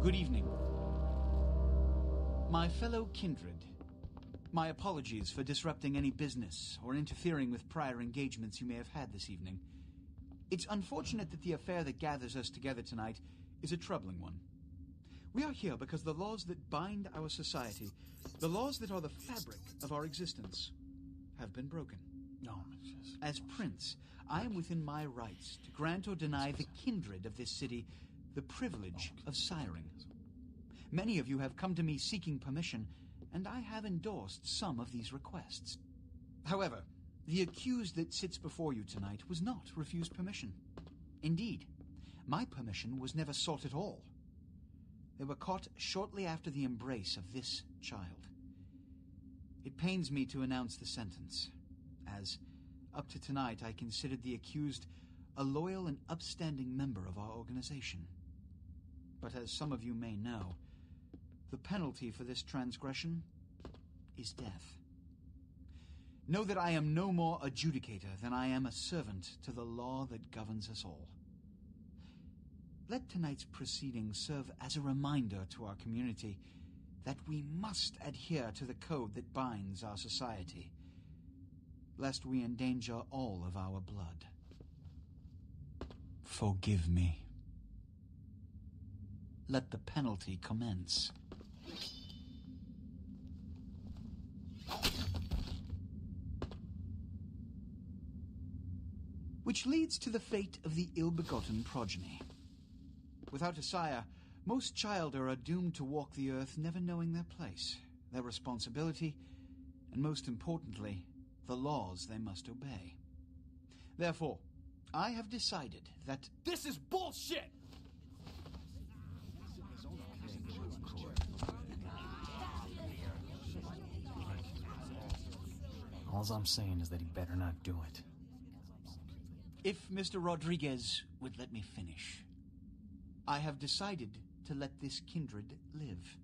Good evening. My fellow kindred, my apologies for disrupting any business or interfering with prior engagements you may have had this evening. It's unfortunate that the affair that gathers us together tonight is a troubling one. We are here because the laws that bind our society, the laws that are the fabric of our existence, have been broken. As Prince, I am within my rights to grant or deny the kindred of this city the privilege of siring. Many of you have come to me seeking permission, and I have endorsed some of these requests. However, the accused that sits before you tonight was not refused permission. Indeed, my permission was never sought at all. They were caught shortly after the embrace of this child. It pains me to announce the sentence, as, up to tonight, I considered the accused a loyal and upstanding member of our organization. But as some of you may know, the penalty for this transgression is death. Know that I am no more adjudicator than I am a servant to the law that governs us all. Let tonight's proceedings serve as a reminder to our community that we must adhere to the code that binds our society, lest we endanger all of our blood. Forgive me. Let the penalty commence. Which leads to the fate of the ill-begotten progeny. Without a sire, most childer are doomed to walk the earth never knowing their place, their responsibility, and most importantly, the laws they must obey. Therefore, I have decided that... This is bullshit! All I'm saying is that he better not do it. If Mr. Rodriguez would let me finish. I have decided to let this kindred live.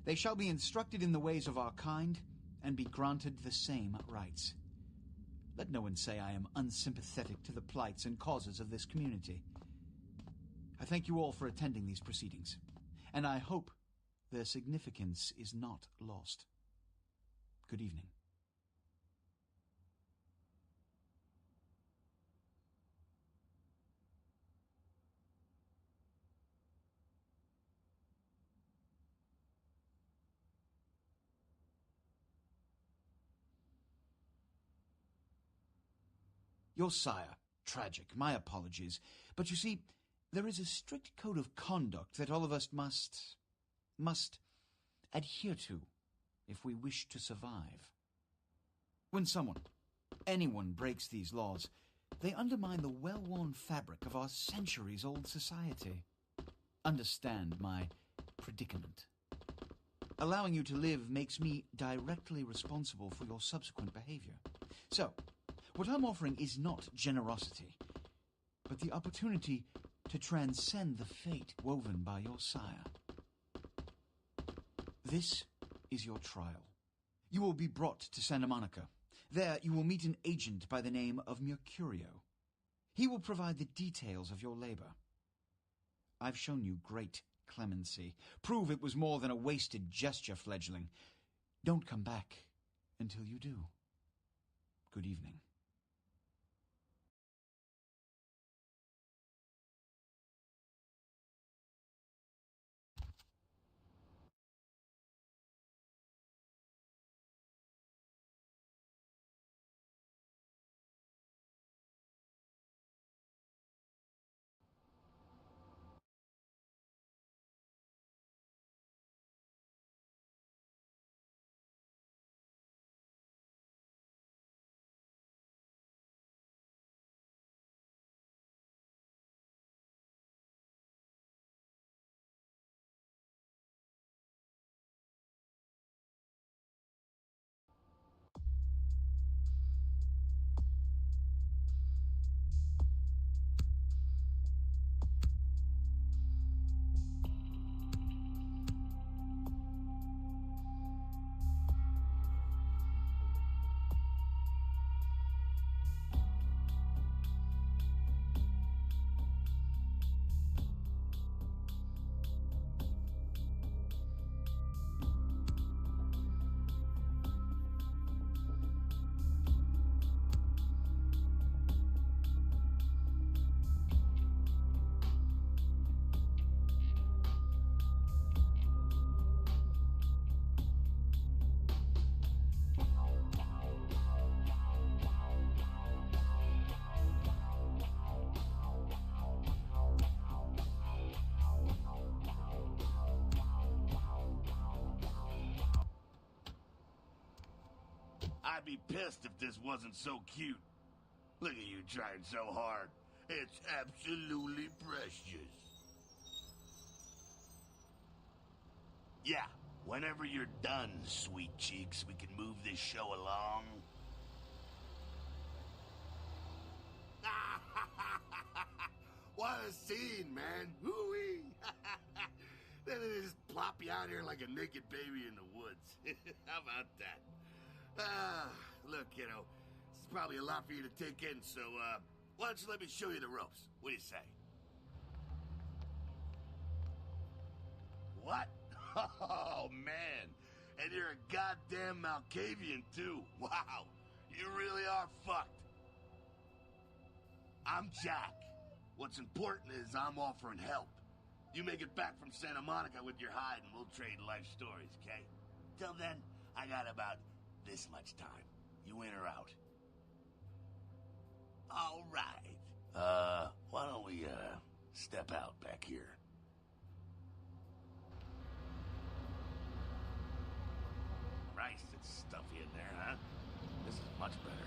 They shall be instructed in the ways of our kind and be granted the same rights. Let no one say I am unsympathetic to the plights and causes of this community. I thank you all for attending these proceedings, and I hope their significance is not lost. Good evening. Your sire, tragic, my apologies. But you see, there is a strict code of conduct that all of us must adhere to if we wish to survive. When anyone breaks these laws, they undermine the well-worn fabric of our centuries-old society. Understand my predicament. Allowing you to live makes me directly responsible for your subsequent behavior. So, what I'm offering is not generosity, but the opportunity to transcend the fate woven by your sire. This is your trial. You will be brought to Santa Monica. There you will meet an agent by the name of Mercurio. He will provide the details of your labor. I've shown you great clemency. Prove it was more than a wasted gesture, fledgling. Don't come back until you do. Good evening. be pissed if this wasn't so cute. Look at you trying so hard. It's absolutely precious. Yeah, whenever you're done, sweet cheeks, we can move this show along. What a scene, man. Hoo-wee. Then they just plop you out here like a naked baby in the woods. How about that? Look, kiddo, this is probably a lot for you to take in, so, why don't you let me show you the ropes? What do you say? What? Oh, man. And you're a goddamn Malkavian, too. Wow. You really are fucked. I'm Jack. What's important is I'm offering help. You make it back from Santa Monica with your hide and we'll trade life stories, okay? Till then, I got about this much time. You in or out? All right. Why don't we, step out back here? Christ, it's stuffy in there, huh? This is much better.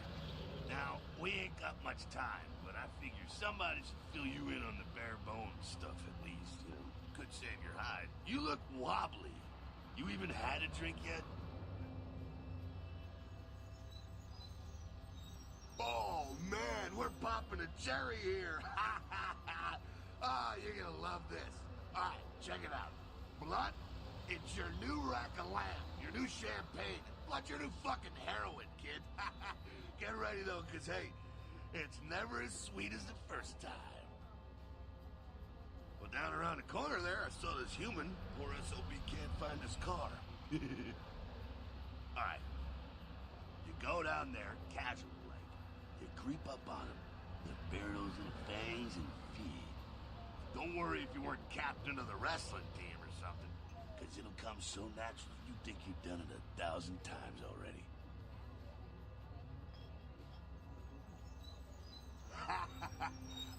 Now, we ain't got much time, but I figure somebody should fill you in on the bare bones stuff at least, you know. Could save your hide. You look wobbly. You even had a drink yet? Oh, man, we're popping a cherry here. Ah, you're gonna love this. All right, check it out. Blood, it's your new rack of lamb, your new champagne, plus your new fucking heroin, kid. Get ready, though, because, hey, it's never as sweet as the first time. Well, down around the corner there, I saw this human. Poor SOB can't find his car. All right. You go down there, casual like. You creep up on him. You bare those little fangs and feed. Don't worry if you weren't captain of the wrestling team or something, because it'll come so natural you think you've done it 1,000 times already.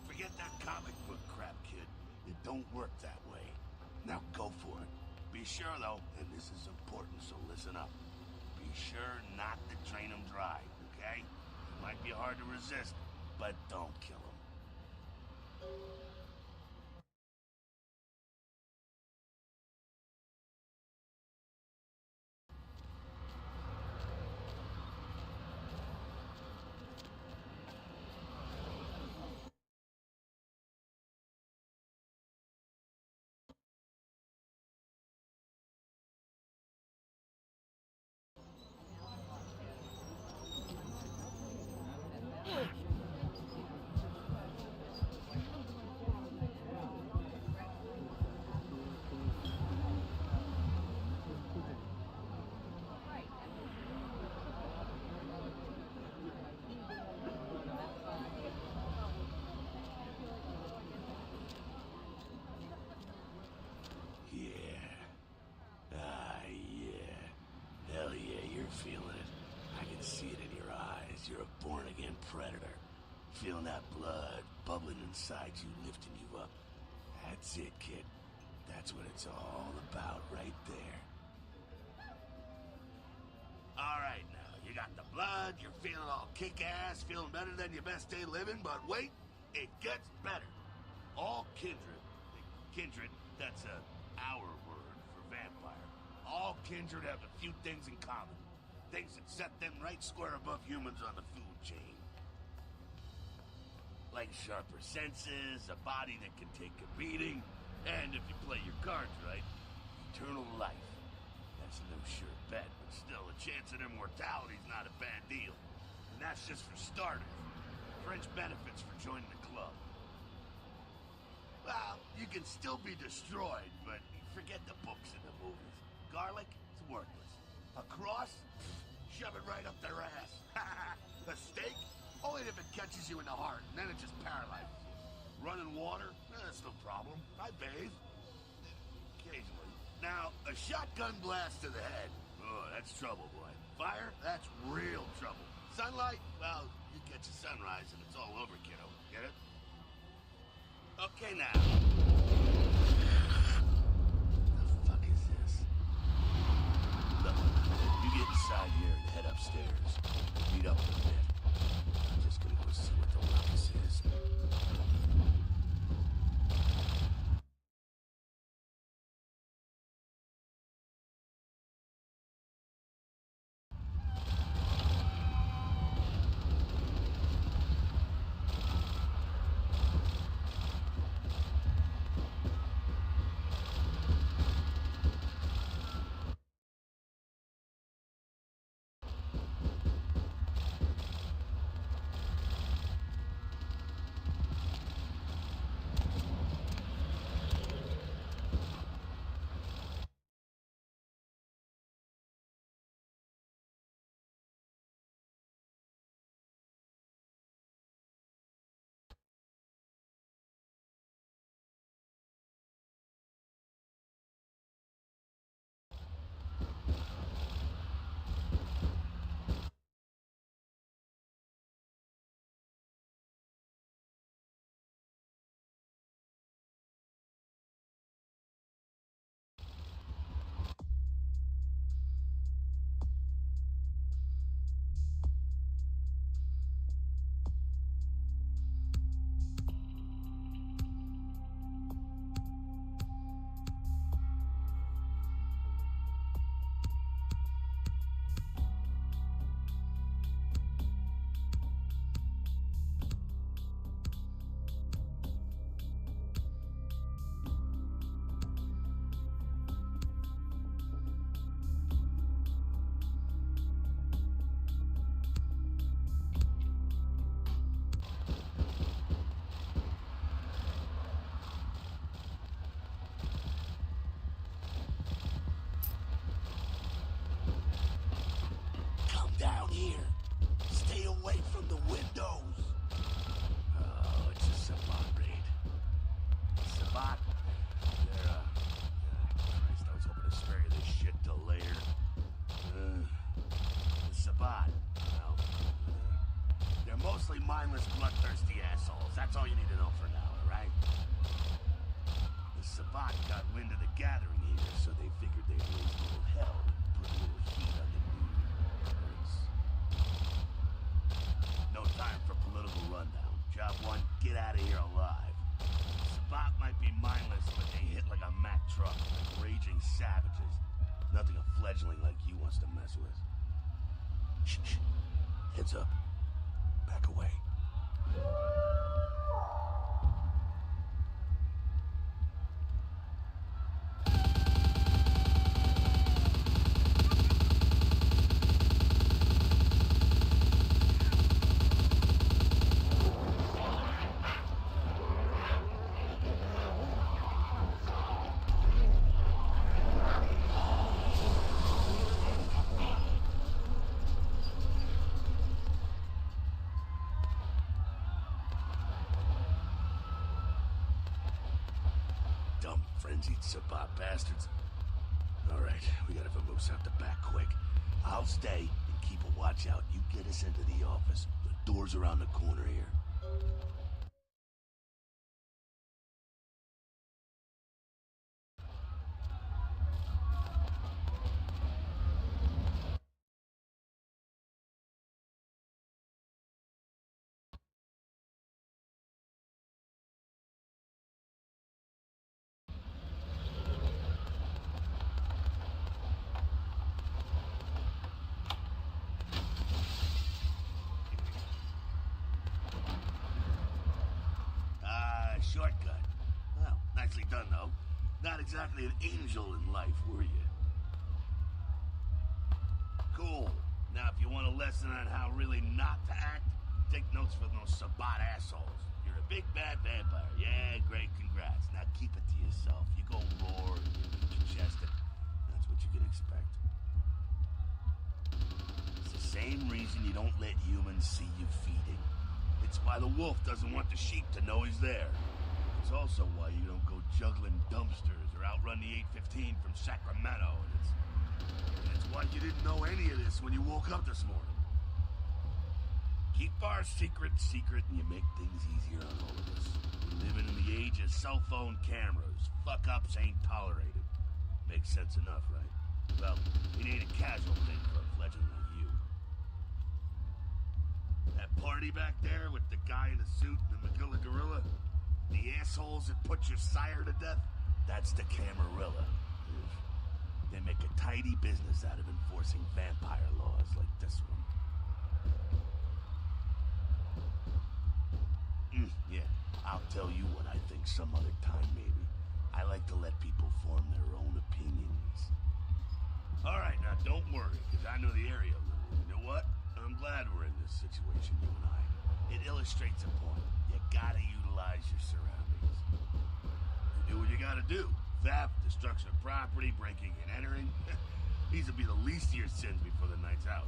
Forget that comic book crap, kid. It don't work that way. Now go for it. Be sure, though, and this is important, so listen up. Be sure not to drain them dry, okay? It might be hard to resist, but don't kill them. Feeling it. I can see it in your eyes. You're a born-again predator. Feeling that blood bubbling inside you, lifting you up. That's it, kid. That's what it's all about right there. All right, now. You got the blood, you're feeling all kick-ass, feeling better than your best day living, but wait, it gets better. All kindred. Kindred, that's our word for vampire. All kindred have a few things in common. Things that set them right square above humans on the food chain. Like sharper senses, a body that can take a beating, and if you play your cards right, eternal life. That's no sure bet, but still, a chance at immortality's not a bad deal. And that's just for starters. Fringe benefits for joining the club. Well, you can still be destroyed, but forget the books and the movies. Garlic, it's worthless. A cross? Shove it right up their ass. A stake? Only if it catches you in the heart, and then it just paralyzes you. Running water? That's no problem. I bathe. Occasionally. Now, a shotgun blast to the head. Oh, that's trouble, boy. Fire? That's real trouble. Sunlight? Well, you catch a sunrise and it's all over, kiddo. Get it? Okay, now. The fuck is this? Look, you get inside here and head upstairs. mindless, bloodthirsty assholes. That's all you need to know for now, alright? The Sabbat got wind of the gathering here, so they figured they'd raise a little hell and put a little heat on the new turrets. No time for political rundown. Job one, get out of here alive. Sabbat might be mindless, but they hit like a Mack truck, like raging savages. Nothing a fledgling like you wants to mess with. Shh, shh. Heads up. Back away. Frenzied Sabbat bastards. Alright, we gotta vamoose out the back quick. I'll stay and keep a watch out. You get us into the office. The door's around the corner here. Shortcut. Well, nicely done, though. Not exactly an angel in life, were you? Cool. Now, if you want a lesson on how really not to act, take notes from those Sabbat assholes. You're a big bad vampire. Yeah, great, congrats. Now keep it to yourself. You go roar and you beat your chest. That's what you can expect. It's the same reason you don't let humans see you feeding. It's why the wolf doesn't want the sheep to know he's there. It's also why you don't go juggling dumpsters or outrun the 815 from Sacramento. And it's why you didn't know any of this when you woke up this morning. Keep our secret secret and you make things easier on all of us. We're living in the age of cell phone cameras. Fuck-ups ain't tolerated. Makes sense enough, right? Well, it ain't a casual thing for a fledgling like you. That party back there with the guy in the suit and the Magilla Gorilla? The assholes that put your sire to death? That's the Camarilla. They make a tidy business out of enforcing vampire laws like this one. Yeah, I'll tell you what I think some other time, maybe. I like to let people form their own opinions. Alright, now don't worry, because I know the area a little. You know what? I'm glad we're in this situation, you and I. It illustrates a point. You gotta utilize your surroundings. You do what you gotta do. Theft, destruction of property, breaking and entering. These will be the least of your sins before the night's out.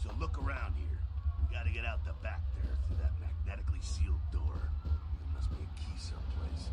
So look around here. We gotta get out the back there through that magnetically sealed door. There must be a key someplace.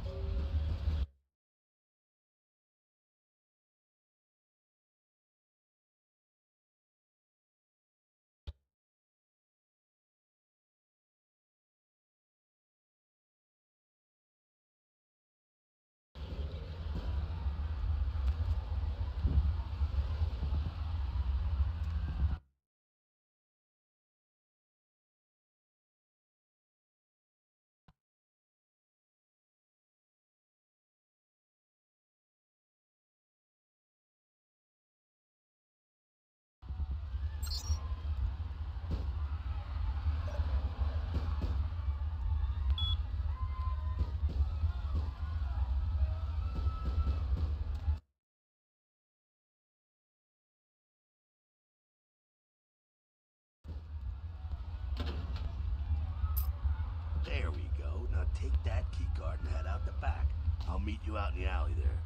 There we go. Now take that keycard and head out the back. I'll meet you out in the alley there.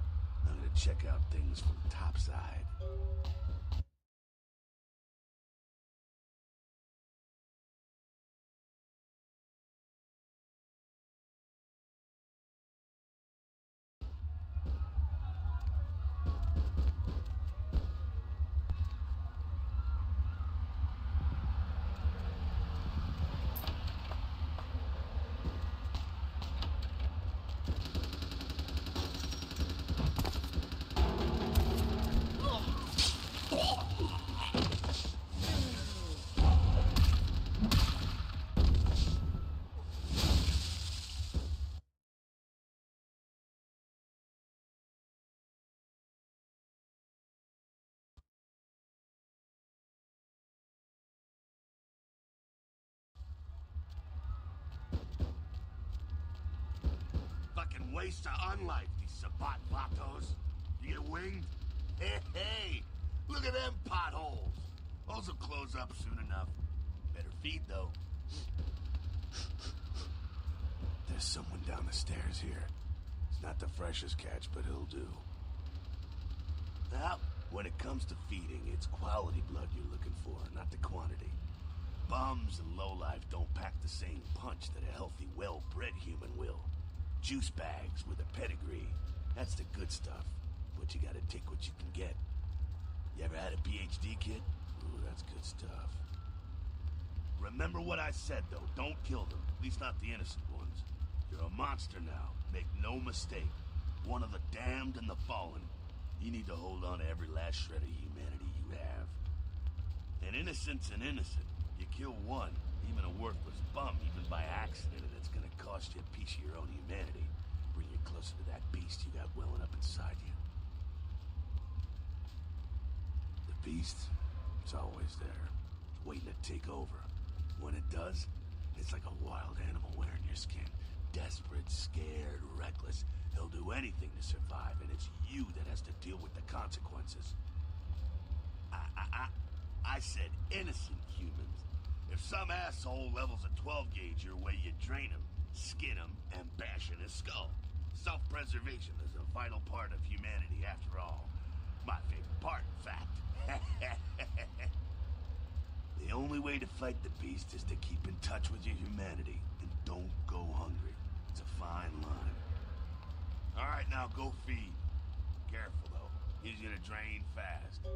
I'm gonna check out things from topside. place to unlife these Sabbat vatos. You get winged? Hey, look at them potholes. Those will close up soon enough. Better feed, though. There's someone down the stairs here. It's not the freshest catch, but he'll do. Now, when it comes to feeding, it's quality blood you're looking for, not the quantity. Bums and lowlife don't pack the same punch that a healthy, well-bred human will. Juice bags with a pedigree. That's the good stuff. But you gotta take what you can get. You ever had a PhD, kid? Ooh, that's good stuff. Remember what I said, though. Don't kill them. At least not the innocent ones. You're a monster now. Make no mistake. One of the damned and the fallen. You need to hold on to every last shred of humanity you have. And innocent's an innocent. You kill one, even a worthless bum, even by accident, and it's gonna cost you a piece of your own humanity. Bring you closer to that beast you got welling up inside you. The beast, it's always there, waiting to take over. When it does, it's like a wild animal wearing your skin. Desperate, scared, reckless. He'll do anything to survive, and it's you that has to deal with the consequences. I said innocent humans. If some asshole levels a 12 gauge your way, you drain him, skin him, and bash in his skull. Self-preservation is a vital part of humanity, after all. My favorite part, in fact. The only way to fight the beast is to keep in touch with your humanity, and don't go hungry. It's a fine line. All right, now go feed. Careful, though. He's gonna drain fast.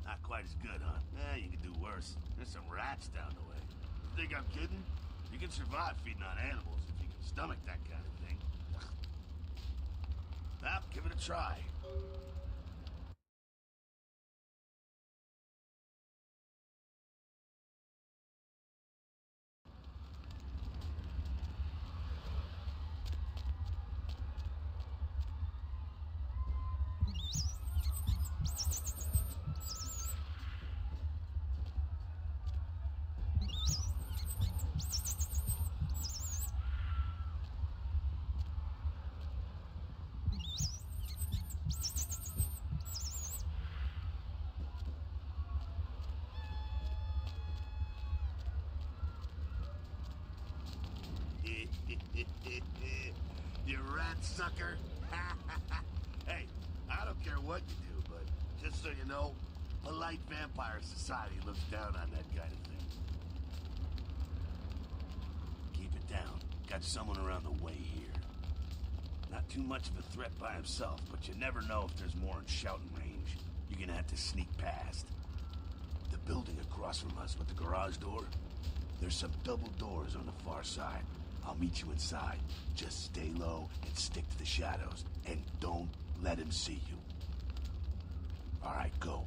Not quite as good, huh? You can do worse. There's some rats down the way. You think I'm kidding? You can survive feeding on animals if you can stomach that kind of thing. Well, give it a try. You rat sucker. Hey, I don't care what you do, but just so you know, polite vampire society looks down on that kind of thing. Keep it down. Got someone around the way here. Not too much of a threat by himself, but you never know if there's more in shouting range. You're gonna have to sneak past. The building across from us with the garage door, there's some double doors on the far side. I'll meet you inside. Just stay low and stick to the shadows. And don't let him see you. All right, go.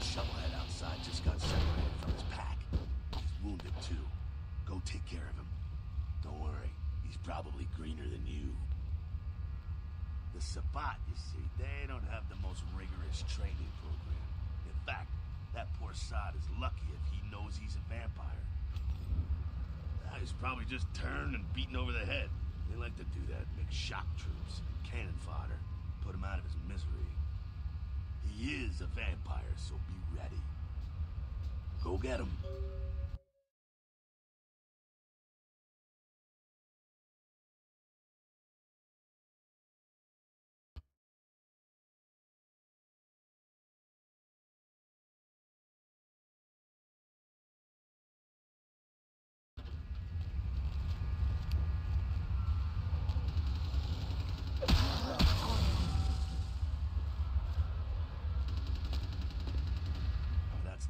Shovelhead outside just got separated from his pack. He's wounded too. Go take care of him. Don't worry, he's probably greener than you. The Sabbat, you see, they don't have the most rigorous training program. In fact, That poor sod is lucky if he knows he's a vampire. He's probably just turned and beaten over the head. They like to do that, make shock troops, cannon fodder, put him out of his misery. He is a vampire, so be ready. Go get him.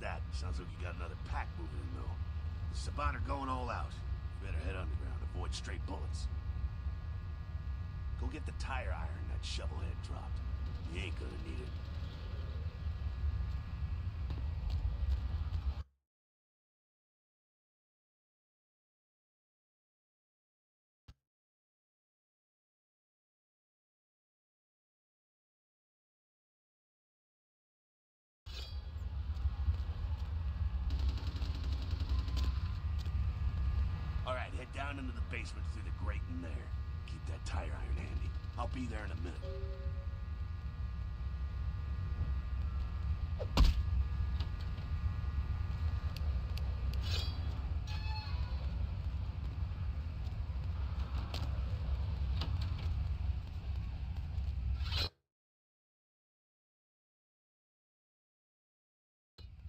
That. Sounds like you got another pack moving in, though. The Sabbat are going all out. Better head underground, avoid straight bullets. Go get the tire iron that shovelhead dropped. You ain't gonna need it. Alright, head down into the basement through the grate in there. Keep that tire iron handy. I'll be there in a minute.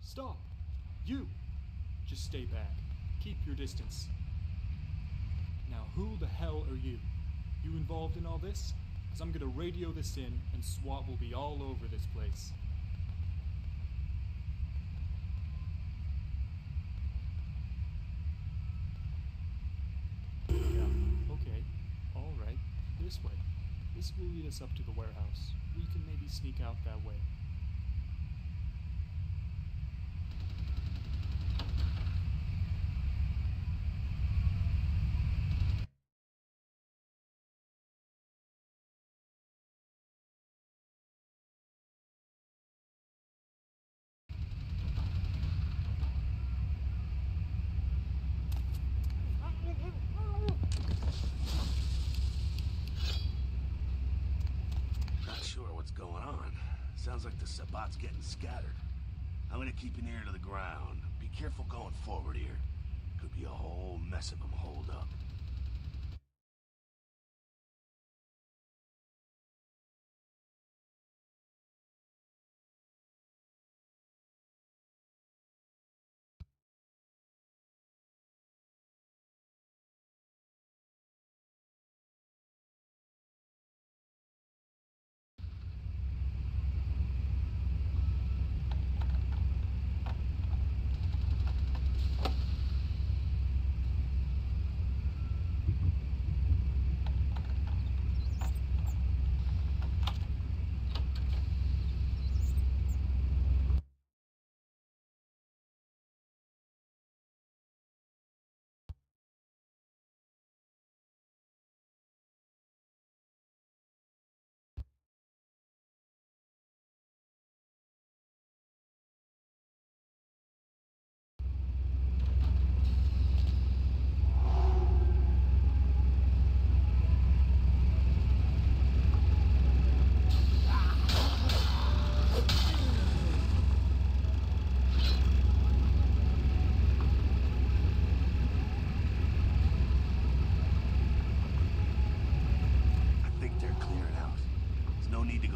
Stop! You! Just stay back. Keep your distance. Now who the hell are you? You involved in all this? Because I'm gonna radio this in and SWAT will be all over this place. Yeah, okay. Alright. This way. This will lead us up to the warehouse. We can maybe sneak out that way. Sounds like the Sabbat's getting scattered. I'm gonna keep an ear to the ground. Be careful going forward here. Could be a whole mess of them holed up.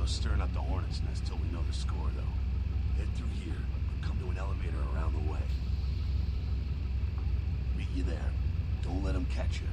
Stirring up the hornet's nest till we know the score, though. Head through here and come to an elevator around the way. Meet you there. Don't let them catch you.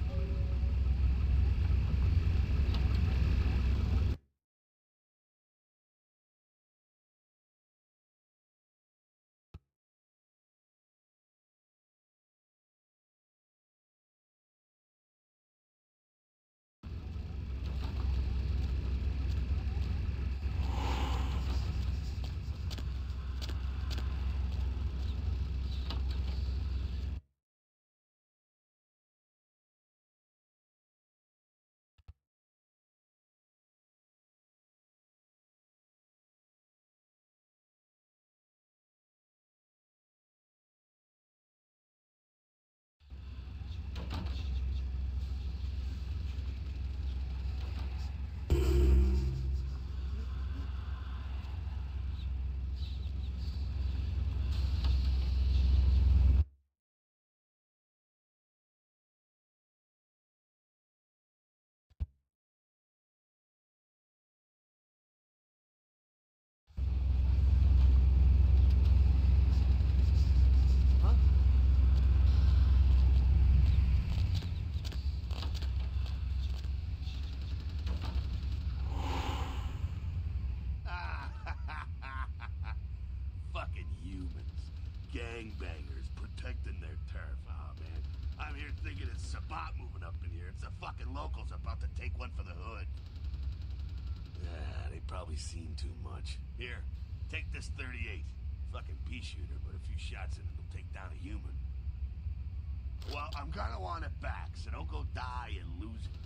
gangbangers protecting their turf. Oh, man. I'm here thinking it's Sabat moving up in here. It's the fucking locals about to take one for the hood. Yeah, they probably seen too much. Here, take this 38. Fucking pea shooter, but a few shots in it will take down a human. Well, I'm gonna want it back, so don't go die and lose it.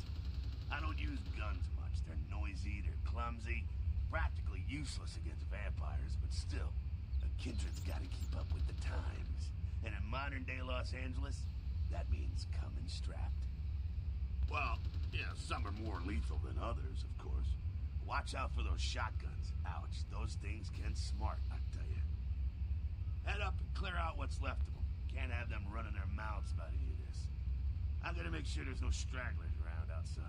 I don't use guns much. They're noisy, they're clumsy, practically useless against vampires, but still, a kindred's gotta keep up with the times. And in modern-day Los Angeles, that means coming strapped. Well, yeah, some are more lethal than others, of course. Watch out for those shotguns. Ouch, those things can smart, I tell you. Head up and clear out what's left of them. Can't have them running their mouths about any of this. I'm gonna make sure there's no stragglers around outside.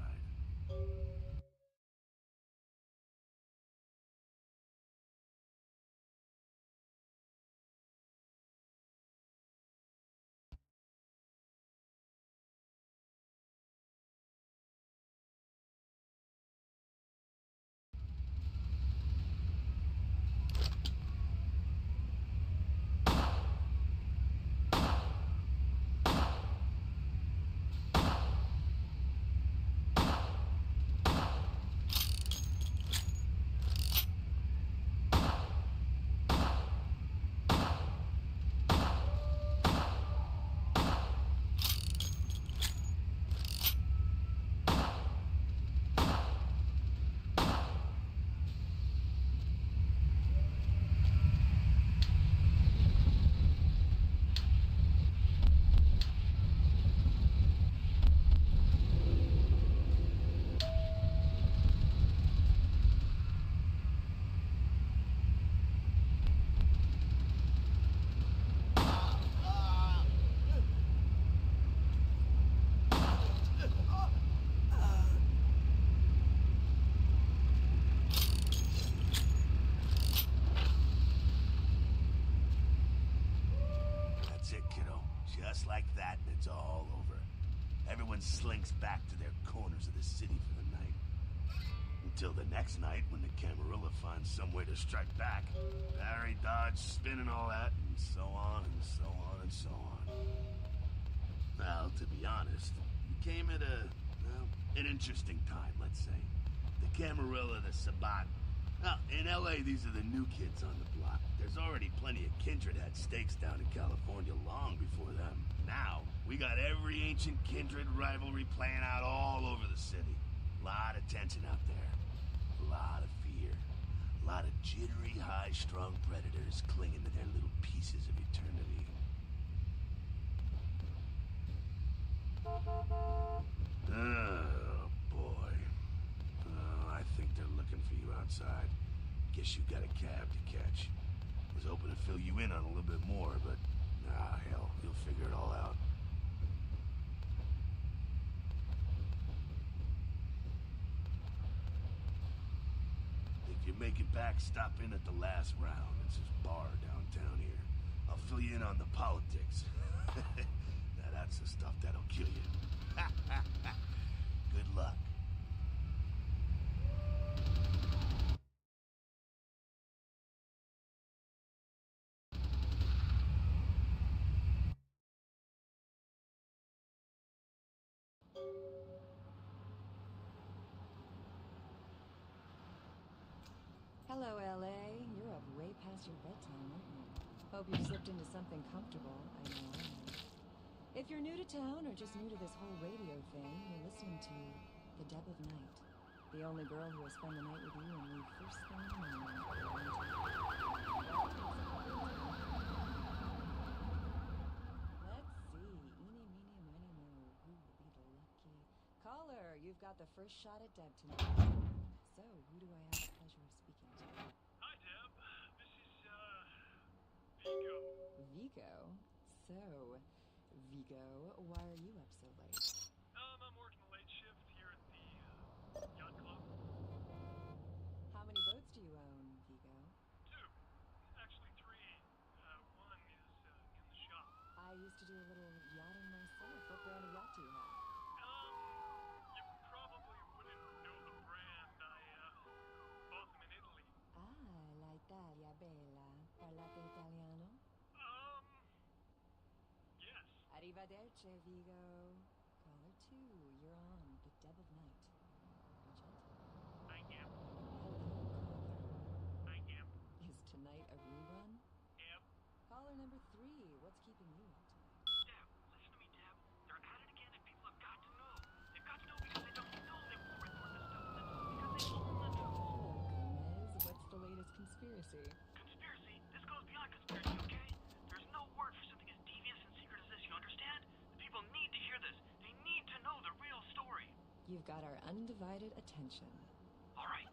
Just like that, and it's all over. Everyone slinks back to their corners of the city for the night. Until the next night, when the Camarilla finds some way to strike back. Parry, dodge, spin and all that, and so on, and so on, and so on. Well, to be honest, you came at an interesting time, let's say. The Camarilla, the Sabat. Now, in LA, these are the new kids on the block. There's already plenty of Kindred had stakes down in California long before them. Now, we got every ancient Kindred rivalry playing out all over the city. Lot of tension out there. A lot of fear. A lot of jittery, high-strung predators clinging to their little pieces of eternity. Oh, boy. I think they're looking for you outside. Guess you got a cab to catch. Was hoping to fill you in on a little bit more, but hell, you'll figure it all out. If you make it back, stop in at the last round. It's this bar downtown here. I'll fill you in on the politics. Now that's the stuff that'll kill you. Good luck. Hello, LA. You're up way past your bedtime, aren't you? Hope you slipped into something comfortable. I know I am. If you're new to town or just new to this whole radio thing, you're listening to The Deb of Night. The only girl who will spend the night with you and leave first thing in the morning. Let's see. Eeny, meeny, miny, moe. Who will be the lucky caller? You've got the first shot at Deb tonight. So, who do I have the pleasure of speaking to? Hi, Deb. This is, Vigo. Vigo? So, Vigo, why are you up so late? I'm working a late shift here at the, yacht club. How many boats do you own, Vigo? 2. Actually 3. One is, in the shop. I used to do a little yachting myself. What brand of yacht do you have? You probably wouldn't know the brand. I, bought them in Italy. Ah, la Italia bella. Parlate italiano? Arrivederci, Vigo. Caller 2, you're on the Deb of Night. I am. Hello, I am. caller. Is tonight a rerun? Deb. Caller number 3, what's keeping you up? Deb, listen to me, Deb. They're at it again, and people have got to know. They've got to know because they don't know they won't report this stuff on the news because they own the news. Hello, Gomez. What's the latest conspiracy? Conspiracy? This goes beyond conspiracy, okay? There's no word for something as devious and secret as this, you understand? The people need to hear this. They need to know the real story. You've got our undivided attention. All right.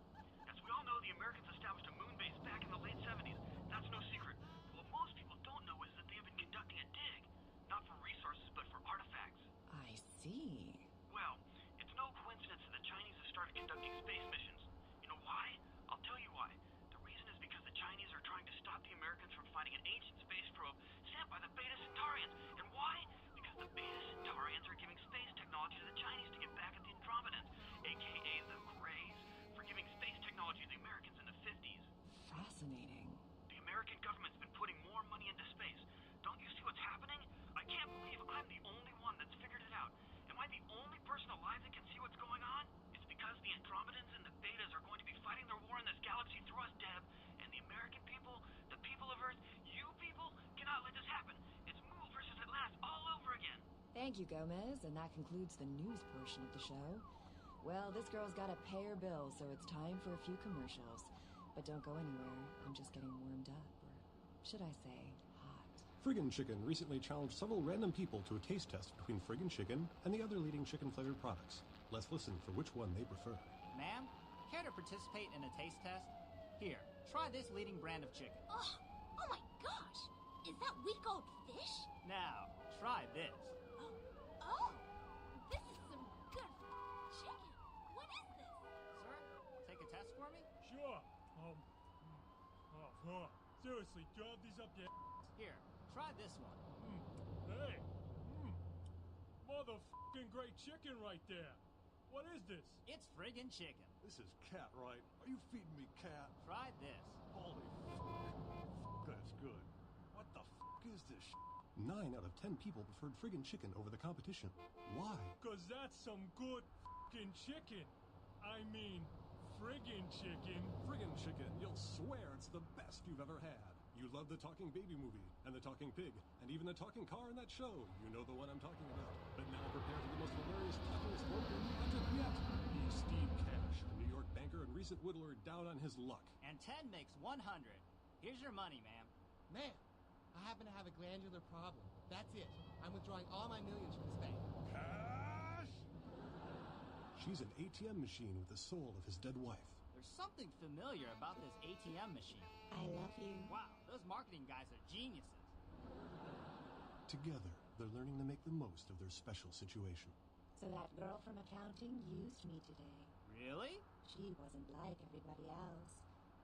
As we all know, the Americans established a moon base back in the late 70s. That's no secret. What most people don't know is that they have been conducting a dig. Not for resources, but for artifacts. I see. Well, it's no coincidence that the Chinese have started conducting space missions. You know why? I'll tell you why. The reason is because the Chinese are trying to stop the Americans from finding an ancient space probe sent by the Beta Centaurians. And why? Because the Beta Centaurians are giving space technology to the Chinese to get back at the Andromedans, aka the Greys, for giving space technology to the Americans in the 50s. Fascinating. The American government's been putting more money into space. Don't you see what's happening? I can't believe I'm the only one that's figured it out. Am I the only person alive that can see what's going on? It's because the Andromedans and the Betas are going to be fighting their war in this galaxy through us, Deb. And the American people, the people of Earth, you people, cannot let this happen. It's Move versus Atlantis all over again. Thank you, Gomez, and that concludes the news portion of the show. Well, this girl's got to pay her bill, so it's time for a few commercials. But don't go anywhere. I'm just getting warmed up, or should I say, hot. Friggin' Chicken recently challenged several random people to a taste test between Friggin' Chicken and the other leading chicken-flavored products. Let's listen for which one they prefer. Ma'am, care to participate in a taste test? Here, try this leading brand of chicken. Oh my gosh! Is that week-old fish? Now, try this. Oh, this is some good chicken. What is this? Sir, take a test for me? Sure. Seriously, drop these up your Here, try this one. Hey. Motherfucking great chicken right there. What is this? It's friggin' chicken. This is cat, right? Are you feeding me cat? Try this. Holy that's good. What the is this 9 out of 10 people preferred Friggin' Chicken over the competition. Why? Cause that's some good f***ing chicken. I mean, friggin' chicken. Friggin' Chicken, you'll swear it's the best you've ever had. You love the talking baby movie, and the talking pig, and even the talking car in that show. You know the one I'm talking about. But now prepare for the most hilarious talking spoken legend yet. He's Steve Cash, a New York banker and recent whittler down on his luck. And 10 makes 100. Here's your money, ma'am. Ma'am, I happen to have a glandular problem. That's it. I'm withdrawing all my millions from this bank. Cash! She's an ATM machine with the soul of his dead wife. There's something familiar about this ATM machine. I love you. Wow, those marketing guys are geniuses. Together, they're learning to make the most of their special situation. So that girl from accounting used me today. Really? She wasn't like everybody else.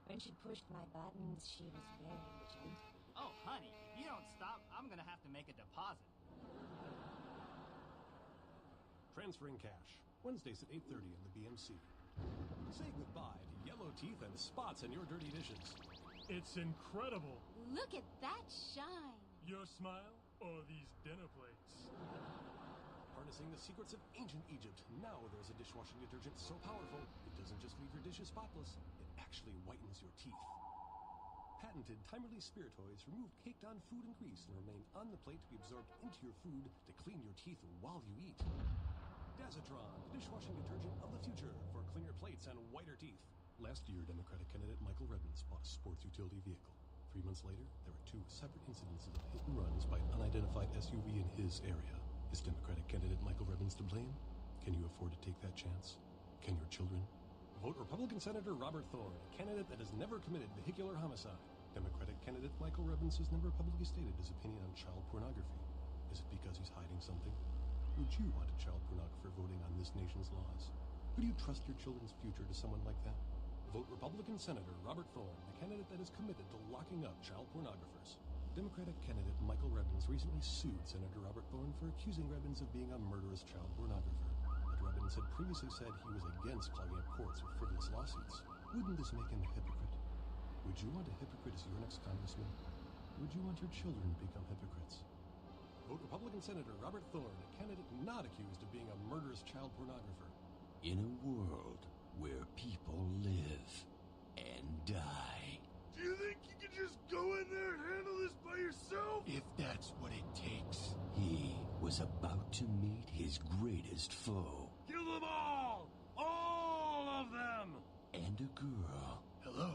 When she pushed my buttons, she was very gentle. Oh, honey, if you don't stop, I'm gonna have to make a deposit. Transferring cash. Wednesdays at 8:30 in the BMC. Say goodbye to yellow teeth and spots in your dirty dishes. It's incredible. Look at that shine. Your smile or these dinner plates? Harnessing the secrets of ancient Egypt. Now there's a dishwashing detergent so powerful, it doesn't just leave your dishes spotless, it actually whitens your teeth. Patented time-release spiritoids remove caked-on food and grease and remain on the plate to be absorbed into your food to clean your teeth while you eat. Dazatron, dishwashing detergent of the future for cleaner plates and whiter teeth. Last year, Democratic candidate Michael Redmond bought a sports utility vehicle. 3 months later, there were 2 separate incidences of hit and runs by an unidentified SUV in his area. Is Democratic candidate Michael Redmond to blame? Can you afford to take that chance? Can your children? Vote Republican Senator Robert Thorne, a candidate that has never committed vehicular homicide. Democratic candidate Michael Redmond has never publicly stated his opinion on child pornography. Is it because he's hiding something? Would you want a child pornographer voting on this nation's laws? Would you trust your children's future to someone like that? Vote Republican Senator Robert Thorne, the candidate that is committed to locking up child pornographers. Democratic candidate Michael Redmond recently sued Senator Robert Thorne for accusing Redmond of being a murderous child pornographer. But Redmond had previously said he was against clogging up courts with frivolous lawsuits. Wouldn't this make him a hypocrite? Would you want a hypocrite as your next congressman? Would you want your children to become hypocrites? vote Republican Senator Robert Thorne, a candidate not accused of being a murderous child pornographer. In a world where people live and die. Do you think you can just go in there and handle this by yourself? If that's what it takes. He was about to meet his greatest foe. Kill them all! All of them! And a girl. Hello.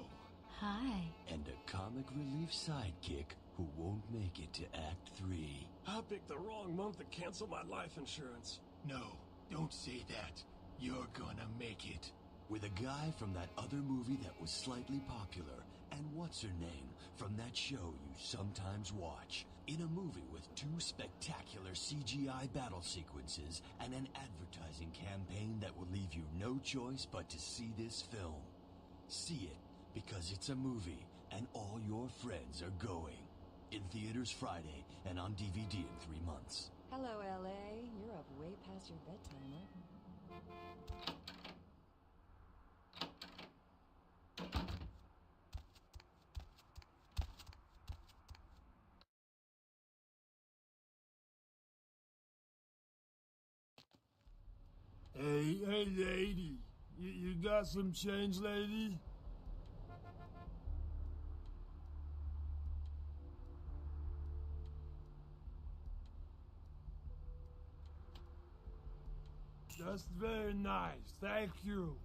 Hi. And a comic relief sidekick who won't make it to Act 3. I picked the wrong month to cancel my life insurance. No, don't say that. You're gonna make it. With a guy from that other movie that was slightly popular, and what's her name from that show you sometimes watch. In a movie with 2 spectacular CGI battle sequences and an advertising campaign that will leave you no choice but to see this film. See it because it's a movie and all your friends are going. In theaters Friday and on DVD in 3 months. Hello, L.A. You're up way past your bedtime, aren't you? Hey, lady. You got some change, lady? That's very nice. Thank you.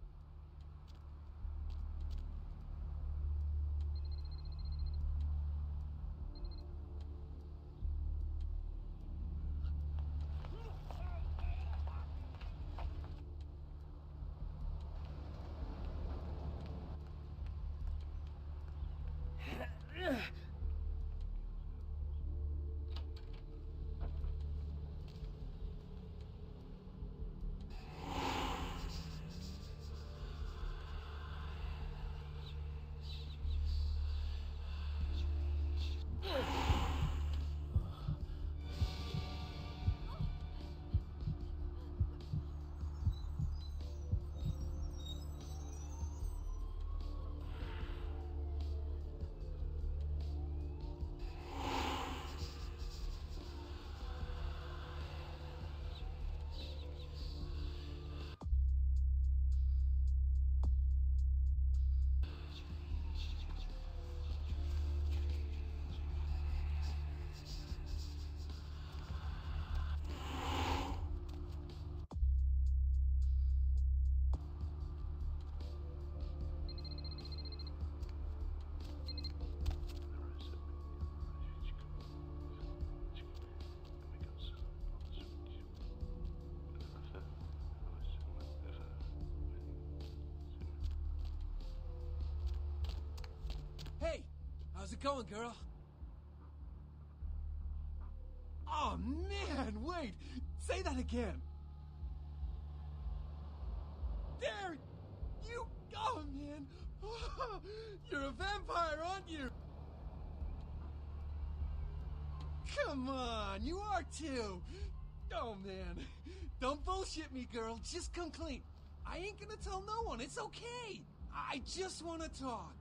Hey, how's it going, girl? Oh, man, wait. Say that again. There! You... Oh, man. You're a vampire, aren't you? Come on, you are too. Oh, man. Don't bullshit me, girl. Just come clean. I ain't gonna tell no one. It's okay. I just want to talk.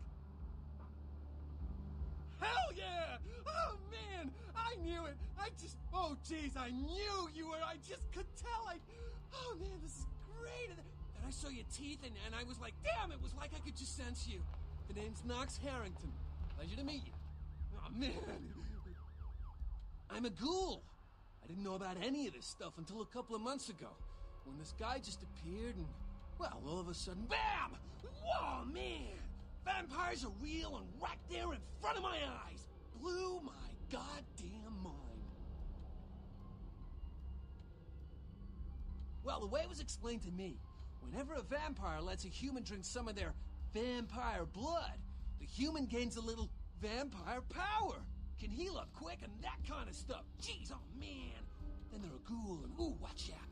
Hell yeah! Oh, man! I knew it! Oh, jeez, I knew you were... I just could tell. Oh, man, this is great! And I saw your teeth, and I was like, damn, it was like I could just sense you. The name's Knox Harrington. Pleasure to meet you. Oh, man. I'm a ghoul. I didn't know about any of this stuff until a couple of months ago, when this guy just appeared and, well, all of a sudden, BAM! Whoa, man! Vampires are real and right there in front of my eyes. Blew my goddamn mind. Well, the way it was explained to me, whenever a vampire lets a human drink some of their vampire blood, the human gains a little vampire power. Can heal up quick and that kind of stuff. Jeez, oh man. Then they're a ghoul and ooh, watch out.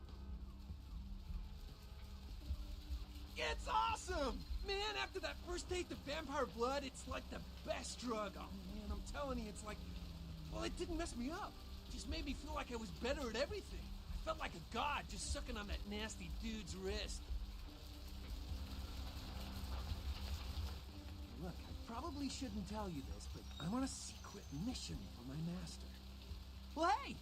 It's awesome! Man, after that first taste of vampire blood, it's like the best drug. Oh, man, I'm telling you, it's like... Well, it didn't mess me up. It just made me feel like I was better at everything. I felt like a god just sucking on that nasty dude's wrist. Look, I probably shouldn't tell you this, but I'm on a secret mission for my master. Well, hey,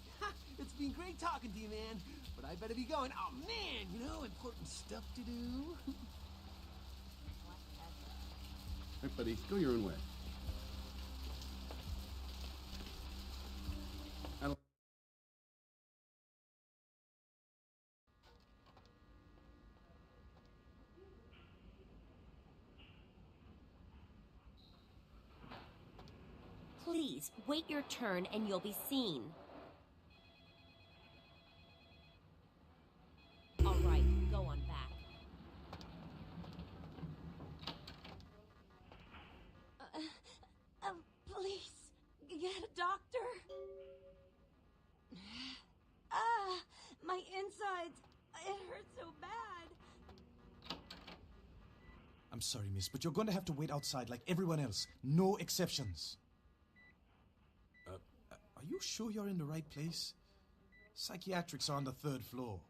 it's been great talking to you, man. But I better be going. Oh, man, important stuff to do. All right, buddy, go your own way. Please, wait your turn and you'll be seen. All right, go on back. Please, get a doctor. My insides. It hurts so bad. I'm sorry, miss, but you're going to have to wait outside like everyone else. No exceptions. Are you sure you're in the right place? Psychiatrics are on the 3rd floor.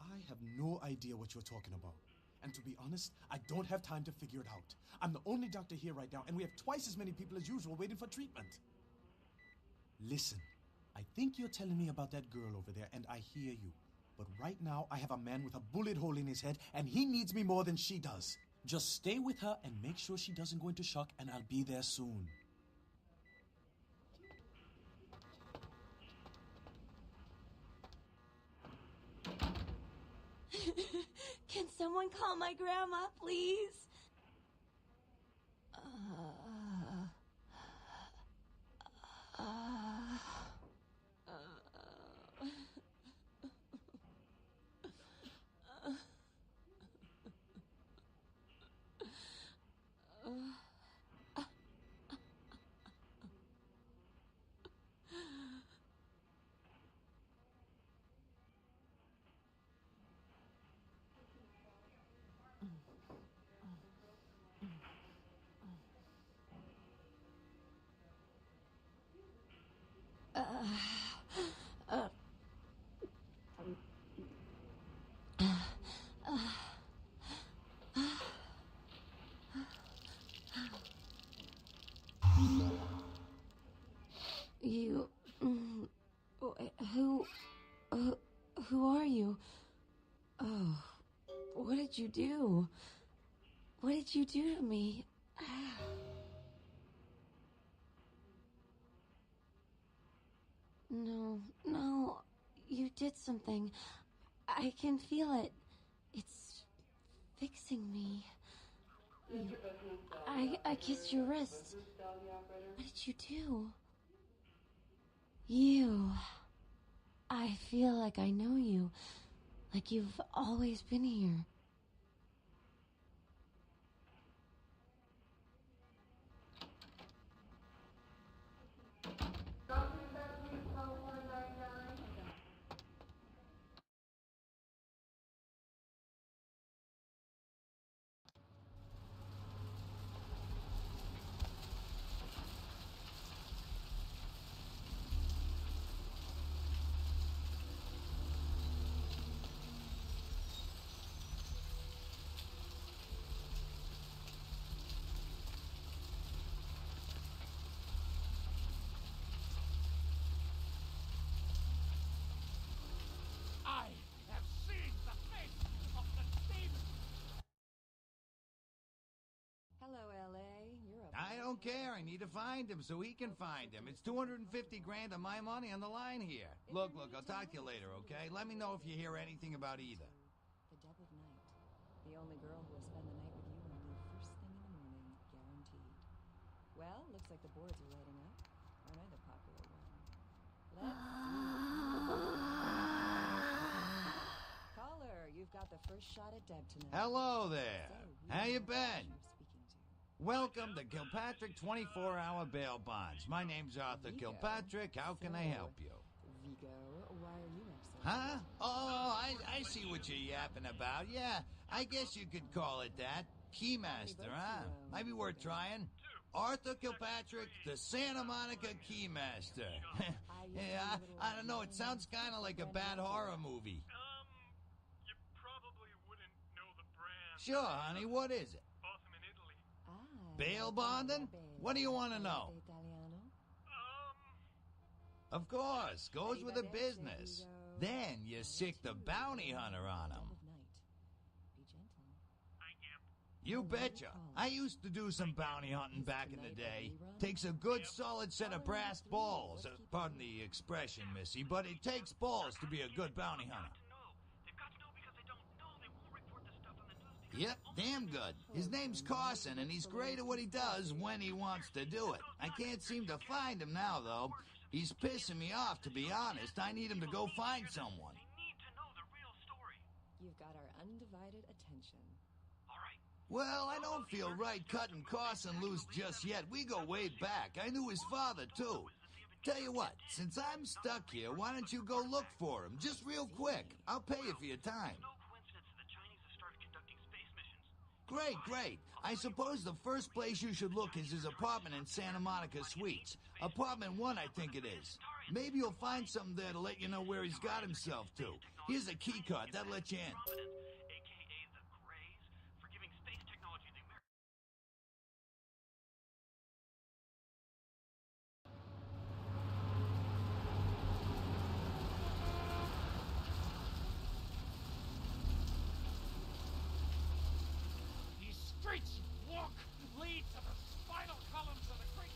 I have no idea what you're talking about. And to be honest, I don't have time to figure it out. I'm the only doctor here right now, and we have twice as many people as usual waiting for treatment. Listen, I think you're telling me about that girl over there, and I hear you. But right now, I have a man with a bullet hole in his head, and he needs me more than she does. Just stay with her and make sure she doesn't go into shock, and I'll be there soon. Can someone call my grandma, please? You... Who are you? Oh, what did you do? What did you do to me? No, you did something. I can feel it. It's fixing me. I kissed your wrist. What did you do? You. I feel like I know you. Like you've always been here. I don't care. I need to find him so he can find him. It's 250 grand of my money on the line here. Look, I'll talk to you later, okay? Let me know if you hear anything about either. The Deb of Night. The only girl who will spend the night with you and leave first thing in the morning, guaranteed. Well, looks like the boards are lighting up. Aren't I the popular one? Let's see. Caller, you've got the first shot at Deb tonight. Hello there. How you been? Welcome to Kilpatrick 24-hour bail bonds. My name's Arthur Kilpatrick. How can I help you? Vigo, why are you upset? Huh? Oh, I see what you're yapping about. Yeah, I guess you could call it that. Keymaster, huh? Might be worth trying. Arthur Kilpatrick, the Santa Monica Keymaster. Yeah, I don't know. It sounds kind of like a bad horror movie. You probably wouldn't know the brand. Sure, honey. What is it? Bail bonding? What do you want to know? Of course, goes with the business. Then you sick the bounty hunter on him. You betcha. I used to do some bounty hunting back in the day. Takes a good solid set of brass balls. Pardon the expression, Missy, but it takes balls to be a good bounty hunter. Yep, damn good. His name's Carson, and he's great at what he does when he wants to do it. I can't seem to find him now, though. He's pissing me off, to be honest. I need him to go find someone. You've got our undivided attention. Well, I don't feel right cutting Carson loose just yet. We go way back. I knew his father, too. Tell you what, since I'm stuck here, why don't you go look for him? Just real quick. I'll pay you for your time. Great, great. I suppose the first place you should look is his apartment in Santa Monica Suites. Apartment 1, I think it is. Maybe you'll find something there to let you know where he's got himself to. Here's a key card. That'll let you in. Streets walk lead to the spinal columns of the great.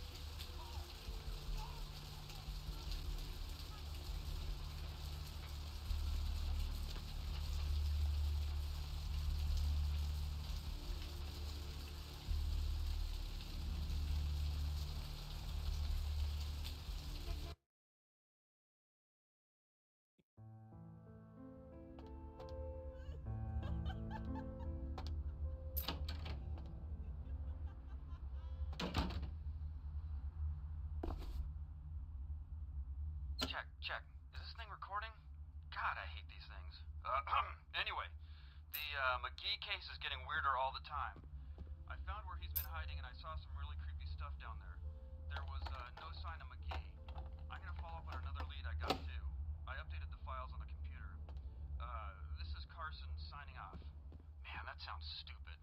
Check. Is this thing recording? God, I hate these things. Anyway, the McGee case is getting weirder all the time. I found where he's been hiding and I saw some really creepy stuff down there. There was no sign of McGee. I'm gonna follow up on another lead I got too. I updated the files on the computer. This is Carson signing off. Man, that sounds stupid.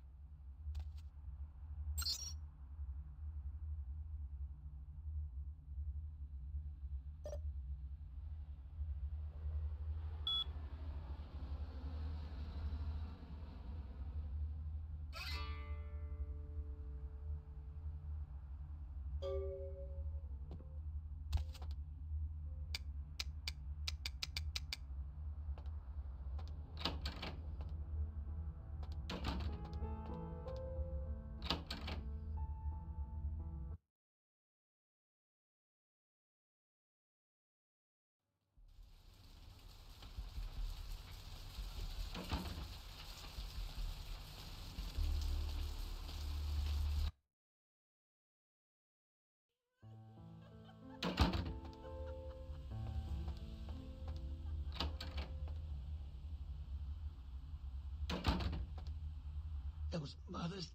Those mothers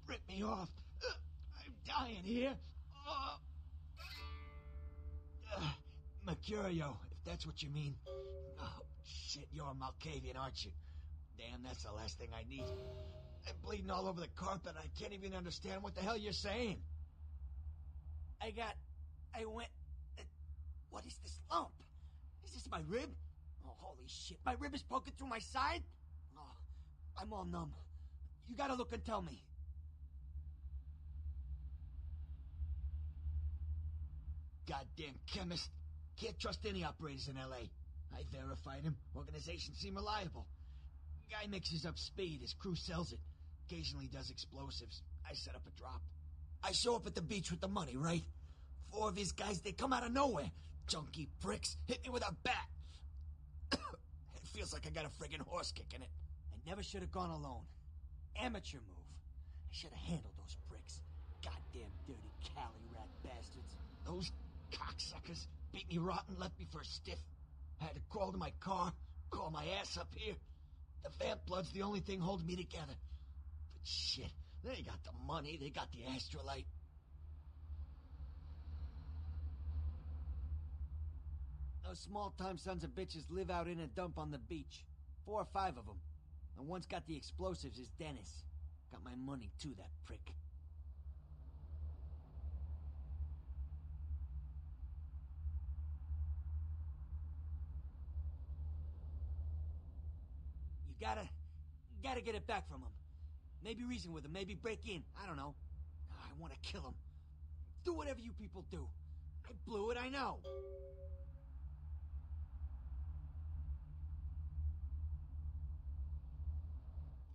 ripped me off. I'm dying here. Mercurio, if that's what you mean. Oh, shit, you're a Malkavian, aren't you? Damn, that's the last thing I need. I'm bleeding all over the carpet. I can't even understand what the hell you're saying. What is this lump? Is this my rib? Oh, holy shit, my rib is poking through my side? Oh, I'm all numb. You gotta look and tell me. Goddamn chemist. Can't trust any operators in L.A. I verified him. Organizations seem reliable. Guy mixes up speed. His crew sells it. Occasionally does explosives. I set up a drop. I show up at the beach with the money, right? 4 of his guys, they come out of nowhere. Junky pricks. Hit me with a bat. It feels like I got a friggin' horse kick in it. I never should have gone alone. Amateur move. I should have handled those pricks. Goddamn dirty Cali rat bastards. Those cocksuckers beat me rotten, left me for a stiff. I had to crawl to my car, crawl my ass up here. The vamp blood's the only thing holding me together. But shit, they got the money, they got the astrolite. Those small-time sons of bitches live out in a dump on the beach. 4 or 5 of them. The one's got the explosives is Dennis. Got my money too, that prick. gotta get it back from him. Maybe reason with him, maybe break in. I don't know. I want to kill him. Do whatever you people do. I blew it, I know.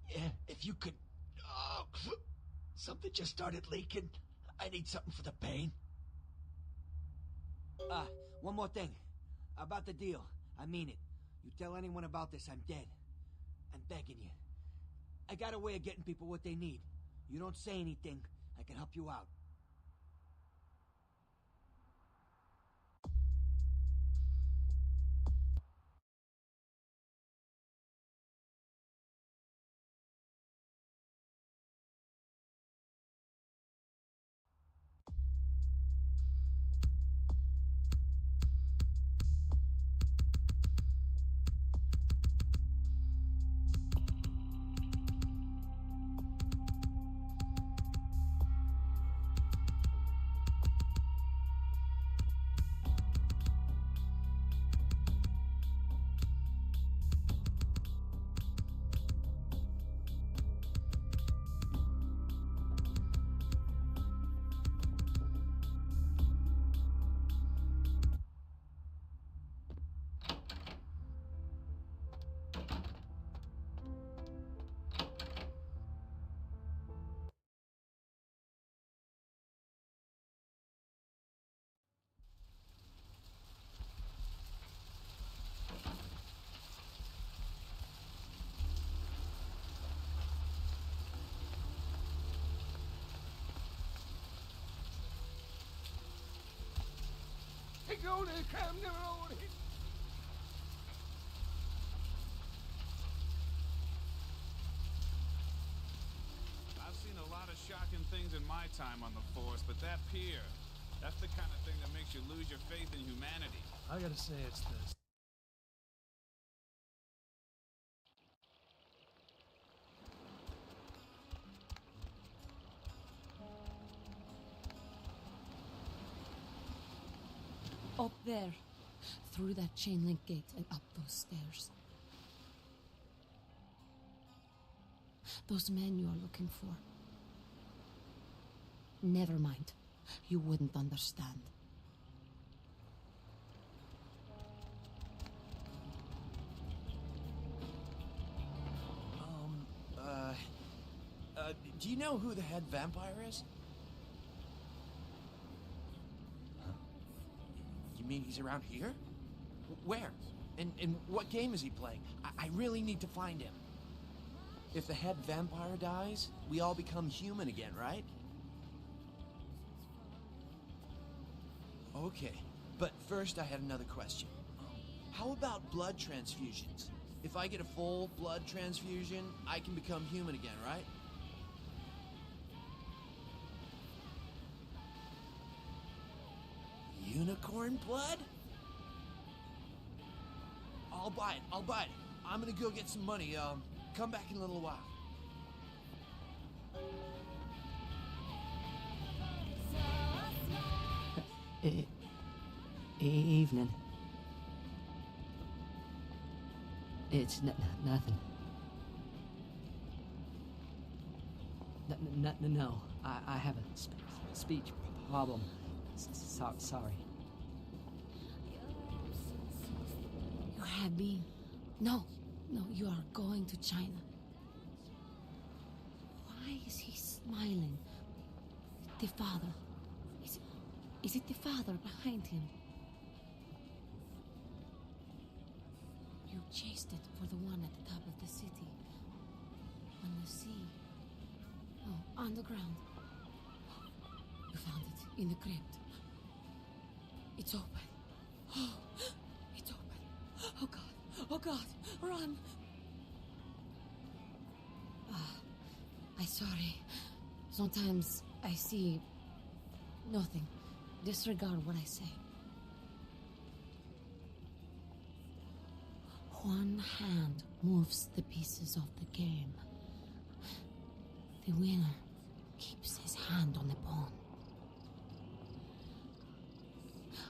Yeah, if you could... Oh, something just started leaking. I need something for the pain. One more thing. About the deal. I mean it. You tell anyone about this, I'm dead. I'm begging you. I got a way of getting people what they need. You don't say anything, I can help you out. I've seen a lot of shocking things in my time on the force, but that pier, that's the kind of thing that makes you lose your faith in humanity. I gotta say it's this. Up there. Through that chain link gate and up those stairs. Those men you are looking for. Never mind. You wouldn't understand. Do you know who the head vampire is? You mean he's around here? Where? And what game is he playing? I really need to find him. If the head vampire dies, we all become human again, right? Okay, but first I had another question. How about blood transfusions? If I get a full blood transfusion, I can become human again, right? Unicorn blood? I'll buy it. I'm gonna go get some money. Come back in a little while. Evening. It's nothing. No, I have a speech problem. Sorry. You had me. No, you are going to China. Why is he smiling? The father. Is it the father behind him? You chased it for the one at the top of the city. On the sea. Oh, on the ground. You found it in the crypt. It's open. Oh, it's open. Oh God. Oh God. Run. I'm sorry. Sometimes I see nothing. Disregard what I say. One hand moves the pieces of the game. The winner keeps his hand on the pawn.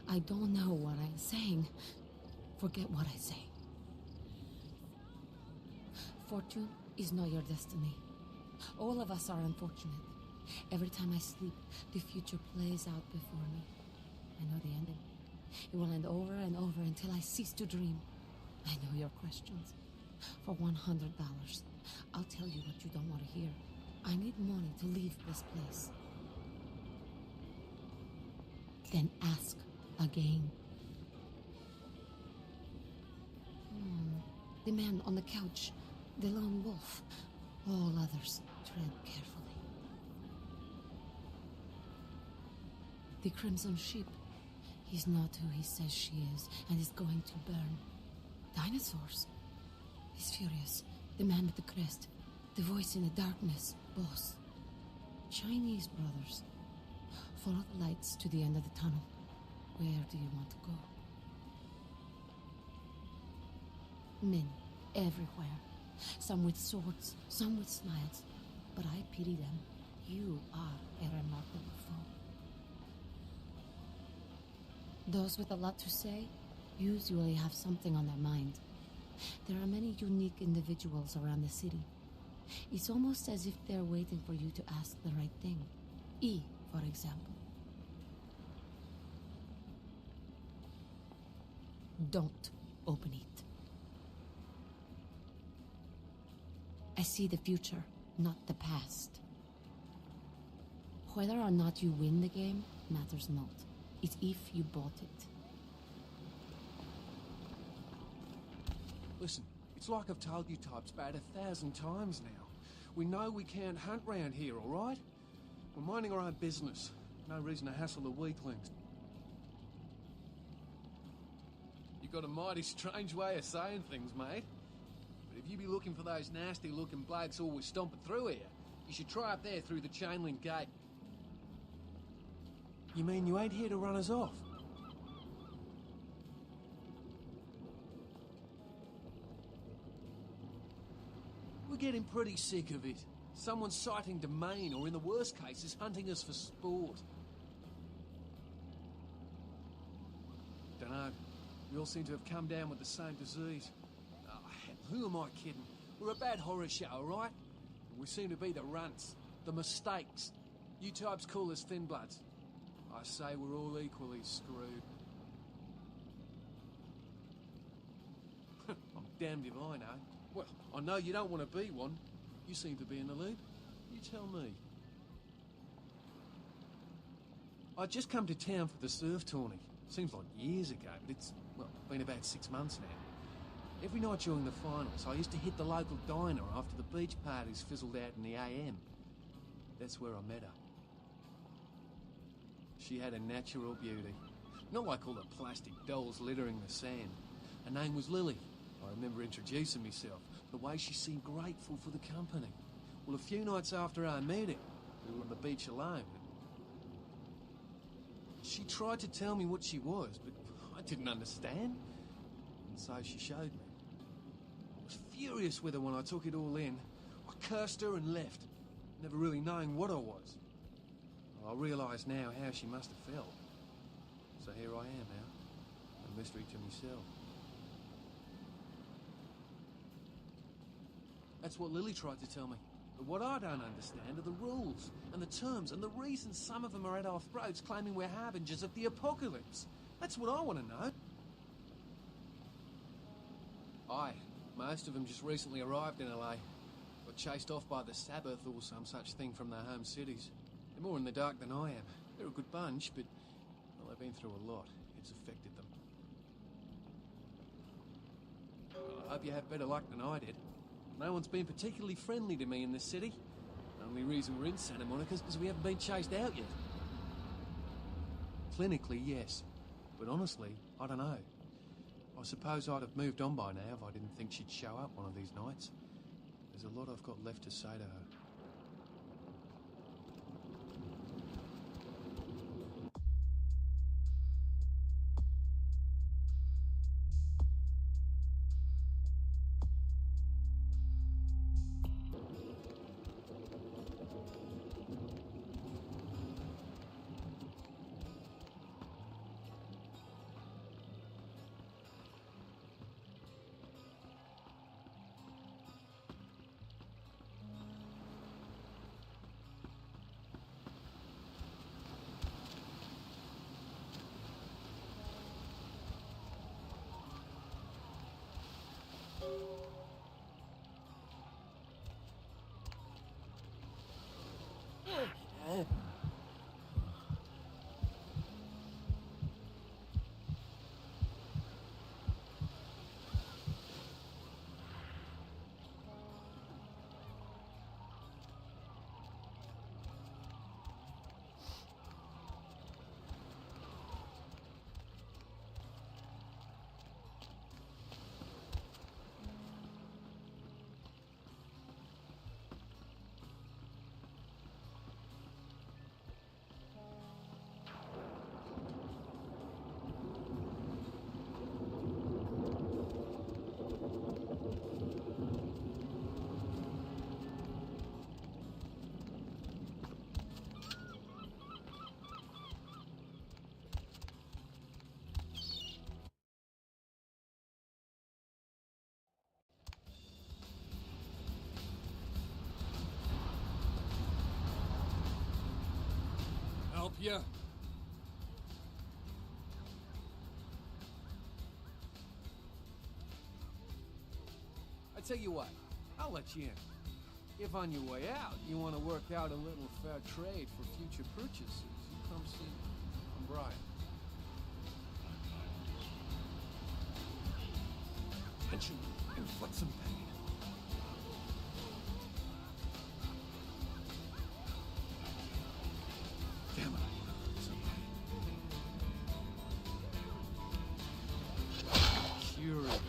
I don't know what I'm saying. Forget what I say. Fortune is not your destiny. All of us are unfortunate. Every time I sleep, the future plays out before me. I know the ending. It will end over and over until I cease to dream. I know your questions. For $100, I'll tell you what you don't want to hear. I need money to leave this place. Then ask again. The man on the couch, the lone wolf. All others tread carefully. The crimson sheep. He's not who he says she is, and is going to burn. Dinosaurs. He's furious. The man with the crest. The voice in the darkness. Boss. Chinese brothers. Follow the lights to the end of the tunnel. Where do you want to go? Men. Everywhere. Some with swords, some with smiles. But I pity them. You are a remarkable foe. Those with a lot to say usually have something on their mind. There are many unique individuals around the city. It's almost as if they're waiting for you to ask the right thing. E, for example. Don't open it. I see the future, not the past. Whether or not you win the game matters not. It's if you bought it. Listen, it's like I've told you types about 1,000 times now. We know we can't hunt round here, all right? We're minding our own business. No reason to hassle the weaklings. You've got a mighty strange way of saying things, mate. But if you be looking for those nasty-looking blokes always stomping through here, you should try up there through the chain link gate. You mean you ain't here to run us off? We're getting pretty sick of it. Someone's sighting domain, or in the worst cases, hunting us for sport. Dunno. We all seem to have come down with the same disease. Oh, hell, who am I kidding? We're a bad horror show, alright? We seem to be the runts, the mistakes. You types call us thin bloods. I say we're all equally screwed. I'm damned if I know. Well, I know you don't want to be one. You seem to be in the lead. You tell me. I just come to town for the surf tourney. Seems like years ago, but it's, well, been about 6 months now. Every night during the finals, I used to hit the local diner after the beach parties fizzled out in the AM. That's where I met her. She had a natural beauty. Not like all the plastic dolls littering the sand. Her name was Lily. I remember introducing myself. The way she seemed grateful for the company. Well, a few nights after our meeting, we were on the beach alone. She tried to tell me what she was, but I didn't understand. And so she showed me. I was furious with her when I took it all in. I cursed her and left, never really knowing what I was. Well, I realise now how she must have felt. So here I am now, a mystery to myself. That's what Lily tried to tell me. But what I don't understand are the rules, and the terms, and the reasons some of them are at our throats claiming we're harbingers of the apocalypse. That's what I want to know. Aye, most of them just recently arrived in LA. Got chased off by the Sabbath or some such thing from their home cities. They're more in the dark than I am. They're a good bunch, but, well, they've been through a lot. It's affected them. Well, I hope you have better luck than I did. No one's been particularly friendly to me in this city. The only reason we're in Santa Monica is because we haven't been chased out yet. Clinically, yes. But honestly, I don't know. I suppose I'd have moved on by now if I didn't think she'd show up one of these nights. There's a lot I've got left to say to her. Help ya? I tell you what, I'll let you in. If on your way out you want to work out a little fair trade for future purchases, you come see me. I'm Brian. Attention, inflict some pain. Damn it, I want to hurt somebody. Cure it.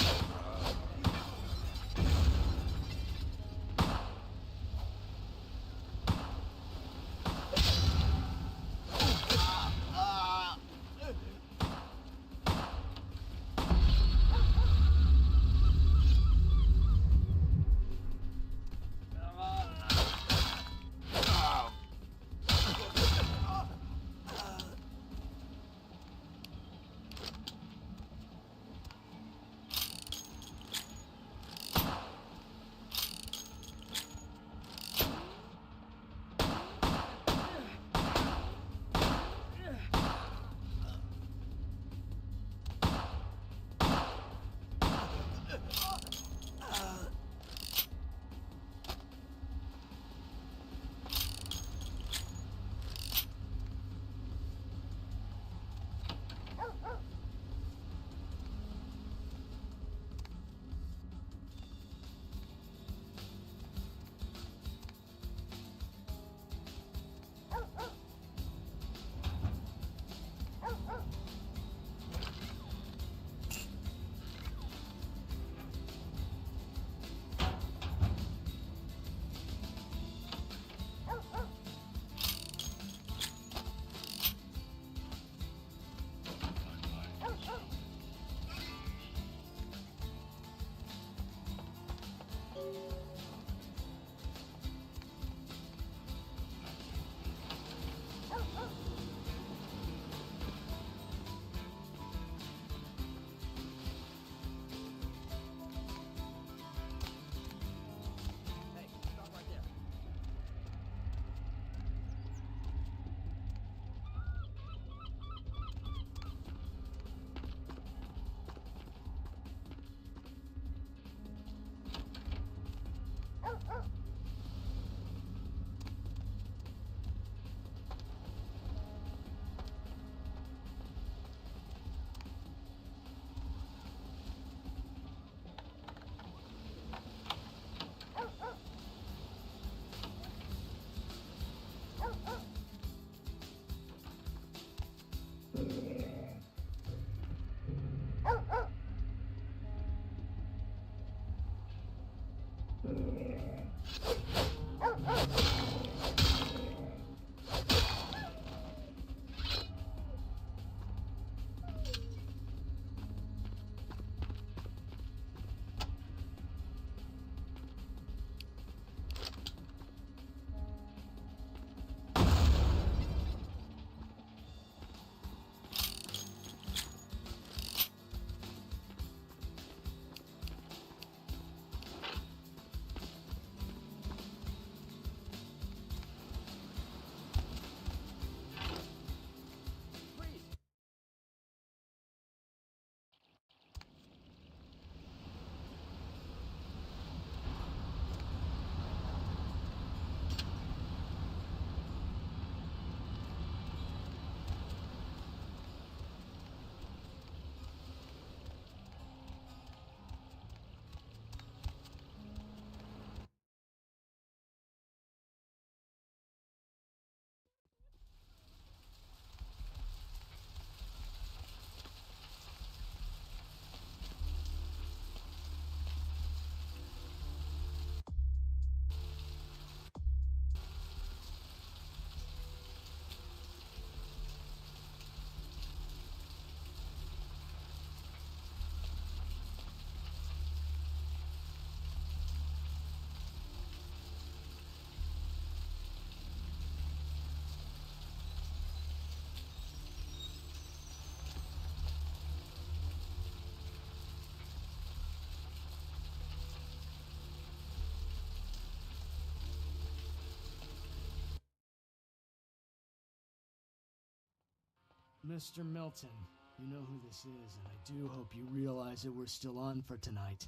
Mr. Milton, you know who this is, and I do hope you realize that we're still on for tonight.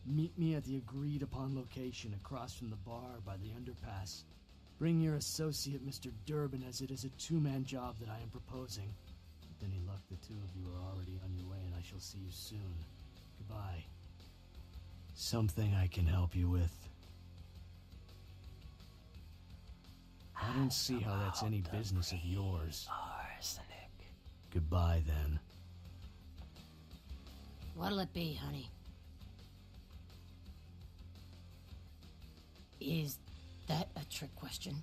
Meet me at the agreed-upon location across from the bar by the underpass. Bring your associate, Mr. Durbin, as it is a two-man job that I am proposing. With any luck, the two of you are already on your way, and I shall see you soon. Goodbye. Something I can help you with? I don't see how that's any business of yours. Arsenic. Goodbye, then. What'll it be, honey? Is that a trick question?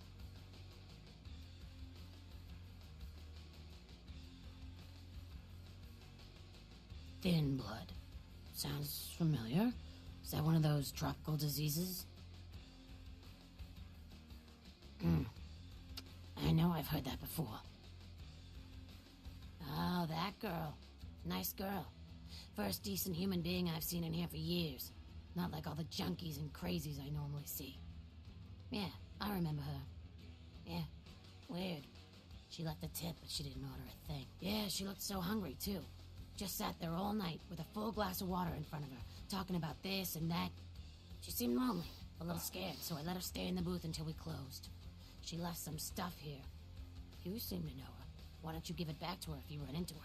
Thin blood. Sounds familiar. Is that one of those tropical diseases? I know I've heard that before. Oh, that girl. Nice girl. First decent human being I've seen in here for years. Not like all the junkies and crazies I normally see. Yeah, I remember her. Yeah, weird. She left a tip, but she didn't order a thing. Yeah, she looked so hungry, too. Just sat there all night with a full glass of water in front of her, talking about this and that. She seemed lonely, a little scared, so I let her stay in the booth until we closed. She left some stuff here. You seem to know her. Why don't you give it back to her if you run into her?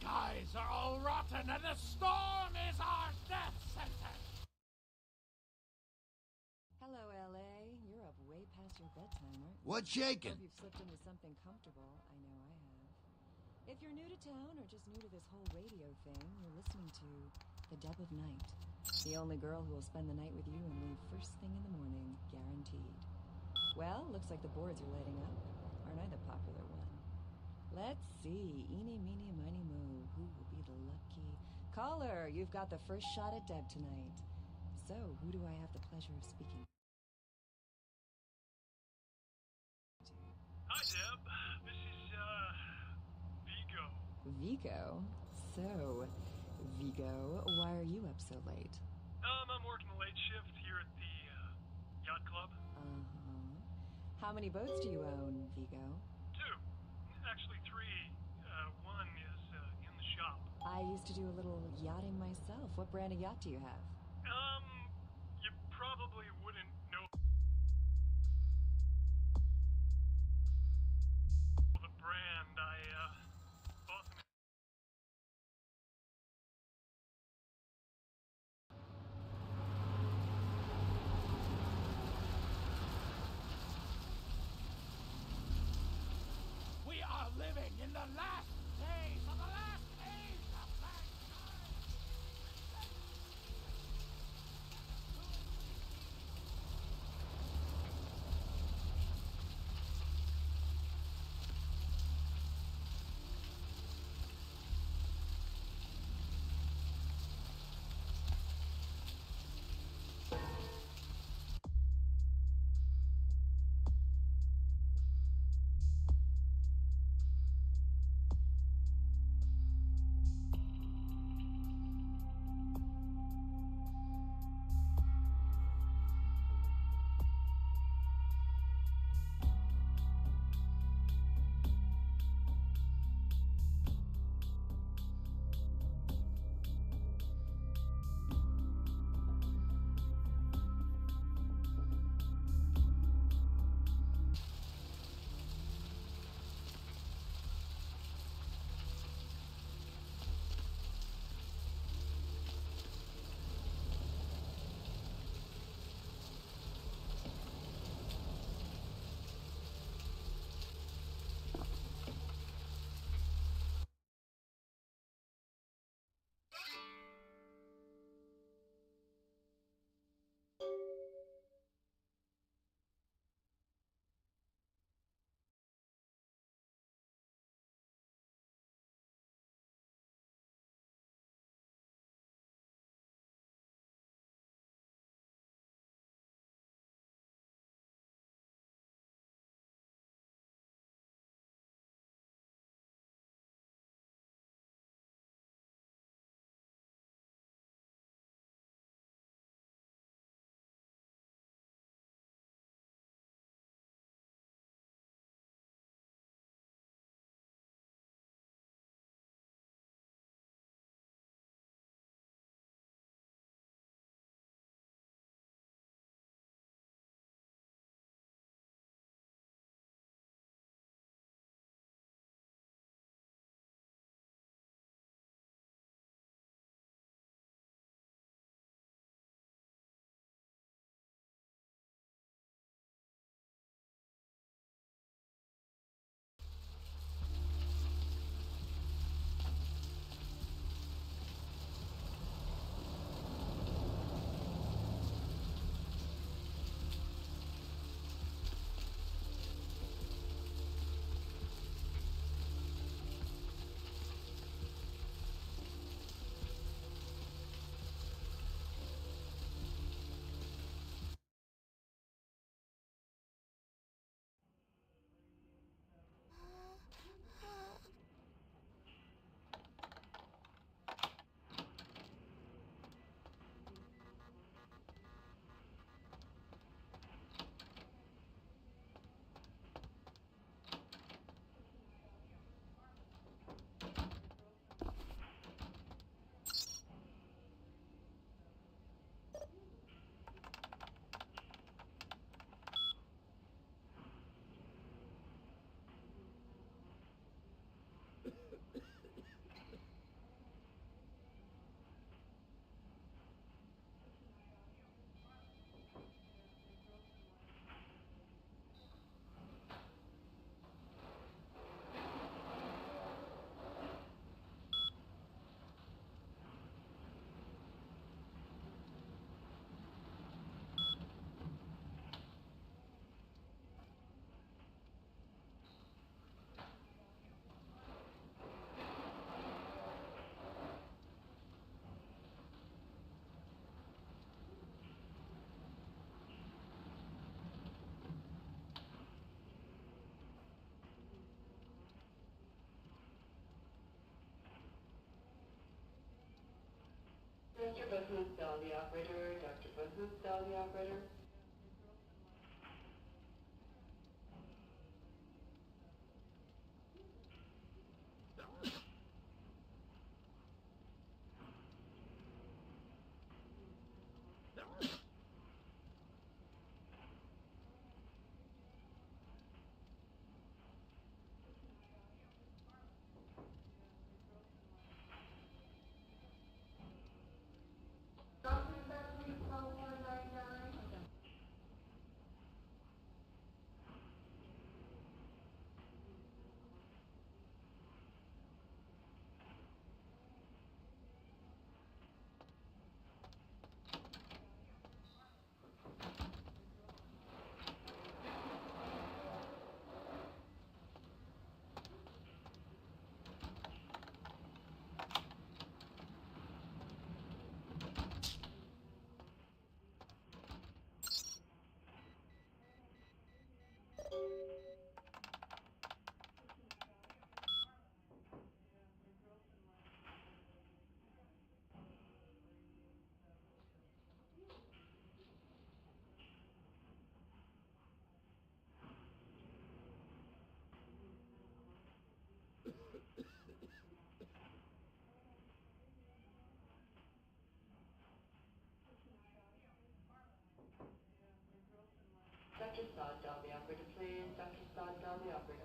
Skies are all rotten and the storm is our death sentence! Hello, L.A. You're up way past your bedtime, aren't you? What's shaking? Hope you've slipped into something comfortable. I know I have. If you're new to town or just new to this whole radio thing, you're listening to The Dub of Night. The only girl who will spend the night with you and leave first thing in the morning, guaranteed. Well, looks like the boards are lighting up. Aren't I the popular one? Let's see. Eeny, meeny, miny, mo. Who will be the lucky... Caller, you've got the first shot at Deb tonight. So, who do I have the pleasure of speaking to? Hi, Deb. This is, Vigo. Vigo? So, Vigo, why are you up so late? I'm working the late shift here at the, yacht club. Uh-huh. How many boats do you own, Vigo? 2. Actually 3. One is, in the shop. I used to do a little yachting myself. What brand of yacht do you have? You probably wouldn't know the brand. I, bought them. We are living in the last days of the last age of mankind! Dr. Van Hoopdal, the operator. Dr. Van Hoopdal, the operator. Dr. Sawdall, the operator, please. Dr. Sawdall, the operator.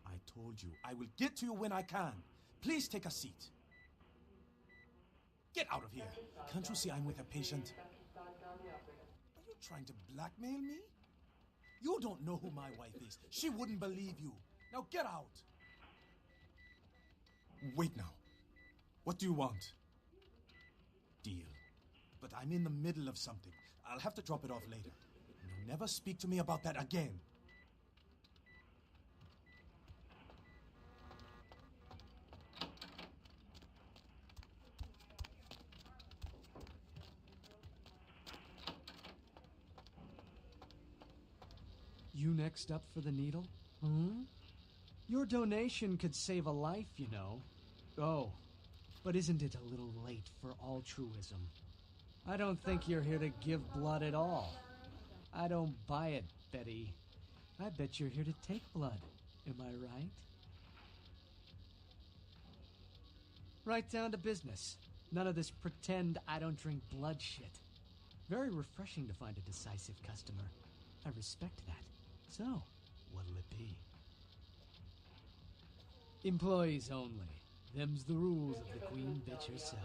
I told you, I will get to you when I can. Please take a seat. Get out of here. Can't you see I'm with a patient? Are you trying to blackmail me? You don't know who my wife is. She wouldn't believe you. Now get out. Wait now. What do you want? Deal. But I'm in the middle of something. I'll have to drop it off later. You'll never speak to me about that again. You next up for the needle? Hmm? Your donation could save a life, you know. Oh, but isn't it a little late for altruism? I don't think you're here to give blood at all. I don't buy it, Betty. I bet you're here to take blood. Am I right? Right down to business. None of this pretend I don't drink blood shit. Very refreshing to find a decisive customer. I respect that. So, what'll it be? Employees only. Them's the rules of the Queen Bitch herself.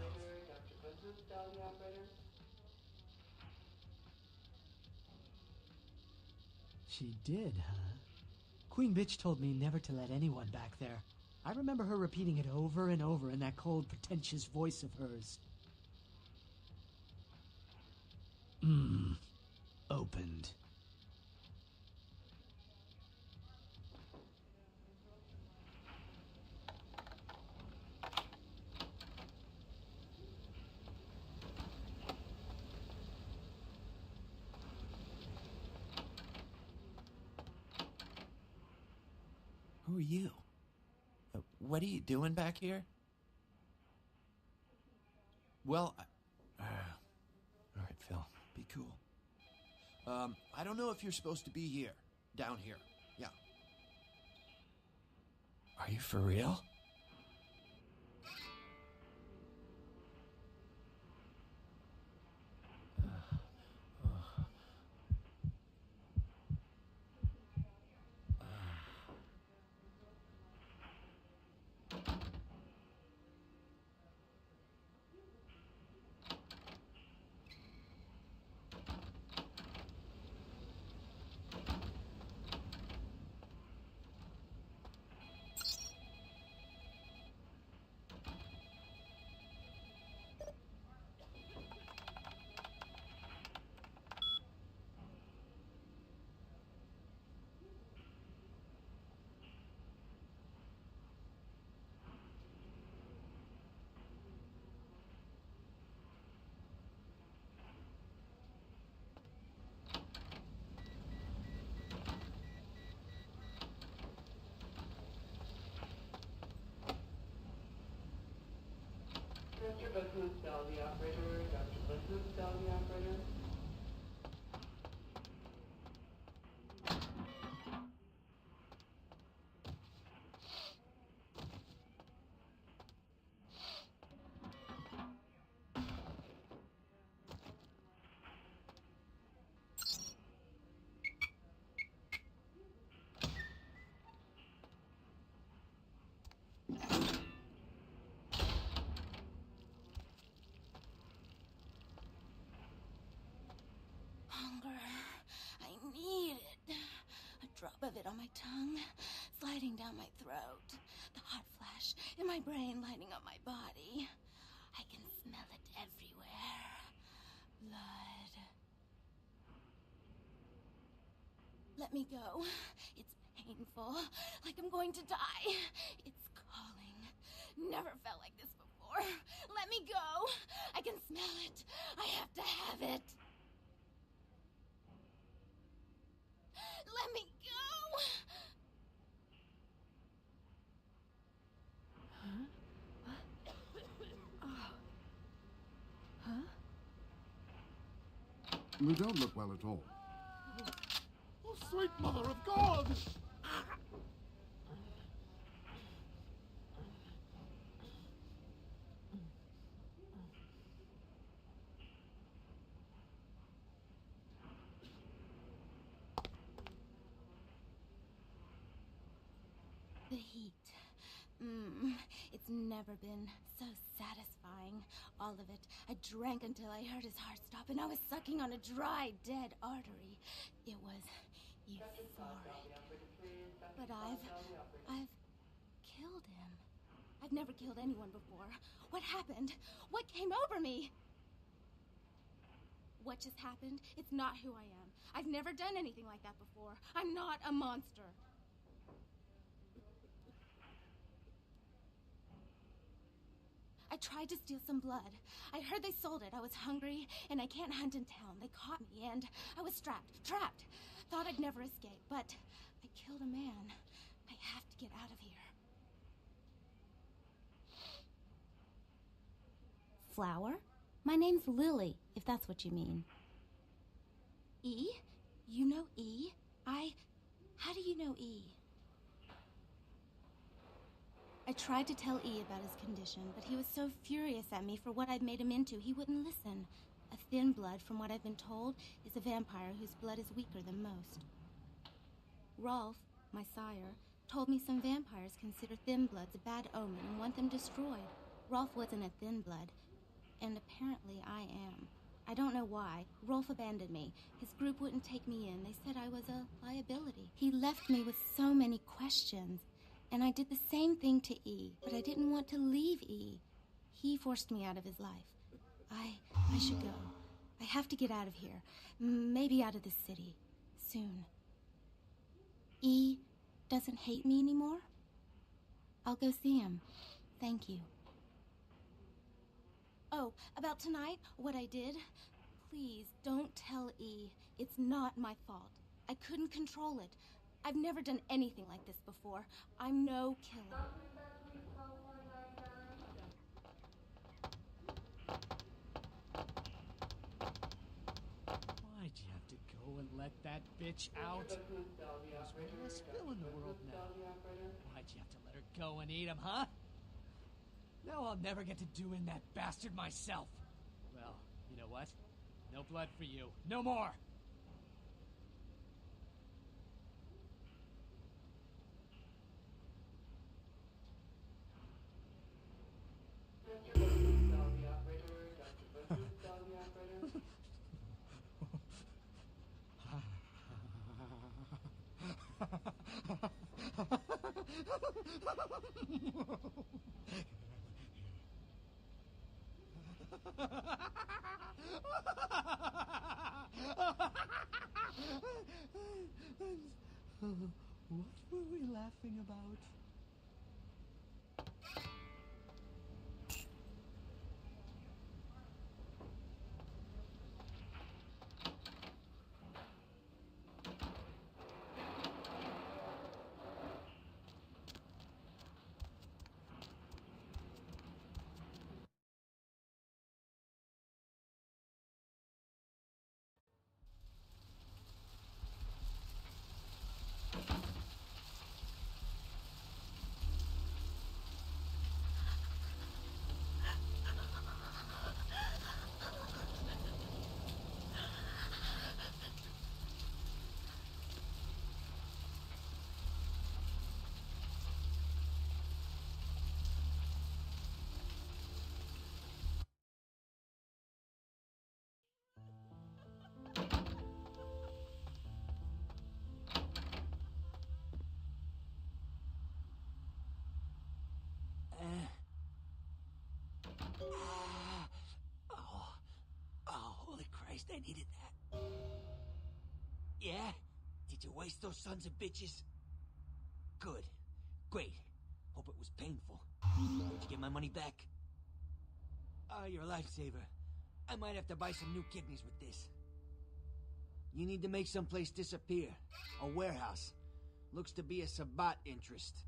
She did, huh? Queen Bitch told me never to let anyone back there. I remember her repeating it over and over in that cold, pretentious voice of hers. Opened. Who are you? What are you doing back here? Well, all right, Phil, be cool. I don't know if you're supposed to be here. Down here. Yeah. Are you for real? Dr. Bakustel, the operator. Dr. Bakustel, the operator. Hunger. I need it. A drop of it on my tongue, sliding down my throat. The hot flash in my brain lighting up my body. I can smell it everywhere. Blood. Let me go. It's painful, like I'm going to die. It's calling. Never felt like this before. Let me go. I can smell it. I have to have it. Let me go! Huh? What? Oh. Huh? You don't look well at all. Oh, sweet mother of God! The heat. It's never been so satisfying. All of it. I drank until I heard his heart stop and I was sucking on a dry, dead artery. It was euphoric. But I've killed him. I've never killed anyone before. What happened? What came over me? What just happened? It's not who I am. I've never done anything like that before. I'm not a monster. I tried to steal some blood. I heard they sold it. I was hungry, and I can't hunt in town. They caught me, and I was trapped. Thought I'd never escape, but I killed a man. I have to get out of here. Flower? My name's Lily, if that's what you mean. E? You know E? How do you know E? I tried to tell E about his condition, but he was so furious at me for what I'd made him into, he wouldn't listen. A thin blood, from what I've been told, is a vampire whose blood is weaker than most. Rolf, my sire, told me some vampires consider thin bloods a bad omen and want them destroyed. Rolf wasn't a thin blood, and apparently I am. I don't know why. Rolf abandoned me. His group wouldn't take me in. They said I was a liability. He left me with so many questions. And I did the same thing to E, but I didn't want to leave E. He forced me out of his life. I should go. I have to get out of here. Maybe out of the city. Soon. E doesn't hate me anymore? I'll go see him. Thank you. Oh, about tonight, what I did? Please, don't tell E. It's not my fault. I couldn't control it. I've never done anything like this before. I'm no killer. Why'd you have to go let that bitch out? There's one less Phil in the world now. Why'd you have to let her go and eat him, huh? Now I'll never get to do in that bastard myself. Well, you know what? No blood for you. No more! What were we laughing about? Holy Christ, I needed that. Yeah? Did you waste those sons of bitches? Good. Great. Hope it was painful. Did you get my money back? You're a lifesaver. I might have to buy some new kidneys with this. You need to make someplace disappear. A warehouse. Looks to be a Sabbat interest.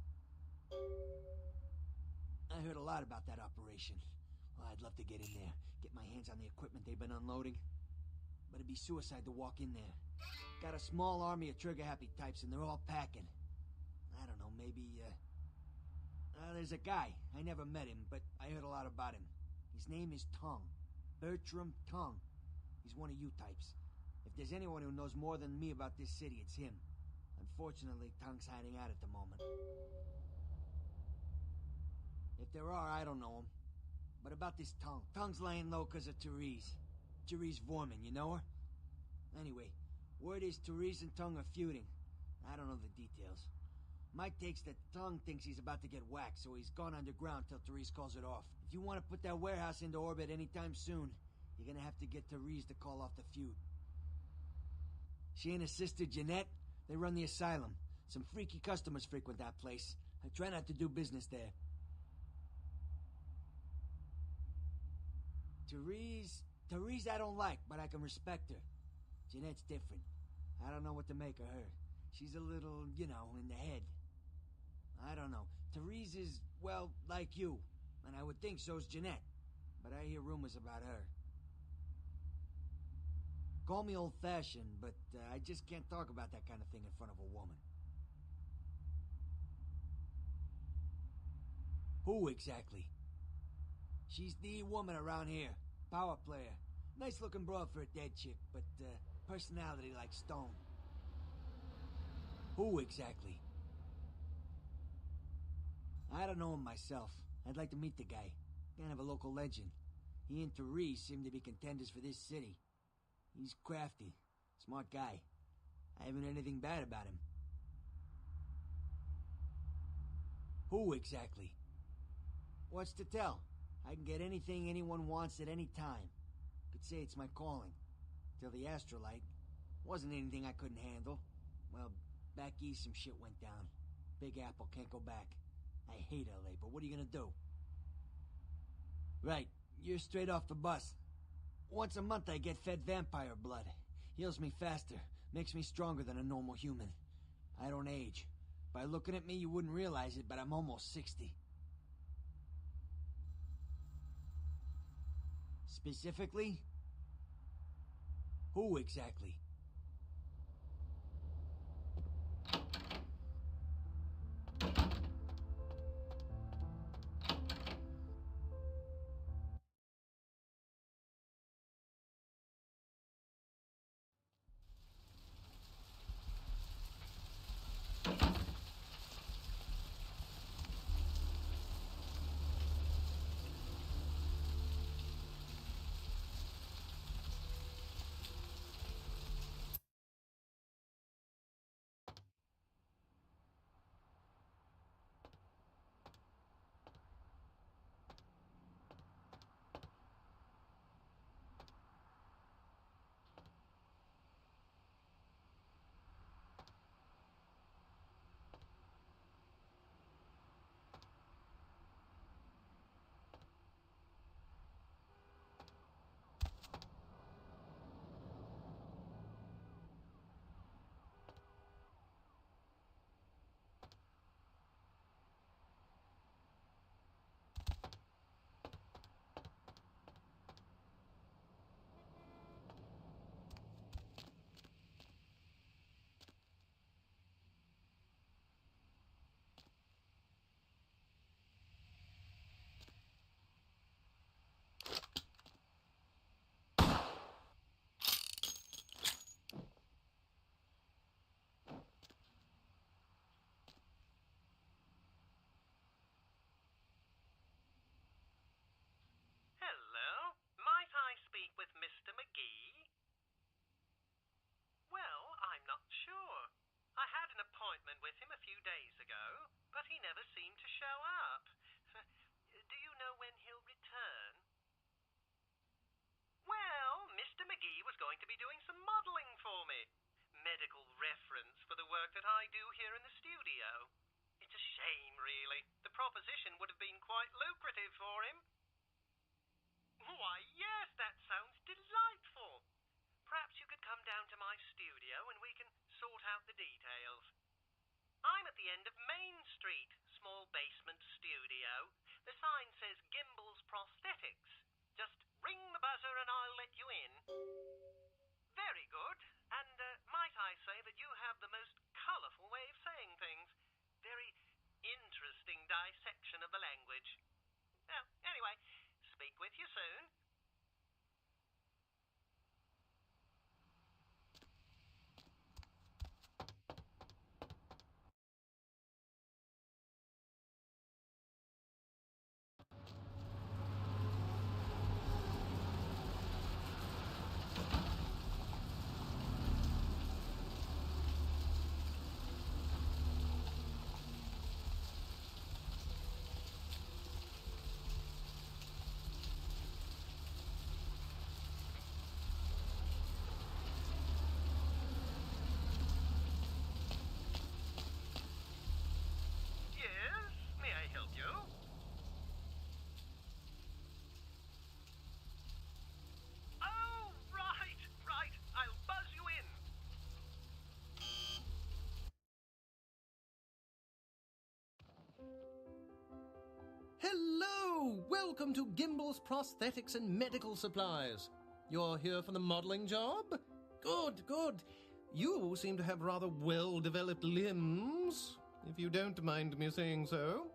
I heard a lot about that operation. Well, I'd love to get in there, get my hands on the equipment they've been unloading. But it'd be suicide to walk in there. Got a small army of trigger-happy types, and they're all packing. I don't know, maybe, there's a guy. I never met him, but I heard a lot about him. His name is Tung. Bertram Tung. He's one of you types. If there's anyone who knows more than me about this city, it's him. Unfortunately, Tung's hiding out at the moment. If there are, I don't know him. But about this Tung. Tung's laying low because of Therese. Therese Vorman, you know her? Anyway, word is Therese and Tung are feuding. I don't know the details. Mike takes that Tung thinks he's about to get whacked, so he's gone underground till Therese calls it off. If you want to put that warehouse into orbit anytime soon, you're gonna have to get Therese to call off the feud. She and her sister Jeanette, they run the asylum. Some freaky customers frequent that place. I try not to do business there. Therese I don't like, but I can respect her. Jeanette's different. I don't know what to make of her. She's a little, you know, in the head. I don't know. Therese is, well, like you. And I would think so's Jeanette. But I hear rumors about her. Call me old-fashioned, but I just can't talk about that kind of thing in front of a woman. Who exactly? She's the woman around here. Power player. Nice-looking broad for a dead chick, but personality like stone. Who exactly? I don't know him myself. I'd like to meet the guy. Kind of a local legend. He and Therese seem to be contenders for this city. He's crafty. Smart guy. I haven't heard anything bad about him. Who exactly? What's to tell? I can get anything anyone wants at any time. Could say it's my calling. Till the Astrolite. Wasn't anything I couldn't handle. Well, back east some shit went down. Big Apple can't go back. I hate LA, but what are you gonna do? Right, you're straight off the bus. Once a month I get fed vampire blood. Heals me faster. Makes me stronger than a normal human. I don't age. By looking at me you wouldn't realize it, but I'm almost 60. Specifically? Who exactly? be doing some modeling for me. Medical reference for the work that I do here in the studio. It's a shame, really. The proposition would have been quite lucrative for him. Why, yes, that sounds delightful. Perhaps you could come down to my studio and we can sort out the details. I'm at the end of Main Street, small basement studio. The sign says Gimbel's Prosthetics. Just ring the buzzer and I'll let you in. Very good. And might I say that you have the most colourful way of saying things. Very interesting dissection of the language. Well, anyway, speak with you soon. Hello! Welcome to Gimbel's Prosthetics and Medical Supplies. You're here for the modeling job? Good, good. You seem to have rather well-developed limbs, if you don't mind me saying so.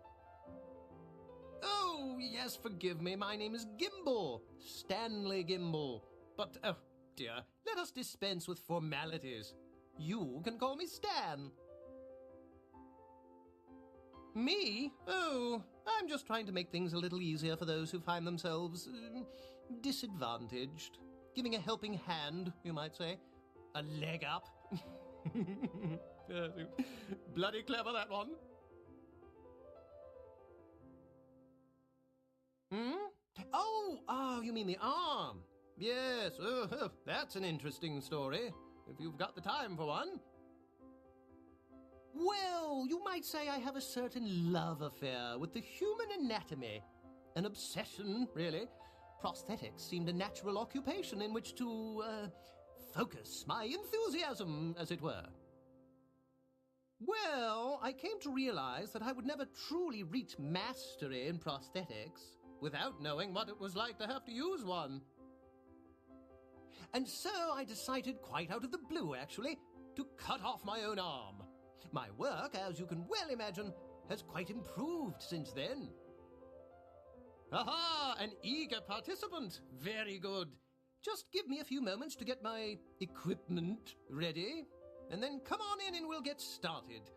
Oh, yes, forgive me. My name is Gimbel. Stanley Gimbel. But, oh, dear, let us dispense with formalities. You can call me Stan. Me? Oh, I'm just trying to make things a little easier for those who find themselves disadvantaged. Giving a helping hand, you might say. A leg up. Bloody clever, that one. Oh, you mean the arm. Yes, that's an interesting story, if you've got the time for one. Well, you might say I have a certain love affair with the human anatomy. An obsession, really. Prosthetics seemed a natural occupation in which to, focus my enthusiasm, as it were. Well, I came to realize that I would never truly reach mastery in prosthetics without knowing what it was like to have to use one. And so I decided, quite out of the blue actually, to cut off my own arm. My work, as you can well imagine, has quite improved since then. Aha! An eager participant. Very good. Just give me a few moments to get my equipment ready, and then come on in and we'll get started.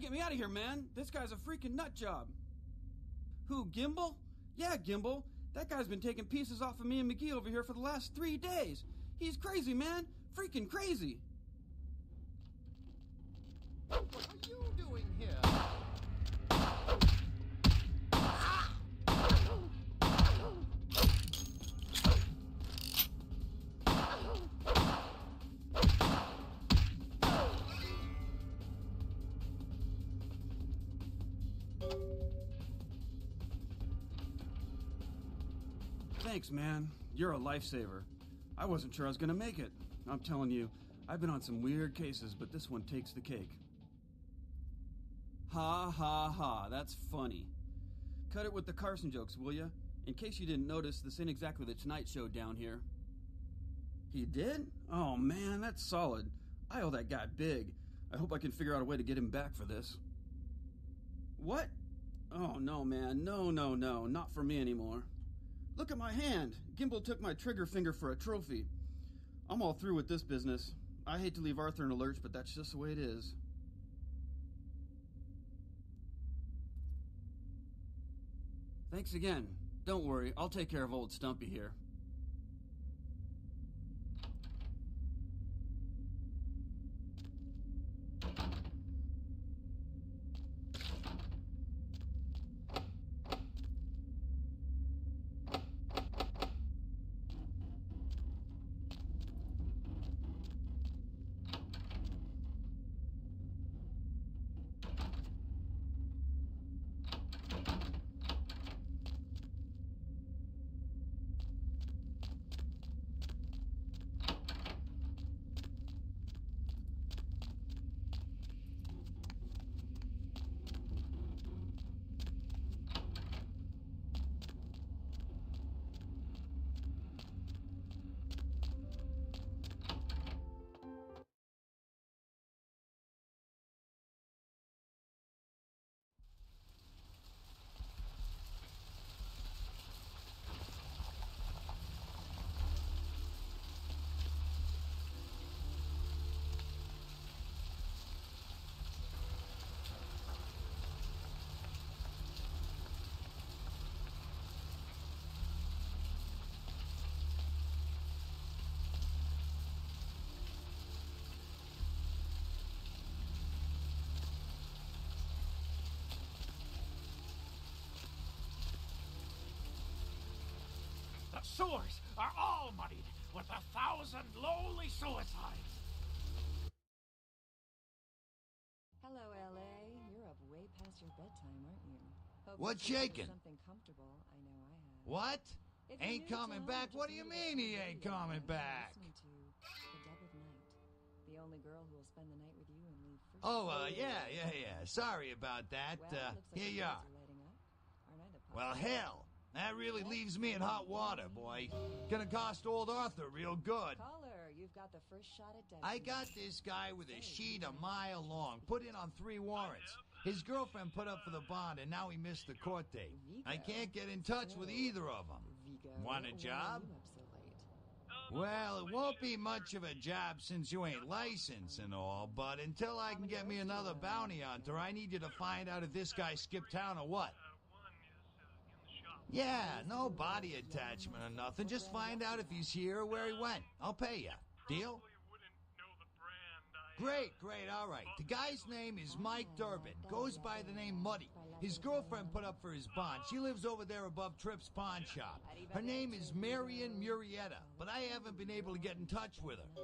get me out of here, man. This guy's a freaking nut job. Who, Gimbal? Yeah, Gimbal. That guy's been taking pieces off of me and McGee over here for the last 3 days. He's crazy, man. Freaking crazy. What are you doing here? Thanks, man. You're a lifesaver. I wasn't sure I was gonna make it. I'm telling you, I've been on some weird cases, but this one takes the cake. Ha ha ha, that's funny. Cut it with the Carson jokes, will ya? In case you didn't notice, this ain't exactly the Tonight Show down here. He did? Oh man, that's solid. I owe that guy big. I hope I can figure out a way to get him back for this. What? Oh no, man. No, not for me anymore. Look at my hand. Gimbal took my trigger finger for a trophy. I'm all through with this business. I hate to leave Arthur in a lurch, but that's just the way it is. Thanks again. Don't worry, I'll take care of old Stumpy here. Sewers are all muddied with 1,000 lowly suicides. Hello, L.A. You're up way past your bedtime, aren't you? Hope What's you slept shaking? Something comfortable. I know I have. What? If you're Ain't new to coming town, back? just What do you need to mean he ain't coming back? Listen to The Doubled Night. The only girl who will spend the night with you and leave first. Oh, yeah. Sorry about that. Well, looks like Here the you lights are. lighting up. Aren't I the Well, popular- hell. That really leaves me in hot water, boy. Gonna cost old Arthur real good. Caller, you've got the first shot at death. I got this guy with a sheet a mile long, put in on 3 warrants. His girlfriend put up for the bond, and now he missed the court date. I can't get in touch with either of them. Want a job? Well, it won't be much of a job since you ain't licensed and all, but until I can get me another bounty hunter, I need you to find out if this guy skipped town or what. Yeah, no body attachment or nothing. Just find out if he's here or where he went. I'll pay you. Deal? Great, all right. The guy's name is Mike Durbin. Goes by the name Muddy. His girlfriend put up for his bond. She lives over there above Tripp's pawn shop. Her name is Marion Murrieta, but I haven't been able to get in touch with her.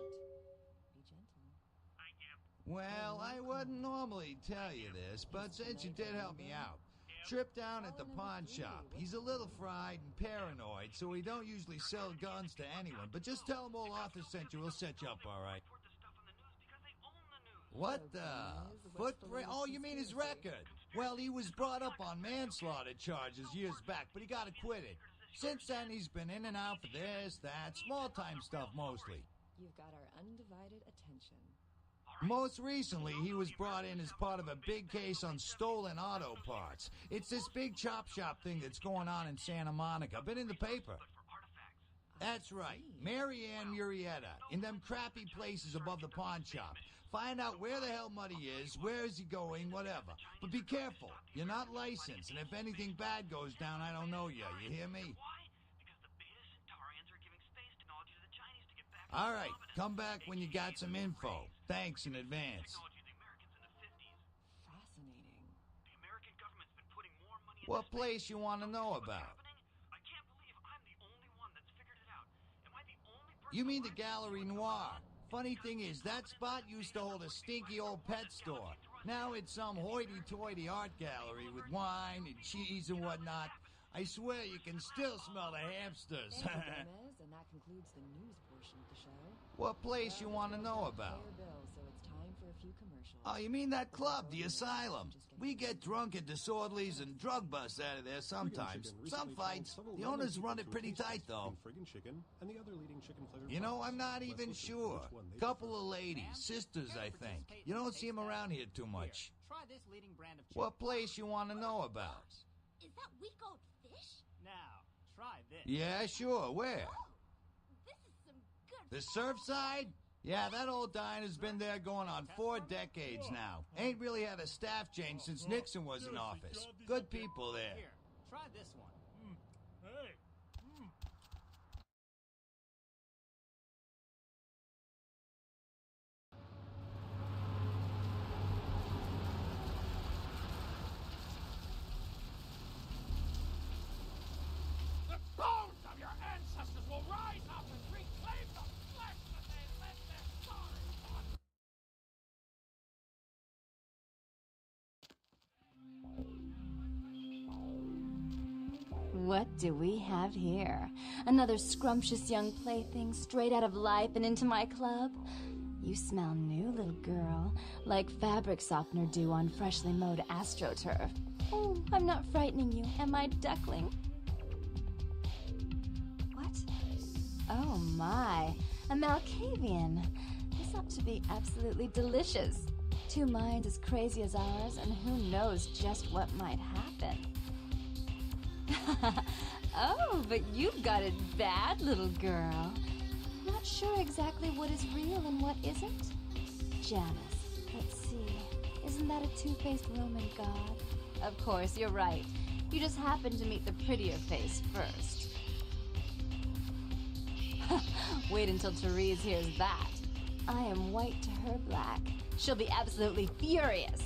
Well, I wouldn't normally tell you this, but since you did help me out, Tripp down at the pawn shop. He's a little fried and paranoid, so he don't usually sell guns to anyone. But just tell him old Arthur sent you. We'll set you up all right. What the? Footprint? Oh, you mean his record? Well, he was brought up on manslaughter charges years back, but he got acquitted. Since then, he's been in and out for this, that, small-time stuff mostly. You've got our undivided attention. Most recently, he was brought in as part of a big case on stolen auto parts. It's this big chop shop thing that's going on in Santa Monica. Been in the paper. That's right. Mary Ann Murrieta, in them crappy places above the pawn shop. Find out where the hell Muddy is, where is he going, whatever. But be careful. You're not licensed, and if anything bad goes down, I don't know you. You hear me? All right, come back when you got some info. Thanks in advance. Fascinating. What place you want to know about? You mean the Gallery Noir? Funny thing is, that spot used to hold a stinky old pet store. Now it's some hoity-toity art gallery with wine and cheese and whatnot. I swear you can still smell the hamsters. Thank you, Gomez, and that concludes the news portion of the show. What place you want to know about? Pay your bill, so it's time for a few commercials. Oh, you mean that club, the Asylum? We get drunk at disorderlies and drug busts out of there sometimes. Some fights. The owners run it pretty tight, though. You know, I'm not even sure. Couple of ladies, sisters, I think. You don't see them around here too much. Try this leading brand of What place you want to know about? Is that week-old fish? Now, try this. Yeah, sure. Where? This is some good... The Surfside? Yeah, that old diner's been there going on 4 decades now. Ain't really had a staff change since Nixon was in office. Good people there. Here, try this one. Hey. The bones of your ancestors will rise up and reclaim the flesh that they left their sorry on. What do we have here? Another scrumptious young plaything straight out of life and into my club? You smell new, little girl, like fabric softener dew on freshly mowed AstroTurf. Oh, I'm not frightening you, am I, duckling? What? Oh my, a Malkavian. This ought to be absolutely delicious. 2 minds as crazy as ours, and who knows just what might happen. Oh, but you've got it bad, little girl. Not sure exactly what is real and what isn't? Janus, let's see. Isn't that a two-faced Roman god? Of course, you're right. You just happened to meet the prettier face first. Wait until Therese hears that. I am white to her black. She'll be absolutely furious.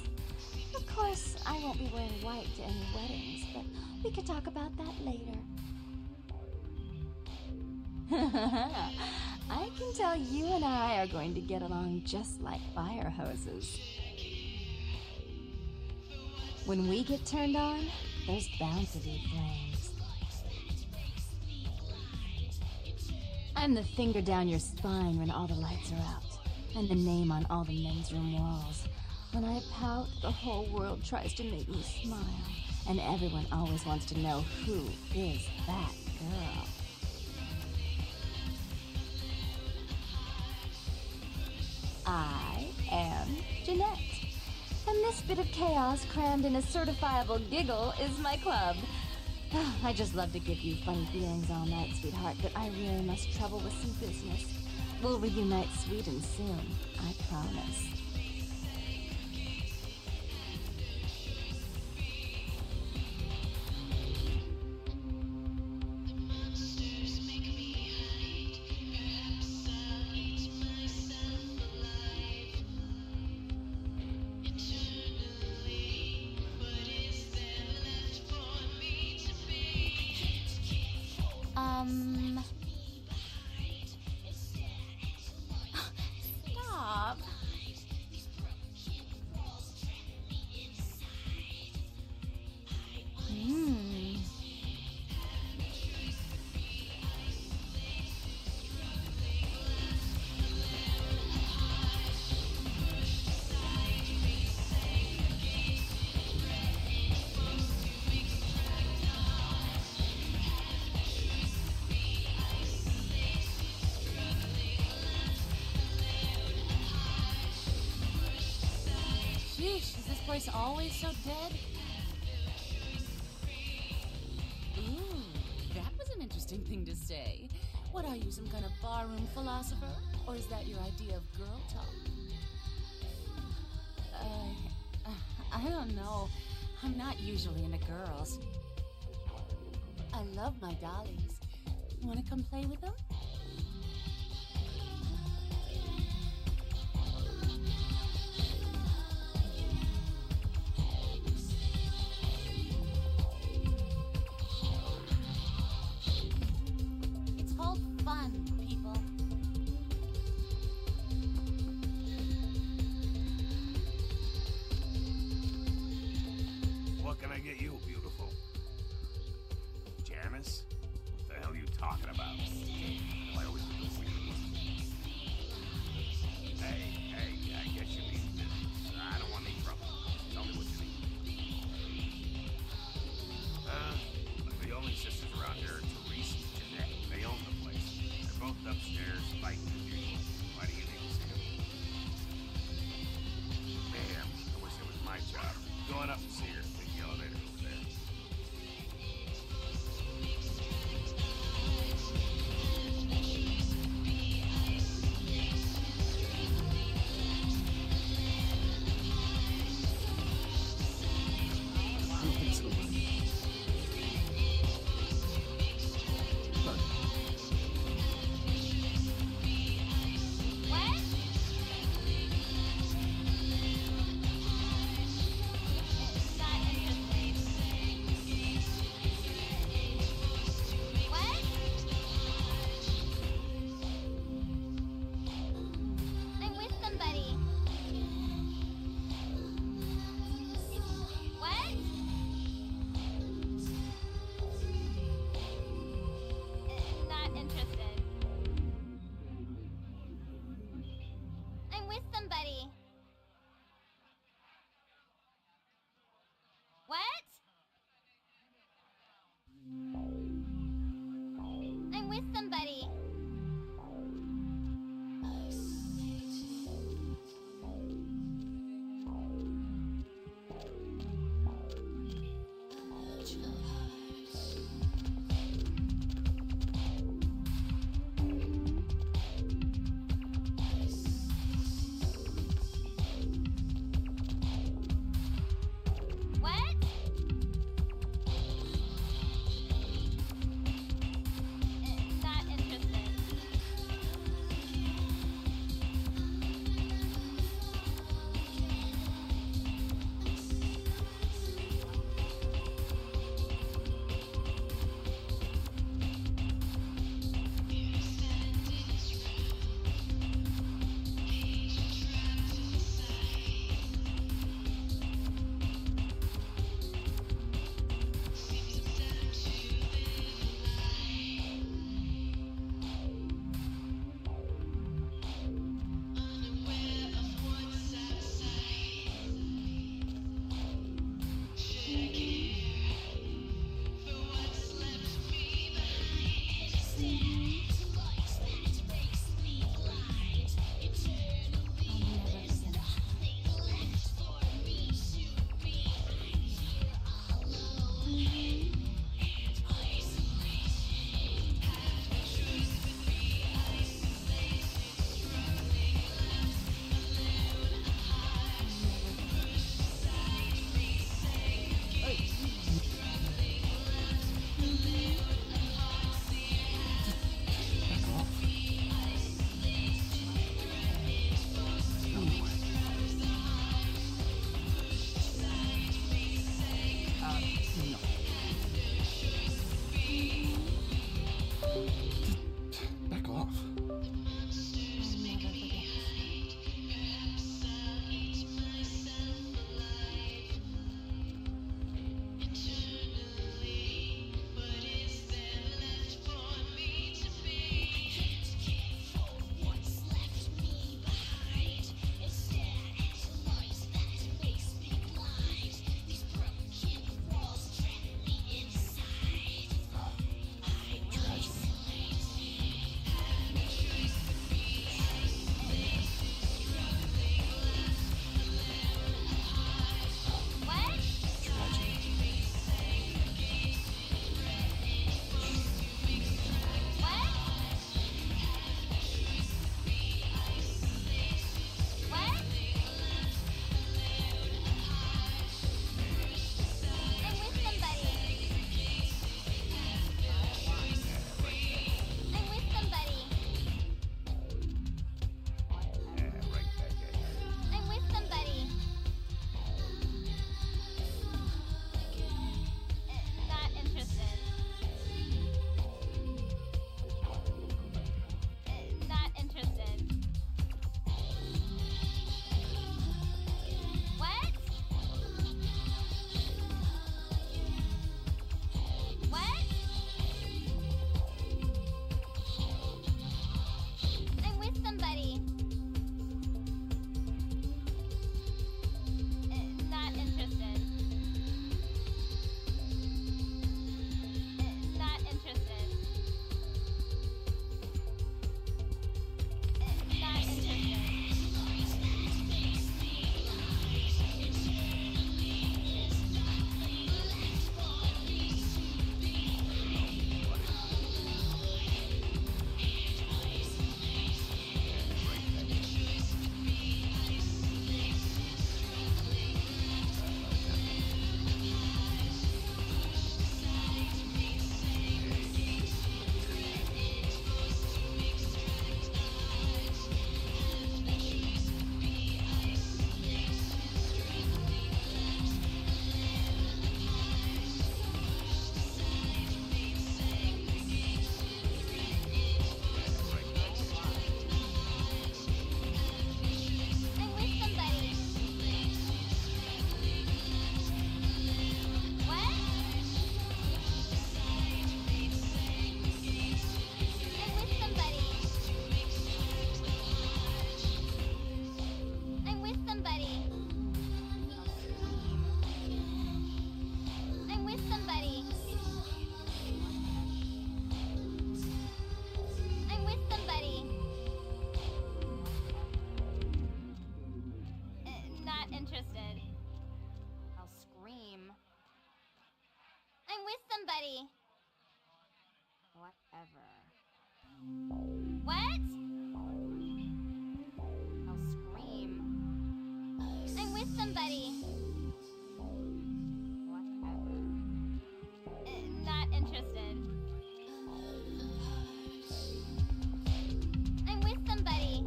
Of course, I won't be wearing white to any weddings, but we could talk about that later. I can tell you and I are going to get along just like fire hoses. When we get turned on, there's bound to be flames. I'm the finger down your spine when all the lights are out, and the name on all the men's room walls. When I pout, the whole world tries to make me smile, and everyone always wants to know who is that girl. I am Jeanette, and this bit of chaos crammed in a certifiable giggle is my club. I just love to give you funny feelings all night, sweetheart, but I really must trouble with some business. We'll reunite sweet and soon, I promise. Stop. Sheesh, is this place always so dead? Ooh, that was an interesting thing to say. What are you, some kind of barroom philosopher? Or is that your idea of girl talk? I don't know. I'm not usually into girls. I love my dollies. You want to come play with them? It's called fun, people. What can I get you, beautiful? Janice? What the hell are you talking about? I always do this weird. Hey, I guess you mean business. I don't want any trouble. Tell me what you need. The only sisters around here are Therese and Jeanette. They own the place. They're both upstairs fighting as usual. Why do you need to see them? Damn, I wish it was my job. Going up and see her. Take the elevator over there. I'm with somebody. What? Not interested. I'm with somebody. What? I'm with somebody. What? Not interested. somebody. Whatever. What? I'll scream. I'm with somebody. Whatever. Not interested. I'm with somebody.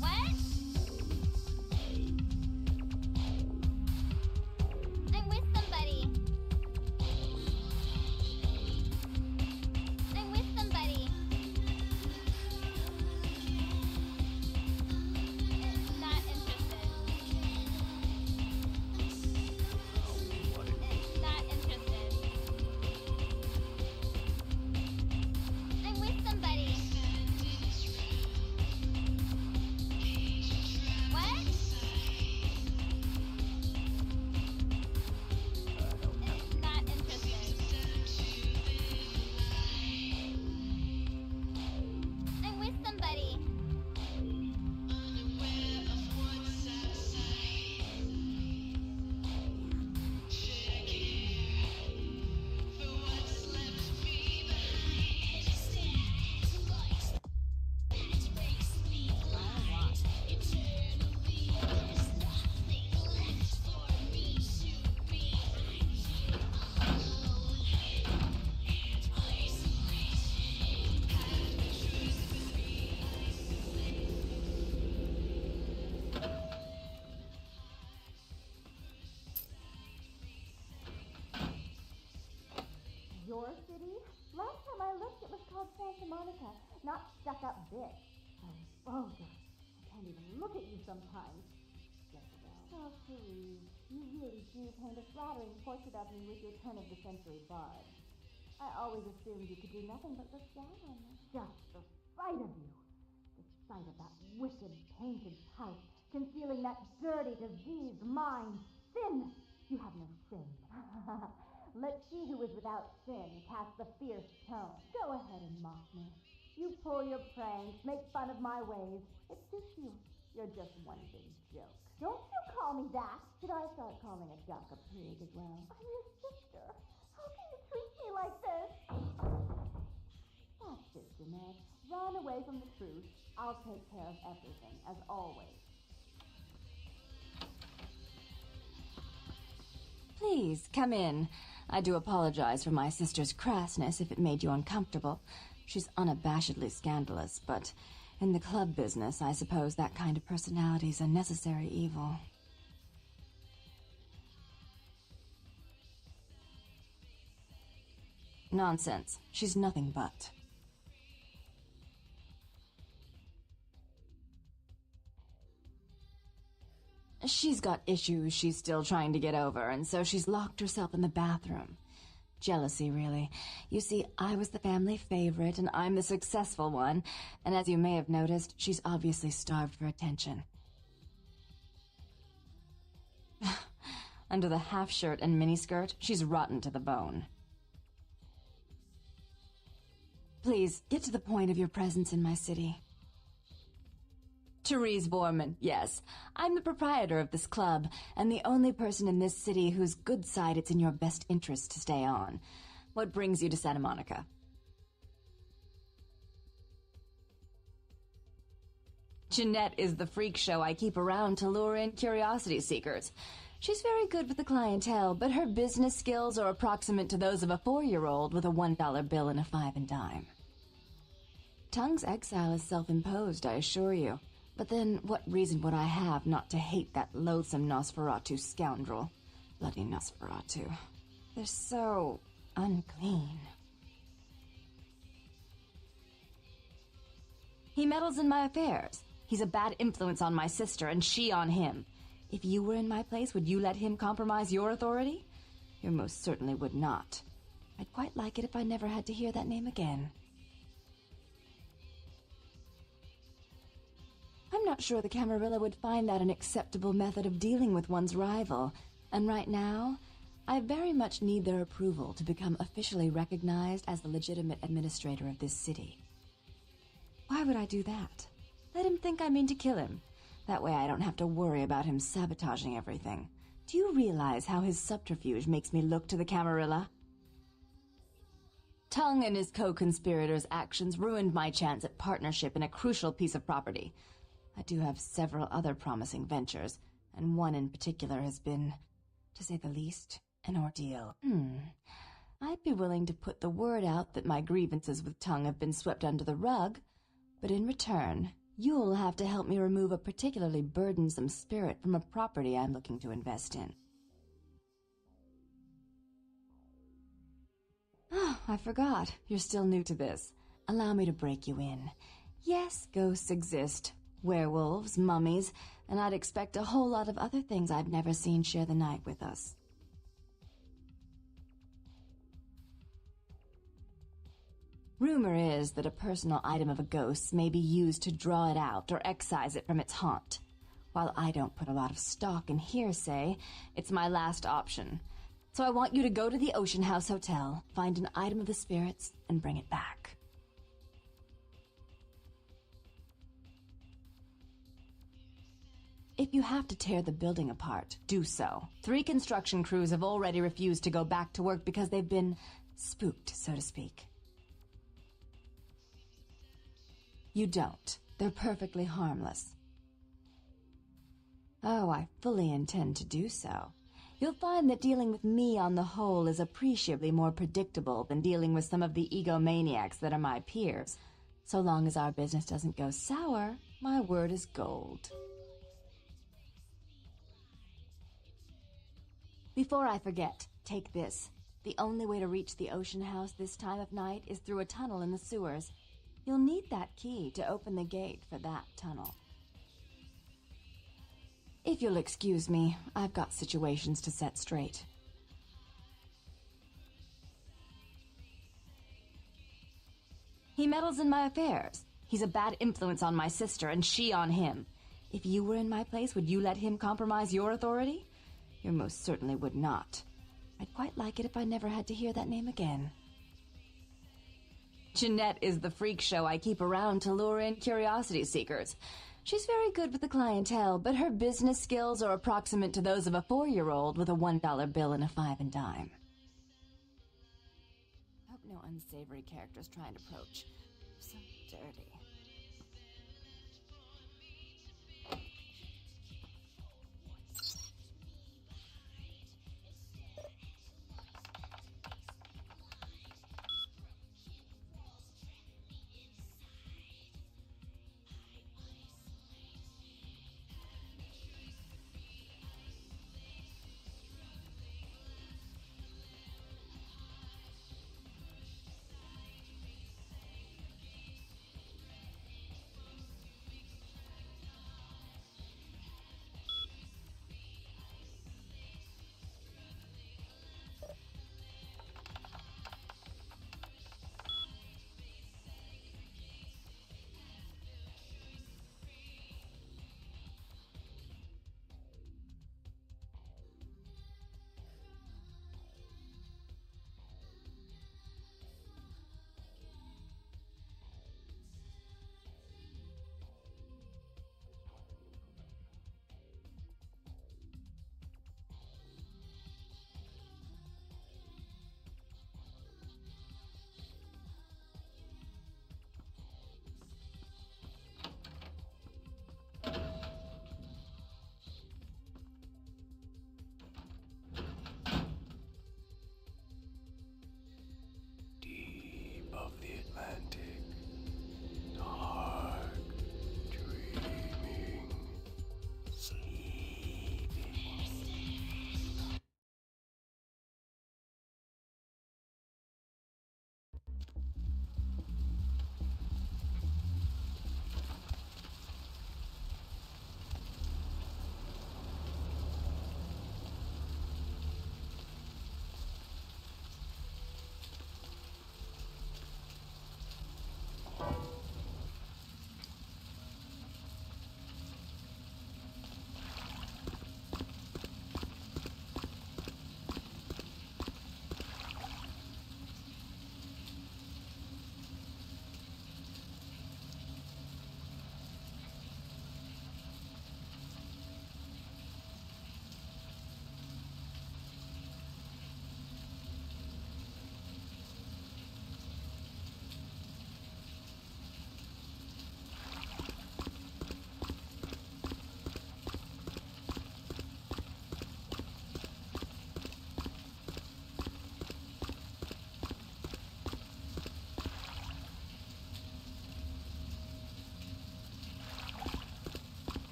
What? I'm with somebody. I'm with somebody. Not interested. Not interested. I'm with somebody. What? Not interested. I'm with somebody. Your city? Last time I looked, it was called Santa Monica, not stuck-up bitch. Oh, vulgar. I can't even look at you sometimes. Jezebel. Oh, Therese, you really do paint a flattering portrait of me with your turn-of-the-century bard. I always assumed you could do nothing but look down on me. Just the sight of you. The sight of that wicked, painted pout, concealing that dirty, diseased mind. Sin! You have no sin. Let she who is without sin cast the fierce tone. Go ahead and mock me. You pull your pranks, make fun of my ways. It suits you. You're just one big joke. Don't you call me that. Should I start calling a duck a pig as well? I'm your sister. How can you treat me like this? That's it, Jeanette. Run away from the truth. I'll take care of everything, as always. Please, come in. I do apologize for my sister's crassness if it made you uncomfortable. She's unabashedly scandalous, but in the club business, I suppose that kind of personality's a necessary evil. Nonsense. She's nothing but. She's got issues she's still trying to get over, and so she's locked herself in the bathroom. Jealousy, really. You see, I was the family favorite, and I'm the successful one, and as you may have noticed, she's obviously starved for attention. Under the half-shirt and miniskirt, she's rotten to the bone. Please, get to the point of your presence in my city. Therese Borman, yes. I'm the proprietor of this club, and the only person in this city whose good side it's in your best interest to stay on. What brings you to Santa Monica? Jeanette is the freak show I keep around to lure in curiosity seekers. She's very good with the clientele, but her business skills are approximate to those of a 4-year-old with a $1 bill and a 5 and dime. Tongue's exile is self-imposed, I assure you. But then, what reason would I have not to hate that loathsome Nosferatu scoundrel? Bloody Nosferatu. They're so unclean. He meddles in my affairs. He's a bad influence on my sister, and she on him. If you were in my place, would you let him compromise your authority? You most certainly would not. I'd quite like it if I never had to hear that name again. I'm not sure the Camarilla would find that an acceptable method of dealing with one's rival, and right now, I very much need their approval to become officially recognized as the legitimate administrator of this city. Why would I do that? Let him think I mean to kill him. That way I don't have to worry about him sabotaging everything. Do you realize how his subterfuge makes me look to the Camarilla? Tongue and his co-conspirators' actions ruined my chance at partnership in a crucial piece of property. I do have several other promising ventures, and one in particular has been, to say the least, an ordeal. I'd be willing to put the word out that my grievances with Tongue have been swept under the rug, but in return, you'll have to help me remove a particularly burdensome spirit from a property I'm looking to invest in. Oh, I forgot. You're still new to this. Allow me to break you in. Yes, ghosts exist. Werewolves, mummies, and I'd expect a whole lot of other things I've never seen share the night with us. Rumor is that a personal item of a ghost may be used to draw it out or excise it from its haunt. While I don't put a lot of stock in hearsay, it's my last option. So I want you to go to the Ocean House Hotel, find an item of the spirits, and bring it back. If you have to tear the building apart, do so. 3 construction crews have already refused to go back to work because they've been spooked, so to speak. You don't. They're perfectly harmless. Oh, I fully intend to do so. You'll find that dealing with me on the whole is appreciably more predictable than dealing with some of the egomaniacs that are my peers. So long as our business doesn't go sour, my word is gold. Before I forget, take this. The only way to reach the Ocean House this time of night is through a tunnel in the sewers. You'll need that key to open the gate for that tunnel. If you'll excuse me, I've got situations to set straight. He meddles in my affairs. He's a bad influence on my sister, and she on him. If you were in my place, would you let him compromise your authority? You most certainly would not. I'd quite like it if I never had to hear that name again. Jeanette is the freak show I keep around to lure in curiosity seekers. She's very good with the clientele, but her business skills are approximate to those of a 4-year-old with a $1 bill and a 5 and dime. Hope no unsavory characters try and approach. So dirty.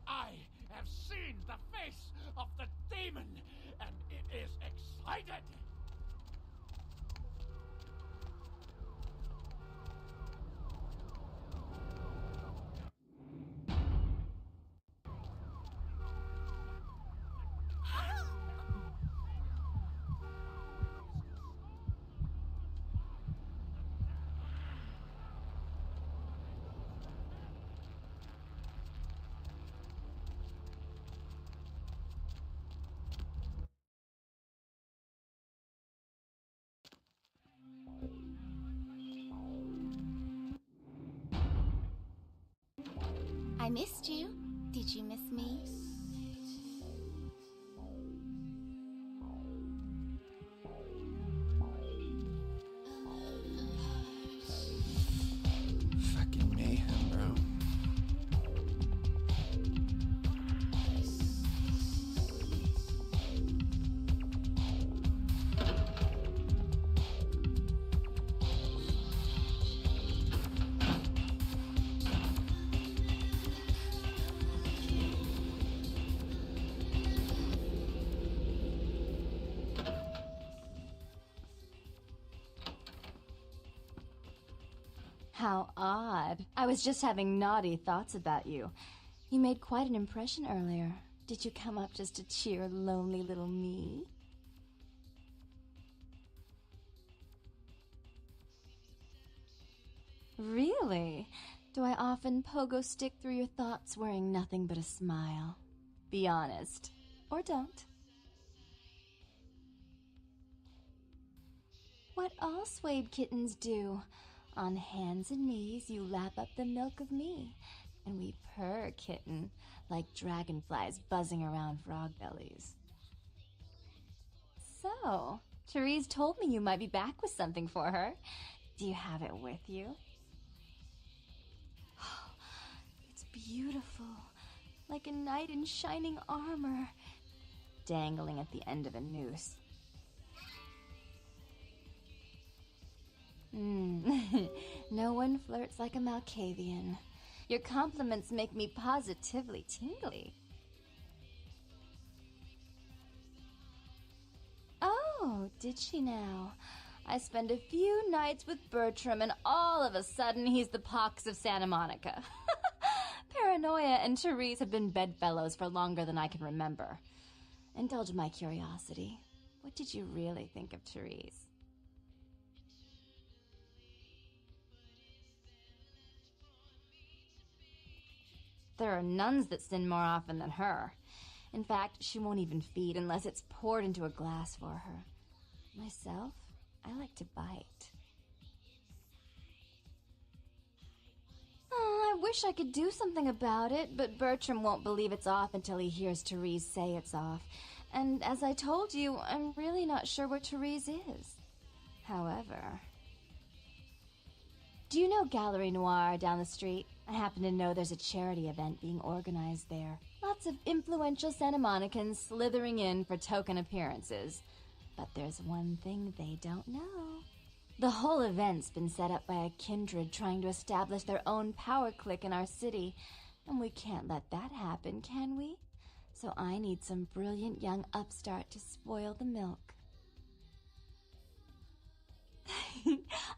I have seen the face of the demon, and it is excited. I missed you. Did you miss me? Fucking mayhem, bro. How odd. I was just having naughty thoughts about you. You made quite an impression earlier. Did you come up just to cheer lonely little me? Really? Do I often pogo stick through your thoughts wearing nothing but a smile? Be honest. Or don't. What all swayed kittens do. On hands and knees, you lap up the milk of me, and we purr, kitten, like dragonflies buzzing around frog bellies. So, Therese told me you might be back with something for her. Do you have it with you? It's beautiful, like a knight in shining armor, dangling at the end of a noose. No one flirts like a Malkavian. Your compliments make me positively tingly. Oh, did she now? I spend a few nights with Bertram and all of a sudden he's the pox of Santa Monica. Paranoia and Therese have been bedfellows for longer than I can remember. Indulge my curiosity. What did you really think of Therese? There are nuns that sin more often than her. In fact, she won't even feed unless it's poured into a glass for her. Myself, I like to bite. Oh, I wish I could do something about it, but Bertram won't believe it's off until he hears Therese say it's off. And as I told you, I'm really not sure where Therese is. However... Do you know Gallery Noir down the street? I happen to know there's a charity event being organized there. Lots of influential Santa Monicans slithering in for token appearances. But there's one thing they don't know. The whole event's been set up by a kindred trying to establish their own power clique in our city. And we can't let that happen, can we? So I need some brilliant young upstart to spoil the milk.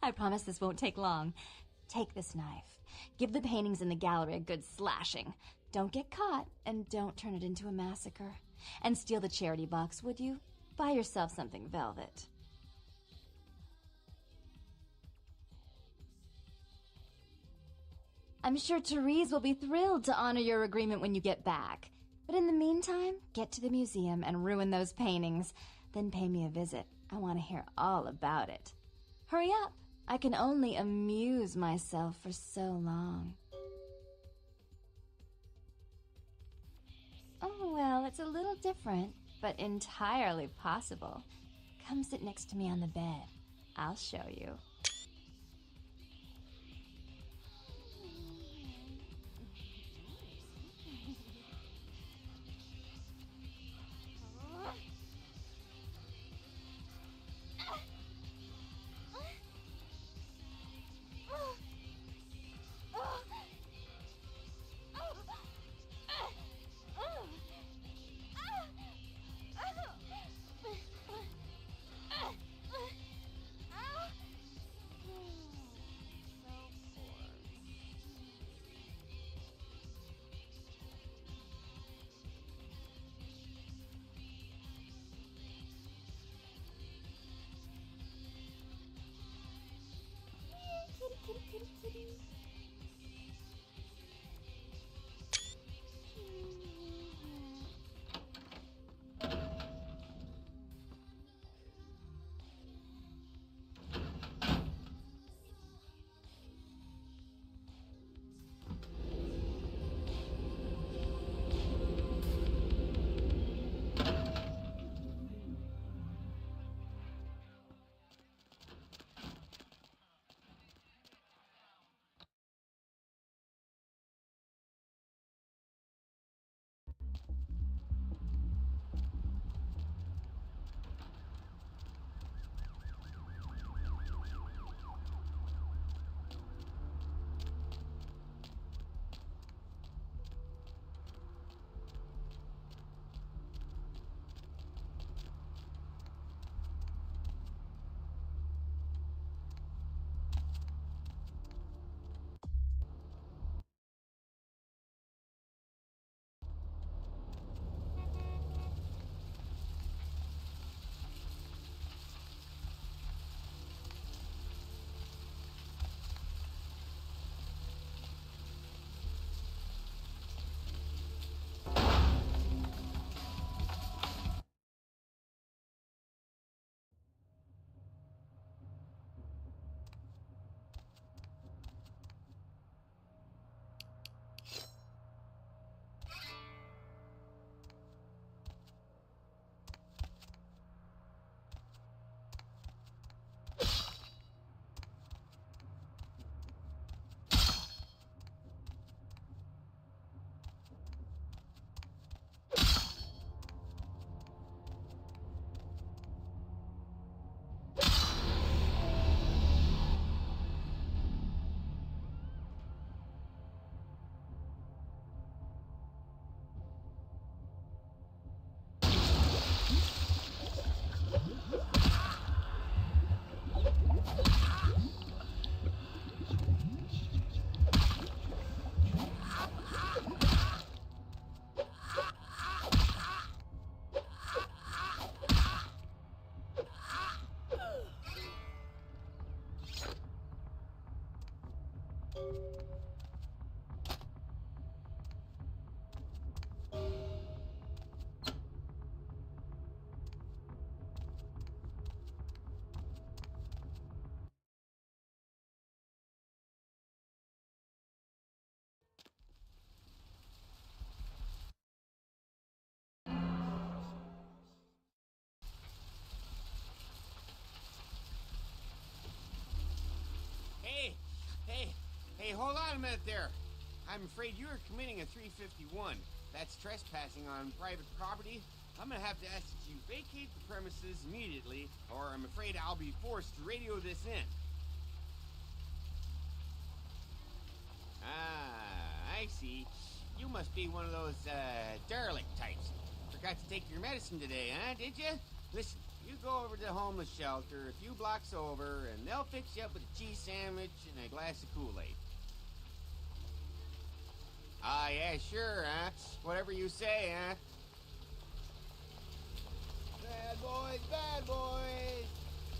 I promise this won't take long. Take this knife. Give the paintings in the gallery a good slashing. Don't get caught, and don't turn it into a massacre. And steal the charity box, would you? Buy yourself something velvet. I'm sure Therese will be thrilled to honor your agreement when you get back. But in the meantime, get to the museum and ruin those paintings. Then pay me a visit. I want to hear all about it. Hurry up! I can only amuse myself for so long. Oh, well, it's a little different, but entirely possible. Come sit next to me on the bed. I'll show you. Hey, hold on a minute there. I'm afraid you are committing a 351. That's trespassing on private property. I'm gonna have to ask that you vacate the premises immediately, or I'm afraid I'll be forced to radio this in. Ah, I see. You must be one of those, derelict types. Forgot to take your medicine today, huh, did you? Listen, you go over to the homeless shelter a few blocks over, and they'll fix you up with a cheese sandwich and a glass of Kool-Aid. Ah, yeah, sure, huh? Whatever you say, huh? Bad boys,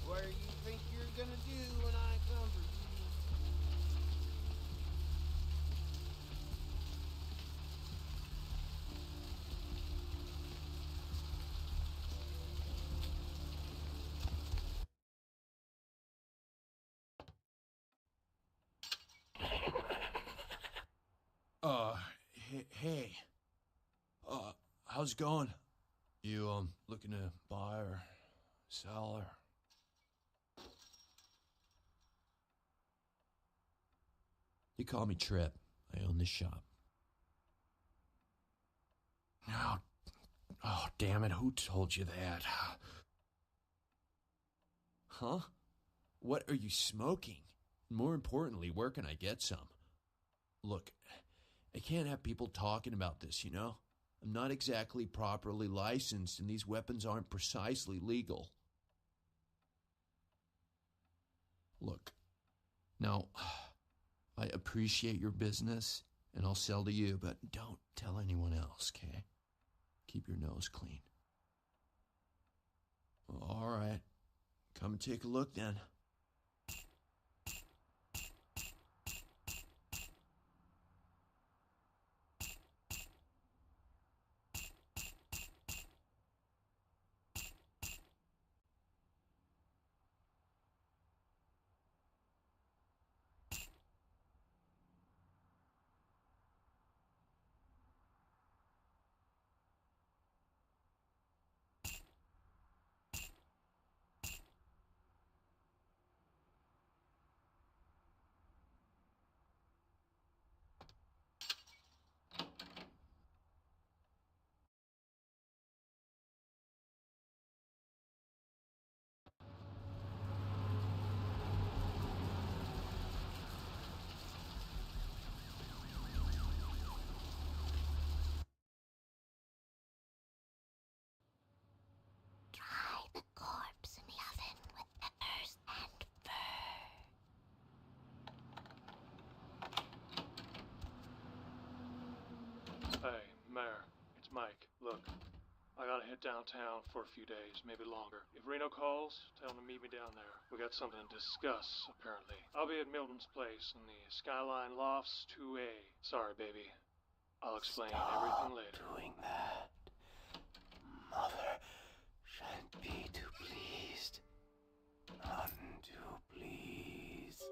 what do you think you're gonna do when I come for you? how's it going? You, looking to buy or sell or... You call me Trip. I own this shop. Oh, damn it, who told you that? Huh? What are you smoking? More importantly, where can I get some? Look, I can't have people talking about this, you know? I'm not exactly properly licensed, and these weapons aren't precisely legal. Look, now, I appreciate your business, and I'll sell to you, but don't tell anyone else, okay? Keep your nose clean. All right. Come and take a look then. The corpse in the oven with peppers and fur. Hey, Mayor, it's Mike. Look, I gotta hit downtown for a few days, maybe longer. If Reno calls, tell him to meet me down there. We got something to discuss, apparently. I'll be at Milton's place in the Skyline Lofts 2A. Sorry, baby. I'll explain everything later. Doing that. Mother shan't be too pleased. None too pleased.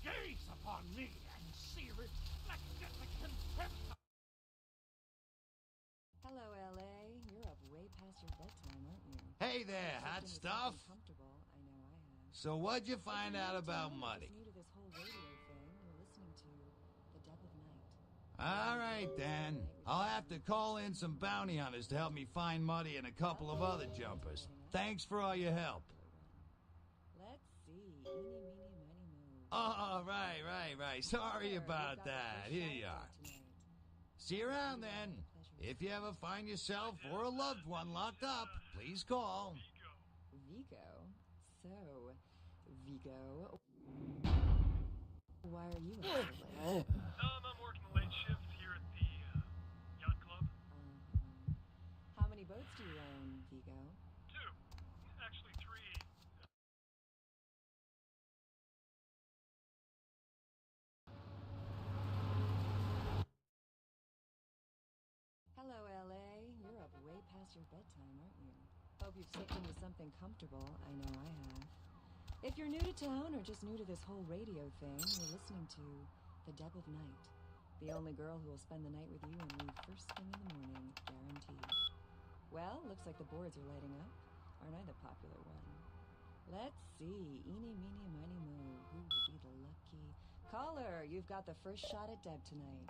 Gaze upon me and see reflected the contempt. Hello, LA. You're up way past your bedtime, aren't you? Hey there, hot stuff. Comfortable. I know I have. So what'd you find out about money? New to this whole radio thing, you're listening to The Death of Night. All right, then. I'll have to call in some bounty hunters to help me find Muddy and a couple of other jumpers. Thanks for all your help. Let's see. Eeny, meeny, miny, moe. Oh, right. Sorry about that. Here you are. See you around then. If you ever find yourself or a loved one locked up, please call. Vigo? So, Vigo, why are you up so late? I'm working a late shift here at the yacht club. How many boats do you own, Vigo? 2. Actually 3. Hello, LA. You're up way past your bedtime, aren't you? Hope you've slipped into something comfortable. I know I have. If you're new to town or just new to this whole radio thing, you're listening to The Deb of Night. The only girl who will spend the night with you and leave first thing in the morning, guaranteed. Well, looks like the boards are lighting up. Aren't I the popular one? Let's see. Eeny, meeny, miny, moo. Who will be the lucky... Caller, you've got the first shot at Deb tonight.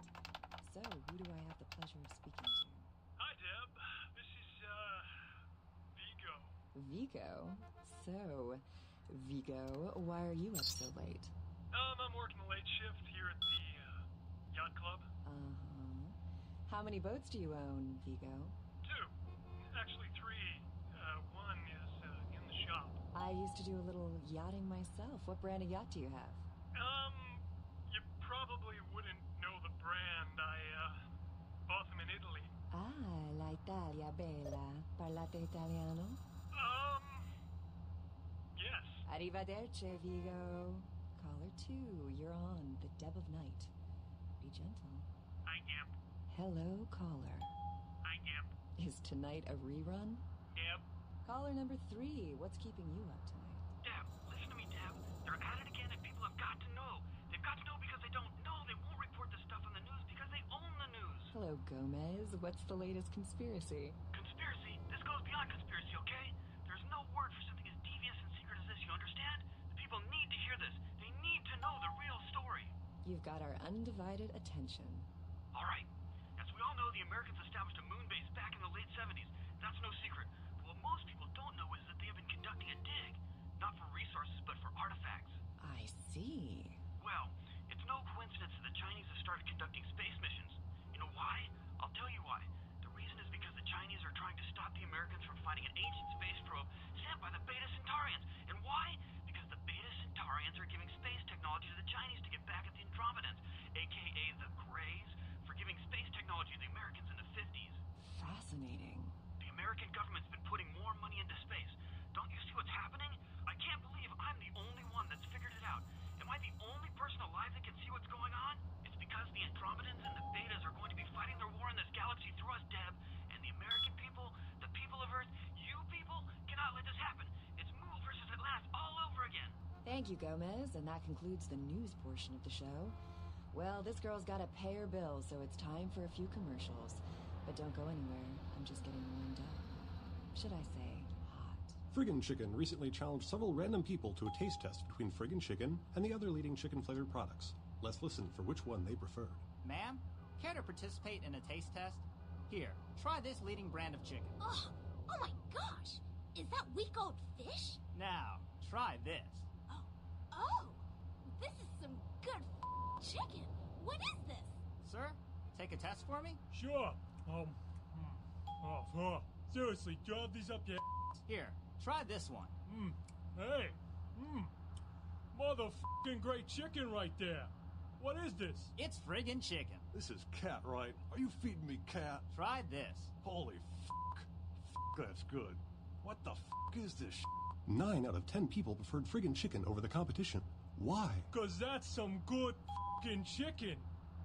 So, who do I have the pleasure of speaking to? Hi, Deb. This is, Vigo. Vigo? So, Vigo, why are you up so late? I'm working the late shift here at the, yacht club. Uh-huh. How many boats do you own, Vigo? 2. Actually 3. One is, in the shop. I used to do a little yachting myself. What brand of yacht do you have? You probably wouldn't know the brand. I, bought them in Italy. Ah, la Italia bella. Parlate italiano? Yes. Arrivederci, Vigo. Caller 2, you're on The Deb of Night. Be gentle. Hi, Deb. Hello, caller. Hi, Deb. Is tonight a rerun? Deb. Caller number 3, what's keeping you up tonight? Deb, listen to me, Deb. They're at it again, and people have got to know. They've got to know because they don't know. They won't report this stuff on the news because they own the news. Hello, Gomez. What's the latest conspiracy? Conspiracy? This goes beyond conspiracy, okay? There's no word for something as devious and secret as this, you understand? The people need to hear this. They need to know the real story. You've got our undivided attention. All right. As we all know, the Americans established a moon base back in the late 70s. That's no secret. But what most people don't know is that they have been conducting a dig. Not for resources, but for artifacts. I see. Well, it's no coincidence that the Chinese have started conducting space missions. You know why? I'll tell you why. The reason is because the Chinese are trying to stop the Americans from finding an ancient space probe sent by the Beta Centaurians. And why? Because the Beta Centaurians are giving space technology to the Chinese to get back at the Andromedans, aka the Greys, for giving space technology to the Americans in the 50s. Fascinating. The American government's been putting more money into space. Don't you see what's happening? I can't believe I'm the only one that's figured it out. Am I the only person alive that can see what's going on? It's because the Andromedans and the Betas are going to be fighting their war in this galaxy through us, Deb. And the American people, the people of Earth, you people, cannot let this happen. It's move versus Atlantis all over again. Thank you, Gomez, and that concludes the news portion of the show. Well, this girl's got to pay her bills, so it's time for a few commercials. But don't go anywhere. I'm just getting warmed up. Should I say hot? Friggin' Chicken recently challenged several random people to a taste test between Friggin' Chicken and the other leading chicken-flavored products. Let's listen for which one they preferred. Ma'am, care to participate in a taste test? Here, try this leading brand of chicken. Oh my gosh! Is that week-old fish? Now, try this. Oh, this is some good chicken. What is this? Sir, take a test for me? Sure. Seriously, drop these up your ass. Here, try this one. Hey. Motherfucking great chicken right there. What is this? It's friggin' chicken. This is cat, right? Are you feeding me cat? Try this. Holy fuck. That's good. What the fuck is this 9 out of 10 people preferred Friggin' Chicken over the competition. Why? 'Cause that's some good fucking chicken.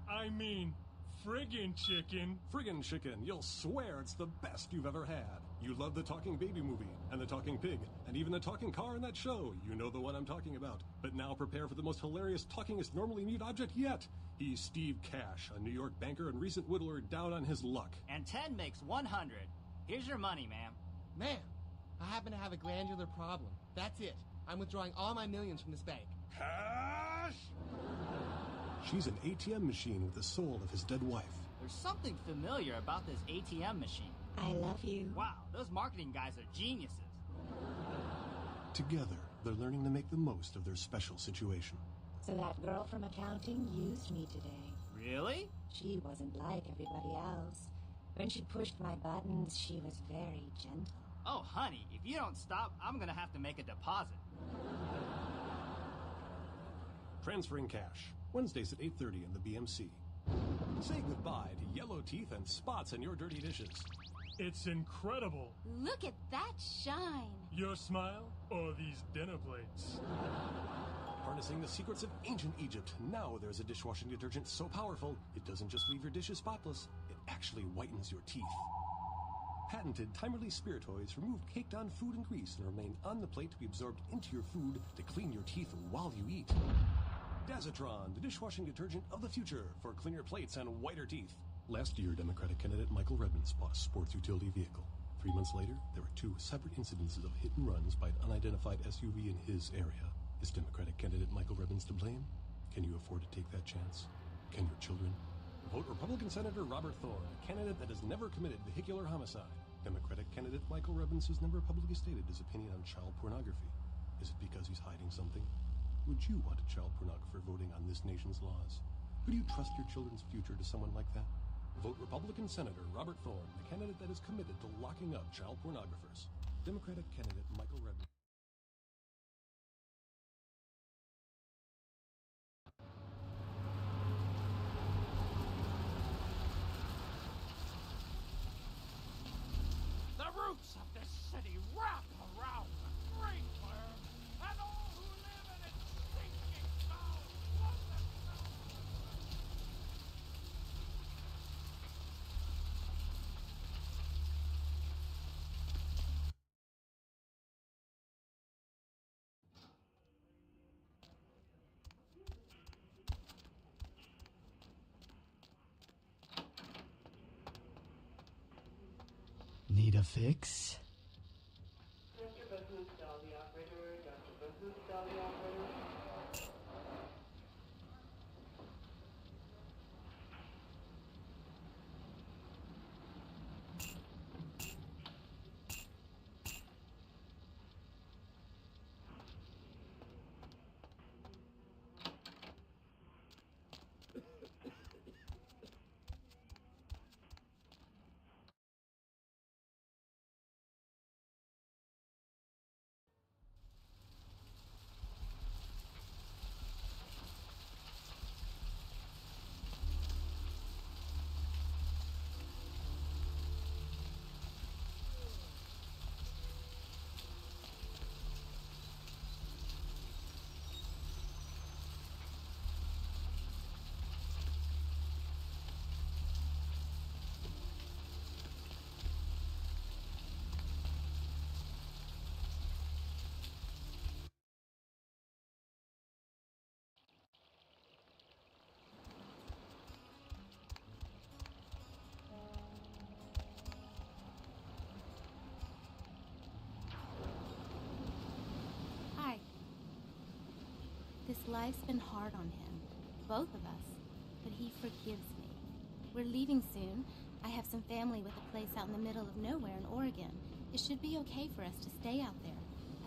I mean, friggin' chicken. Friggin' Chicken, you'll swear it's the best you've ever had. You love the Talking Baby movie, and the Talking Pig, and even the talking car in that show. You know the one I'm talking about. But now prepare for the most hilarious talkingest normally mute object yet. He's Steve Cash, a New York banker and recent whittler down on his luck. And 10 makes 100. Here's your money, ma'am. Ma'am, I happen to have a glandular problem. That's it. I'm withdrawing all my millions from this bank. Cash! She's an ATM machine with the soul of his dead wife. There's something familiar about this ATM machine. I love you. Wow, those marketing guys are geniuses. Together, they're learning to make the most of their special situation. So that girl from accounting used me today. Really? She wasn't like everybody else. When she pushed my buttons, she was very gentle. Oh, honey, if you don't stop, I'm gonna have to make a deposit. Transferring cash. Wednesdays at 8:30 in the BMC. Say goodbye to yellow teeth and spots in your dirty dishes. It's incredible. Look at that shine. Your smile or these dinner plates? Harnessing the secrets of ancient Egypt, now there's a dishwashing detergent so powerful, it doesn't just leave your dishes spotless, it actually whitens your teeth. Patented time-release spiritoids remove caked-on food and grease and remain on the plate to be absorbed into your food to clean your teeth while you eat. Dazatron, the dishwashing detergent of the future for cleaner plates and whiter teeth. Last year, Democratic candidate Michael Redmond bought a sports utility vehicle. 3 months later, there were 2 separate incidences of hit-and-runs by an unidentified SUV in his area. Is Democratic candidate Michael Redmond to blame? Can you afford to take that chance? Can your children? Vote Republican Senator Robert Thorne, a candidate that has never committed vehicular homicide. Democratic candidate Michael Redmond has never publicly stated his opinion on child pornography. Is it because he's hiding something? Would you want a child pornographer voting on this nation's laws? Could you trust your children's future to someone like that? Vote Republican Senator Robert Thorne, the candidate that is committed to locking up child pornographers. Democratic candidate Michael Redmond. The roots of this city wrap around the Green Clear, and all who live in its stinking town want themselves. Need a fix? Dr. Bahood, Dolly operator. Dr. Bahood, Dolly operator. Hi. This life's been hard on him, both of us, but he forgives me. We're leaving soon. I have some family with a place out in the middle of nowhere in Oregon. It should be okay for us to stay out there,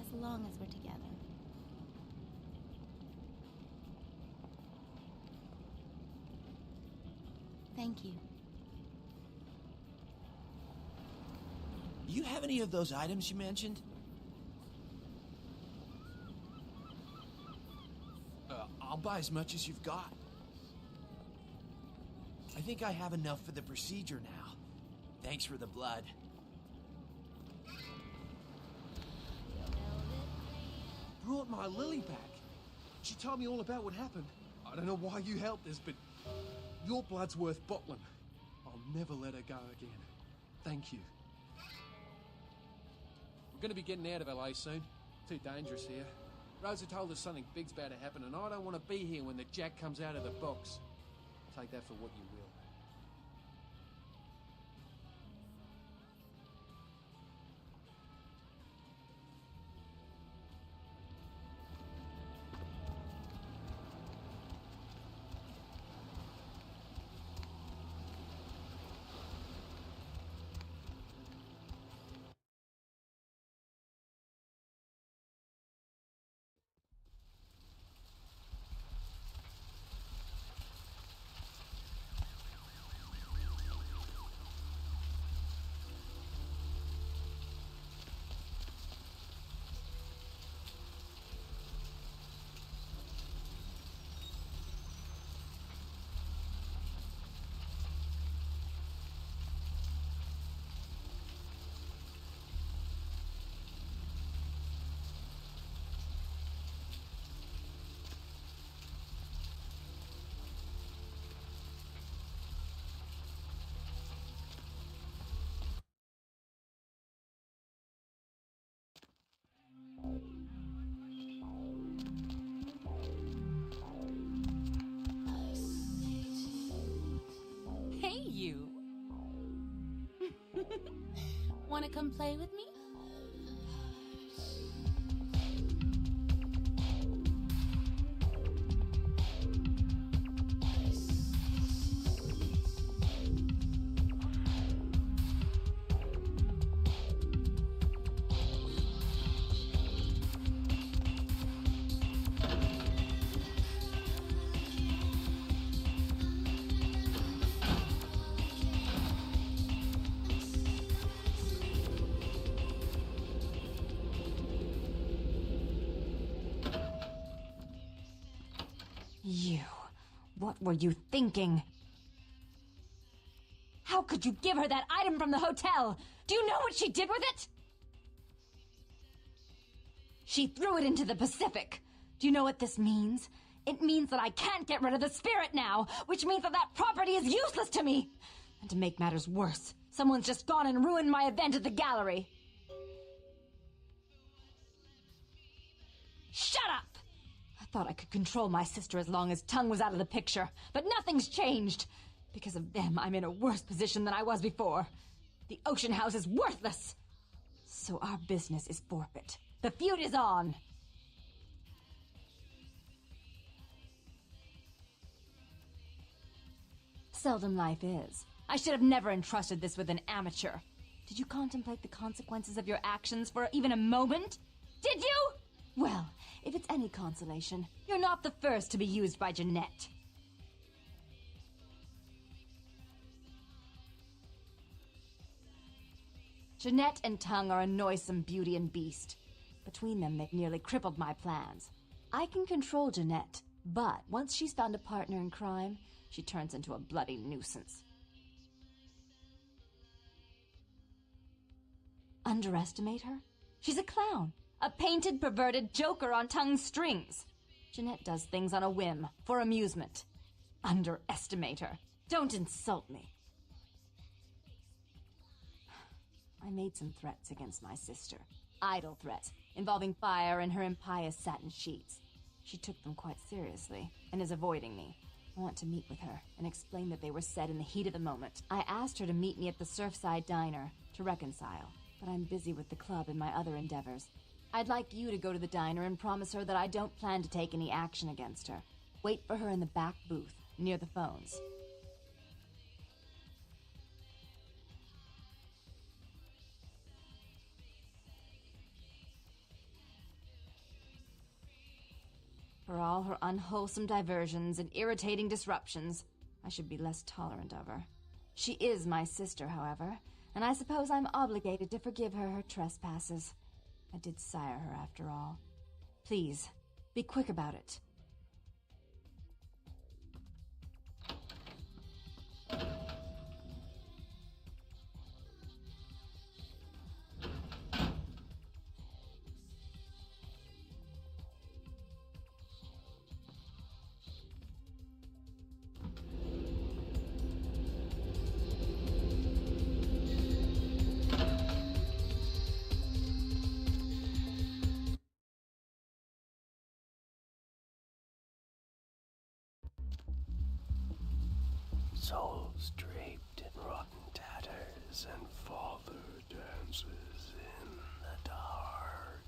as long as we're together. Thank you. You have any of those items you mentioned? I'll buy as much as you've got. I think I have enough for the procedure now. Thanks for the blood. Brought my Lily back. She told me all about what happened. I don't know why you helped us, but your blood's worth bottling. I'll never let her go again. Thank you. We're going to be getting out of LA soon. Too dangerous here. Rosa told us something big's about to happen, and I don't want to be here when the jack comes out of the box. Take that for what you will. you. Wanna come play with me? You. What were you thinking? How could you give her that item from the hotel? Do you know what she did with it? She threw it into the Pacific. Do you know what this means? It means that I can't get rid of the spirit now, which means that that property is useless to me. And to make matters worse, someone's just gone and ruined my event at the gallery. Shut up! I thought I could control my sister as long as Tongue was out of the picture, but nothing's changed. Because of them, I'm in a worse position than I was before. The Ocean House is worthless. So our business is forfeit. The feud is on. Seldom life is. I should have never entrusted this with an amateur. Did you contemplate the consequences of your actions for even a moment? Did you? Well, if it's any consolation, you're not the first to be used by Jeanette. Jeanette and Tongue are a noisome beauty and beast. Between them, they've nearly crippled my plans. I can control Jeanette, but once she's found a partner in crime, she turns into a bloody nuisance. Underestimate her? She's a clown. A painted, perverted joker on Tongue's strings. Jeanette does things on a whim, for amusement. Underestimate her. Don't insult me. I made some threats against my sister. Idle threats, involving fire and her impious satin sheets. She took them quite seriously, and is avoiding me. I want to meet with her, and explain that they were said in the heat of the moment. I asked her to meet me at the Surfside Diner, to reconcile, but I'm busy with the club and my other endeavors. I'd like you to go to the diner and promise her that I don't plan to take any action against her. Wait for her in the back booth, near the phones. For all her unwholesome diversions and irritating disruptions, I should be less tolerant of her. She is my sister, however, and I suppose I'm obligated to forgive her her trespasses. I did sire her, after all. Please, be quick about it. Souls draped in rotten tatters, and father dances in the dark.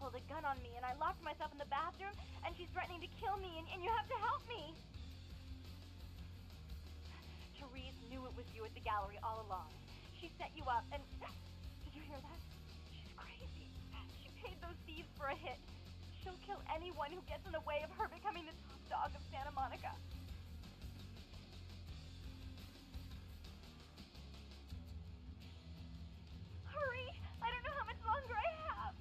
pulled a gun on me, and I locked myself in the bathroom, and she's threatening to kill me, and you have to help me. Therese knew it was you at the gallery all along. She set you up, and... Did you hear that? She's crazy. She paid those thieves for a hit. She'll kill anyone who gets in the way of her becoming the top dog of Santa Monica. Hurry! I don't know how much longer I have.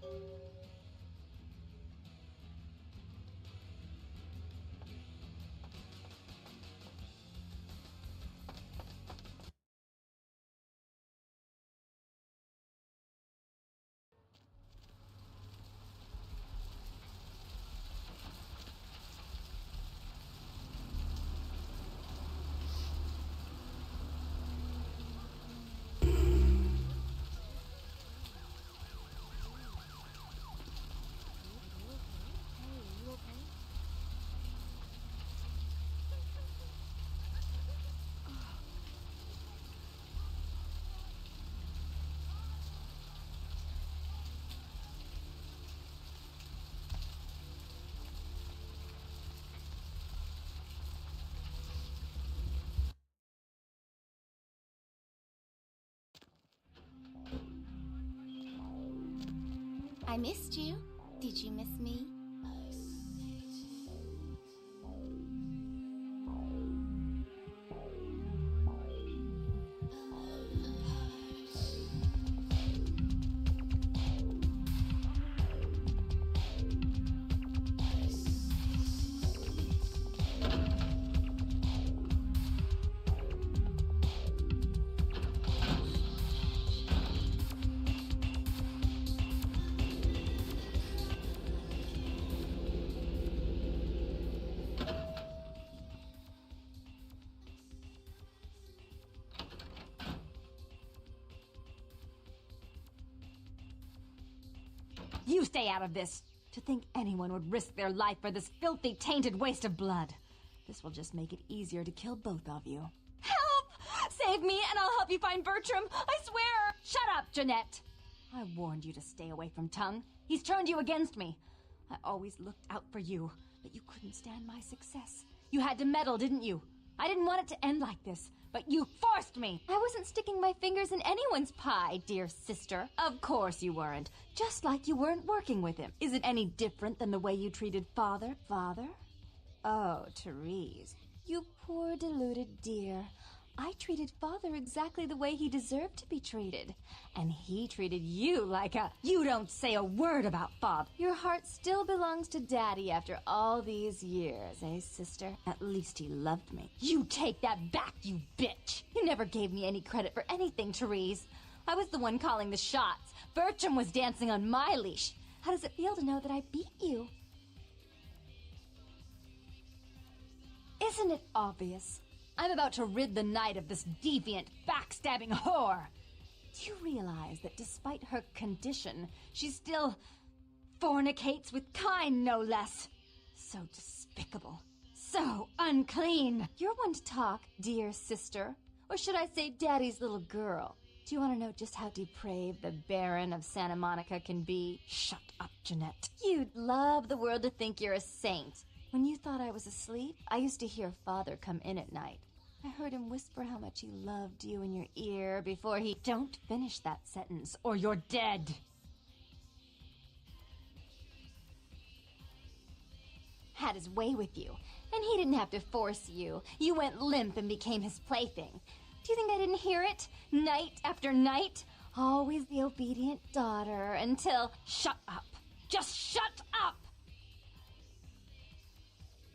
I missed you. Did you miss me? You stay out of this. To think anyone would risk their life for this filthy, tainted waste of blood. This will just make it easier to kill both of you. Help! Save me and I'll help you find Bertram. I swear! Shut up, Jeanette. I warned you to stay away from Tongue. He's turned you against me. I always looked out for you, but you couldn't stand my success. You had to meddle, didn't you? I didn't want it to end like this, but you forced me. I wasn't sticking my fingers in anyone's pie, dear sister. Of course you weren't. Just like you weren't working with him. Is it any different than the way you treated Father? Father? Oh, Therese. You poor deluded dear. I treated Father exactly the way he deserved to be treated. And he treated you like a... You don't say a word about Father. Your heart still belongs to Daddy after all these years, eh, sister? At least he loved me. You take that back, you bitch! You never gave me any credit for anything, Therese. I was the one calling the shots. Bertram was dancing on my leash. How does it feel to know that I beat you? Isn't it obvious? I'm about to rid the night of this deviant, backstabbing whore. Do you realize that despite her condition, she still fornicates with Kyne, no less? So despicable. So unclean. You're one to talk, dear sister. Or should I say Daddy's little girl? Do you want to know just how depraved the Baron of Santa Monica can be? Shut up, Jeanette. You'd love the world to think you're a saint. When you thought I was asleep, I used to hear Father come in at night. I heard him whisper how much he loved you in your ear before he... Don't finish that sentence, or you're dead. Had his way with you, and he didn't have to force you. You went limp and became his plaything. Do you think I didn't hear it? Night after night? Always the obedient daughter until... Shut up. Just shut up!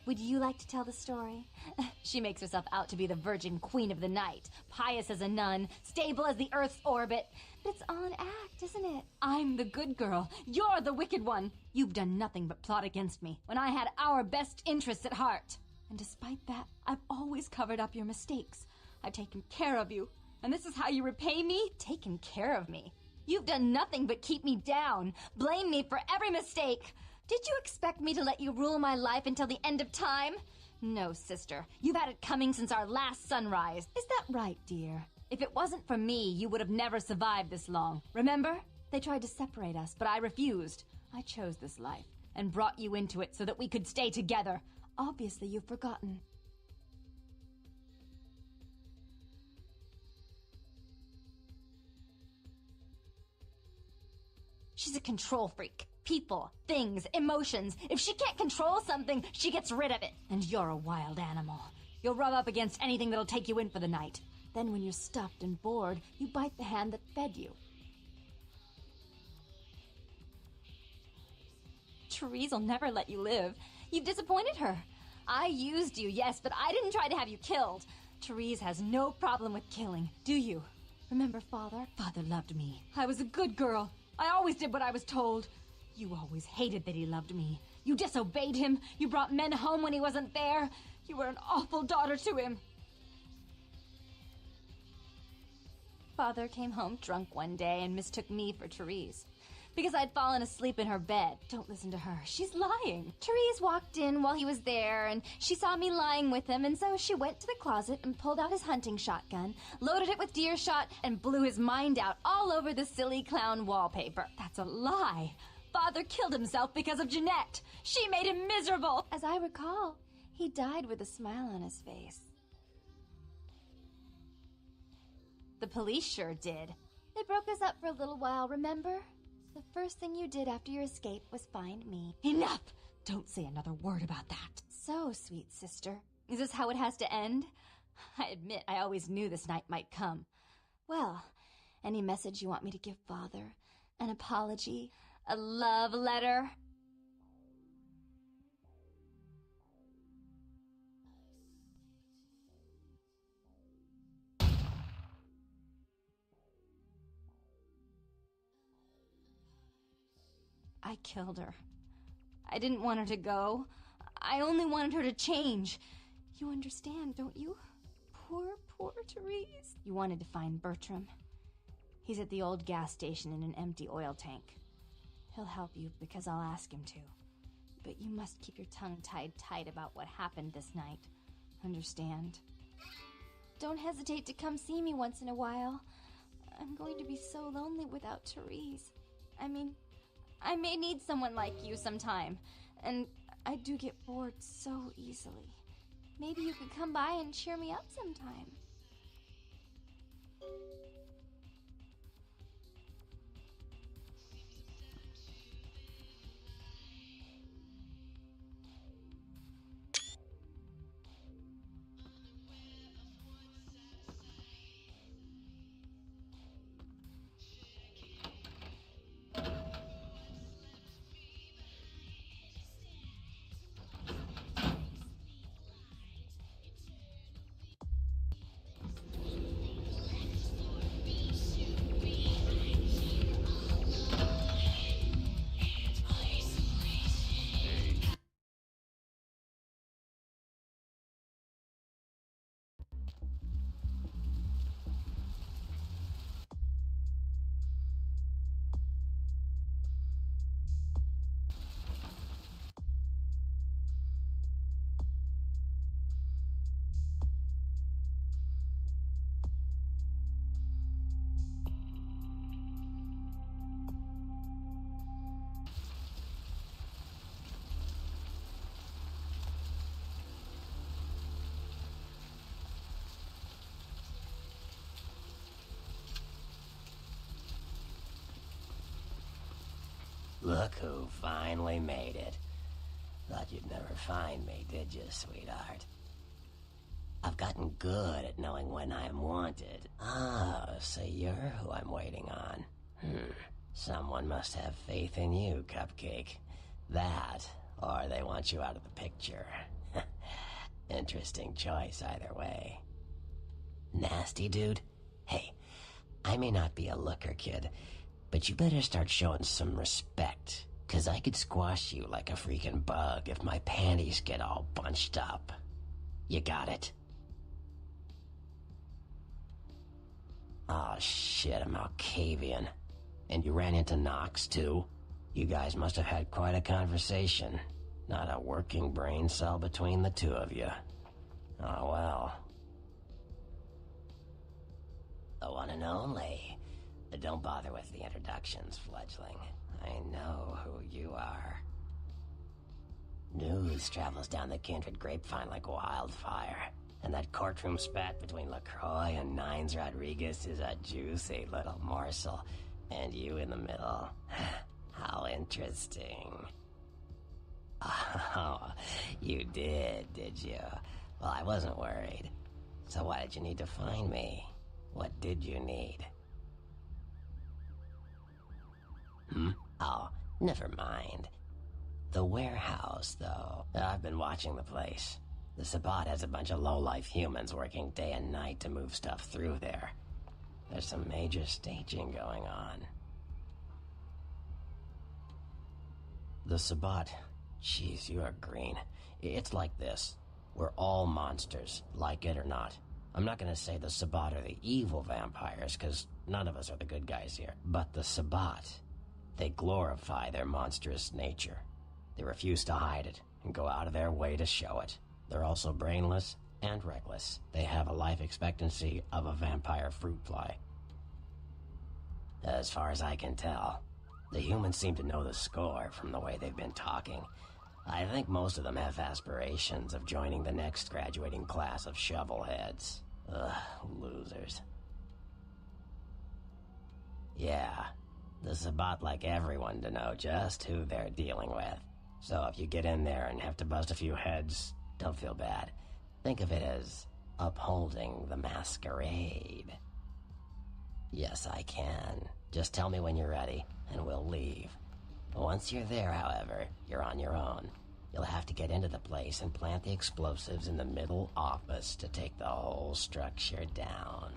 Would you like to tell the story? She makes herself out to be the virgin queen of the night, pious as a nun, stable as the Earth's orbit. But it's all an act, isn't it? I'm the good girl. You're the wicked one. You've done nothing but plot against me when I had our best interests at heart. And despite that, I've always covered up your mistakes. I've taken care of you. And this is how you repay me? Taken care of me. You've done nothing but keep me down, blame me for every mistake. Did you expect me to let you rule my life until the end of time? No, sister. You've had it coming since our last sunrise. Is that right, dear? If it wasn't for me, you would have never survived this long. Remember? They tried to separate us, but I refused. I chose this life and brought you into it so that we could stay together. Obviously, you've forgotten. She's a control freak. People, things, emotions. If she can't control something, she gets rid of it. And you're a wild animal. You'll rub up against anything that'll take you in for the night. Then when you're stuffed and bored, you bite the hand that fed you. Therese will never let you live. You've disappointed her. I used you, yes, but I didn't try to have you killed. Therese has no problem with killing, do you? Remember Father? Father loved me. I was a good girl. I always did what I was told. You always hated that he loved me. You disobeyed him. You brought men home when he wasn't there. You were an awful daughter to him. Father came home drunk one day and mistook me for Therese. Because I'd fallen asleep in her bed. Don't listen to her. She's lying. Therese walked in while he was there, and she saw me lying with him, and so she went to the closet and pulled out his hunting shotgun, loaded it with deer shot, and blew his mind out all over the silly clown wallpaper. That's a lie. Father killed himself because of Jeanette. She made him miserable. As I recall, he died with a smile on his face. The police sure did. They broke us up for a little while, remember? The first thing you did after your escape was find me. Enough! Don't say another word about that. So, sweet sister, is this how it has to end? I admit I always knew this night might come. Well, any message you want me to give Father? An apology? A love letter? I killed her. I didn't want her to go. I only wanted her to change. You understand, don't you? Poor Therese. You wanted to find Bertram. He's at the old gas station in an empty oil tank. He'll help you because I'll ask him to. But you must keep your tongue tied tight about what happened this night. Understand? Don't hesitate to come see me once in a while. I'm going to be so lonely without Therese. I may need someone like you sometime, and I do get bored so easily. Maybe you could come by and cheer me up sometime. Look who finally made it. Thought you'd never find me, did you, sweetheart? I've gotten good at knowing when I'm wanted. Ah, so you're who I'm waiting on. Someone must have faith in you, Cupcake. That, or they want you out of the picture. Interesting choice either way. Nasty dude? Hey, I may not be a looker, kid, but you better start showing some respect, 'cause I could squash you like a freaking bug if my panties get all bunched up. You got it? Oh shit, I'm Malkavian. And you ran into Knox too? You guys must have had quite a conversation. Not a working brain cell between the two of you. Oh well. The one and only Don't bother with the introductions, fledgling. I know who you are. News travels down the Kindred grapevine like wildfire, and that courtroom spat between LaCroix and Nines Rodriguez is a juicy little morsel, and you in the middle. How interesting. Oh, you did you? Well, I wasn't worried. So why did you need to find me? What did you need? Oh, never mind. The warehouse, though. I've been watching the place. The Sabbat has a bunch of low-life humans working day and night to move stuff through there. There's some major staging going on. The Sabbat... Jeez, you are green. It's like this. We're all monsters, like it or not. I'm not gonna say the Sabbat are the evil vampires, because none of us are the good guys here. But the Sabbat, they glorify their monstrous nature. They refuse to hide it, and go out of their way to show it. They're also brainless and reckless. They have a life expectancy of a vampire fruit fly. As far as I can tell, the humans seem to know the score from the way they've been talking. I think most of them have aspirations of joining the next graduating class of shovelheads. Ugh, losers. Yeah, the Sabbat like everyone to know just who they're dealing with. So if you get in there and have to bust a few heads, don't feel bad. Think of it as upholding the masquerade. Yes, I can. Just tell me when you're ready, and we'll leave. Once you're there, however, you're on your own. You'll have to get into the place and plant the explosives in the middle office to take the whole structure down.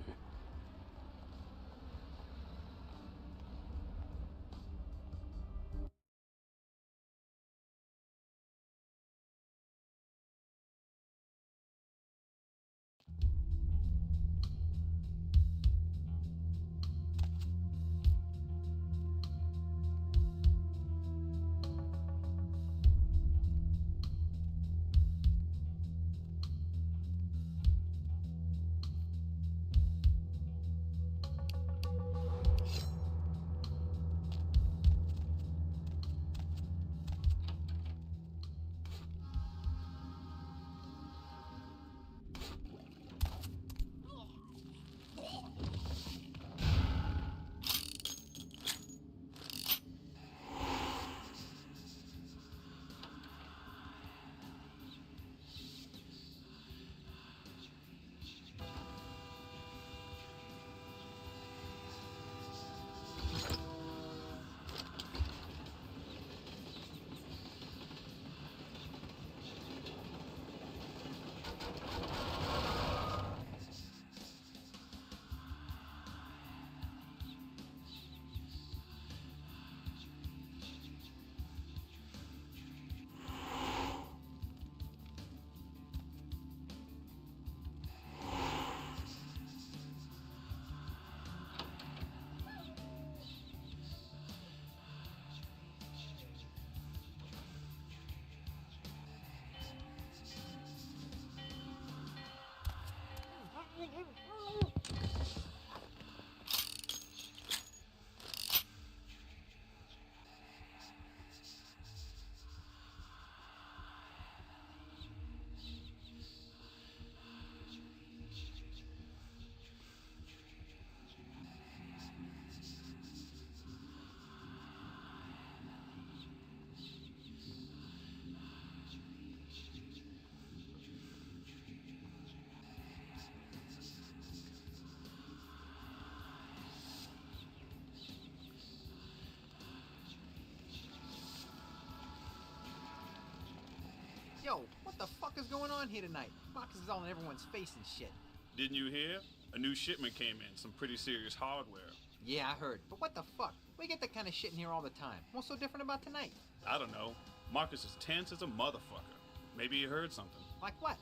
Yo, what the fuck is going on here tonight? Marcus is all in everyone's face and shit. Didn't you hear? A new shipment came in, some pretty serious hardware. Yeah, I heard. But what the fuck? We get that kind of shit in here all the time. What's so different about tonight? I don't know. Marcus is tense as a motherfucker. Maybe he heard something. Like what?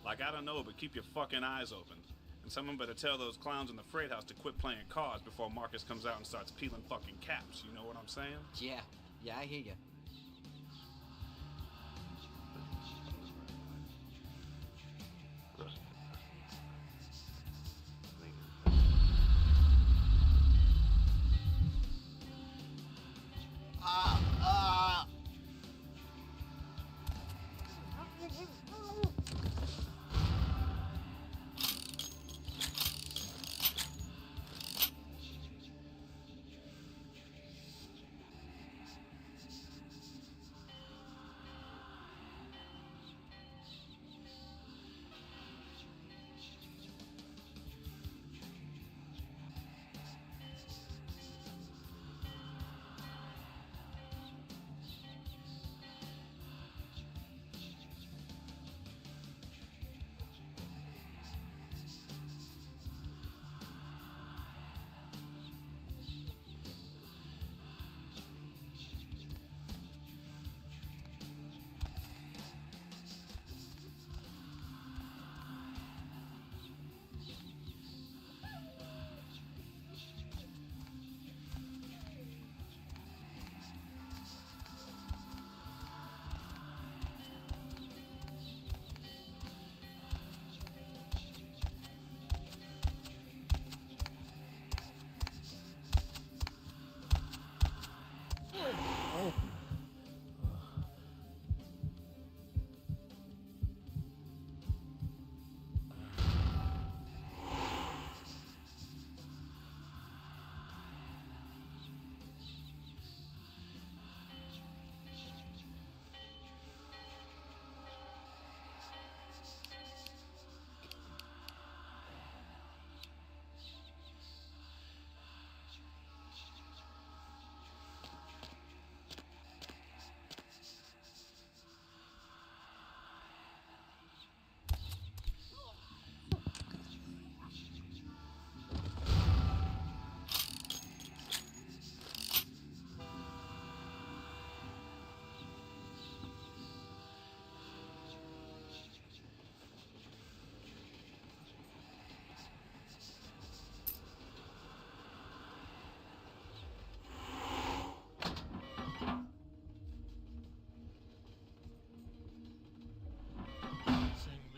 Like, I don't know, but keep your fucking eyes open. And someone better tell those clowns in the freight house to quit playing cards before Marcus comes out and starts peeling fucking caps. You know what I'm saying? Yeah, I hear you.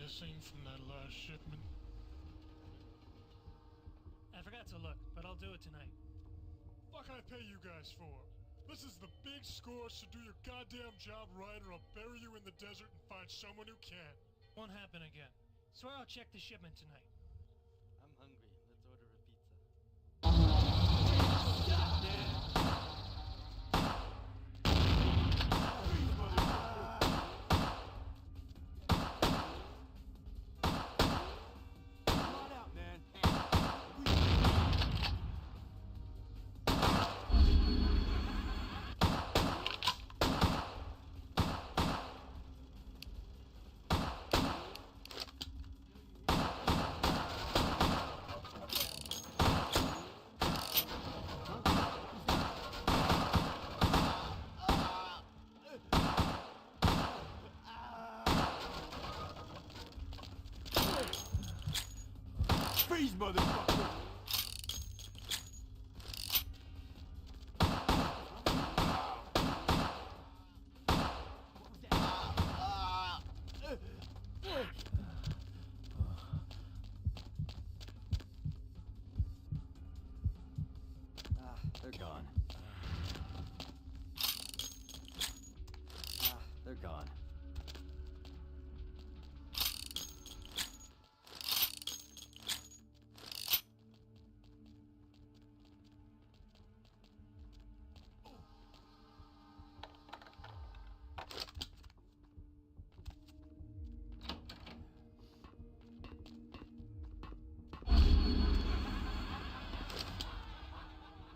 missing from that last shipment? I forgot to look, but I'll do it tonight. What can I pay you guys for? This is the big score, so do your goddamn job right or I'll bury you in the desert and find someone who can. Won't happen again. Swear I'll check the shipment tonight. I'm hungry. Let's order a pizza. Freeze, motherfucker! They're gone. They're gone.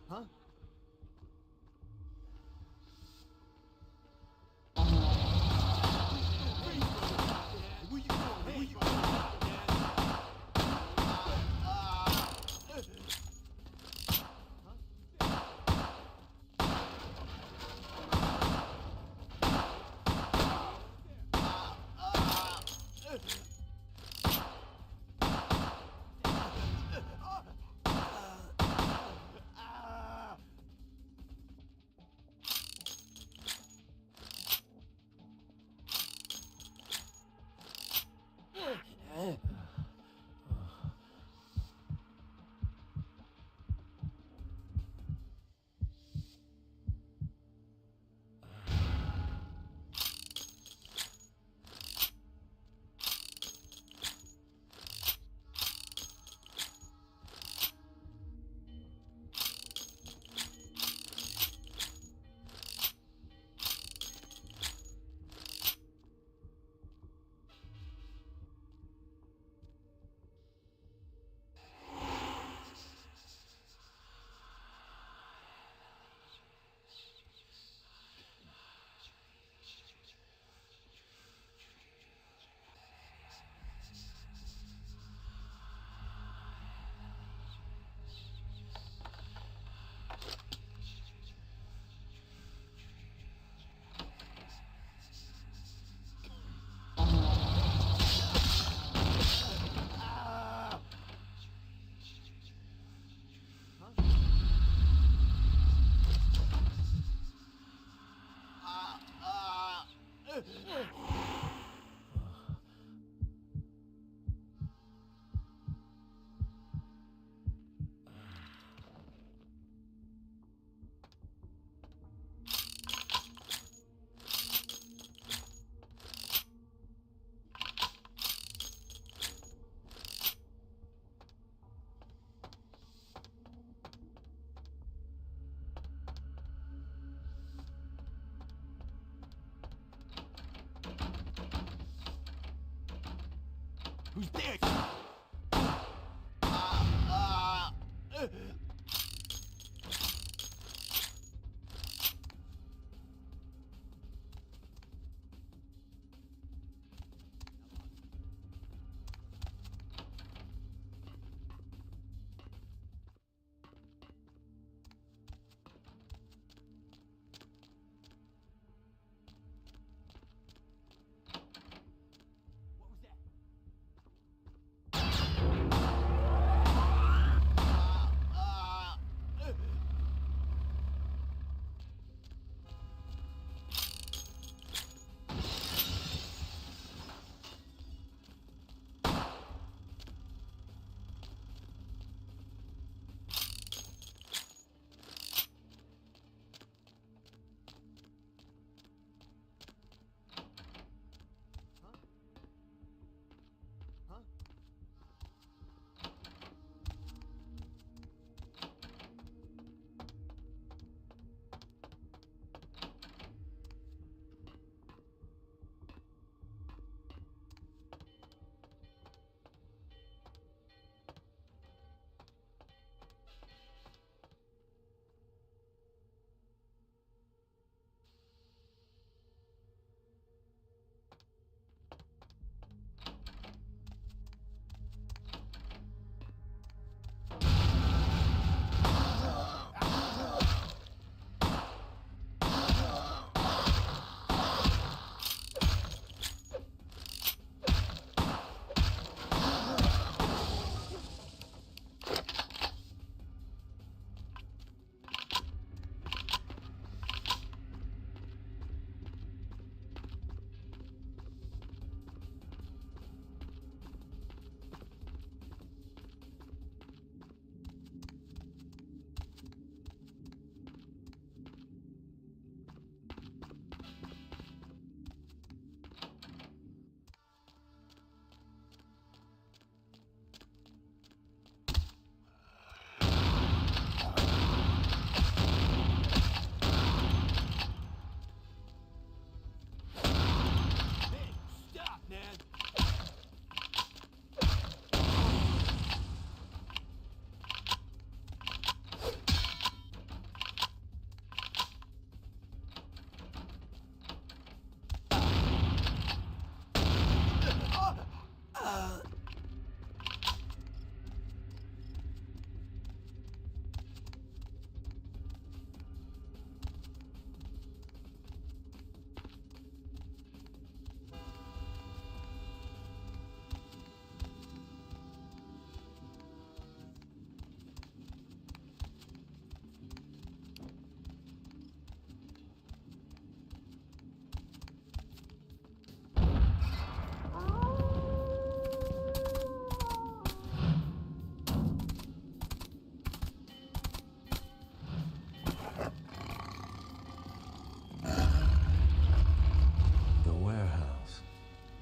Huh? Who's there?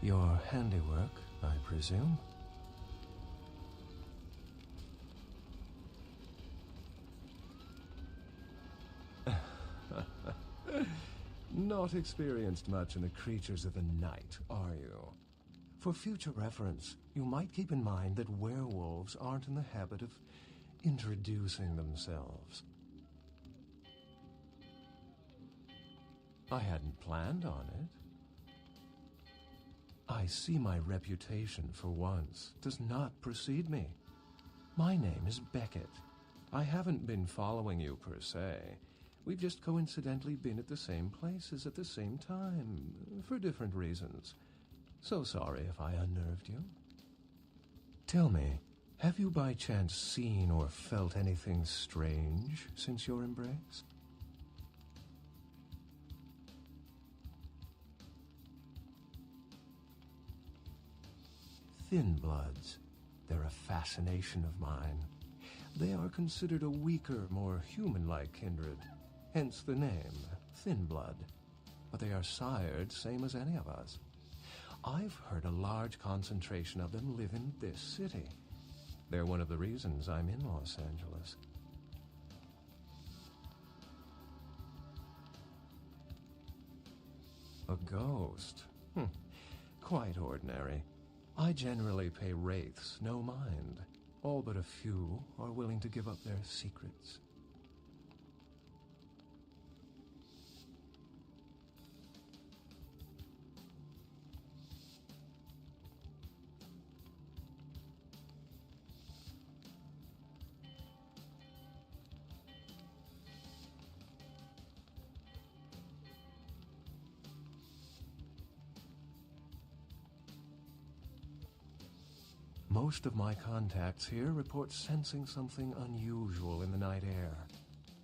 Your handiwork, I presume? Not experienced much in the creatures of the night, are you? For future reference, you might keep in mind that werewolves aren't in the habit of introducing themselves. I hadn't planned on it. I see my reputation, for once, does not precede me. My name is Beckett. I haven't been following you per se. We've just coincidentally been at the same places at the same time, for different reasons. So sorry if I unnerved you. Tell me, have you by chance seen or felt anything strange since your embrace? Thin bloods. They're a fascination of mine. They are considered a weaker, more human-like kindred, hence the name, Thin Blood. But they are sired same as any of us. I've heard a large concentration of them live in this city. They're one of the reasons I'm in Los Angeles. A ghost? Quite ordinary. I generally pay wraiths no mind. All but a few are willing to give up their secrets. Most of my contacts here report sensing something unusual in the night air,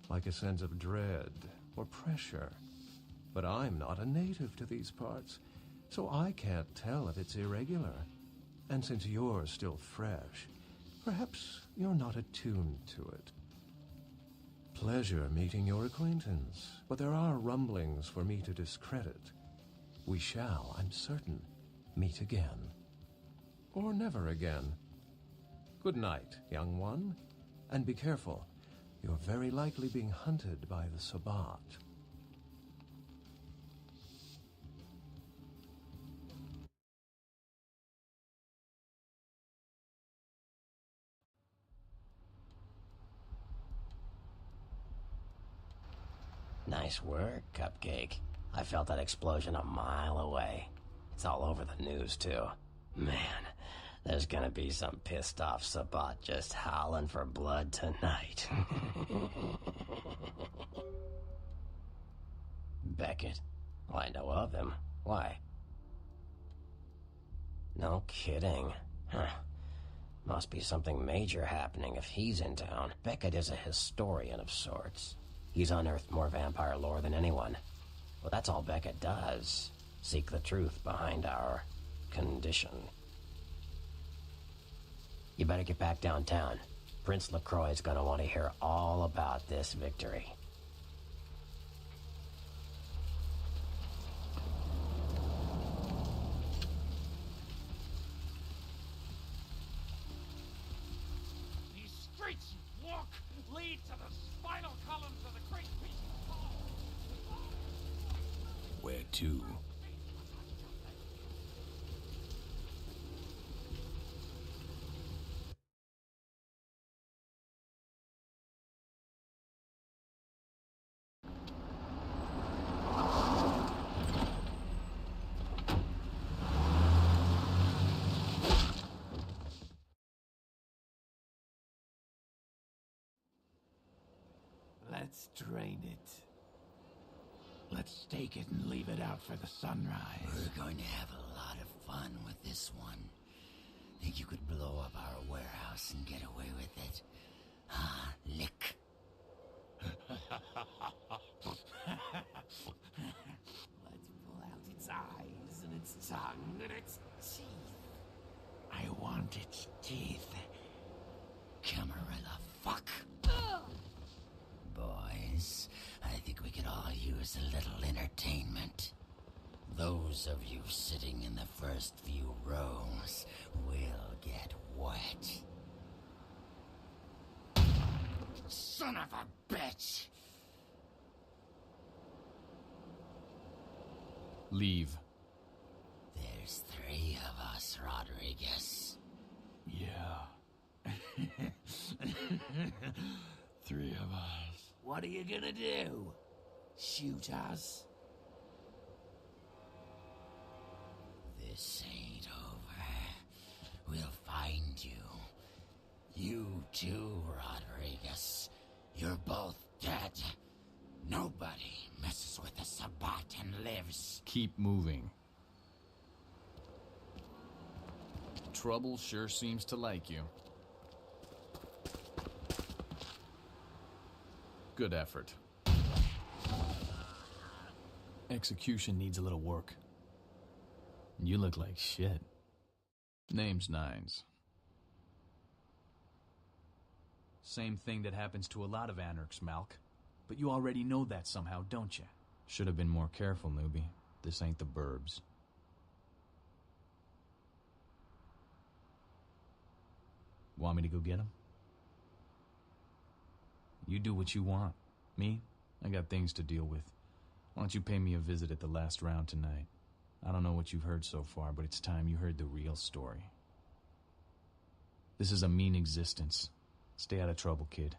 like a sense of dread or pressure. But I'm not a native to these parts, so I can't tell if it's irregular. And since you're still fresh, perhaps you're not attuned to it. Pleasure meeting your acquaintance, but there are rumblings for me to discredit. We shall, I'm certain, meet again. Or never again. Good night, young one. And be careful. You're very likely being hunted by the Sabbat. Nice work, Cupcake. I felt that explosion a mile away. It's all over the news, too. Man, there's gonna be some pissed off Sabbat just howling for blood tonight. Beckett? Well, I know of him. Why? No kidding. Huh. Must be something major happening if he's in town. Beckett is a historian of sorts. He's unearthed more vampire lore than anyone. Well, that's all Beckett does. Seek the truth behind our condition. You better get back downtown. Prince LaCroix's gonna want to hear all about this victory. These streets you walk lead to the spinal columns of the great piece of wall. Where to? Let's drain it. Let's stake it and leave it out for the sunrise. We're going to have a lot of fun with this one. Think you could blow up our warehouse and get away with it? Ah, lick. Let's pull out its eyes and its tongue and its teeth. I want its teeth. Camarilla, fuck. Boys, I think we could all use a little entertainment. The Those of you sitting in the first few rows will get wet. Son of a bitch! Leave. There's 3 of us, Rodriguez. Yeah. 3 of us. What are you gonna do? Shoot us? This ain't over. We'll find you. You too, Rodriguez. You're both dead. Nobody messes with the Sabbat and lives. Keep moving. Trouble sure seems to like you. Good effort. Execution needs a little work. You look like shit. Name's Nines. Same thing that happens to a lot of anarchs, Malk. But you already know that somehow, don't you? Should have been more careful, newbie. This ain't the burbs. Want me to go get him? You do what you want. Me? I got things to deal with. Why don't you pay me a visit at the last round tonight? I don't know what you've heard so far, but it's time you heard the real story. This is a mean existence. Stay out of trouble, kid.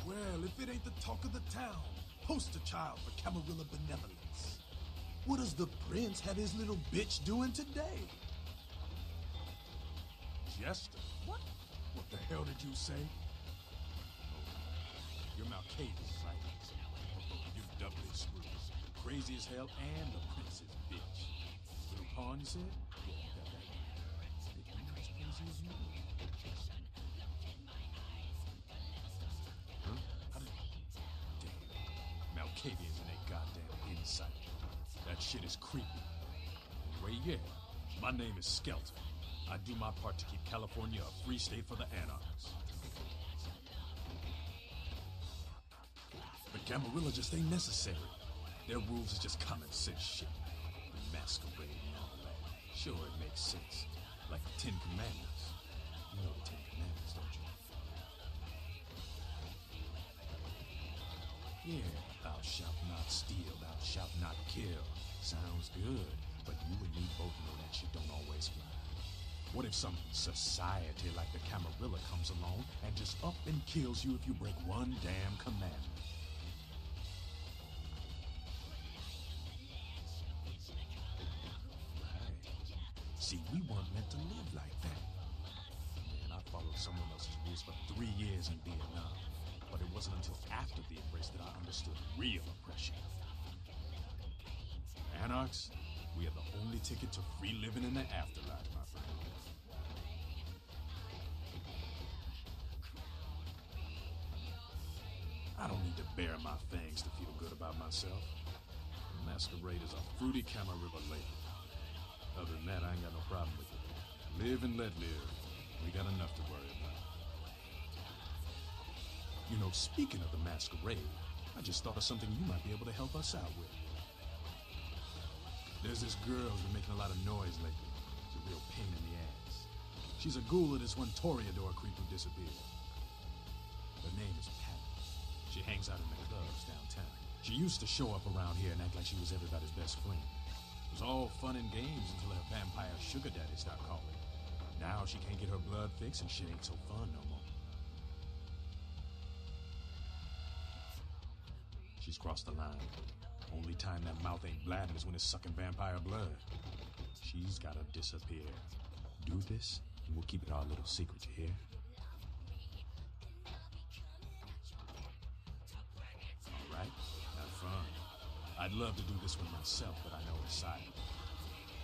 Well, if it ain't the talk of the town, poster child for Camarilla benevolence. What does the prince have his little bitch doing today? Jester? What? What the hell did you say? You're Malkavian, right? You're doubly screwed. Crazy as hell and the prince's bitch. Little pawn, you said? As crazy as you? Huh? How did... Damn. Malkavians and their goddamn insight. That shit is creepy. Anyway, yeah. My name is Skelter. I do my part to keep California a free state for the anarchists. But Camarilla just ain't necessary. Their rules is just common sense shit. The masquerade and all that. Sure, it makes sense. Like the Ten Commandments. You know the Ten Commandments, don't you? Yeah, thou shalt not steal, thou shalt not kill. Sounds good, but you and me both know that shit don't always fly. What if some society like the Camarilla comes along and just up and kills you if you break one damn commandment? See, we weren't meant to live like that. Man, I followed someone else's rules for 3 years in Vietnam. But it wasn't until after the embrace that I understood real oppression. Anarchs, we are the only ticket to free living in the afterlife, my friend. I don't need to bare my fangs to feel good about myself. Masquerade is a fruity Camarilla lady. Other than that, I ain't got no problem with it. Live and let live. We got enough to worry about. You know, speaking of the Masquerade, I just thought of something you might be able to help us out with. There's this girl who's been making a lot of noise lately. It's a real pain in the ass. She's a ghoul of this one Toreador creep who disappeared. Her name is Pat. She hangs out in the clubs downtown. She used to show up around here and act like she was everybody's best friend. It was all fun and games until her vampire sugar daddy started calling. Now she can't get her blood fixed and shit ain't so fun no more. She's crossed the line. Only time that mouth ain't blabbing is when it's sucking vampire blood. She's gotta disappear. Do this, and we'll keep it our little secret, you hear? All right, have fun. I'd love to do this one myself, but I know it's silent.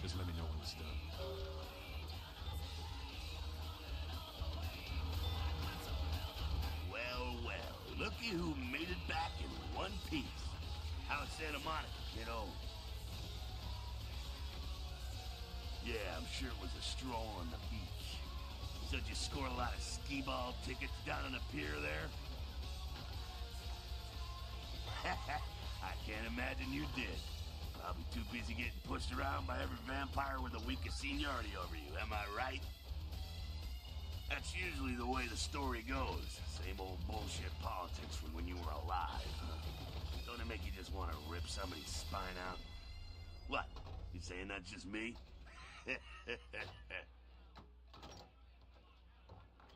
Just let me know when it's done. Well, looky who made it back in one piece. How's Santa Monica, kiddo? Yeah, I'm sure it was a stroll on the beach. So did you score a lot of skee-ball tickets down on the pier there? I can't imagine you did. Probably too busy getting pushed around by every vampire with the weakest seniority over you, am I right? That's usually the way the story goes. Same old bullshit politics from when you were alive, huh? Don't it make you just want to rip somebody's spine out? What? You saying that's just me?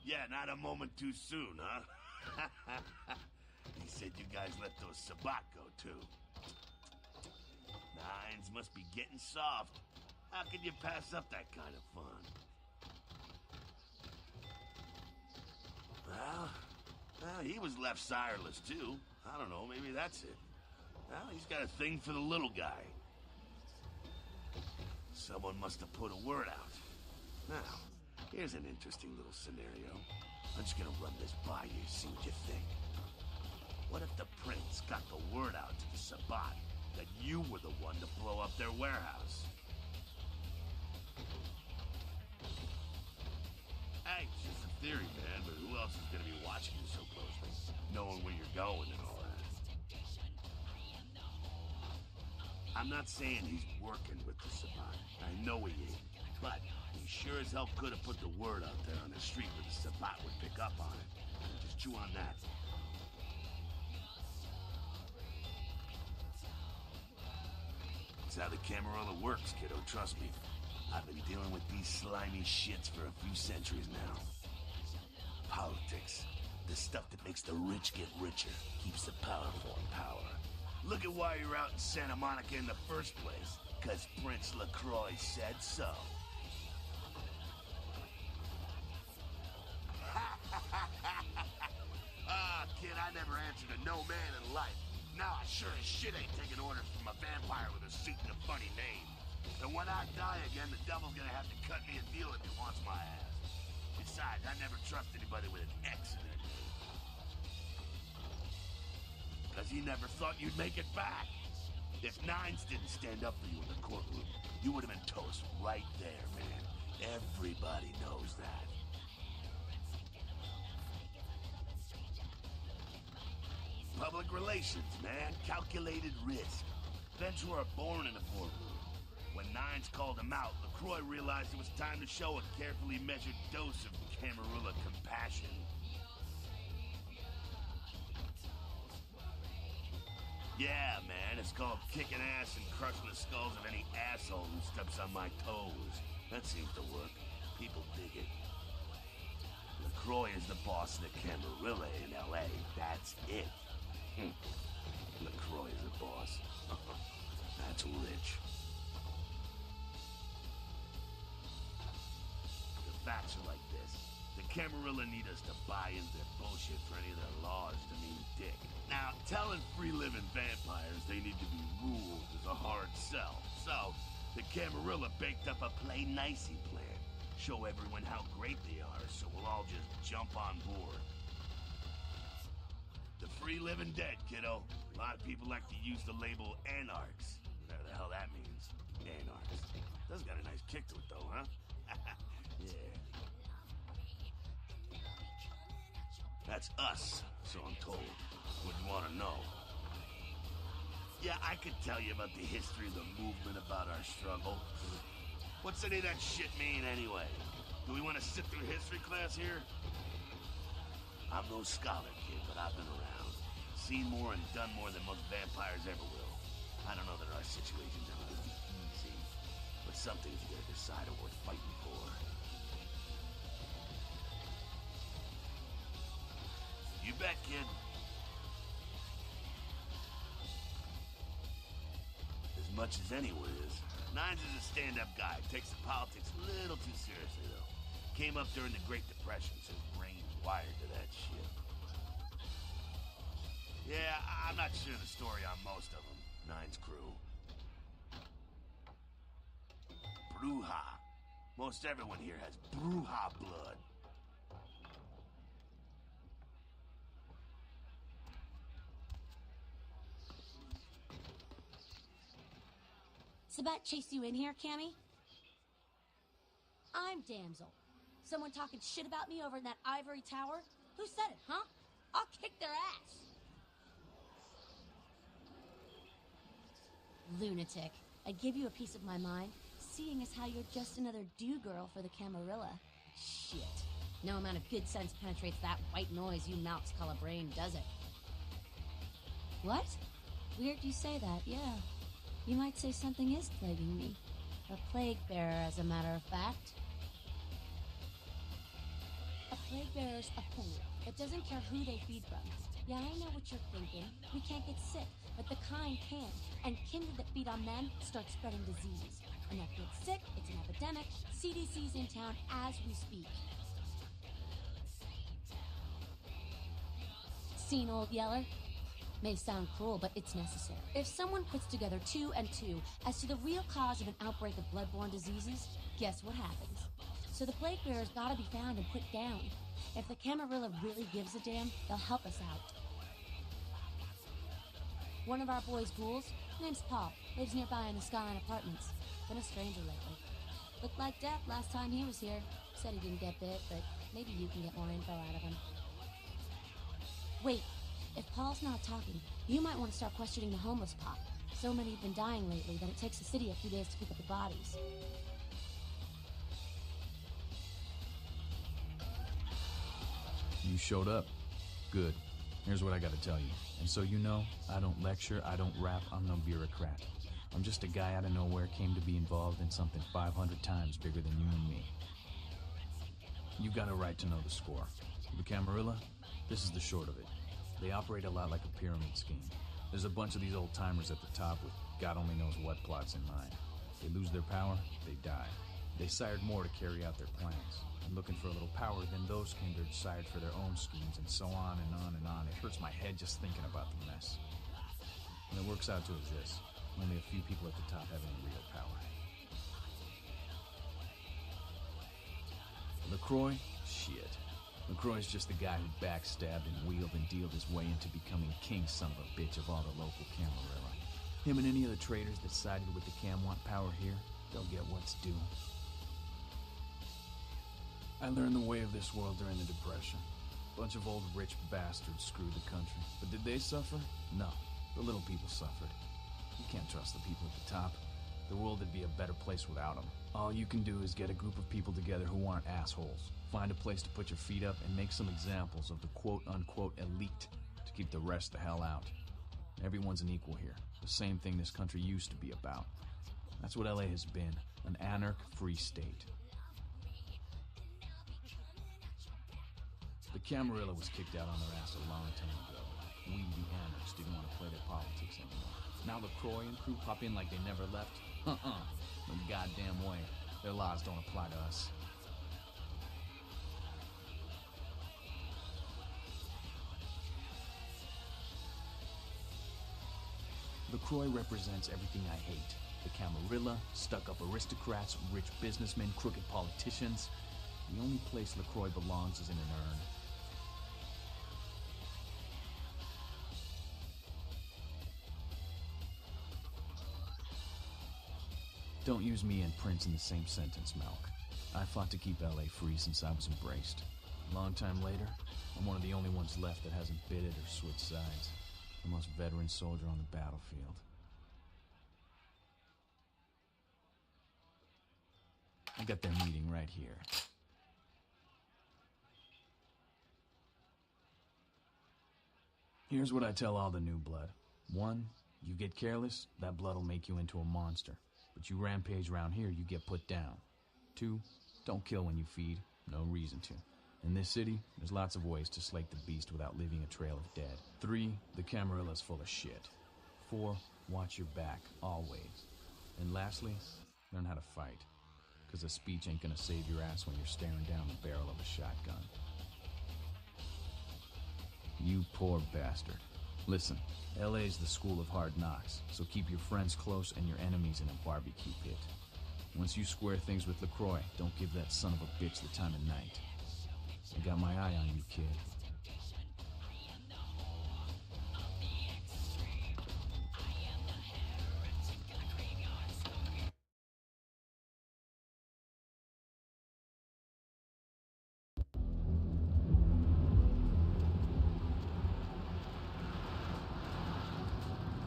Yeah, not a moment too soon, huh? He said you guys let those Sabat go, too. Nines must be getting soft. How could you pass up that kind of fun? Well, he was left sireless, too. I don't know, maybe that's it. Well, he's got a thing for the little guy. Someone must have put a word out. Now, here's an interesting little scenario. I'm just gonna run this by you, see what you think. What if the prince got the word out to the Sabat that you were the one to blow up their warehouse? Hey, it's just a theory, man, but who else is gonna be watching you so closely? Knowing where you're going and all that. I'm not saying he's working with the Sabat. I know he ain't. But he sure as hell could have put the word out there on the street where the Sabat would pick up on it. Just chew on that. That's how the Camarilla works, kiddo, trust me. I've been dealing with these slimy shits for a few centuries now. Politics. The stuff that makes the rich get richer, keeps the powerful in power. Look at why you're out in Santa Monica in the first place. 'Cause Prince LaCroix said so. Kid, I never answered to no man in life. Now I sure as shit ain't taking orders from a vampire with a suit and a funny name. And when I die again, the devil's gonna have to cut me a deal if he wants my ass. Besides, I never trust anybody with an X in their name. Because he never thought you'd make it back. If Nines didn't stand up for you in the courtroom, you would have been toast right there, man. Everybody knows that. Public relations, man. Calculated risk. Ventura born in the boardroom. When Nines called him out, LaCroix realized it was time to show a carefully measured dose of Camarilla compassion. Yeah, man, it's called kicking ass and crushing the skulls of any asshole who steps on my toes. That seems to work. People dig it. LaCroix is the boss of the Camarilla in L.A. That's it. LaCroix is the boss. That's rich. The facts are like this. The Camarilla need us to buy into their bullshit for any of their laws to mean dick. Now, telling free-living vampires they need to be ruled is a hard sell. So, the Camarilla baked up a play-nicey plan. Show everyone how great they are, so we'll all just jump on board. The free-living dead, kiddo. A lot of people like to use the label anarchs. Whatever the hell that means. Anarchs. Does got a nice kick to it, though, huh? Yeah. That's us, so I'm told. What you want to know? Yeah, I could tell you about the history of the movement, about our struggle. What's any of that shit mean, anyway? Do we want to sit through history class here? I'm no scholar, kid, but I've been around. Seen more and done more than most vampires ever will. I don't know that our situation's ever gonna be easy, but some things you gotta decide are worth fighting for. You bet, kid. As much as anyone is. Nines is a stand-up guy. Takes the politics a little too seriously, though. Came up during the Great Depression, so his brain's wired to that shit. Yeah, I'm not sure the story on most of them. Nine's crew. Bruja. Most everyone here has Bruja blood. Sabat chased you in here, Cammy? I'm Damsel. Someone talking shit about me over in that ivory tower? Who said it, huh? I'll kick their ass. Lunatic. I give you a piece of my mind, seeing as how you're just another do-girl for the Camarilla. Shit. No amount of good sense penetrates that white noise you mounts call a brain, does it? What? Weird you say that, yeah. You might say something is plaguing me. A plague bearer, as a matter of fact. A plague bearer's a fool. It doesn't care who they feed from. Yeah, I know what you're thinking. We can't get sick, but the kind can. And kindred that feed on them start spreading disease. Enough get sick, it's an epidemic. CDC's in town as we speak. Seen Old Yeller? May sound cruel, but it's necessary. If someone puts together 2 and 2 as to the real cause of an outbreak of bloodborne diseases, guess what happens? So the plague bearers gotta be found and put down. If the Camarilla really gives a damn, they'll help us out. One of our boys' ghouls, name's Paul, lives nearby in the Skyline Apartments. Been a stranger lately. Looked like death last time he was here. Said he didn't get bit, but maybe you can get more info out of him. Wait. If Paul's not talking, you might want to start questioning the homeless pop. So many have been dying lately that it takes the city a few days to pick up the bodies. You showed up. Good. Here's what I gotta tell you. And so you know, I don't lecture, I don't rap, I'm no bureaucrat. I'm just a guy out of nowhere came to be involved in something 500 times bigger than you and me. You got a right to know the score. The Camarilla, this is the short of it. They operate a lot like a pyramid scheme. There's a bunch of these old-timers at the top with God only knows what plots in mind. They lose their power, they die. They sired more to carry out their plans. And looking for a little power, then those kindred sired for their own schemes, and so on and on and on. It hurts my head just thinking about the mess. And it works out to this. Only a few people at the top have any real power. LaCroix? Shit. LaCroix's just the guy who backstabbed and wheeled and dealed his way into becoming king son of a bitch of all the local Camarilla. Him and any of the traitors that sided with the Cam want power here, they'll get what's due. I learned the way of this world during the Depression. Bunch of old rich bastards screwed the country. But did they suffer? No. The little people suffered. You can't trust the people at the top. The world would be a better place without them. All you can do is get a group of people together who aren't assholes. Find a place to put your feet up and make some examples of the quote-unquote elite to keep the rest the hell out. Everyone's an equal here. The same thing this country used to be about. That's what LA has been. An anarch-free state. Camarilla was kicked out on their ass a long time ago. We, the Hammers, didn't want to play their politics anymore. Now LaCroix and crew pop in like they never left? No goddamn way. Their laws don't apply to us. LaCroix represents everything I hate. The Camarilla, stuck-up aristocrats, rich businessmen, crooked politicians. The only place LaCroix belongs is in an urn. Don't use me and Prince in the same sentence, Malk. I fought to keep LA free since I was embraced. A long time later, I'm one of the only ones left that hasn't bit it or switched sides. The most veteran soldier on the battlefield. I got their meeting right here. Here's what I tell all the new blood. 1, you get careless, that blood will make you into a monster. But you rampage around here, you get put down. 2, don't kill when you feed. No reason to. In this city, there's lots of ways to slake the beast without leaving a trail of dead. 3, the Camarilla's full of shit. 4, watch your back, always. And lastly, learn how to fight. Because a speech ain't gonna save your ass when you're staring down the barrel of a shotgun. You poor bastard. Listen, LA's the school of hard knocks, so keep your friends close and your enemies in a barbecue pit. Once you square things with LaCroix, don't give that son of a bitch the time of night. I got my eye on you, kid.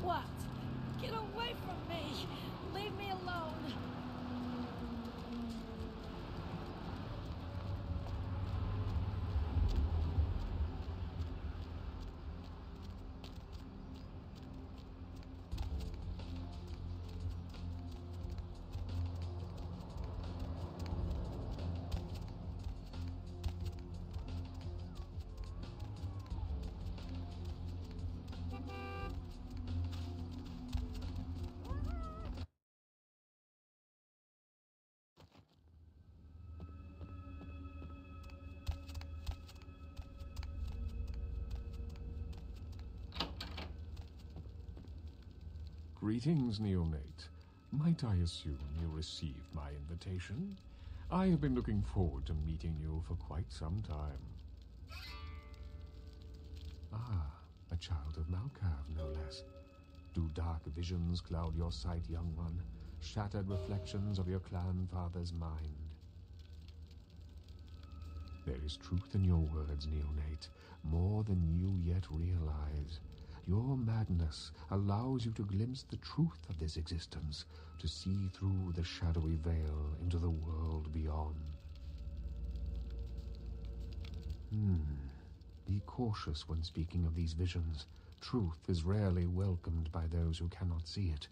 What? Get away from me! Leave me alone! Greetings, neonate. Might I assume you received my invitation? I have been looking forward to meeting you for quite some time. Ah, a child of Malkav, no less. Do dark visions cloud your sight, young one? Shattered reflections of your clan father's mind? There is truth in your words, neonate, more than you yet realize. Your madness allows you to glimpse the truth of this existence, to see through the shadowy veil into the world beyond. Be cautious when speaking of these visions. Truth is rarely welcomed by those who cannot see it.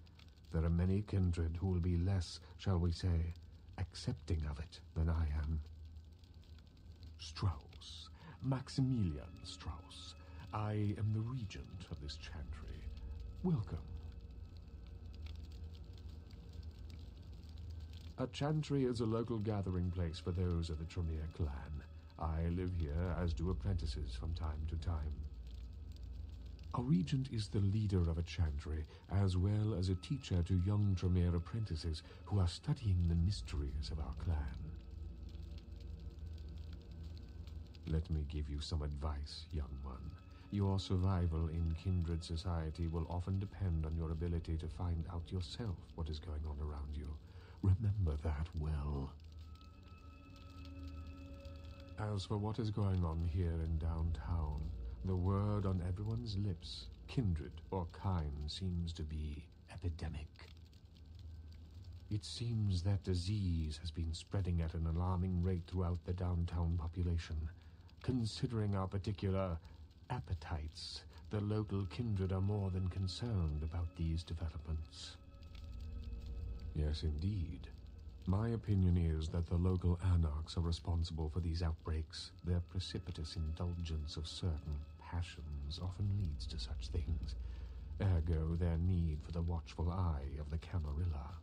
There are many kindred who will be less, shall we say, accepting of it than I am. Strauss, Maximilian Strauss. I am the regent of this chantry. Welcome. A chantry is a local gathering place for those of the Tremere clan. I live here, as do apprentices from time to time. A regent is the leader of a chantry, as well as a teacher to young Tremere apprentices who are studying the mysteries of our clan. Let me give you some advice, young one. Your survival in kindred society will often depend on your ability to find out yourself what is going on around you. Remember that well. As for what is going on here in downtown, the word on everyone's lips, kindred or kind, seems to be epidemic. It seems that disease has been spreading at an alarming rate throughout the downtown population. Considering our particular appetites, the local kindred are more than concerned about these developments. Yes, indeed. My opinion is that the local anarchs are responsible for these outbreaks. Their precipitous indulgence of certain passions often leads to such things. Ergo, their need for the watchful eye of the Camarilla.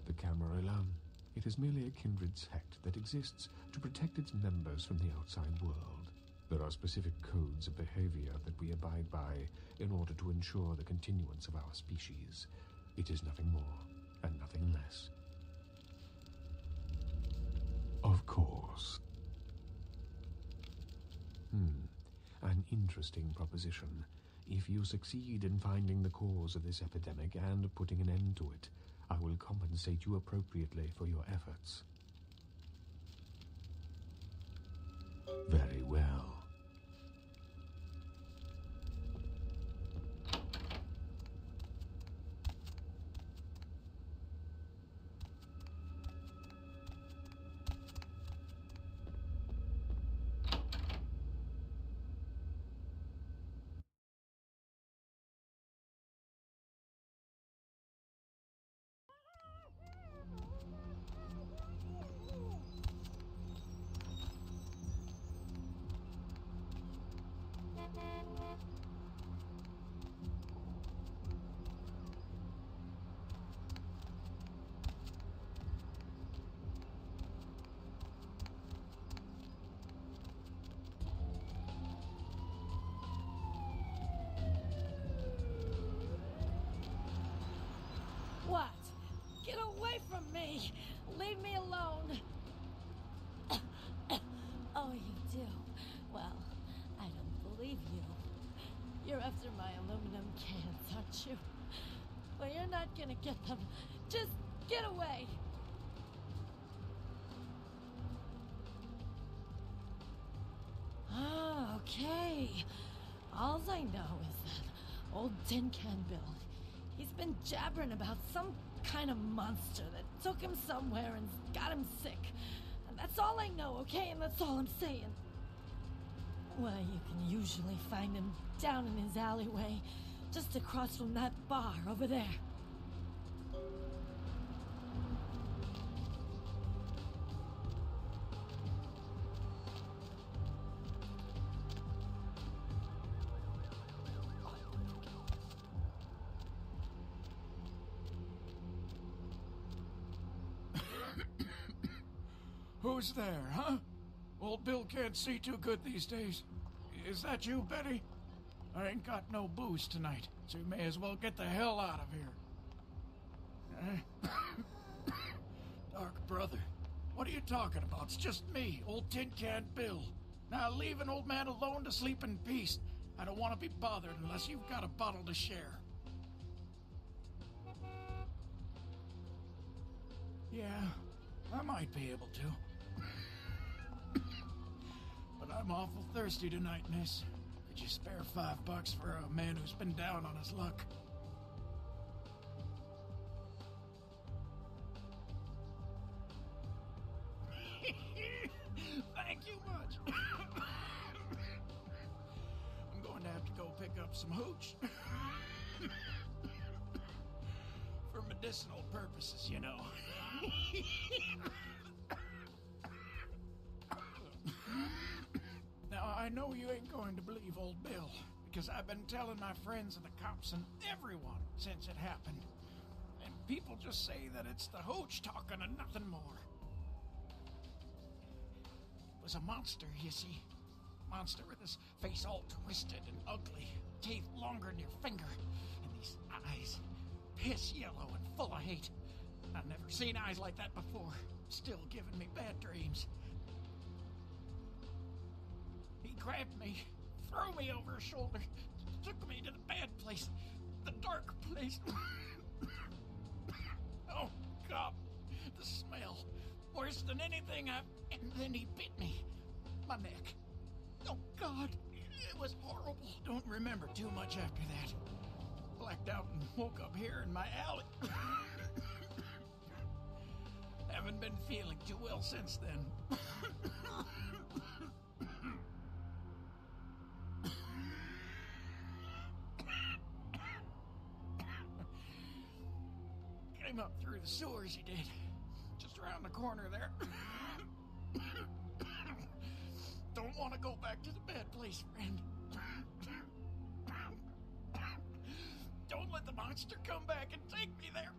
The Camarilla. It is merely a kindred sect that exists to protect its members from the outside world. There are specific codes of behavior that we abide by in order to ensure the continuance of our species. It is nothing more and nothing less. Of course. An interesting proposition. If you succeed in finding the cause of this epidemic and putting an end to it, I will compensate you appropriately for your efforts. Very well. What? Get away from me! Leave me alone! Oh, you do? Well, I don't believe you. You're after my aluminum cans, aren't you? Well, you're not gonna get them. Just get away! Ah, okay. All I know is that old Tin Can Bill, he's been jabbering about some kind of monster that took him somewhere and got him sick. And that's all I know, okay? And that's all I'm saying. Well, you can usually find him down in his alleyway, just across from that bar over there. Who's there, huh? Old Bill can't see too good these days. Is that you, Betty? I ain't got no booze tonight, so you may as well get the hell out of here. Dark brother, what are you talking about? It's just me, old Tin Can Bill. Now leave an old man alone to sleep in peace. I don't want to be bothered unless you've got a bottle to share. Yeah, I might be able to. But I'm awful thirsty tonight, miss. Could you spare $5 for a man who's been down on his luck? Thank you much. I'm going to have to go pick up some hooch. For medicinal purposes, you know. Now, I know you ain't going to believe old Bill, because I've been telling my friends and the cops and everyone since it happened. And people just say that it's the hooch talking and nothing more. It was a monster, you see. Monster with his face all twisted and ugly, teeth longer than your finger, and these eyes, piss yellow and full of hate. I've never seen eyes like that before. Still giving me bad dreams. He grabbed me, threw me over his shoulder, took me to the bad place, the dark place. Oh, God, the smell. Worse than anything and then he bit me. My neck. Oh, God, it was horrible. Don't remember too much after that. Blacked out and woke up here in my alley. Haven't been feeling too well since then. climb up through the sewers, he did. Just around the corner there. Don't want to go back to the bad place, friend. Don't let the monster come back and take me there.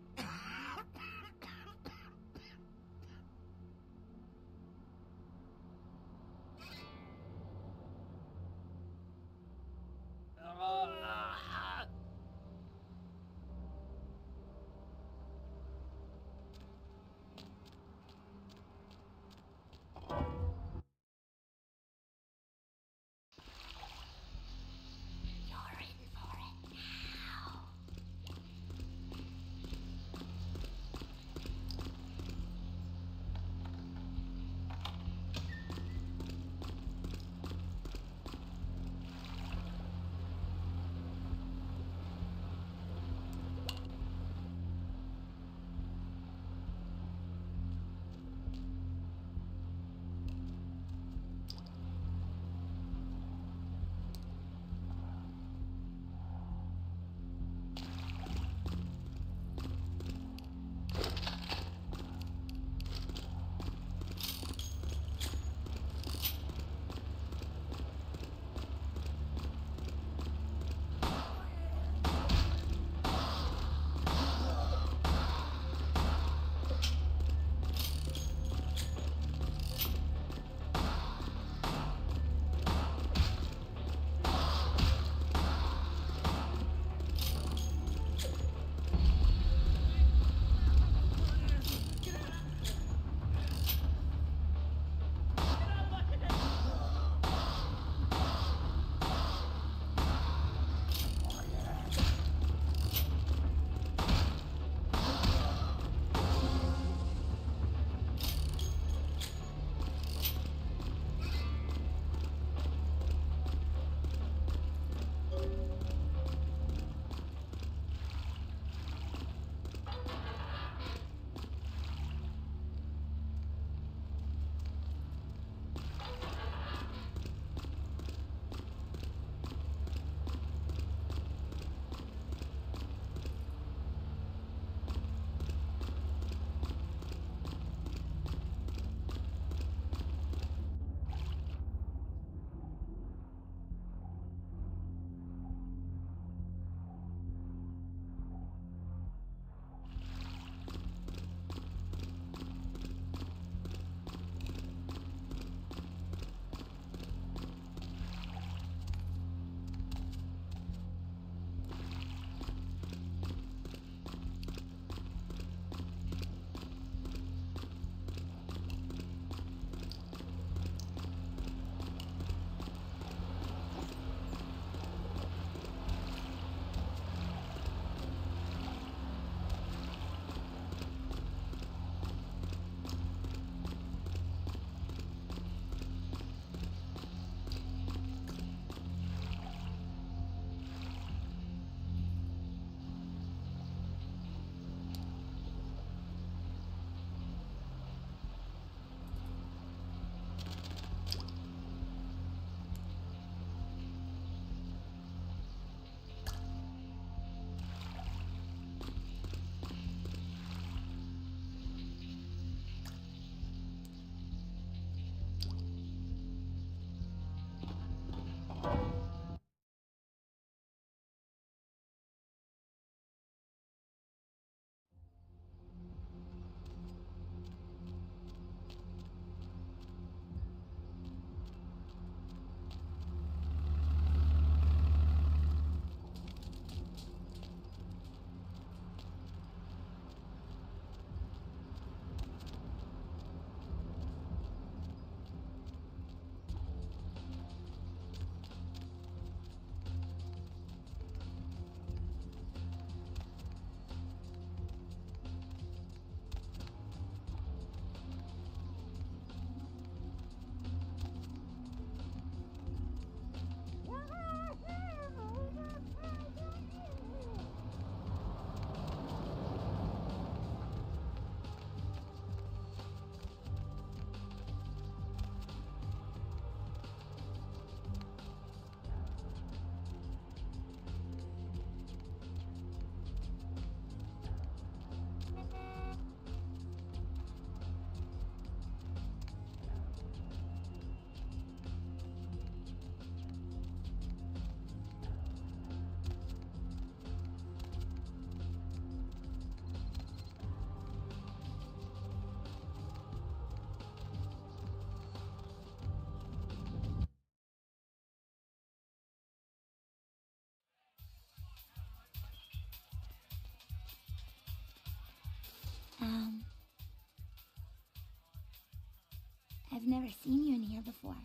I've never seen you in here before.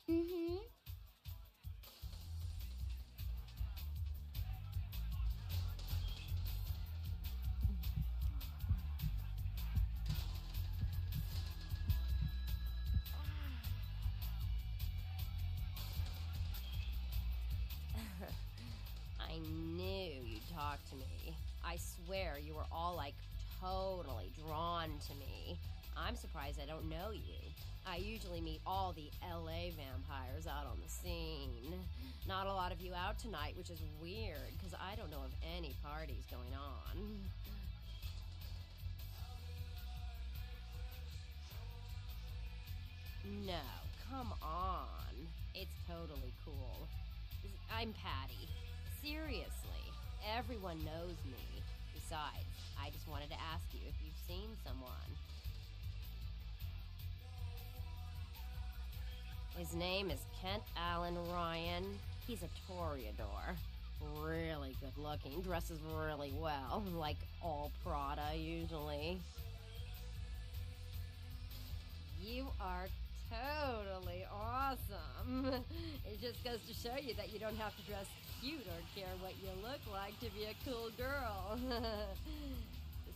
Mm-hmm. I knew you'd talk to me. I swear you were all like totally drawn to me. I'm surprised I don't know you. I usually meet all the LA vampires out on the scene. Not a lot of you out tonight, which is weird, because I don't know of any parties going on. No, come on. It's totally cool. I'm Patty. Seriously, everyone knows me. Besides, I just wanted to ask you if you've seen someone. His name is Kent Allen Ryan. He's a Toreador. Really good looking, dresses really well, like all Prada usually. You are totally awesome. It just goes to show you that you don't have to dress cute or care what you look like to be a cool girl.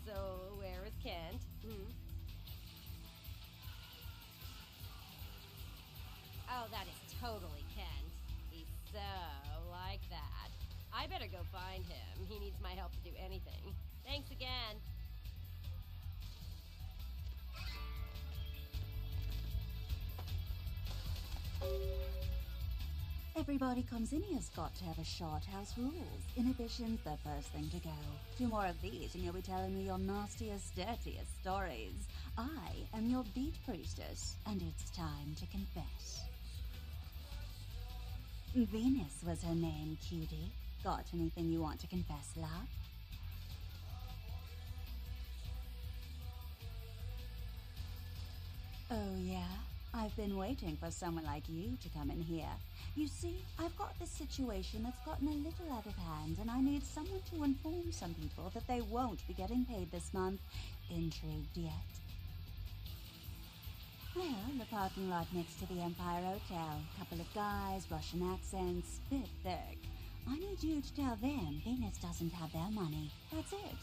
So, where is Kent? Oh, that is totally Kent. He's so like that. I better go find him. He needs my help to do anything. Thanks again. Everybody comes in here's got to have a short house rules. Inhibition's the first thing to go. 2 more of these and you'll be telling me your nastiest, dirtiest stories. I am your beat priestess, and it's time to confess. Venus was her name, cutie. Got anything you want to confess, love? Oh, yeah? I've been waiting for someone like you to come in here. You see, I've got this situation that's gotten a little out of hand, and I need someone to inform some people that they won't be getting paid this month. Intrigued yet? Well, the parking lot next to the Empire Hotel. Couple of guys, Russian accents, bit thick. I need you to tell them Venus doesn't have their money. That's it.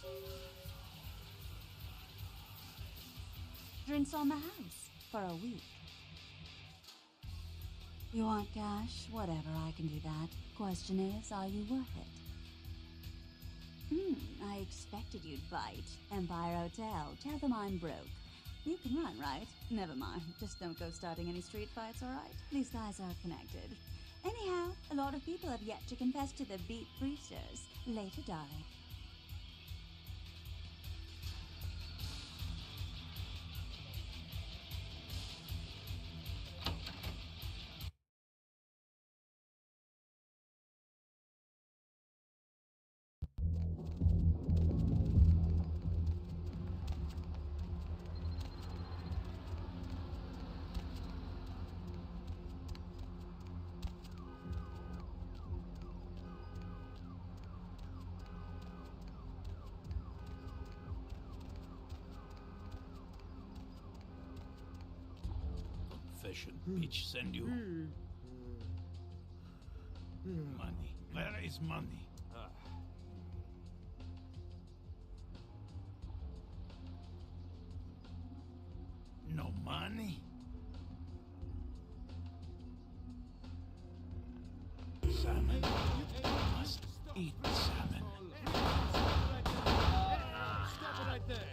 Drinks on the house for a week. You want cash? Whatever, I can do that. Question is, are you worth it? I expected you'd bite. Empire Hotel. Tell them I'm broke. You can run, right? Never mind. Just don't go starting any street fights, alright? These guys are connected. Anyhow, a lot of people have yet to confess to the Beat Priestess. Later, darling. Confession, bitch, send you. Money. Where is money? No money? Salmon. You must eat salmon. Stop it right there.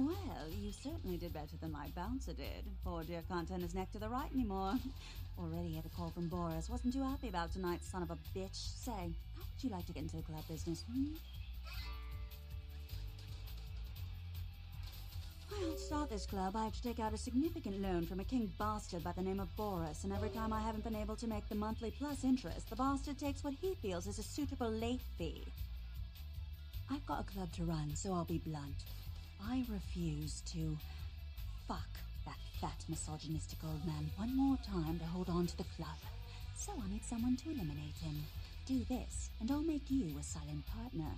Well, you certainly did better than my bouncer did. Poor dear can't turn his neck to the right anymore. Already had a call from Boris. Wasn't too happy about tonight's son of a bitch. Say, how would you like to get into the club business, Well, to start this club, I have to take out a significant loan from a king bastard by the name of Boris, and every time I haven't been able to make the monthly plus interest, the bastard takes what he feels is a suitable late fee. I've got a club to run, so I'll be blunt. I refuse to fuck that fat misogynistic old man one more time to hold on to the club. So I need someone to eliminate him. Do this, and I'll make you a silent partner.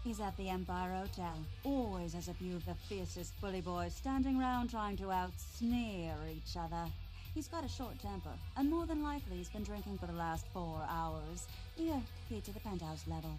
He's at the Empire Hotel. Always has a few of the fiercest bully boys standing round trying to out-sneer each other. He's got a short temper, and more than likely he's been drinking for the last 4 hours. Here, key to the penthouse level.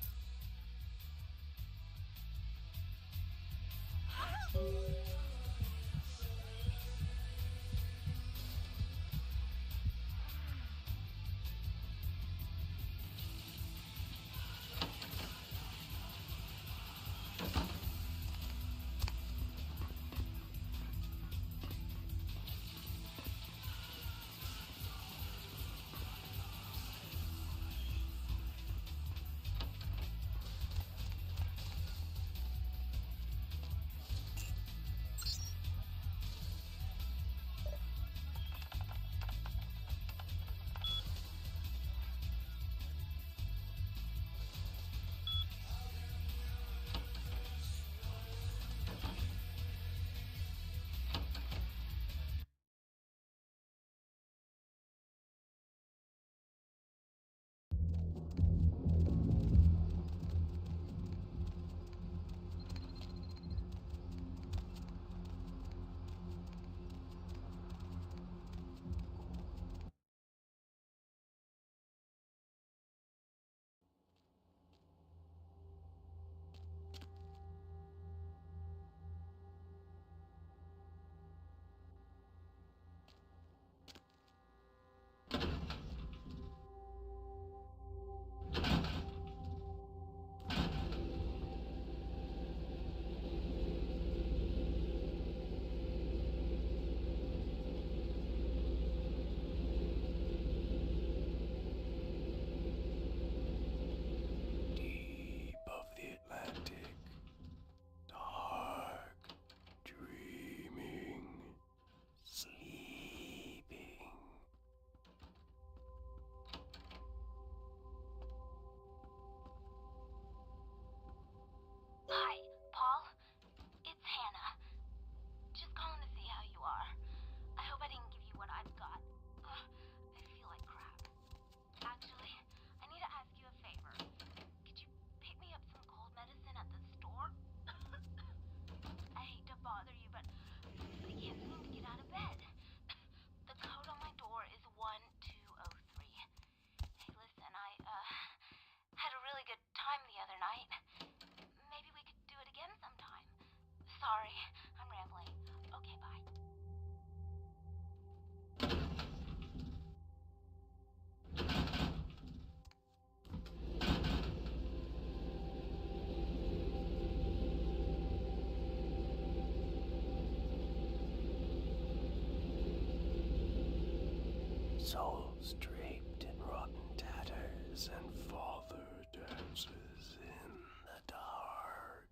Hi, Paul. It's Hannah. Just calling to see how you are. I hope I didn't give you what I've got. I feel like crap. Actually, I need to ask you a favor. Could you pick me up some cold medicine at the store? I hate to bother you, but I can't seem to get out of bed. The code on my door is 1203. Hey, listen, I had a really good time the other night. Maybe we could do it again sometime. Sorry, I'm rambling. Okay, bye. Souls draped in rotten tatters and father dances in the dark.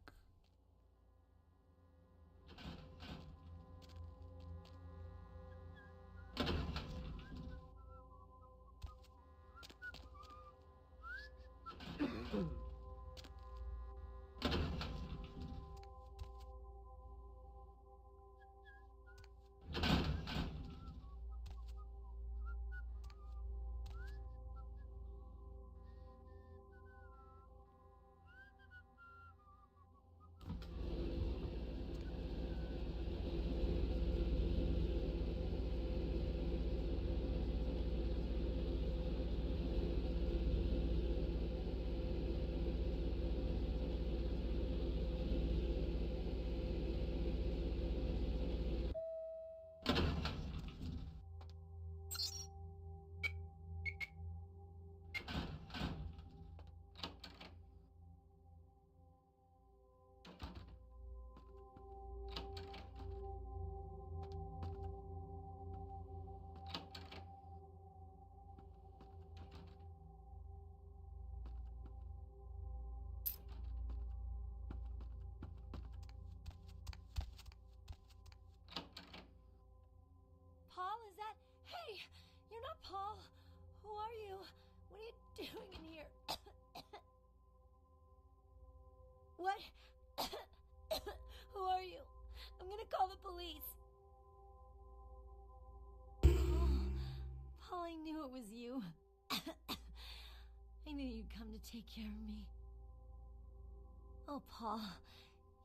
You're not Paul. Who are you? What are you doing in here? What? Who are you? I'm gonna call the police. Paul, I knew it was you. I knew you'd come to take care of me. Oh, Paul,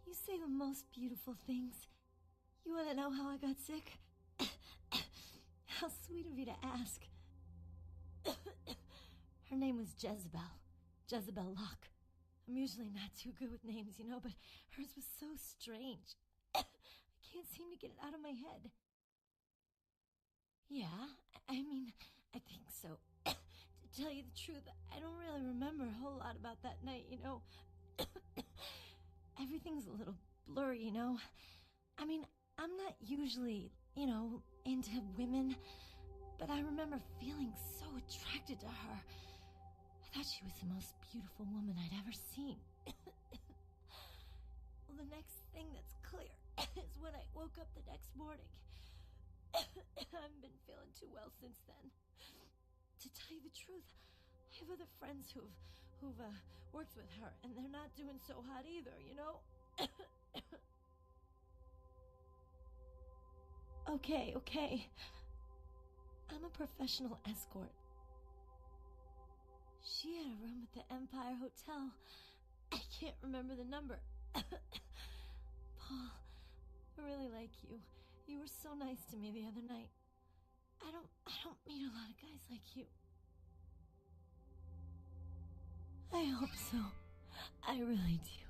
you say the most beautiful things. You want to know how I got sick? How sweet of you to ask. Her name was Jezebel. Jezebel Locke. I'm usually not too good with names, you know, but hers was so strange. I can't seem to get it out of my head. Yeah, I mean, I think so. To tell you the truth, I don't really remember a whole lot about that night, you know. Everything's a little blurry, you know. I mean, I'm not usually, you know, into women, but I remember feeling so attracted to her. I thought she was the most beautiful woman I'd ever seen. Well, the next thing that's clear is when I woke up the next morning. I haven't been feeling too well since then. To tell you the truth, I have other friends who've worked with her, and they're not doing so hot either, you know? Okay. I'm a professional escort. She had a room at the Empire Hotel. I can't remember the number. Paul, I really like you. You were so nice to me the other night. I don't meet a lot of guys like you. I hope so. I really do.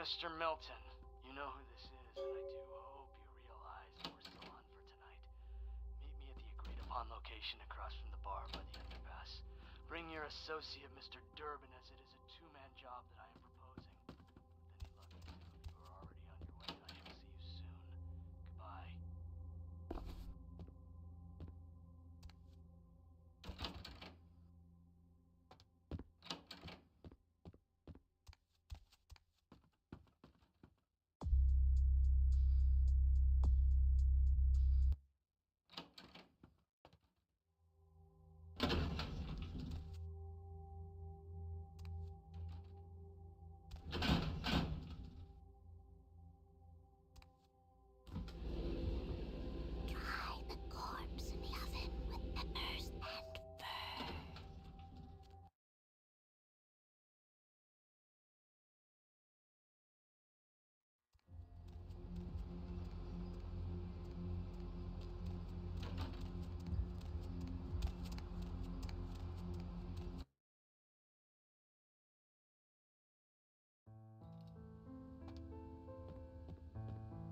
Mr. Milton, you know who this is, and I do hope you realize we're still on for tonight. Meet me at the agreed-upon location across from the bar by the underpass. Bring your associate, Mr. Durbin, as it is a two-man job that I am proposing. With any luck, you two are already on your way, and I shall see you soon. Goodbye.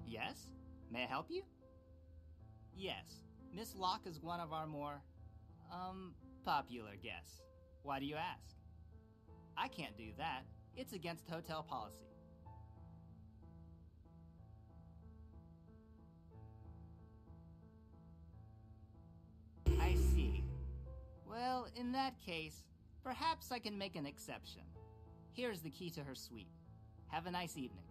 Yes? May I help you? Yes. Miss Locke is one of our more, popular guests. Why do you ask? I can't do that. It's against hotel policy. I see. Well, in that case, perhaps I can make an exception. Here's the key to her suite. Have a nice evening.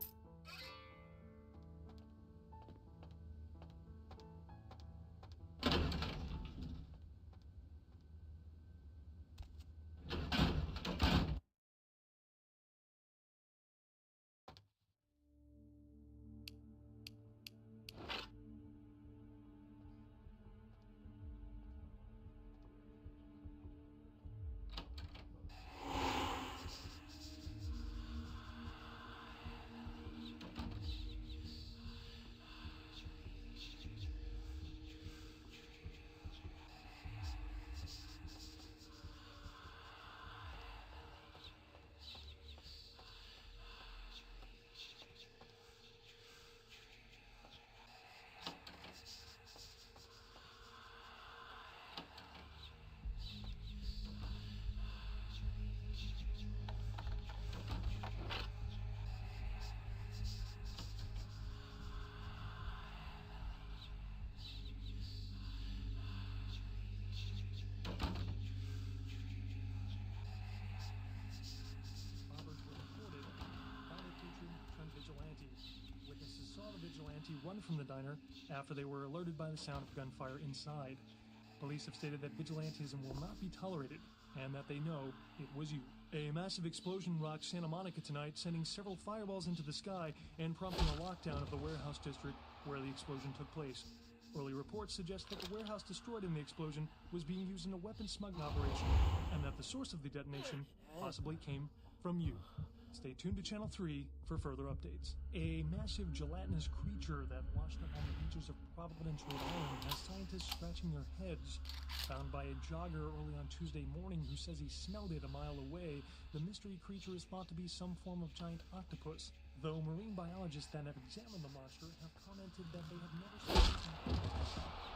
returned from the diner after they were alerted by the sound of gunfire inside. Police have stated that vigilantism will not be tolerated and that they know it was you. A massive explosion rocked Santa Monica tonight, sending several fireballs into the sky and prompting a lockdown of the warehouse district where the explosion took place. Early reports suggest that the warehouse destroyed in the explosion was being used in a weapons smuggling operation and that the source of the detonation possibly came from you. Stay tuned to Channel 3 for further updates. A massive gelatinous creature that washed up on the beaches of Providence, Rhode Island has scientists scratching their heads. Found by a jogger early on Tuesday morning who says he smelled it a mile away, the mystery creature is thought to be some form of giant octopus, though marine biologists that have examined the monster have commented that they have never seen anything.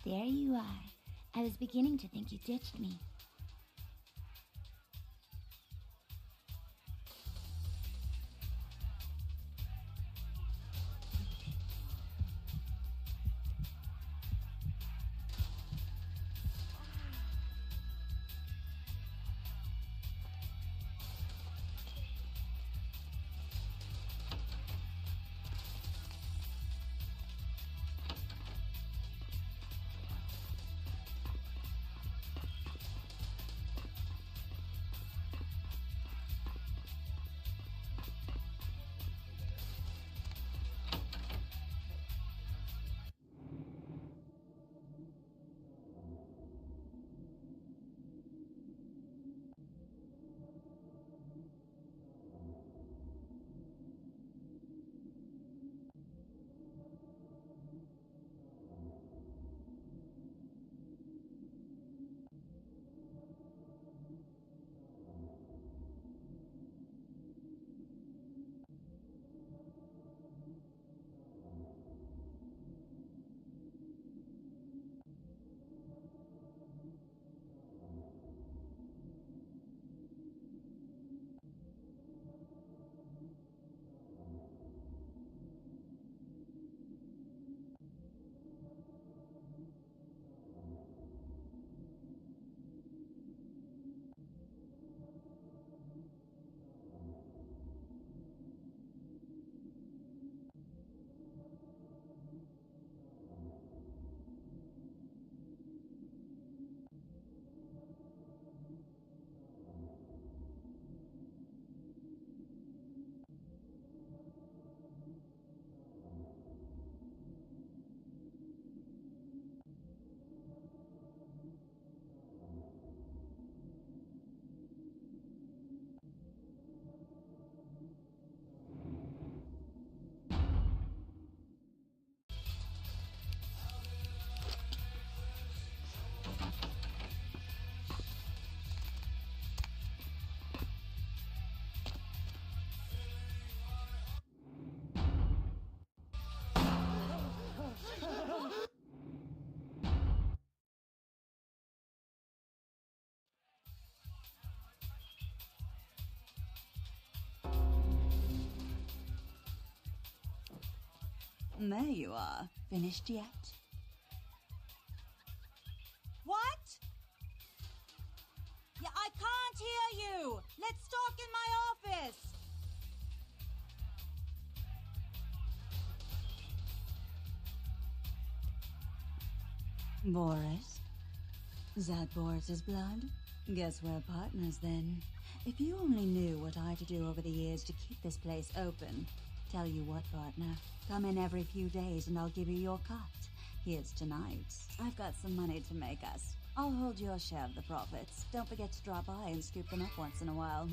there you are. I was beginning to think you ditched me. There you are. Finished yet? What? Yeah, I can't hear you! Let's talk in my office! Boris? Is that Boris's blood? Guess we're partners then. If you only knew what I had to do over the years to keep this place open. Tell you what, partner. Come in every few days and I'll give you your cut. Here's tonight's. I've got some money to make us. I'll hold your share of the profits. Don't forget to drop by and scoop them up once in a while,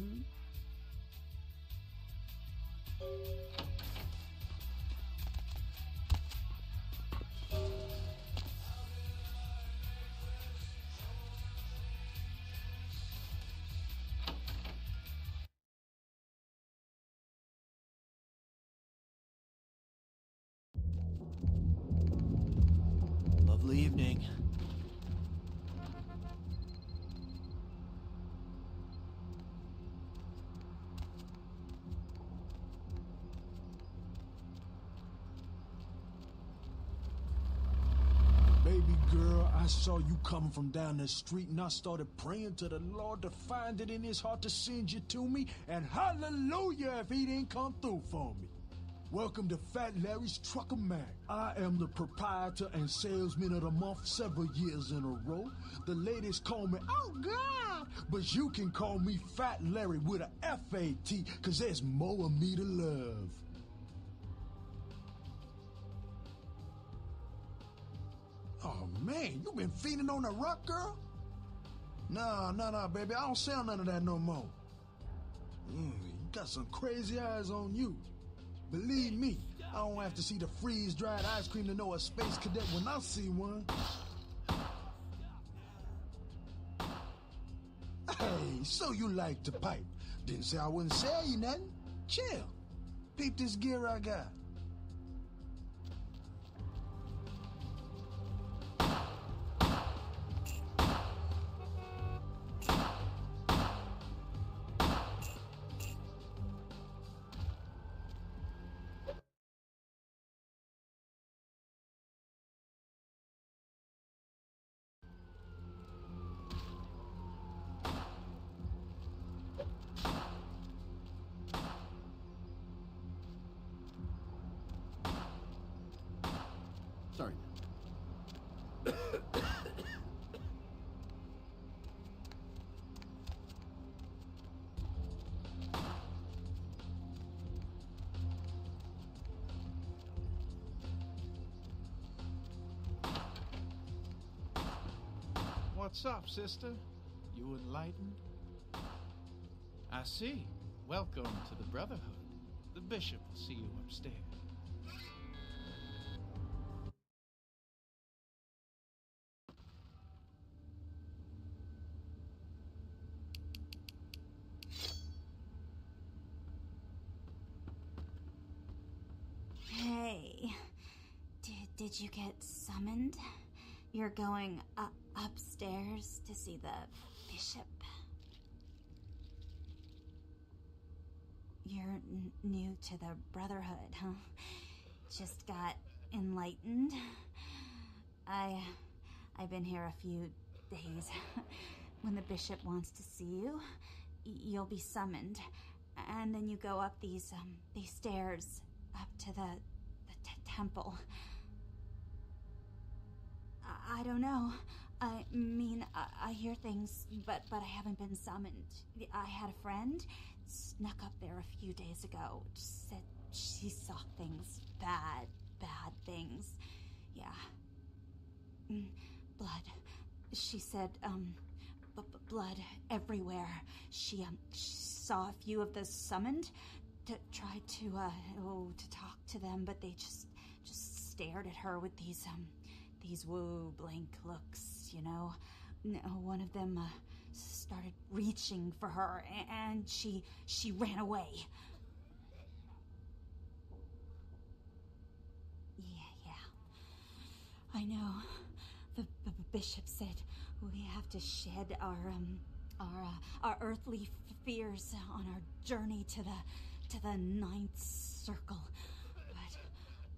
Lovely evening. Baby girl, I saw you coming from down the street and I started praying to the Lord to find it in his heart to send you to me, and hallelujah if he didn't come through for me. Welcome to Fat Larry's Trucker Mag. I am the proprietor and salesman of the month several years in a row. The ladies call me, oh God, but you can call me Fat Larry with a F-A-T, cause there's more of me to love. Oh man, you been feeding on the rock, girl? Nah, baby, I don't sell none of that no more. You got some crazy eyes on you. Believe me, I don't have to see the freeze-dried ice cream to know a space cadet when I see one. Hey, so you like to pipe. Didn't say I wouldn't sell you nothing. Chill. Peep this gear I got. What's up, sister? You enlightened? I see. Welcome to the Brotherhood. The bishop will see you upstairs. Hey, did you get summoned? You're going upstairs to see the bishop. You're new to the Brotherhood, huh? Just got enlightened. I've been here a few days. When the bishop wants to see you, you'll be summoned, and then you go up these stairs up to the temple. I don't know. I mean, I hear things, but I haven't been summoned. I had a friend snuck up there a few days ago. Said she saw things. Bad things. Yeah. Blood. She said, blood everywhere. She saw a few of the summoned to try to talk to them, but they just stared at her with these blank looks, you know. One of them started reaching for her, and she ran away. Yeah. I know. The bishop said we have to shed our earthly fears on our journey to the ninth circle. But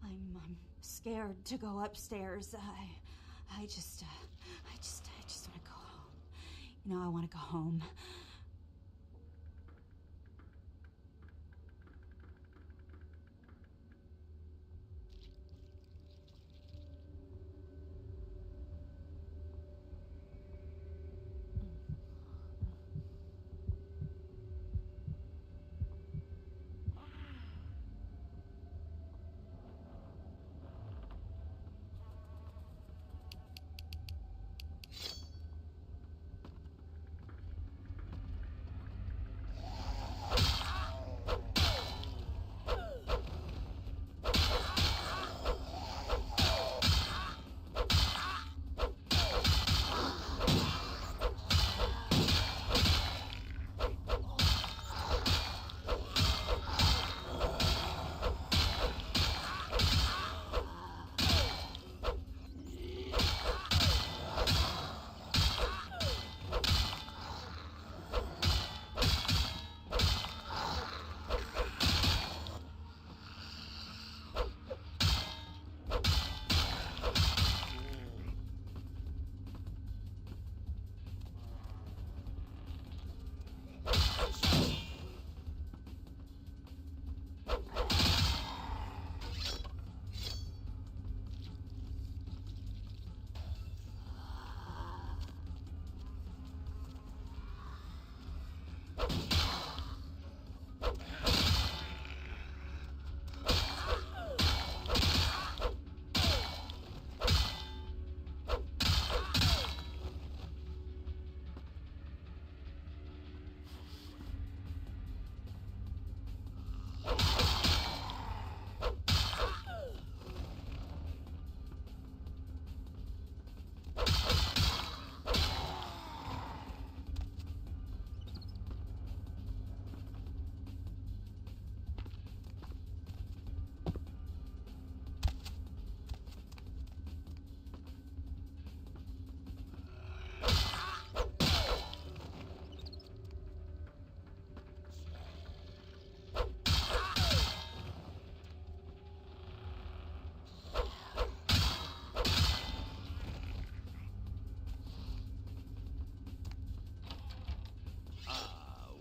I'm scared to go upstairs. I just want to go home. You know, I want to go home.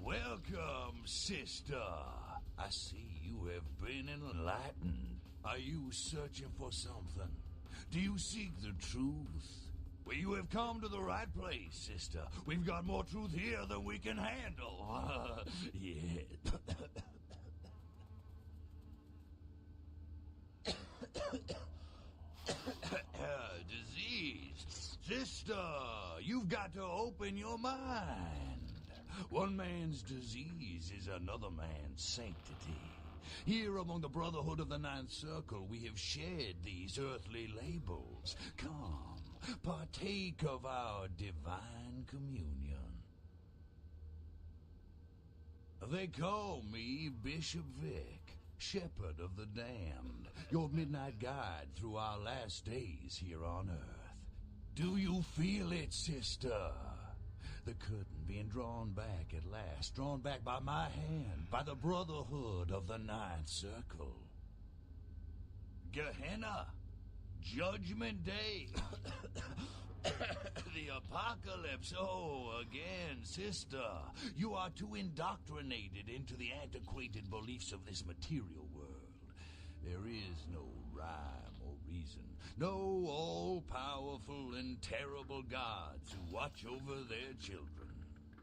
Welcome, sister. I see you have been enlightened. Are you searching for something? Do you seek the truth? Well, you have come to the right place, sister. We've got more truth here than we can handle. Yeah. Disease. Sister, you've got to open your mind. One man's disease is another man's sanctity. Here among the Brotherhood of the Ninth Circle, we have shared these earthly labels. Come, partake of our divine communion. They call me Bishop Vic, Shepherd of the Damned, your midnight guide through our last days here on Earth. Do you feel it, sister? The curtain being drawn back at last, drawn back by my hand, by the Brotherhood of the Ninth Circle. Gehenna, Judgment Day, the apocalypse. Oh, again, sister, you are too indoctrinated into the antiquated beliefs of this material world. There is no rhyme or reason, no all-powerful and terrible gods who watch over their children.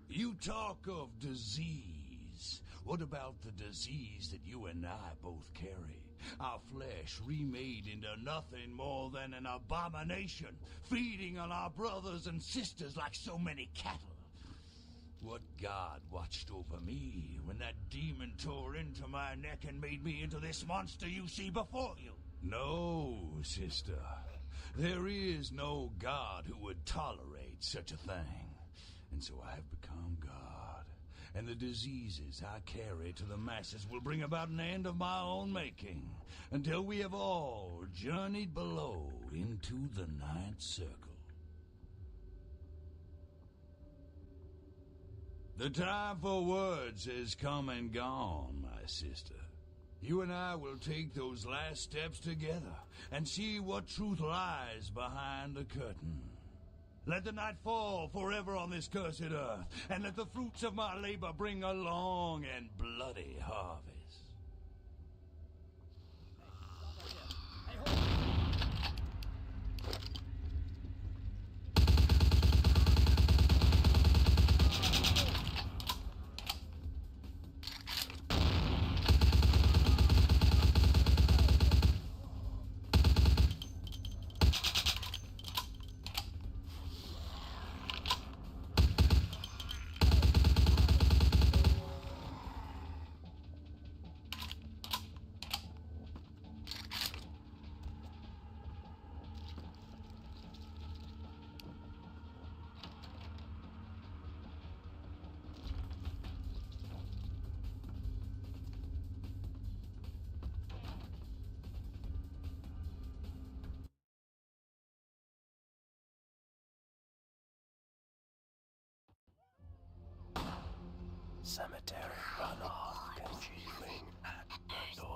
You talk of disease. What about the disease that you and I both carry? Our flesh remade into nothing more than an abomination, feeding on our brothers and sisters like so many cattle. What God watched over me when that demon tore into my neck and made me into this monster you see before you? No, sister. There is no God who would tolerate such a thing. And so I have become God. And the diseases I carry to the masses will bring about an end of my own making, until we have all journeyed below into the Ninth Circle. The time for words has come and gone, my sister. You and I will take those last steps together and see what truth lies behind the curtain. Let the night fall forever on this cursed earth, and let the fruits of my labor bring a long and bloody harvest. Cemetery runoff congealing at the door.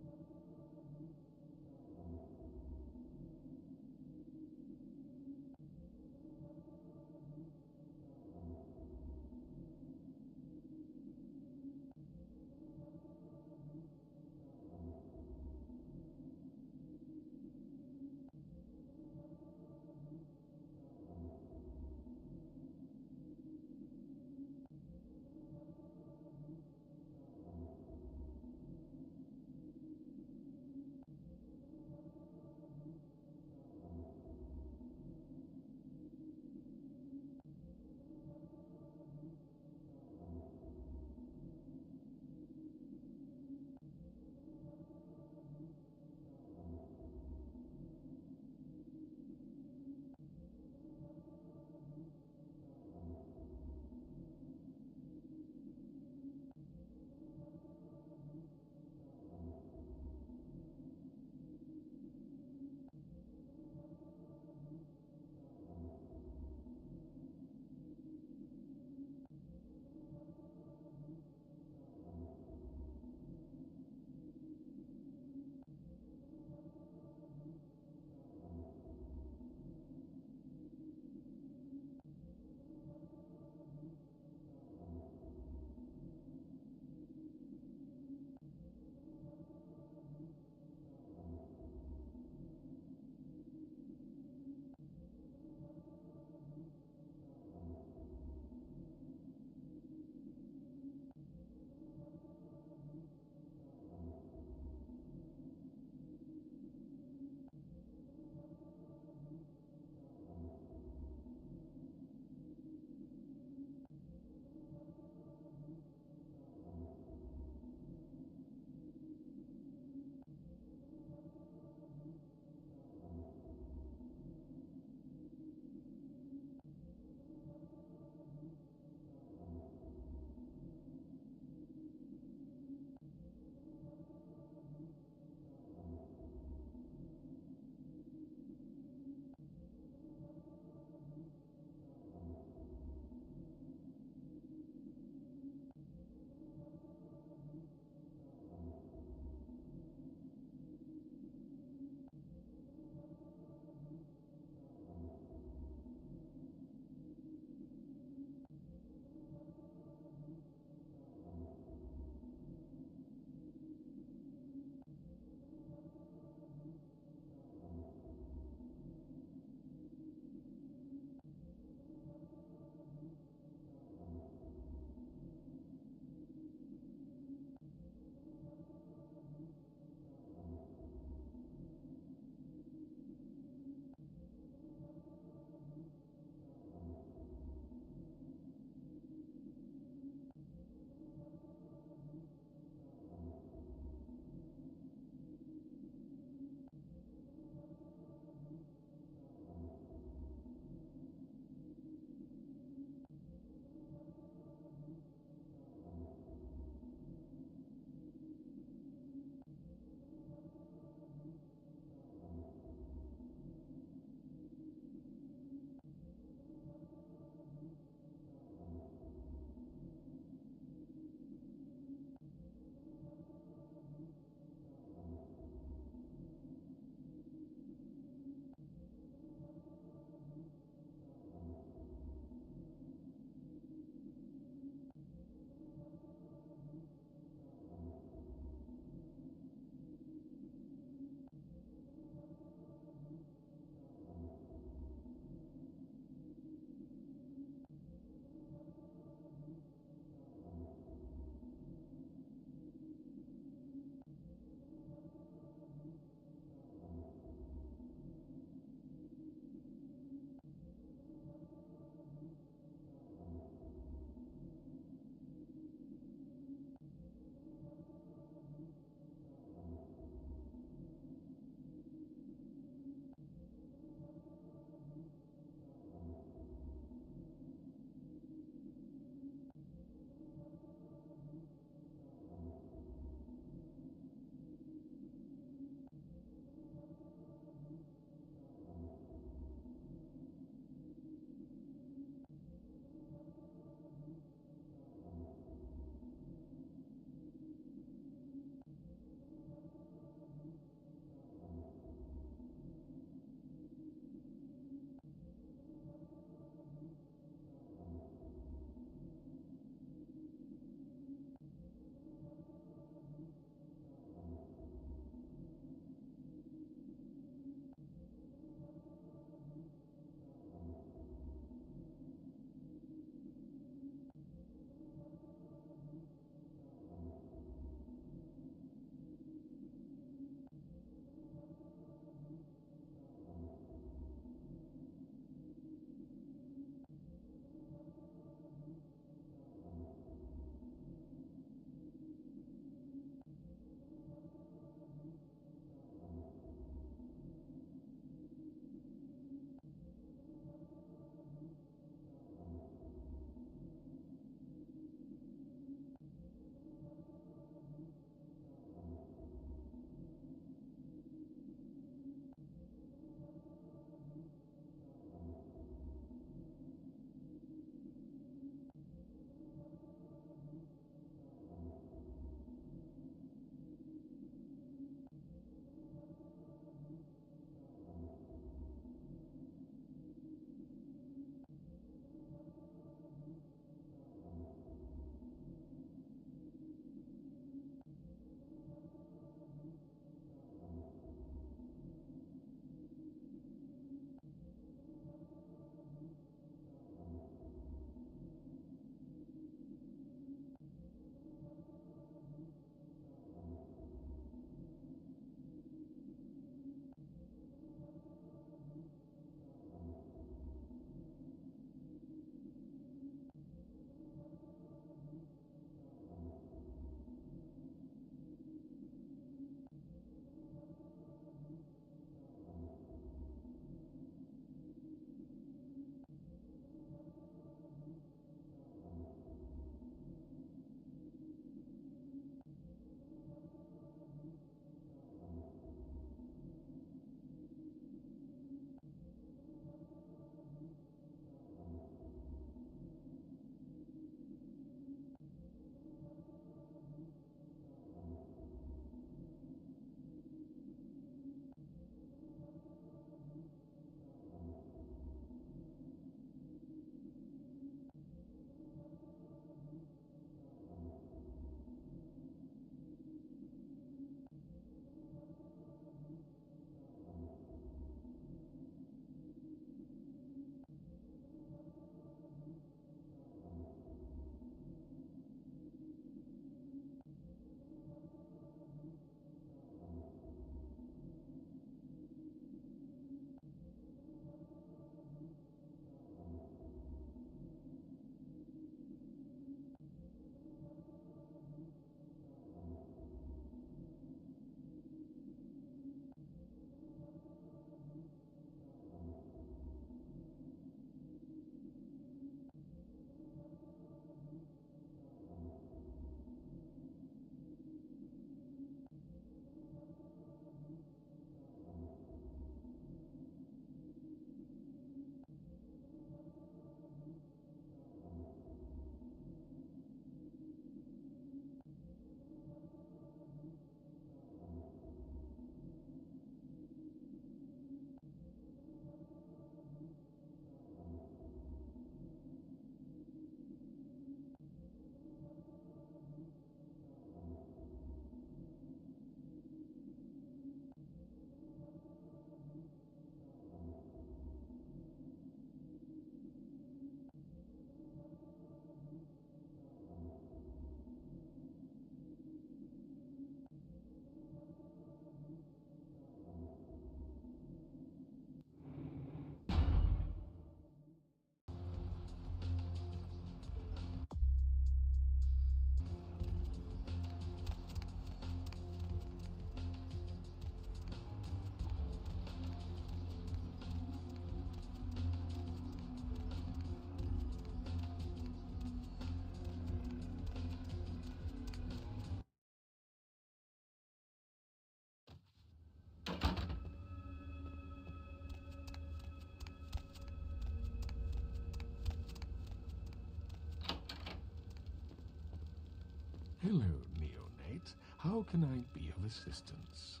Hello, neonate. How can I be of assistance?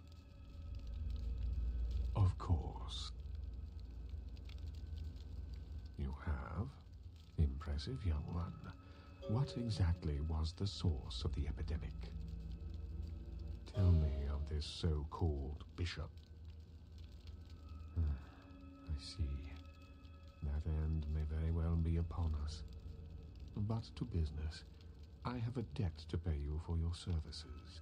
Of course. You have? Impressive, young one. What exactly was the source of the epidemic? Tell me of this so-called bishop. I see. That end may very well be upon us. But to business. I have a debt to pay you for your services.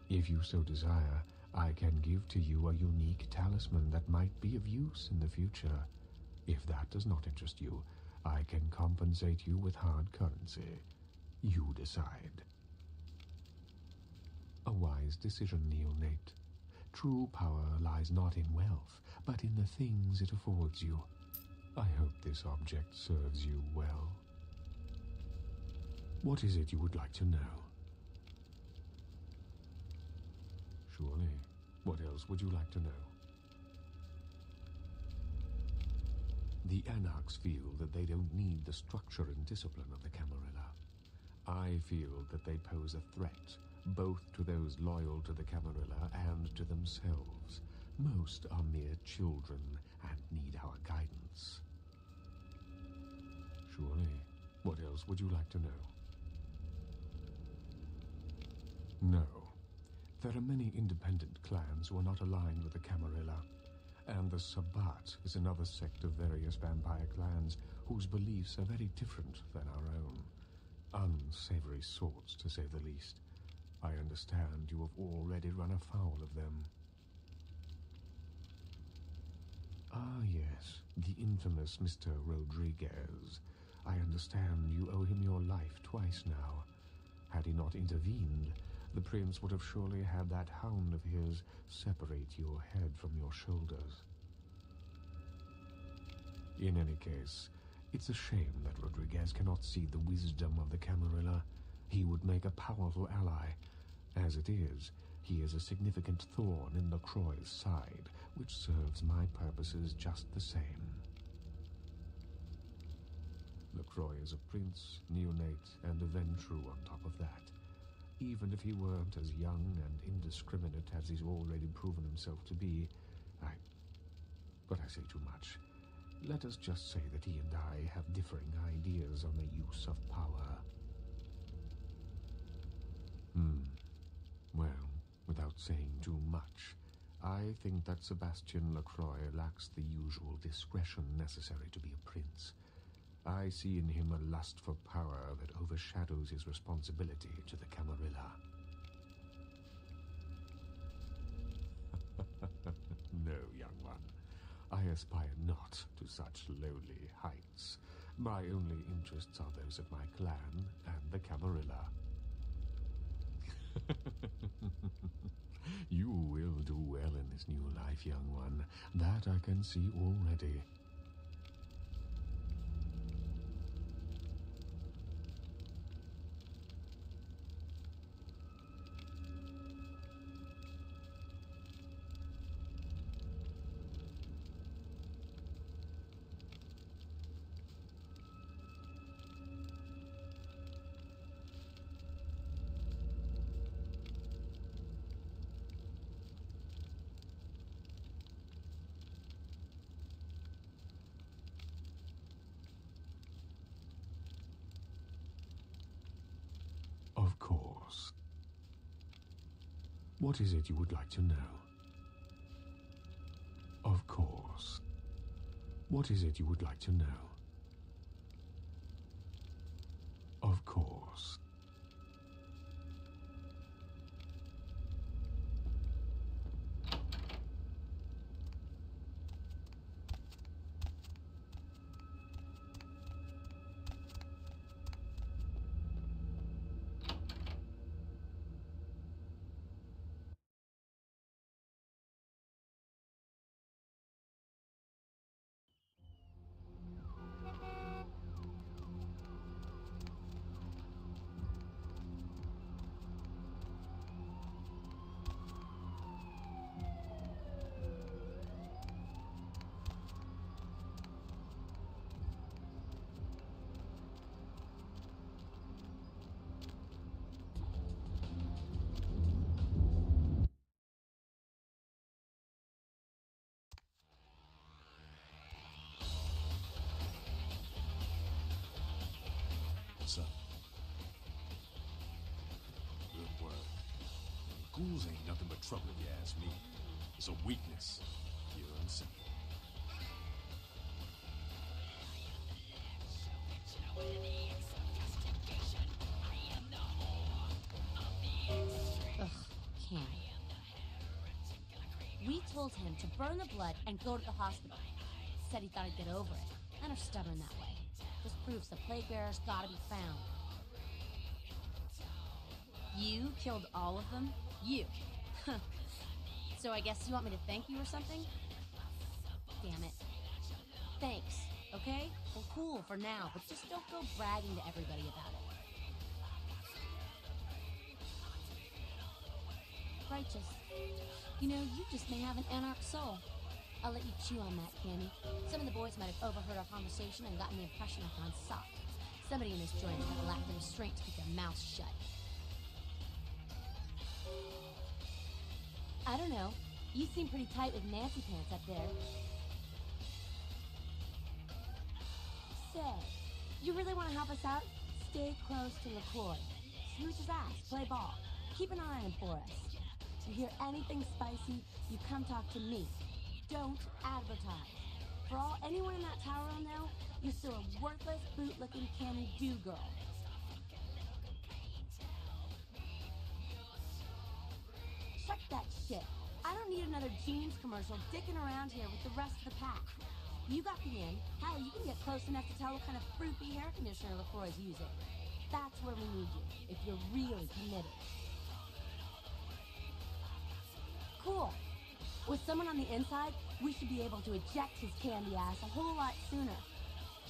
If you so desire, I can give to you a unique talisman that might be of use in the future. If that does not interest you, I can compensate you with hard currency. You decide. A wise decision, neonate. True power lies not in wealth, but in the things it affords you. I hope this object serves you well. What is it you would like to know? Surely. What else would you like to know? The Anarchs feel that they don't need the structure and discipline of the Camarilla. I feel that they pose a threat, both to those loyal to the Camarilla and to themselves. Most are mere children and need our guidance. Surely. What else would you like to know? No. There are many independent clans who are not aligned with the Camarilla, and the Sabbat is another sect of various vampire clans whose beliefs are very different than our own. Unsavory sorts, to say the least. I understand you have already run afoul of them. Ah, yes, the infamous Mr. Rodriguez. I understand you owe him your life twice now. Had he not intervened, the prince would have surely had that hound of his separate your head from your shoulders. In any case, it's a shame that Rodriguez cannot see the wisdom of the Camarilla. He would make a powerful ally. As it is, he is a significant thorn in LaCroix's side, which serves my purposes just the same. LaCroix is a prince, neonate, and a Ventrue on top of that. Even if he weren't as young and indiscriminate as he's already proven himself to be, But I say too much. Let us just say that he and I have differing ideas on the use of power. Well, without saying too much, I think that Sebastian Lacroix lacks the usual discretion necessary to be a prince. I see in him a lust for power that overshadows his responsibility to the Camarilla. No, young one. I aspire not to such lowly heights. My only interests are those of my clan and the Camarilla. You will do well in this new life, young one. That I can see already. Of course. What is it you would like to know? Of course. What is it you would like to know? Of course. Ghouls ain't nothing but trouble if you ask me. It's a weakness, pure and simple. Ugh, Cam. We told him to burn the blood and go to the hospital. Said he thought I'd get over it. Men are stubborn that way. Just proves the plague bearer's gotta be found. You killed all of them? You. So I guess you want me to thank you or something? Damn it. Thanks, okay? Well, cool for now, but just don't go bragging to everybody about it. Righteous. You know, you just may have an anarch soul. I'll let you chew on that, Cammy. Some of the boys might have overheard our conversation and gotten the impression I've gone soft. Somebody in this joint might have lacked the restraint to keep their mouths shut. I don't know. You seem pretty tight with Nancy Pants up there. Say, you really want to help us out? Stay close to LaCroix. Smooch his ass, play ball. Keep an eye on him for us. You hear anything spicy, you come talk to me. Don't advertise. For all anyone in that tower will know, you're still a worthless, boot-looking Cammy do-girl. Check that shit. I don't need another jeans commercial dicking around here with the rest of the pack. You got the in. Hell, you can get close enough to tell what kind of fruity hair conditioner LaCroix's using. That's where we need you, if you're really committed. Cool. With someone on the inside, we should be able to eject his candy ass a whole lot sooner.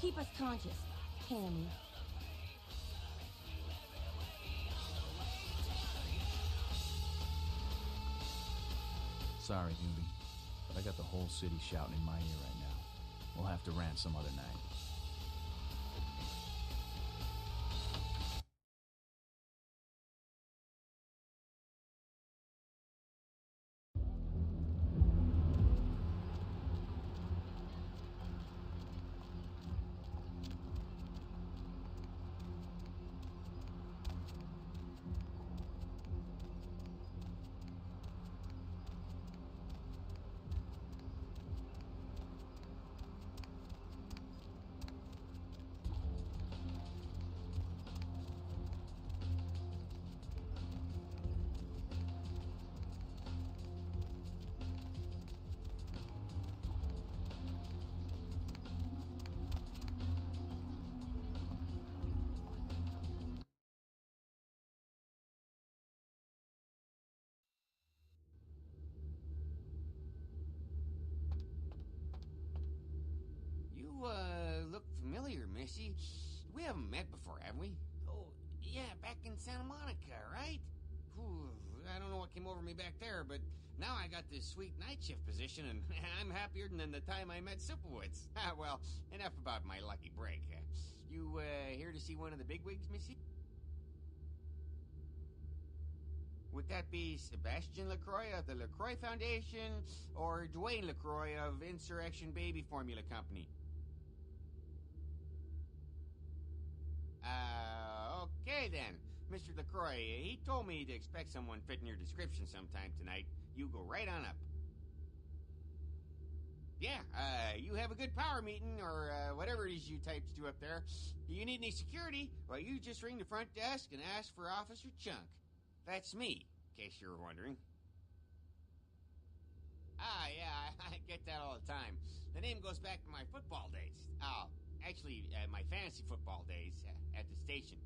Keep us conscious, Cammy. Sorry, newbie, but I got the whole city shouting in my ear right now. We'll have to rant some other night. Look familiar, Missy. We haven't met before, have we? Oh, yeah, back in Santa Monica, right? Whew, I don't know what came over me back there, but now I got this sweet night shift position, and I'm happier than the time I met Supowitz. Well, enough about my lucky break. You, here to see one of the bigwigs, Missy? Would that be Sebastian LaCroix of the LaCroix Foundation, or Dwayne LaCroix of Insurrection Baby Formula Company? Okay then. Mr. LaCroix, he told me to expect someone fitting your description sometime tonight. You go right on up. Yeah, you have a good power meeting, or whatever it is you types do up there. You need any security? Well, you just ring the front desk and ask for Officer Chunk. That's me, in case you were wondering. Yeah, I get that all the time. The name goes back to my football days. Actually, my fantasy football days at the station.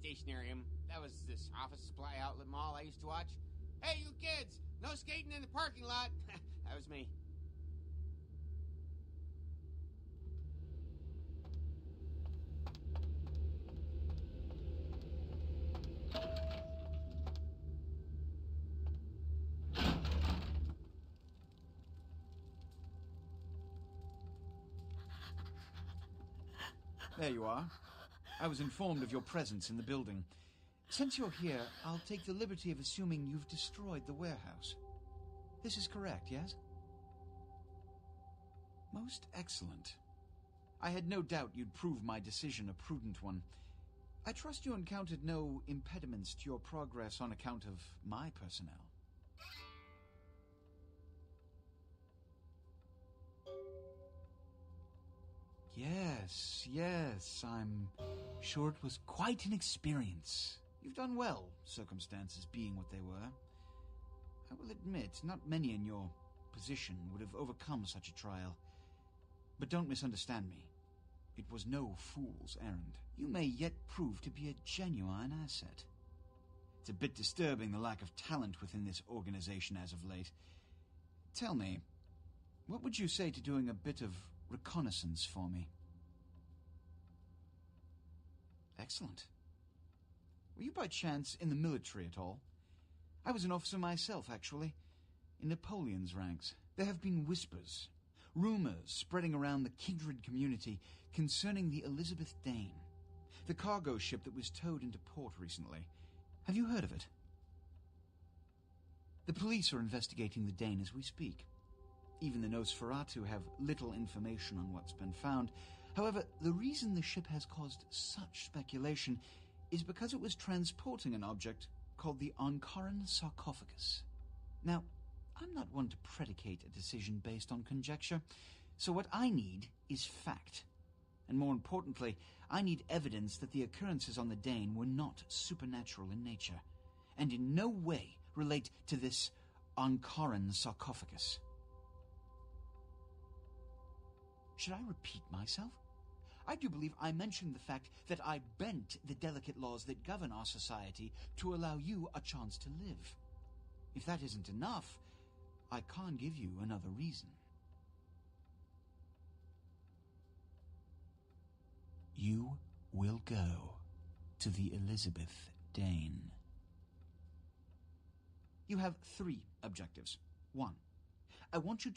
Stationarium. That was this office supply outlet mall I used to watch. Hey, you kids! No skating in the parking lot! That was me. There you are. I was informed of your presence in the building. Since you're here, I'll take the liberty of assuming you've destroyed the warehouse. This is correct, yes? Most excellent. I had no doubt you'd prove my decision a prudent one. I trust you encountered no impediments to your progress on account of my personnel. Yes, I'm sure it was quite an experience. You've done well, circumstances being what they were. I will admit, not many in your position would have overcome such a trial. But don't misunderstand me. It was no fool's errand. You may yet prove to be a genuine asset. It's a bit disturbing, the lack of talent within this organization as of late. Tell me, what would you say to doing a bit of reconnaissance for me? Excellent. Were you by chance in the military at all? I was an officer myself, actually, in Napoleon's ranks. There have been whispers, rumors spreading around the kindred community concerning the Elizabeth Dane, the cargo ship that was towed into port recently. Have you heard of it? The police are investigating the Dane as we speak. Even the Nosferatu have little information on what's been found. However, the reason the ship has caused such speculation is because it was transporting an object called the Ankaran sarcophagus. Now, I'm not one to predicate a decision based on conjecture, so what I need is fact. And more importantly, I need evidence that the occurrences on the Dane were not supernatural in nature, and in no way relate to this Ankaran sarcophagus. Should I repeat myself? I do believe I mentioned the fact that I bent the delicate laws that govern our society to allow you a chance to live. If that isn't enough, I can't give you another reason. You will go to the Elizabeth Dane. You have 3 objectives. 1. I want you to...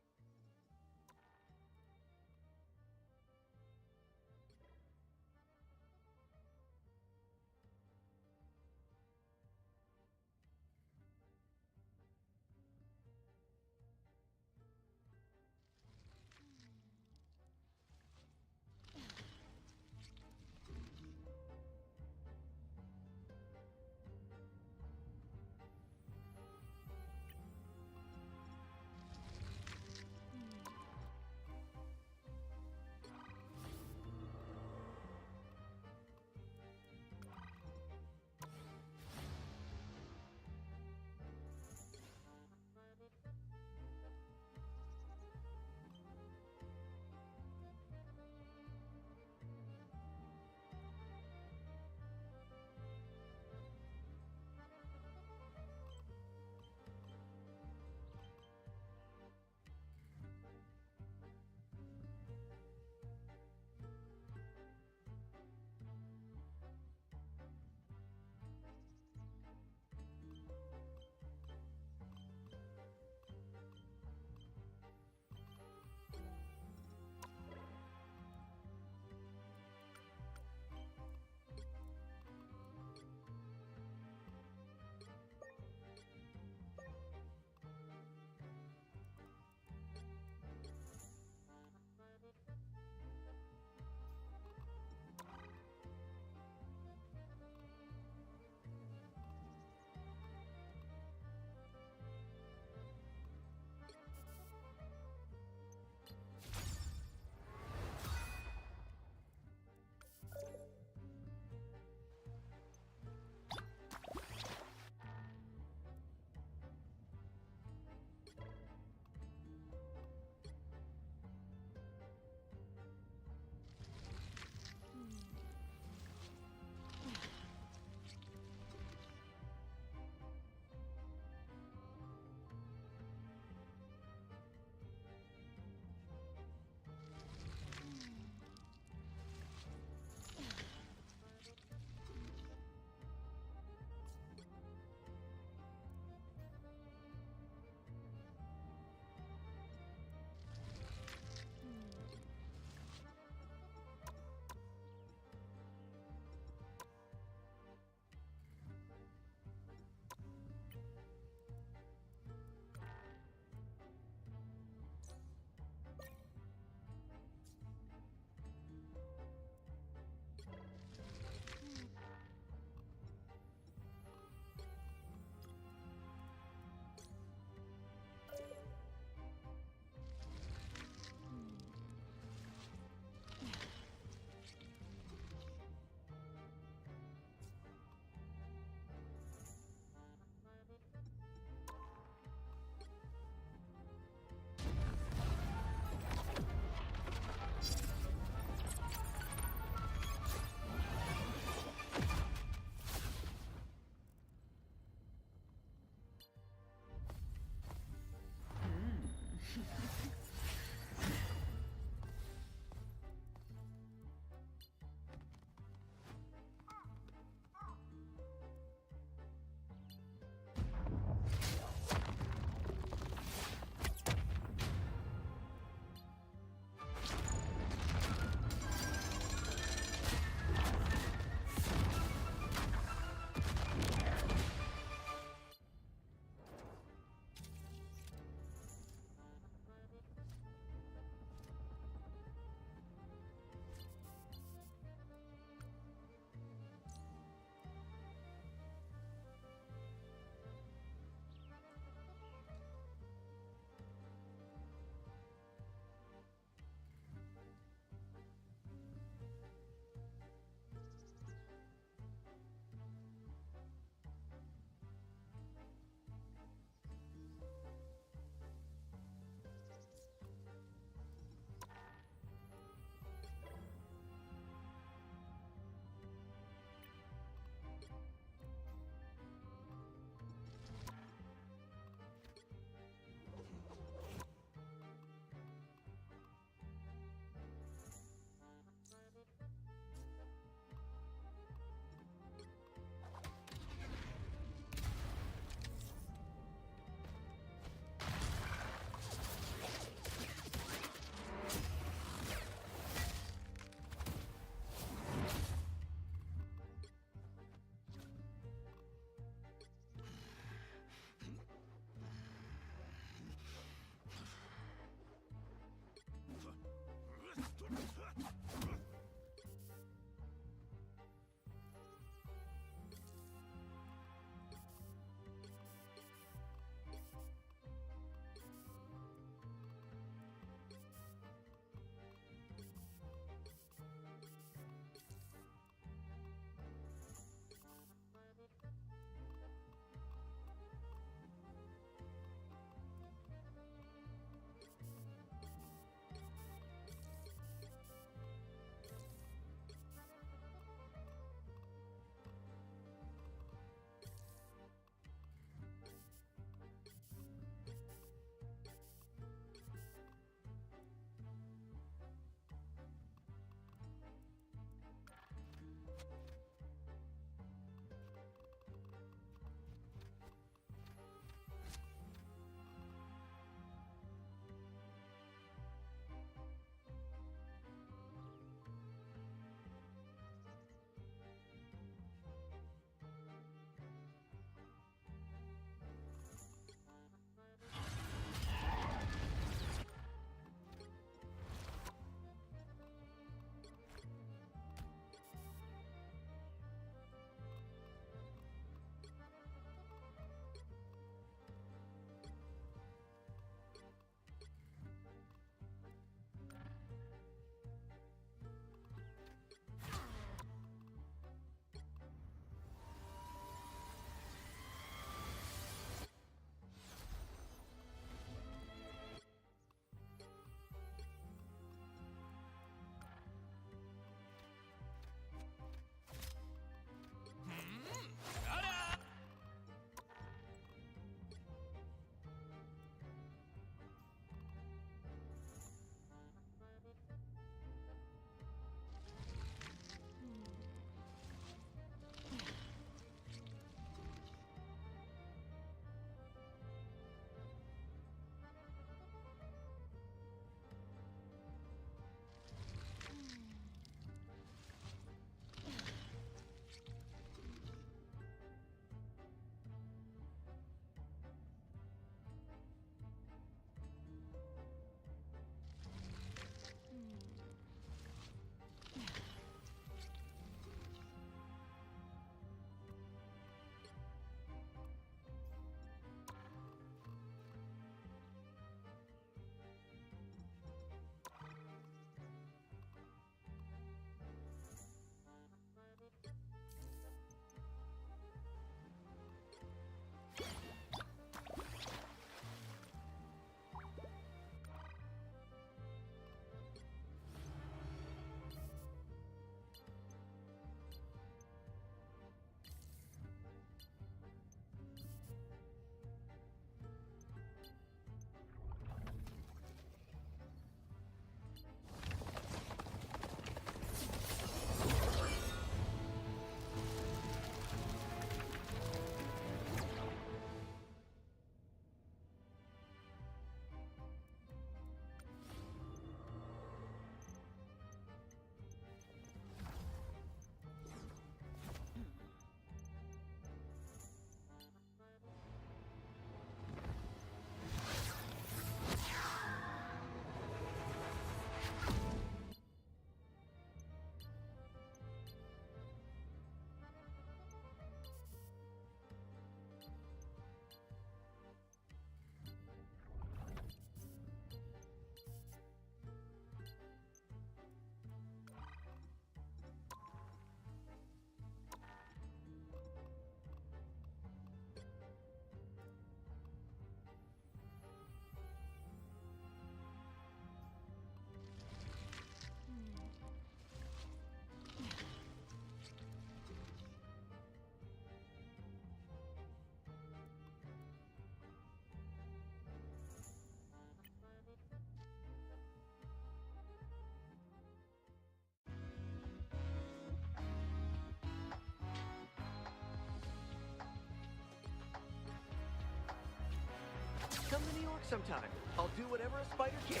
Come to New York sometime. I'll do whatever a spider can.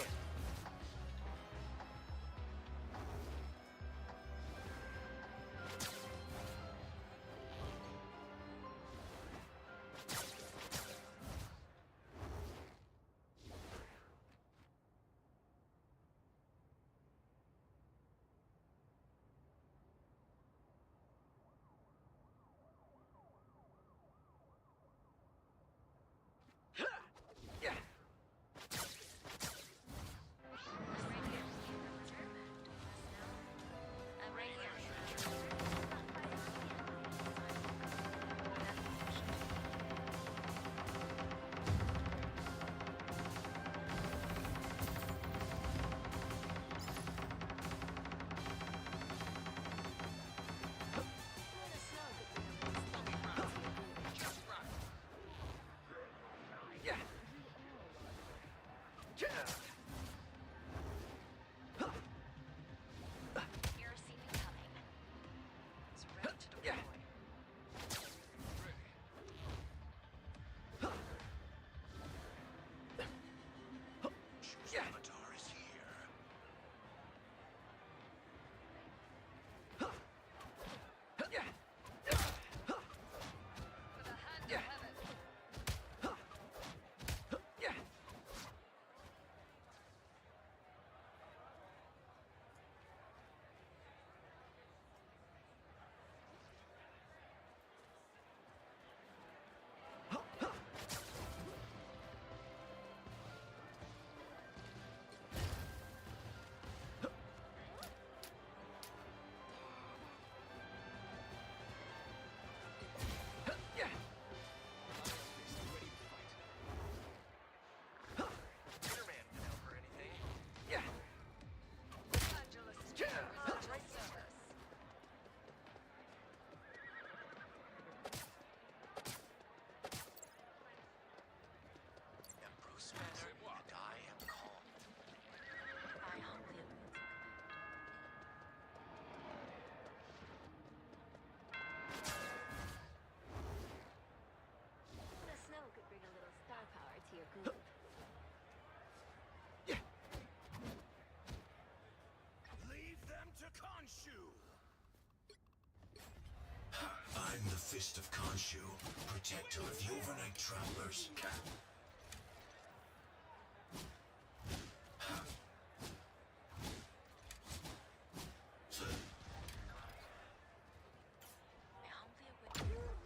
I'm the Fist of Khonshu, protector of the overnight travelers.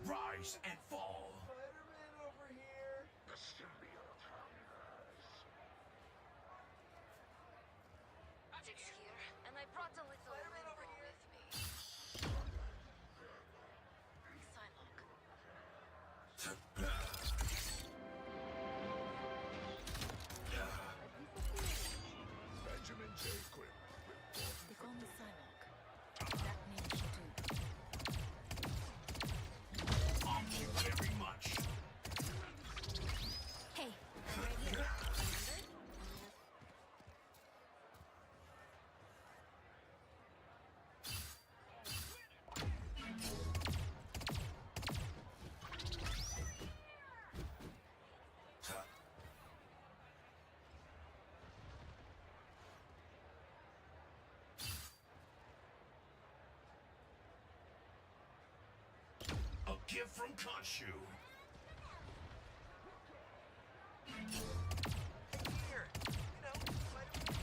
Rise and fall. Spider-Man over here. The symbiote. It's here, and I brought a little Limbo with me. Benjamin J. Quick. They call me Psylocke. That means you. Thank you very much. Hey, I'm right here. A gift from Khonshu. Here. You know, Spider-Man.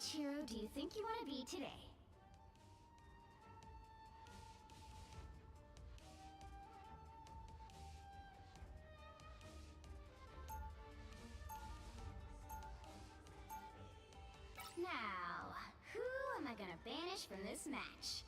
hero do you think you want to be today? Now, who am I gonna banish from this match?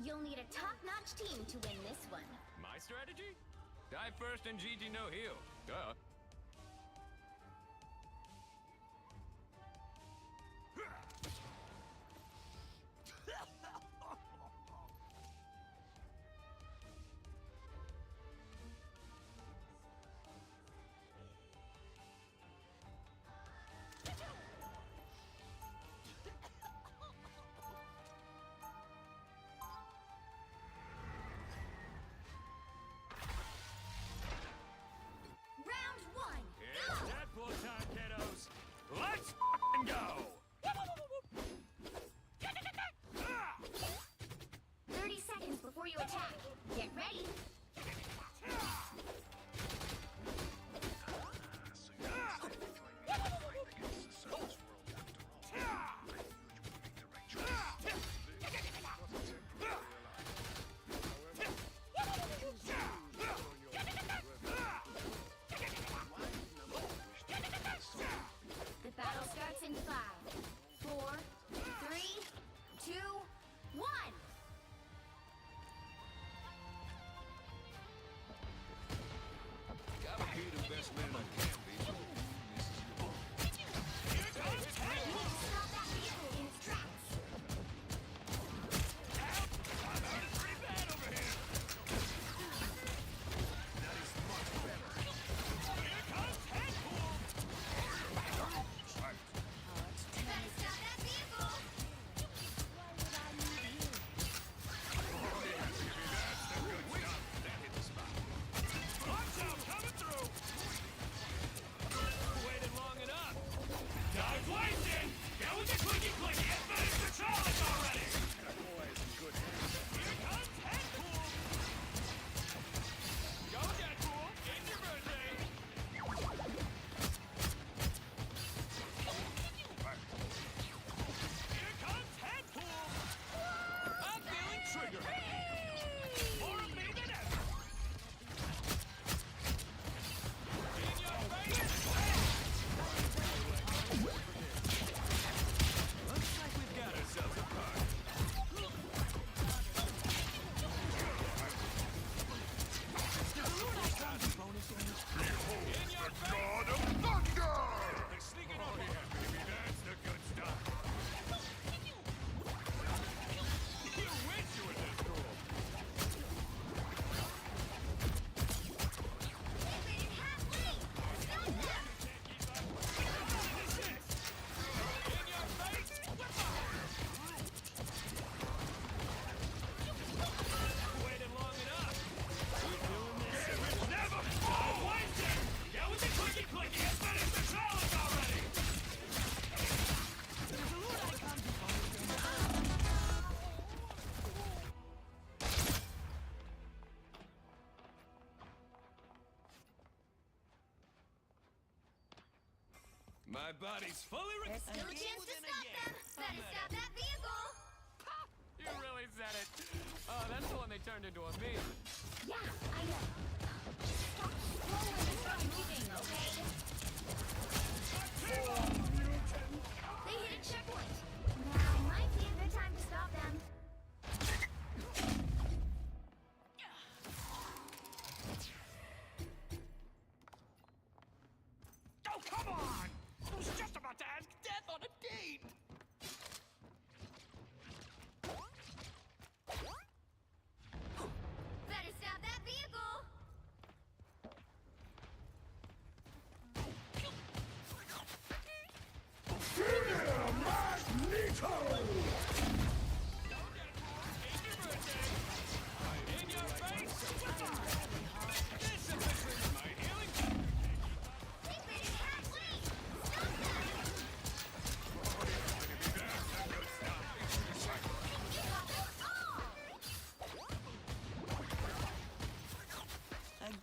You'll need a top-notch team to win this one. My strategy? Die first and GG no heal. Duh. Round one, It's Deadpool time, kiddos. Let's f***ing go! 30 seconds before you attack. Get ready. The battle starts in 5, 4, 3, 2, 1. Gotta be the best man I can be. Stop that vehicle in its tracks. Pretty bad over here. That is much better. Here comes Deadpool. Gotta stop that vehicle. That hit the spot. Watch out, coming through. Waited long enough. Time's wasted. Get with the clicky. And finish the challenge already. That boy is in good hands. Here comes Deadpool. Go Deadpool. It's your birthday. Here comes Deadpool. I'm feeling triggered. More of me than ever. In your face. Looks like we've got ourselves a party. In your face. God of Thunder! They're sneaking over here, baby. That's the good stuff. You wish you were this cool. Waited long enough. We're doing this. It's never wasted. Get with the clicky and finish the challenge already. My body's fully There's still a chance to stop them. Gotta stop that vehicle. You really said it. Oh, that's the one they turned into a meme. Yeah, I know. Stop scrolling and start moving, okay? They hit a checkpoint. Now might be a good time to stop them.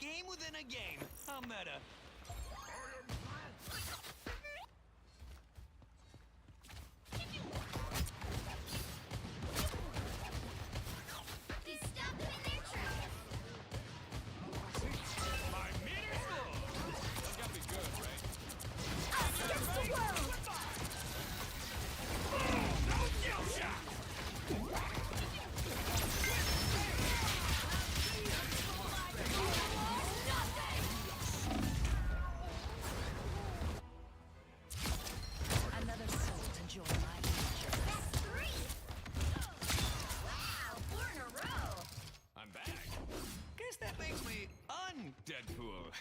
game within a game. How meta. He stopped them in their tracks. My meter's full. That's gotta be good, right? Us against the world. No kill shot. Another soul to join my adventure. That's 3. Wow, 4 in a row. I'm back. Guess that makes me un-Deadpool.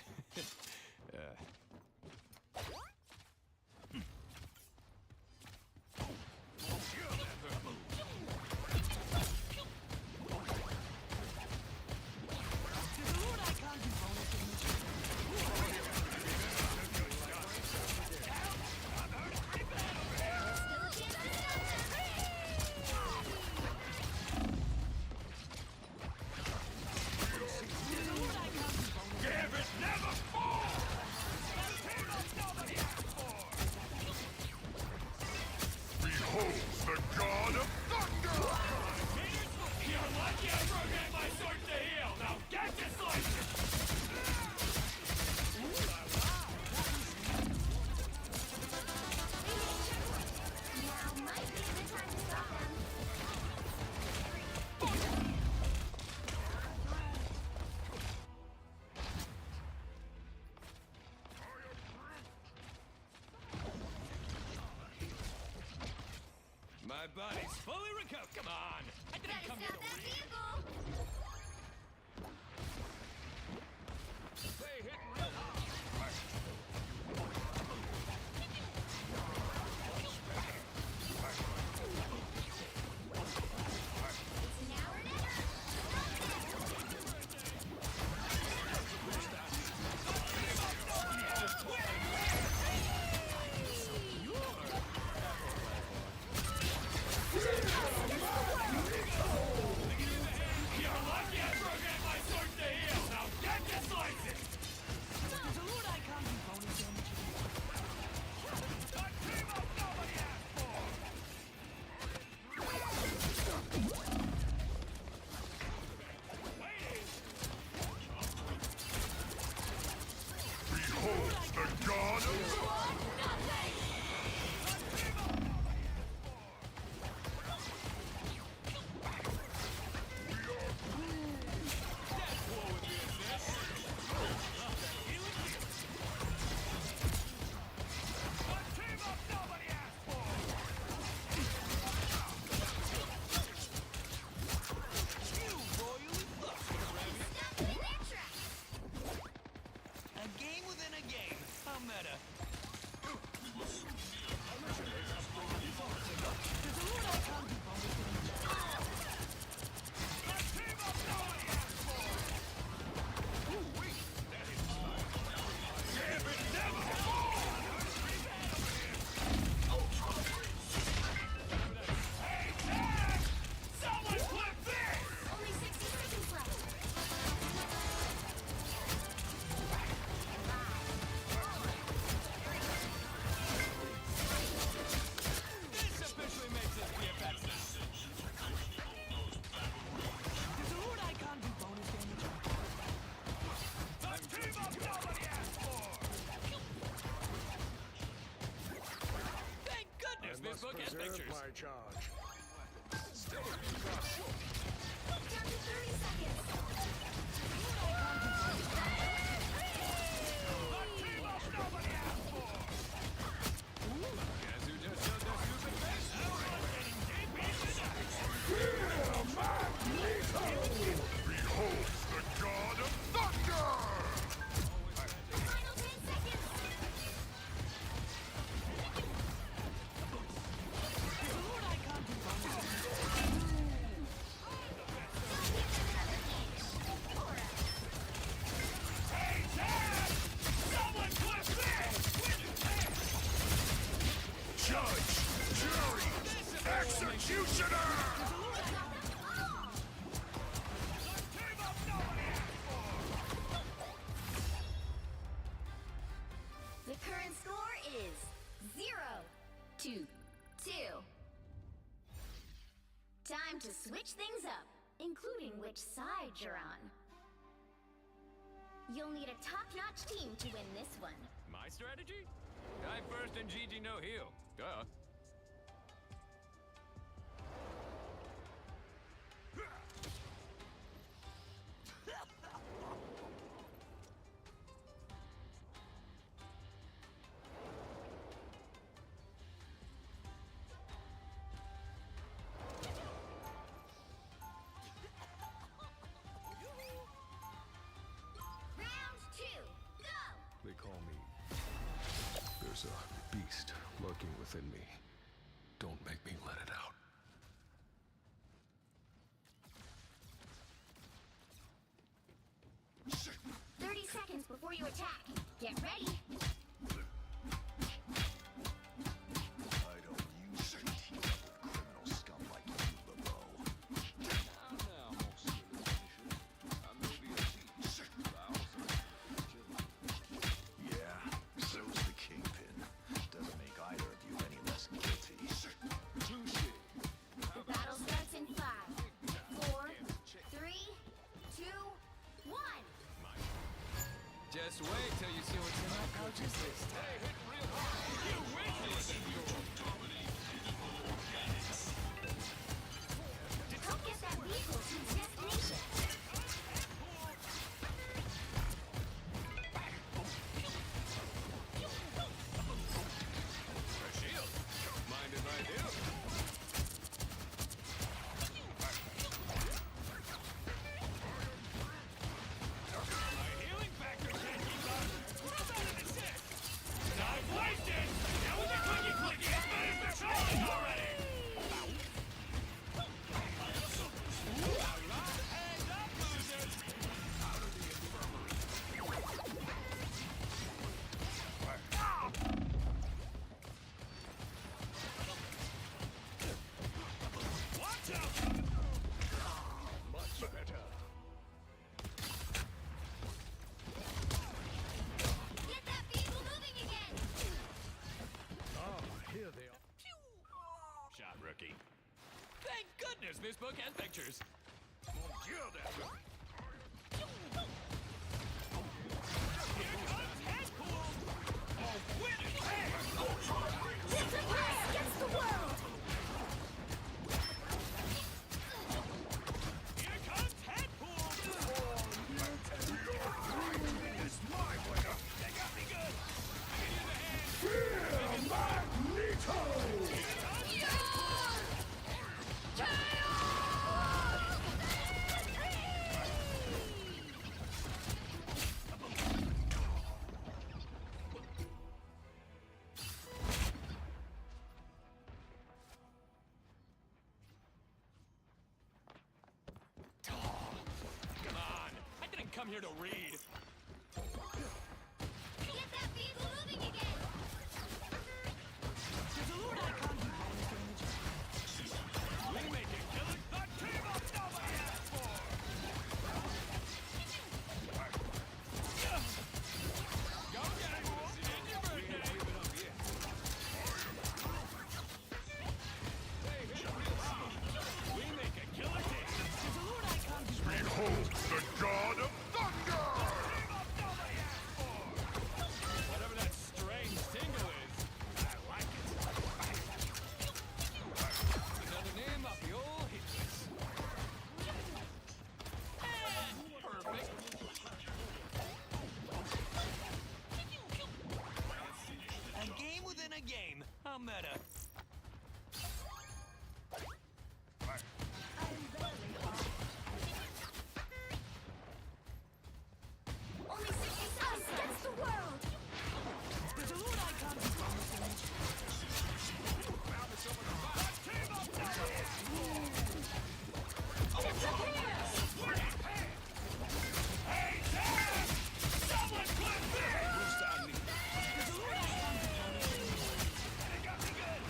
Gambit never falls! Nobody asked for! Behold the god of thunder! You're lucky I programmed my sword to heal! Now get this license! Now might be the time to stop them. My body's fully recovered. Come on! I didn't Better come here stop to that win. vehicle. They hit real hard. It's now or never. You're lucky I programmed my sword to heal. Now get this license! There's a loot icon and bonus damage. A team up nobody asked for! Behold the god of A game within a game. How meta. There's a loot icon and bonus damage. Someone clip this! Only 60 seconds left. This officially makes us VFX. There's a loot icon and bonus damage. A team up nobody asked for! Thank goodness this book has pictures. my charge. Down to 30 seconds. A team up nobody asked for! Guess who just showed their stupid face? Everyone's getting deep into Behold the god of thunder! Final 10 seconds. There's a loot icon and bonus Hey, Dad! Someone clip this! Judge, jury, executioner! Team up nobody asked for! 2. Time to switch things up, including which side you're on. You'll need a top-notch team to win this one. My strategy? Die first and Gigi no heal. Duh. They call me. There's a beast lurking within me. Don't make me let it out. Round 2, 30 seconds before you attack. Get ready. I don't usually team up with criminal scum like you, LeBeau. Now, most citizen, I may be a thief, but I also Yeah, so's the Kingpin. Doesn't make either of you any less guilty. touche. The battle starts in 5, 4, 3, 2, 1. Just wait till you see what's in my pouches this time. Hey, hit real hard. You witness it. Help get that vehicle to its destination. A shield. Mind if I do? My healing factor can't keep up. How about an assist? Time wasted! Now with the clicky-clicky, as bad as they're trying already! Alright, hands up, losers! Out of the infirmary. Watch out! Much better. Get that vehicle moving again. Oh, here they are. Shot, rookie. Thank goodness this book has pictures. Mon Dieu, that Here comes Headpool! Oh, win it! It's a race against the world. Here comes Headpool! It's my winner. They got me good! I can use a hand! Magneto! Come on! I didn't come here to read! Get that vehicle moving again. We make it killer the team of nobody asked for! Go get it! It's your birthday! Hey, hit real speed! We make a killer team! Behold the god of thunder! Team of nobody asked for! Whatever that strange tingle is, I like it. Another name off the old hit list. Perfect. A game within a game. How meta. Only 60 seconds against the world. Hey, Dad! Someone clip me! They got me good!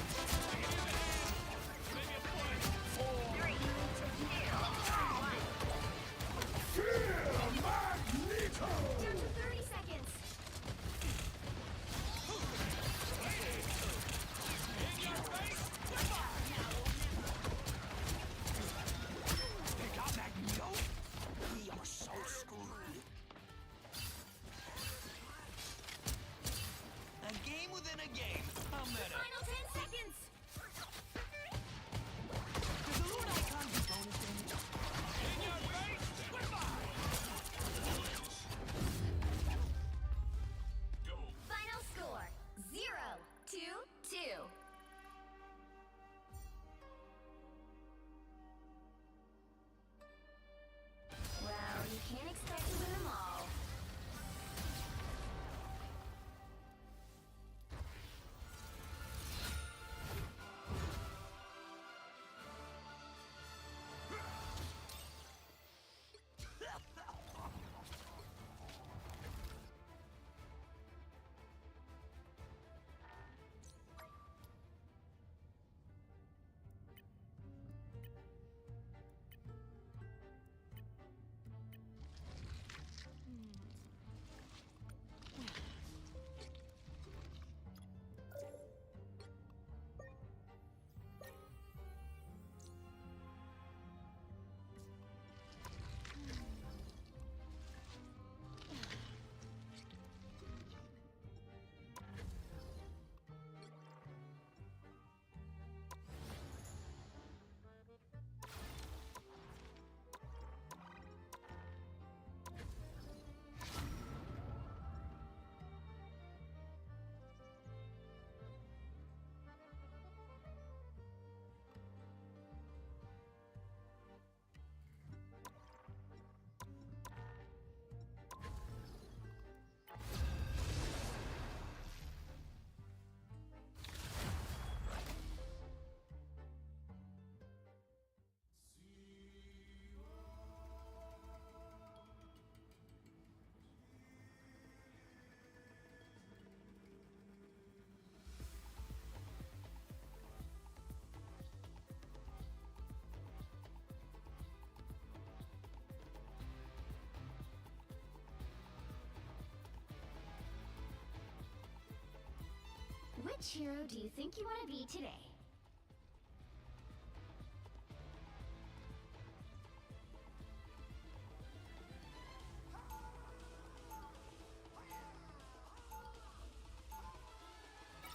Which hero do you think you want to be today?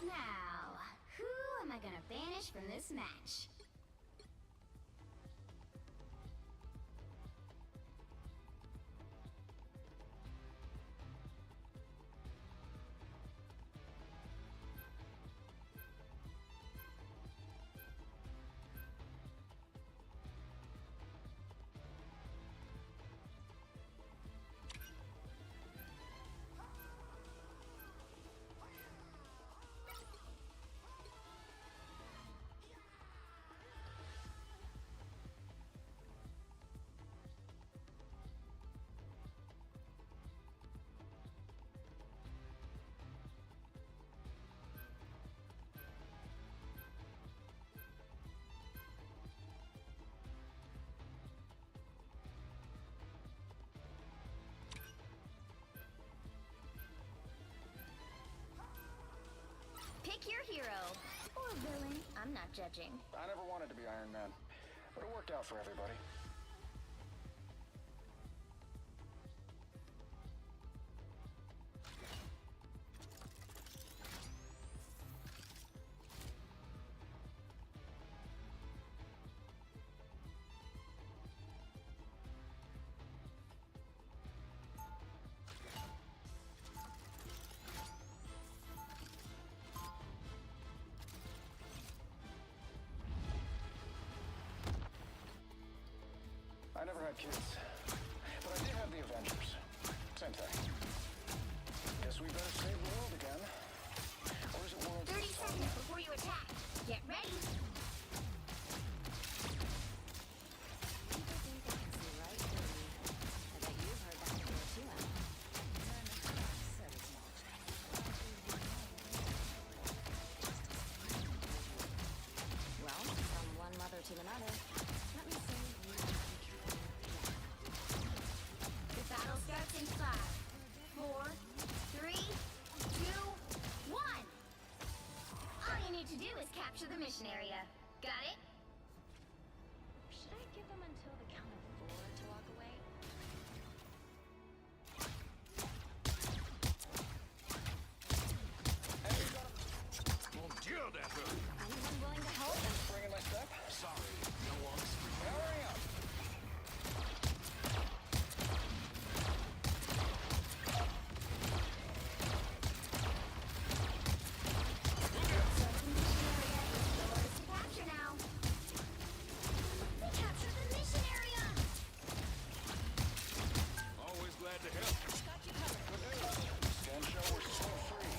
Now, who am I gonna banish from this match? Pick your hero. Or villain. I'm not judging. I never wanted to be Iron Man, but it worked out for everybody. I never had kids, but I did have the Avengers. Same thing. Guess we better save the world again. Or is it world... 30 seconds before you attack. Get ready. People think they can see right through me. I bet you've heard that before too, Emma. So small. Well, from one mother to another, let me say you The battle starts in 5, 4, 3, 2, 1. All you need to do is capture the mission area. Got it? Should I give them until the count of 4 to walk away? Mon Dieu, that hurt. Anyone willing to help? Bringing my step? Sorry, no one's... Powering up. Yours to capture now. We captured the mission area. Always glad to help. Scan show we're still free.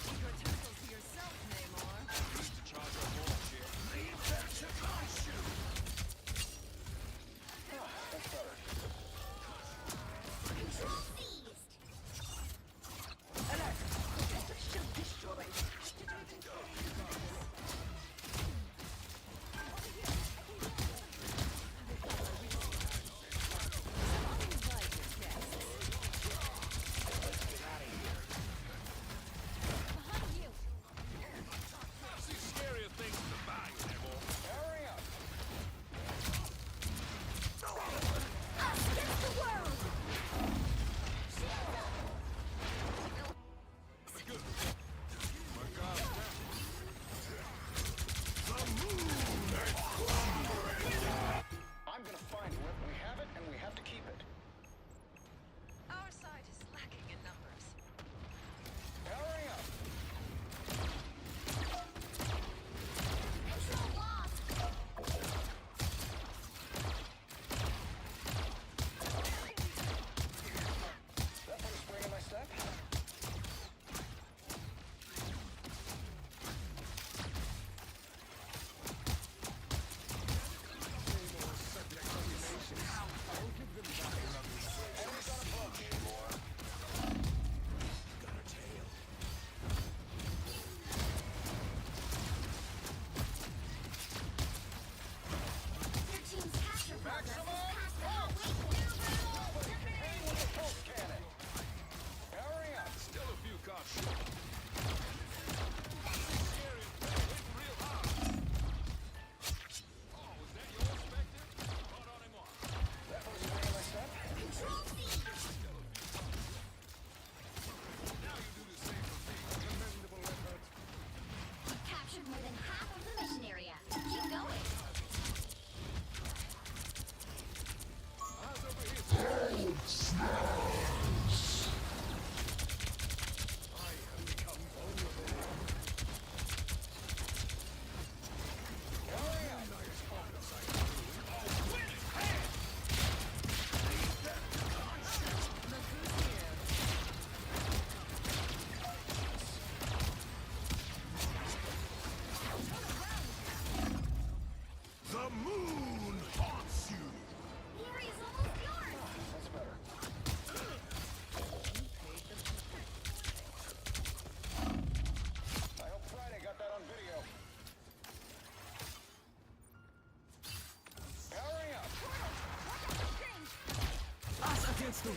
Keep your tentacles to yourself, Namor. Used to charge our bullshit. The infection issue. That's better. Control seized. Alert! Protective shield destroyed.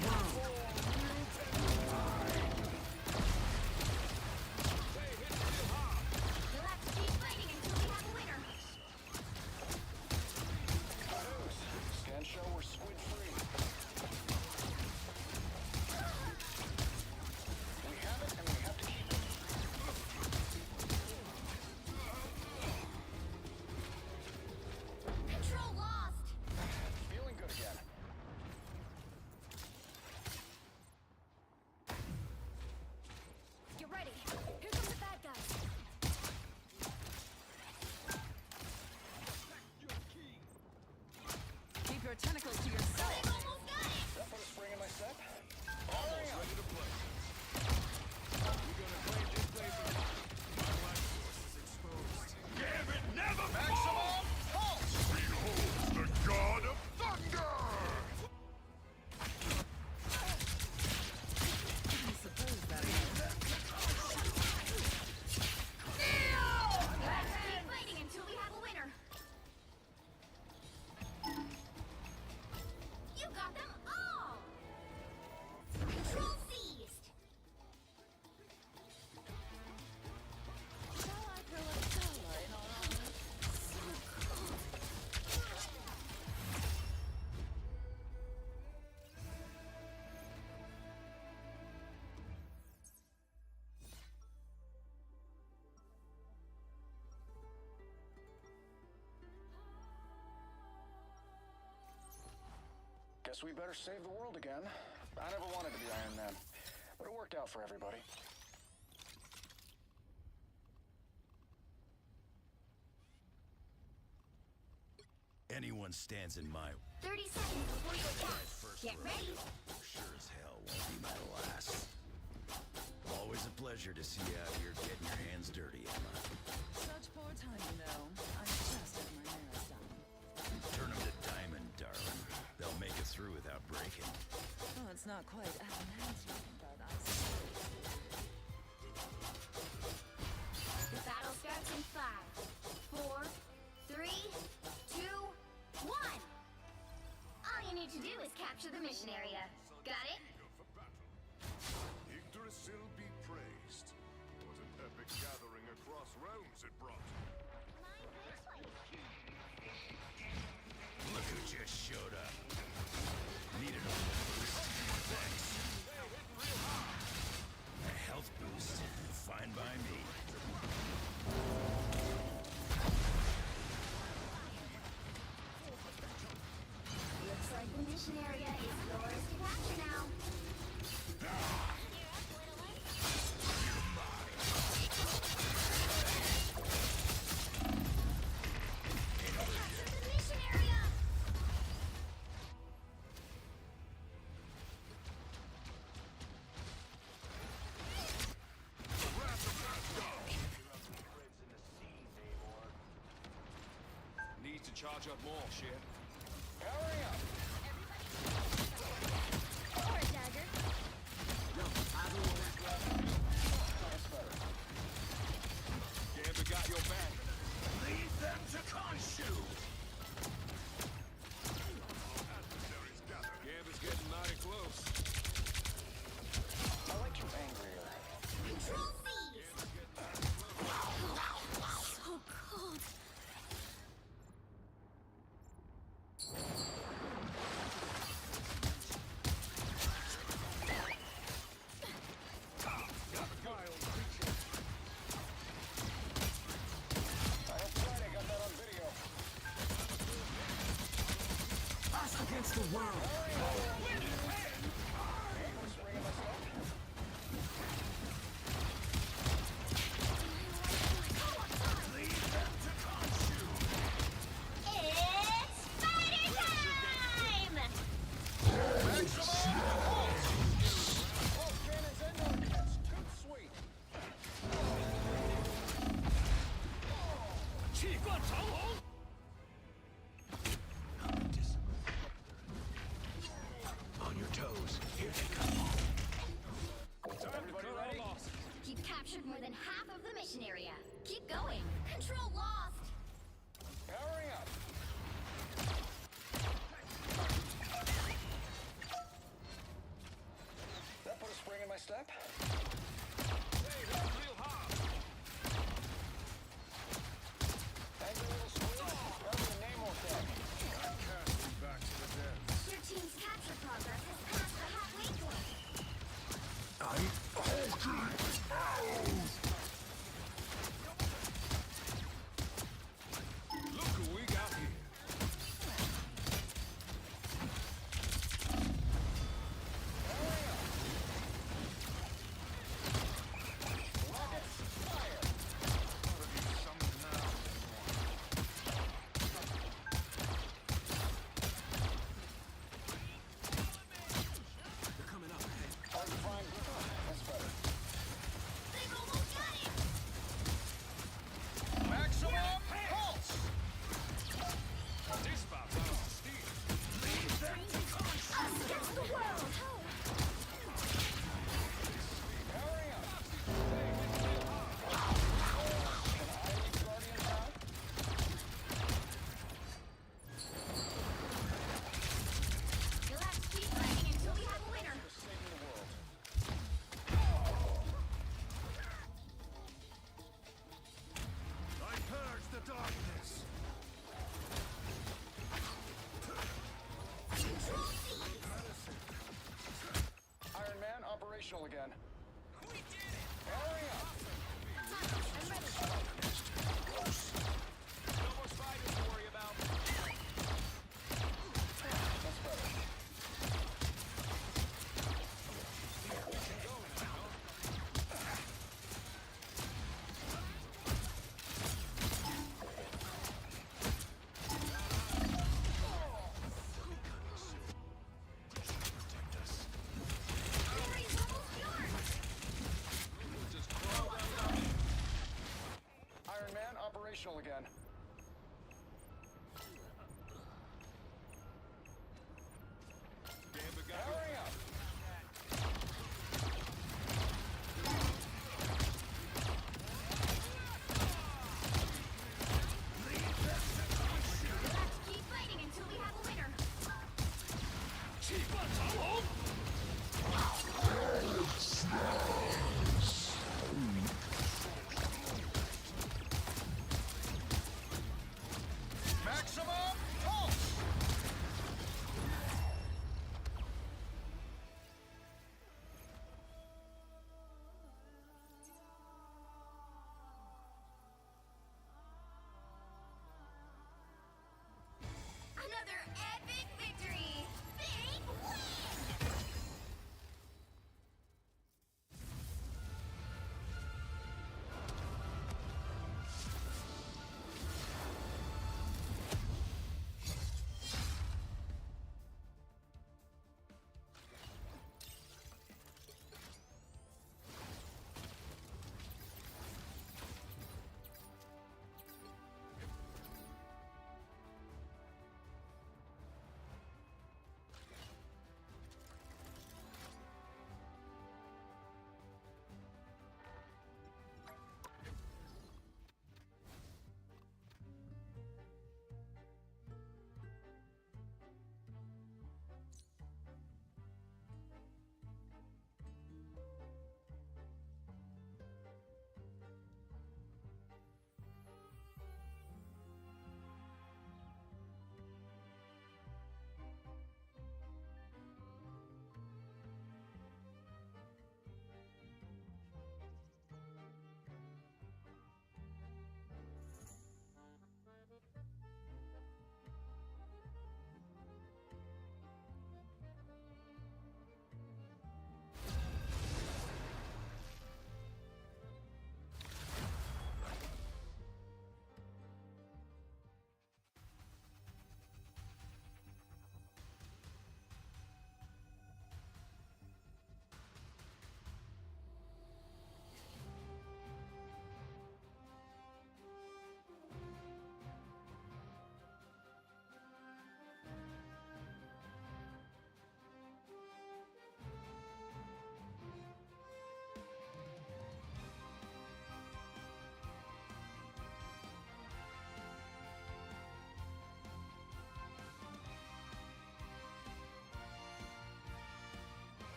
the world. You'll have to keep fighting until we have a winner. Scan show we're squid free. We have it and we have to keep it. Control lost. Feeling good again. Get ready. Here come the bad guys. Keep your tentacles to yourself. They've almost got it. That put a spring in my step. Almost ready to play. We're gonna claim this place or not. My life source is exposed. Gambit never maximum pulse! Behold the god of thunder! I suppose that Let's keep fighting until we have a winner. You got them all. Control seized. shall I throw a dollar in our honor? Guess we better save the world again. I never wanted to be Iron Man, but it worked out for everybody. Anyone stands in my 30 seconds before you attack. first Get ready. sure as hell won't be my last. Always a pleasure to see you out here getting your hands dirty, Emma. Such poor timing, though. I just had my nails done. Turn them to diamond, darling. They'll make it through without breaking. Oh, it's not quite adamantium, but I suppose. The battle starts in 5, 4, 3, 2, 1. All you need to do is capture the mission area. Got it? For battle. Yggdrasil be praised. What an epic gathering across realms it brought. Look who just showed up. Needed a boost. Thanks. A health boost. Fine by me. Looks like the mission area is yours to capture now. Capture the mission area! Need to charge up more, shit. Hurry up! Or a dagger. That's better. Gambit got your back. Lead them to Khonshu! Gambit's getting mighty close. I like you angrier. Control seized. So cold. I hope Friday got that on video. Us against the world. Spring in my step. It's fighter time! Both cannons and rockets. Good sweet. 气贯长虹。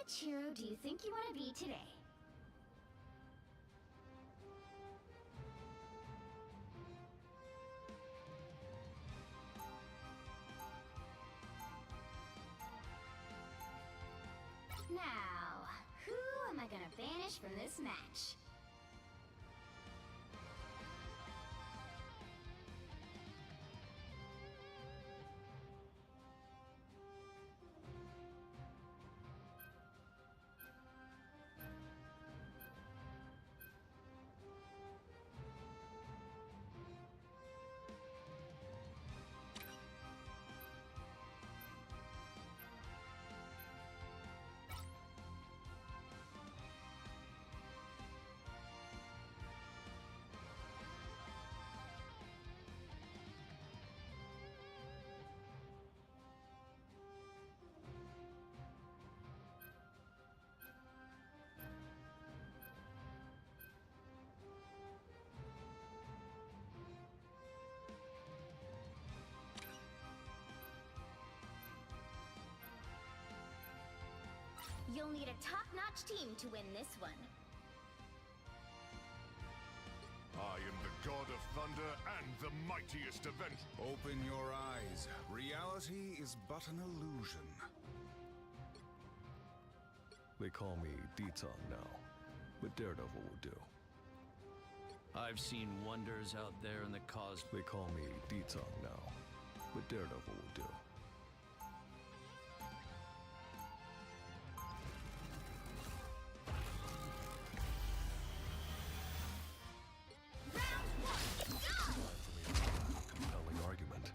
Which hero do you think you want to be today? Now, who am I gonna banish from this match? You'll need a top-notch team to win this one. I am the god of thunder and the mightiest event. Open your eyes. Reality is but an illusion. They call me Detong now, but Daredevil will do. I've seen wonders out there in the cosmos. They call me Detong now, but Daredevil will do. Compelling argument.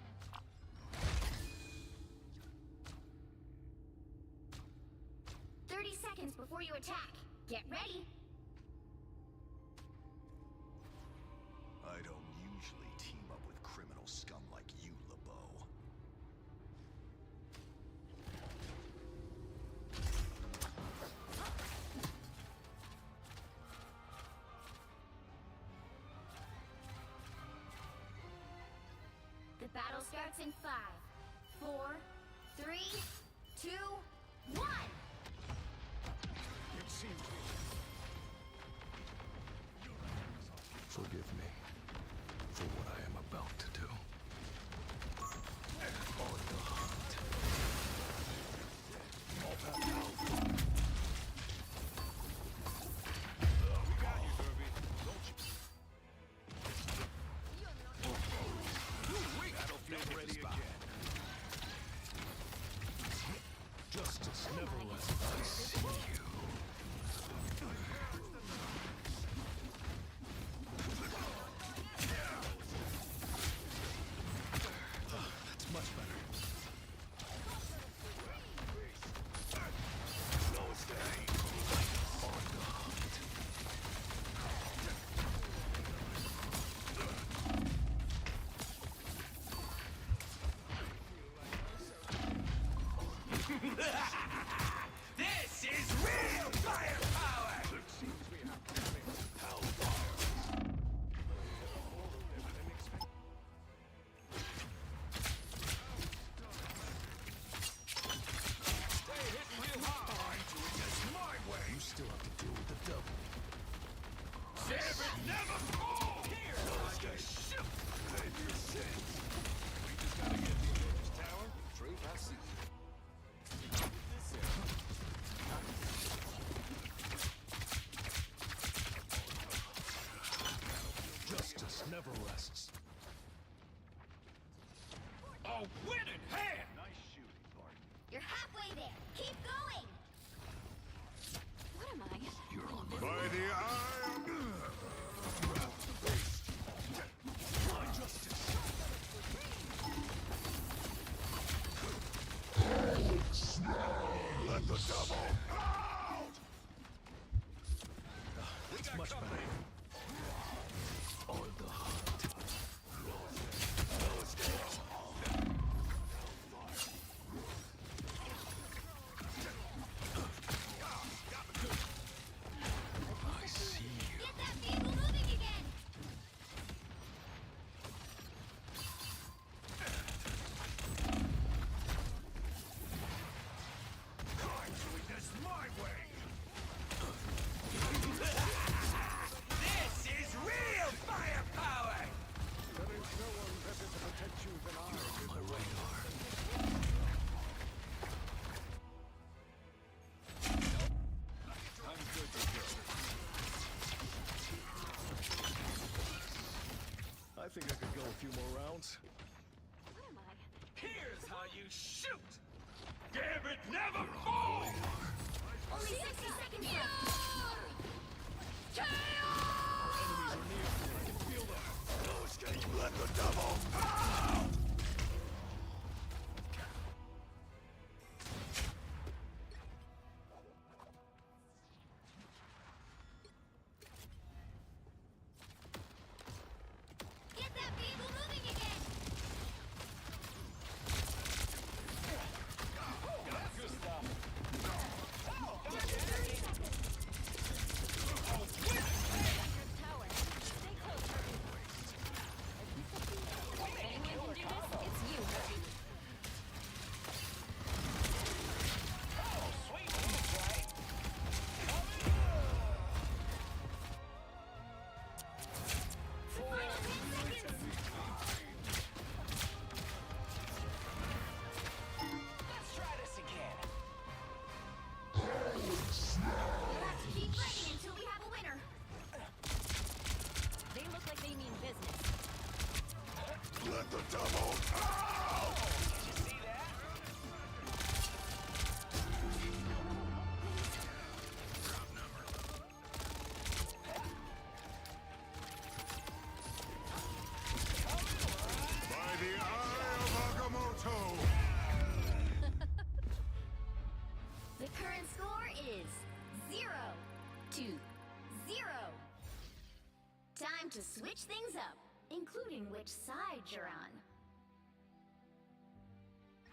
30 seconds before you attack. Get ready. I don't usually team up with criminal scum like you, LeBeau. The battle starts in 5, 4, 3, 2, 1. It seems Forgive me for what I am about to do. On the hunt. All paths out. We got you, Derby. Don't you? Battlefield ready again. Justice never lets I see you. That's much better. No stay. On the hunt. This is real firepower! It seems we have hellfire. Stay hitting real hard. I'm doing this my way. You still have to deal with the devil. Seven never fall! Here! Like a ship. Save your sins. We just gotta get the Avengers Tower. Trade passage. Justice never rests. A winning hand! Nice shooting, Bart. You're halfway there. Keep going. What am I? You're on By the eye of my justice. let the devil out! It's much better. On the hunt. I see you. Get that vehicle moving again. I'm doing this my way. counts. Here's how you shoot! Gambit never falls! Only 60 seconds left. No escape, let the devil out! Get that vehicle moving again. Good stuff. Down to 30 seconds. Tower. Stay close, Herbie. If anyone can do this, it's you, Herbie. Oh, sweet moves, right? Final 10 seconds. Let's try this again. We'll have to keep fighting until we have a winner. They look like they mean business. Let the devil out! Did you see that? By the eye of Agamotto! The current score is 0-0. Time to switch things up, including which side you're on.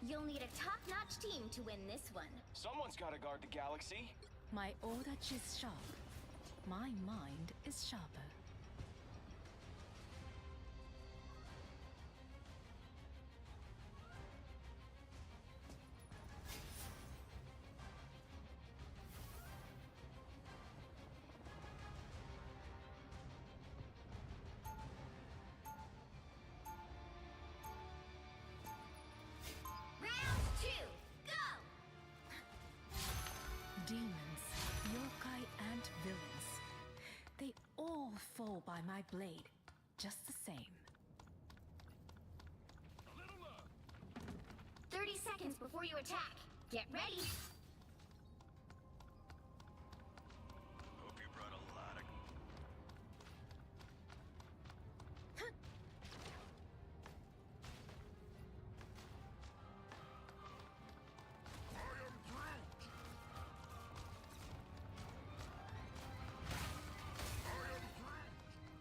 You'll need a top-notch team to win this one. Someone's got to guard the galaxy. My odachi is sharp. My mind is sharper. Round 2, go! Demons, yokai, and villains. They all fall by my blade, just the same. 30 seconds before you attack. Get ready. Hope you brought a lot of...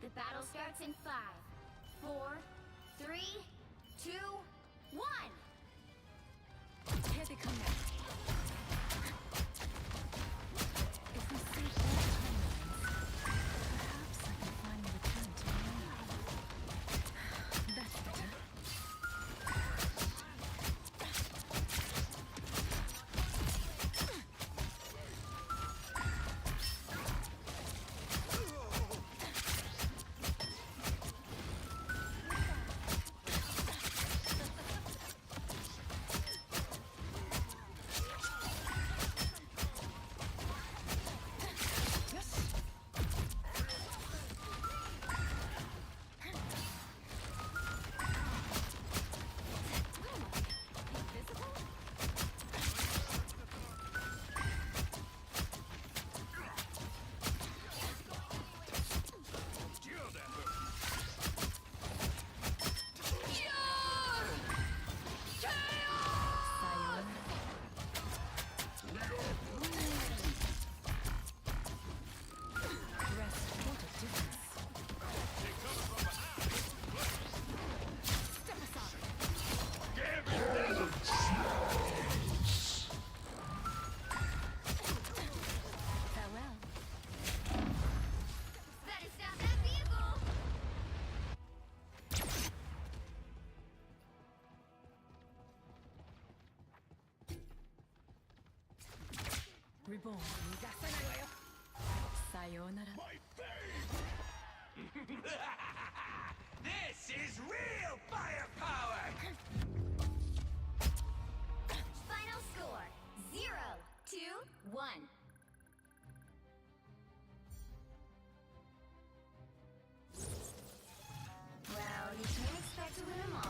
The battle starts in 5, 4, 3, 2, 1. Here they come now. If we save all timelines, perhaps I can finally return to normal. That's better. Reborn. Sayonara. This is real firepower! Final score 0-1. Well, you can't expect to win them all.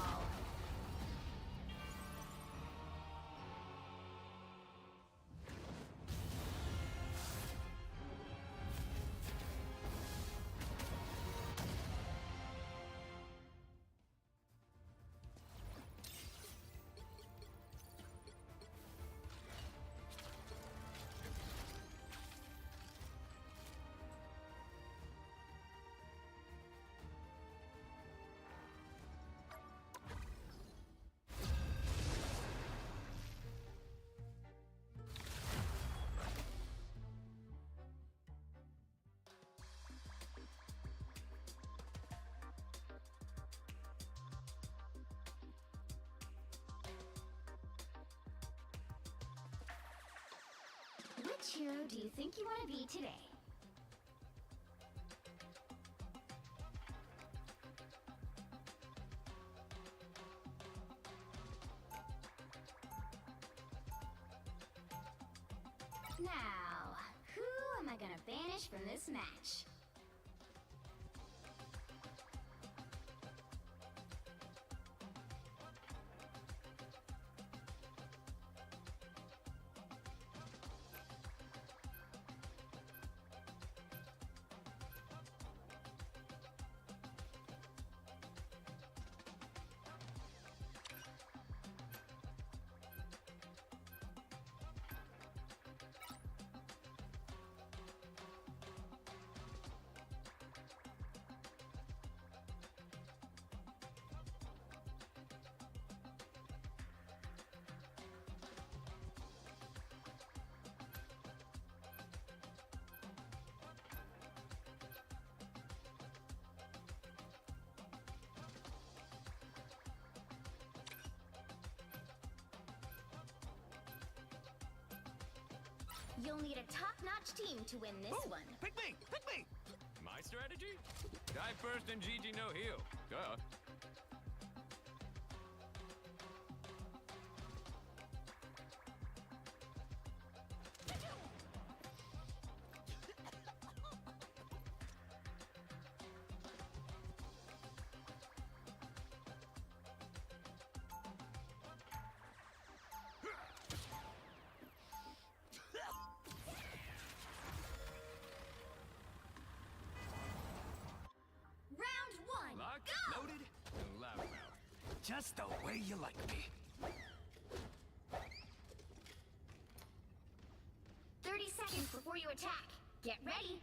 Which hero do you think you want to be today? Now, who am I gonna banish from this match? You'll need a top-notch team to win this one. Pick me! Pick me! My strategy? Dive first and GG no heal. Duh. Round one, Locked, go! loaded, and loudmouth. Just the way you like me. 30 seconds before you attack. Get ready.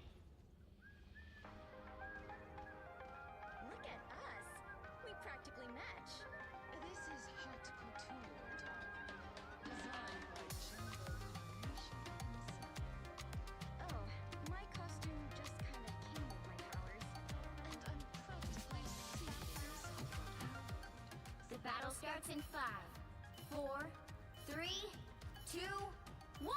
Look at us. We practically match. This is haute couture, darling. Designed by Jumbo Creations. Oh, my costume just kind of came with my powers. And I'm practically serious. The battle starts in 5, 4, 3, 2, 1.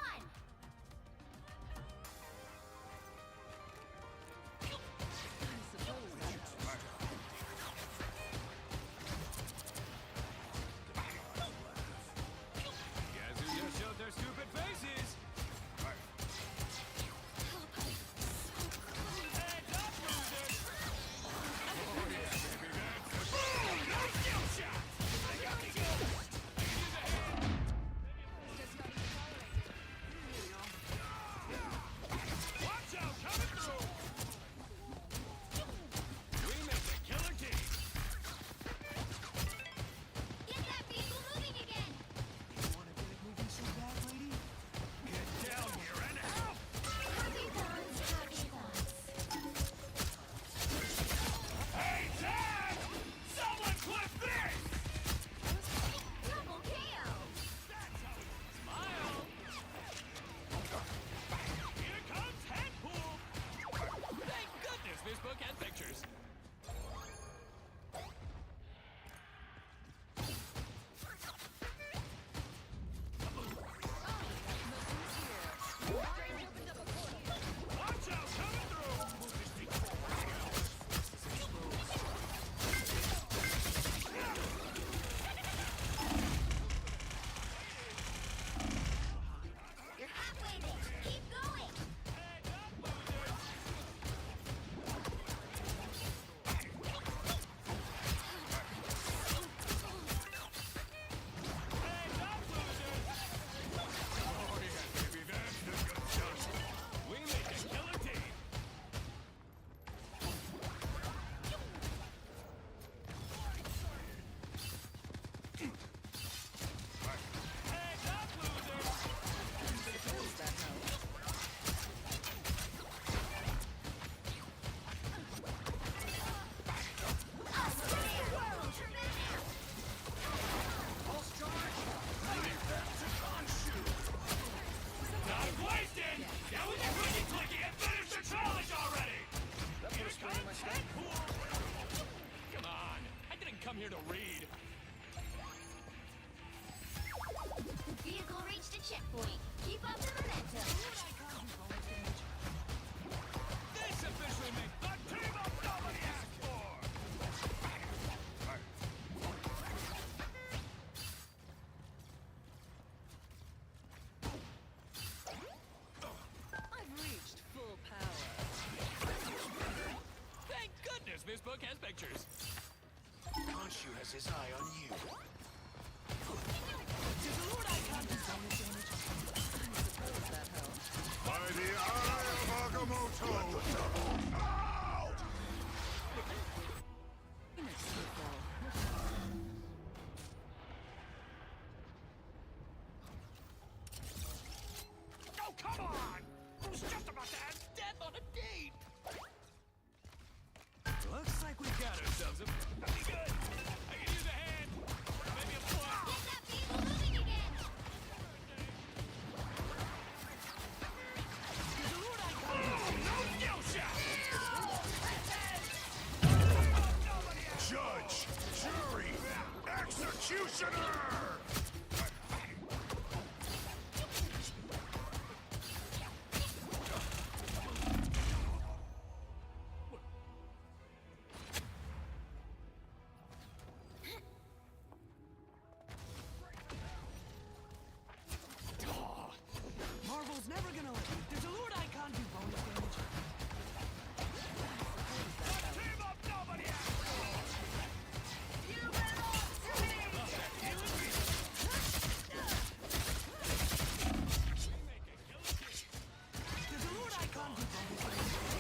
Guess who just showed their stupid faces? Heads up, losers! Oh yeah, baby, that's the boom! No skill shot! They got me good! Use a hand! Just not even tolerated. has his eye on you. By the eye of Agamotto! Out! Oh, come on! I was just about to ask death on a date! Looks like we got ourselves a pretty good. I can use a hand. Maybe a foot. Get that vehicle moving again! No skill shot! Judge! Jury! Executioner! Marvel's never gonna let me. There's a Lord Icon do bonus damage. Team up, nobody else! You belong to me! There's a Lord Icon do bonus damage.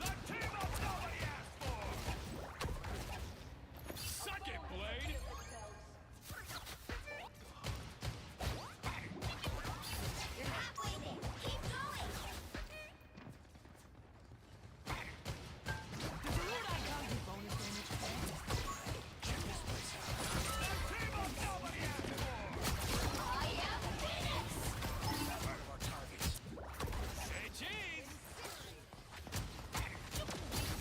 The team up nobody asked for! Suck it, Blade! You're halfway there. Keep going! There's a Lord Icon do bonus damage. Team up nobody asked for! I am Phoenix! Say cheese!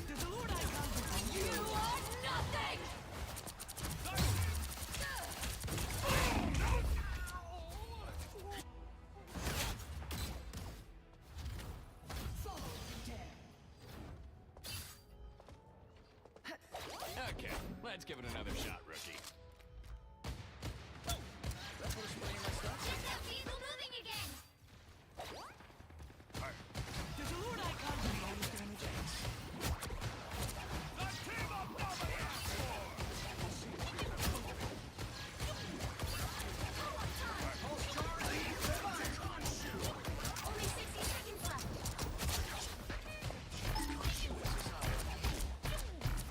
There's a Lord Icon do bonus You are nothing! Okay, let's give it another shot, rookie. Get that vehicle moving again! There's a Lord Icon do bonus damage. The team up nobody asked for! Only 60 seconds left.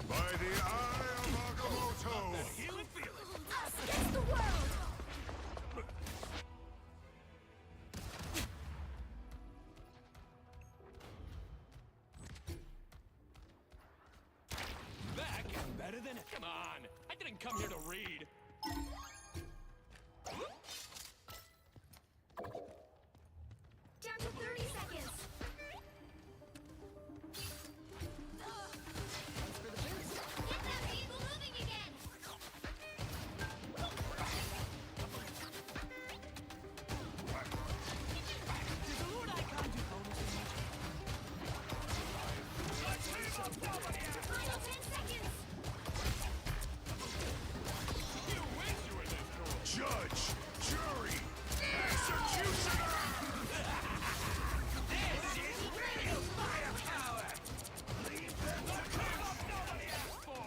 By the eye of Agamotto! Feel it, feel it! Us against the world! Back and better than... Come on! I didn't come here to read! Down to 30 seconds. Get that vehicle moving again. There's a Lord Icon do bonus damage. Final 10 seconds. You wish you were this cool! Judge! Jury! Executioner! This is real firepower! Leave them the team up nobody asked for!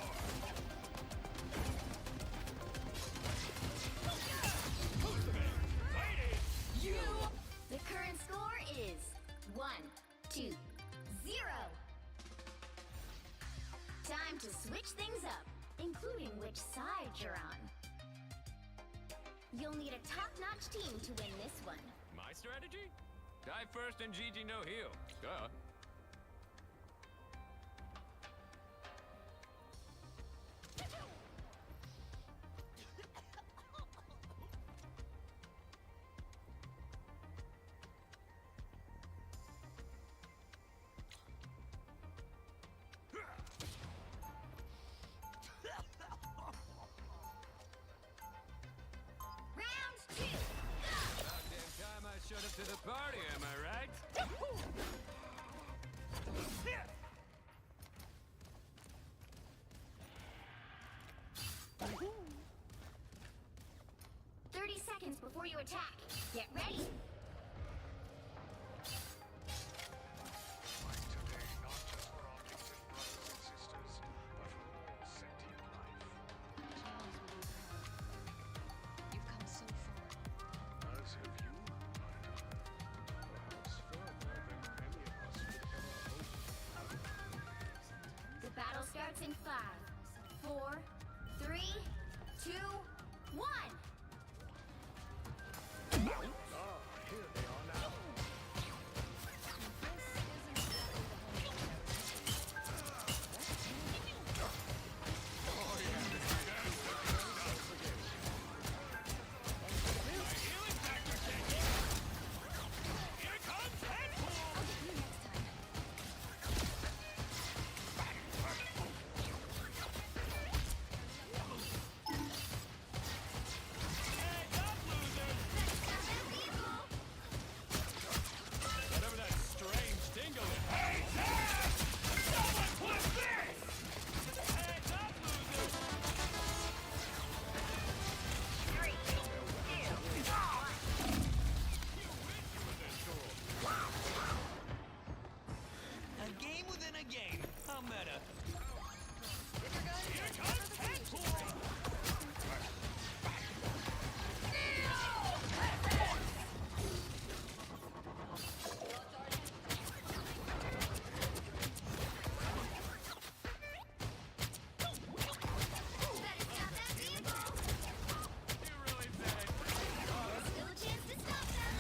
Cultivate! Ladies! You. The current score is 1-2-0. Time to switch things up, including which side you're on. You'll need a top-notch team to win this one. My strategy? Die first and Gigi no heal. Duh. Round 2. About damn time I showed up to the party, am I right? 30 seconds before you attack. Get ready. Today, not just for our gifted brothers and sisters, but for all sentient life. 3, 2, 1. Here they are now. Whatever that strange dingo is. Hey, Dad! Someone put this! Heads up, loser! 3, 2, 1. A game within a game. How meta. Here comes Deadpool! Still a chance to stop them.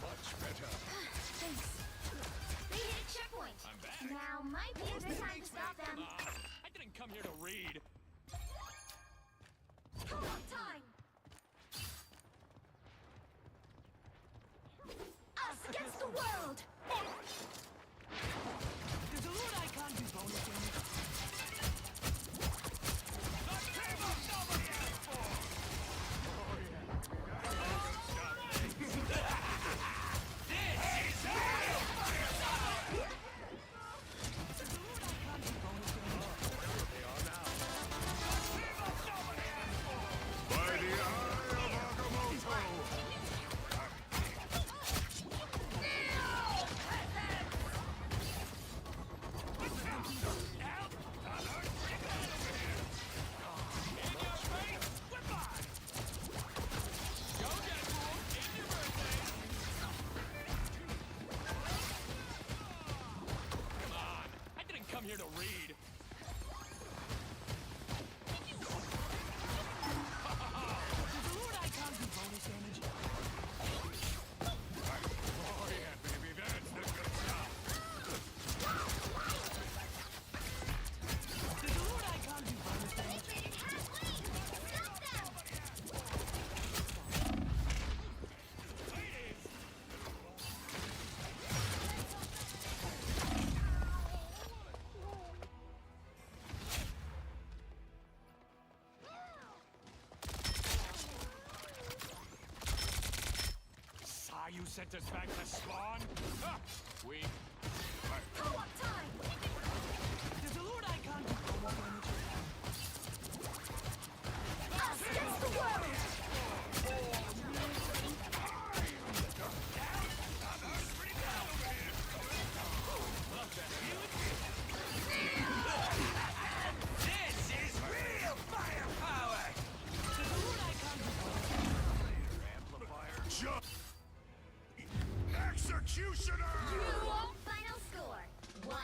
Much better. Thanks. They hit a checkpoint. I'm back. Now might be a good time to stop them. I didn't come here to read. Co-op time. Us against the world. Does the Lord Icon do bonus damage? By the eye of Agamotto! Come on. I didn't come here to read. Does the Lord Icon do bonus damage? Oh yeah, baby, that's the good stuff. Does the Lord Icon do bonus damage? Saw you sent us back to spawn? Huh. Weak. Co-op time. Does the Lord Icon do bonus damage? Us against the world. This is real firepower! Does the Lord Icon do bonus Executioner! Final score: 1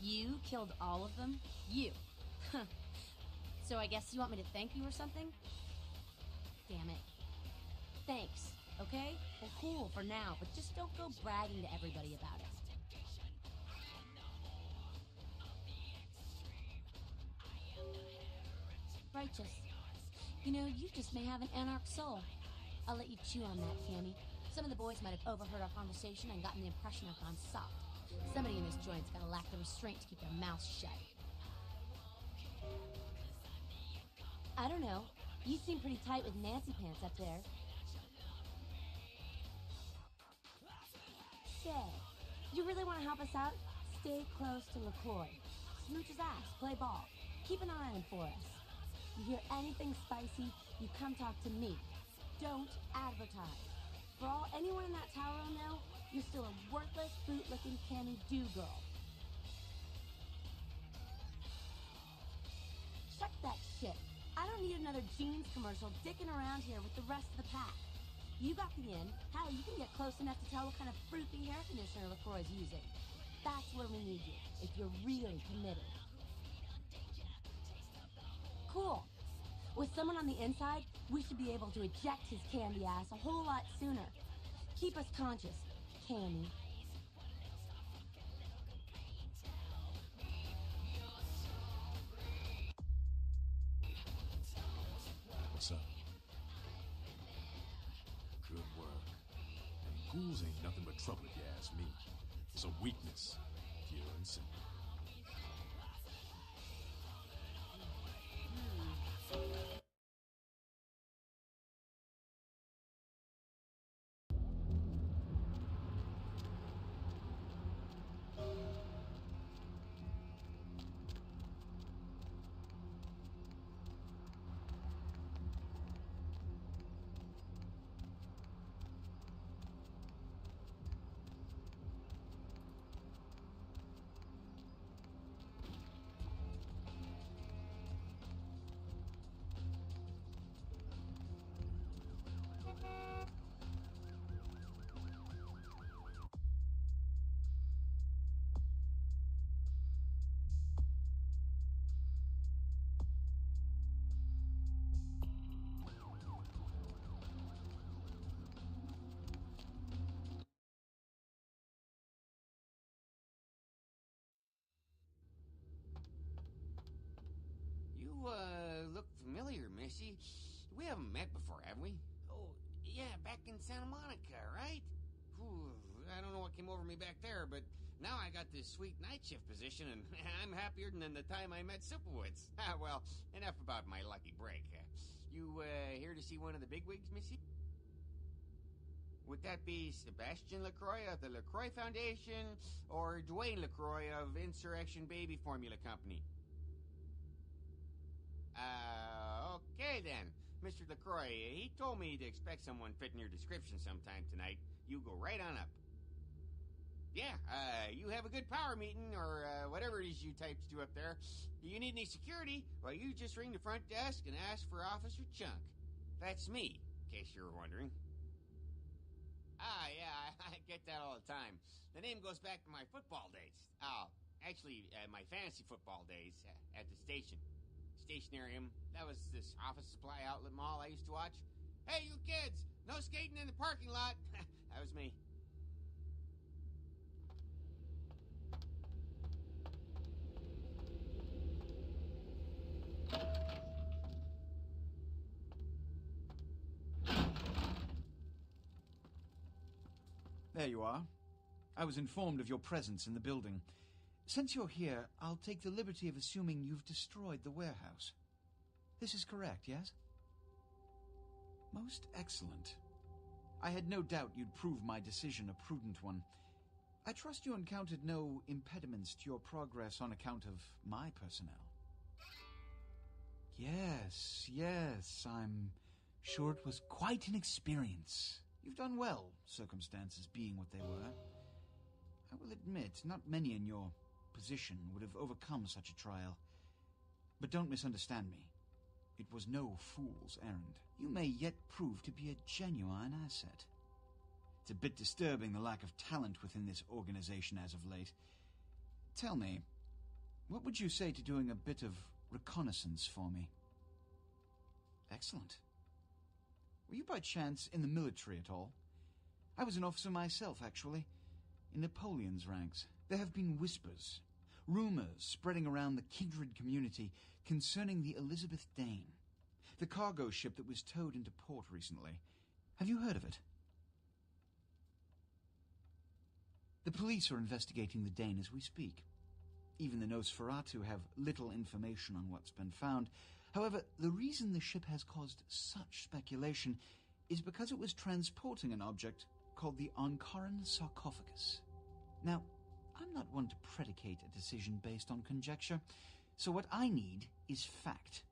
You killed all of them? You. So I guess you want me to thank you or something? Damn it. Thanks, okay? Well, cool for now, but just don't go bragging to everybody about it. Righteous. You know, you just may have an anarch soul. I'll let you chew on that, Cammy. Some of the boys might have overheard our conversation and gotten the impression I've gone soft. Somebody in this joint's gotta lack the restraint to keep their mouth shut. I don't know. You seem pretty tight with Nancy Pants up there. Say, you really want to help us out? Stay close to LaCroix. Smooch his ass, play ball. Keep an eye on him for us. You hear anything spicy, you come talk to me. Don't advertise. For all anyone in that tower will know, you're still a worthless, boot-licking Cammy Do-girl. Shut that shit. I don't need another jeans commercial dicking around here with the rest of the pack. You got the in. Hell, you can get close enough to tell what kind of fruity hair conditioner LaCroix's using. That's where we need you, if you're really committed. Cool. With someone on the inside, we should be able to eject his candy ass a whole lot sooner. Keep us conscious, Cammy. What's up? Good work. And ghouls ain't nothing but trouble if you ask me. It's a weakness, pure and simple. Look familiar, Missy. We haven't met before, have we? Oh, yeah, back in Santa Monica, right? Whew, I don't know what came over me back there, but now I got this sweet night shift position, and I'm happier than the time I met Sipowicz. Well, enough about my lucky break. You, here to see one of the bigwigs, Missy? Would that be Sebastian LaCroix of the LaCroix Foundation, or Dwayne LaCroix of Insurrection Baby Formula Company? Okay then. Mr. LaCroix, he told me to expect someone fitting your description sometime tonight. You go right on up. Yeah, you have a good power meeting, or whatever it is you types do up there. Do you need any security? Well, you just ring the front desk and ask for Officer Chunk. That's me, in case you were wondering. Yeah, I get that all the time. The name goes back to my football days. Actually, my fantasy football days at the station. Stationarium. That was this office supply outlet mall I used to watch. Hey, you kids! No skating in the parking lot! That was me. There you are. I was informed of your presence in the building. Since you're here, I'll take the liberty of assuming you've destroyed the warehouse. This is correct, yes? Most excellent. I had no doubt you'd prove my decision a prudent one. I trust you encountered no impediments to your progress on account of my personnel. Yes, I'm sure it was quite an experience. You've done well, circumstances being what they were. I will admit, not many in your position would have overcome such a trial. But don't misunderstand me. It was no fool's errand. You may yet prove to be a genuine asset. It's a bit disturbing the lack of talent within this organization as of late. Tell me, What would you say to doing a bit of reconnaissance for me? Excellent. Were you by chance in the military at all? I was an officer myself, actually, in Napoleon's ranks. There have been whispers, rumors spreading around the kindred community concerning the Elizabeth Dane, the cargo ship that was towed into port recently. Have you heard of it? The police are investigating the Dane as we speak. Even the Nosferatu have little information on what's been found. However, the reason the ship has caused such speculation is because it was transporting an object called the Ankaran sarcophagus. Now, I'm not one to predicate a decision based on conjecture, so what I need is fact.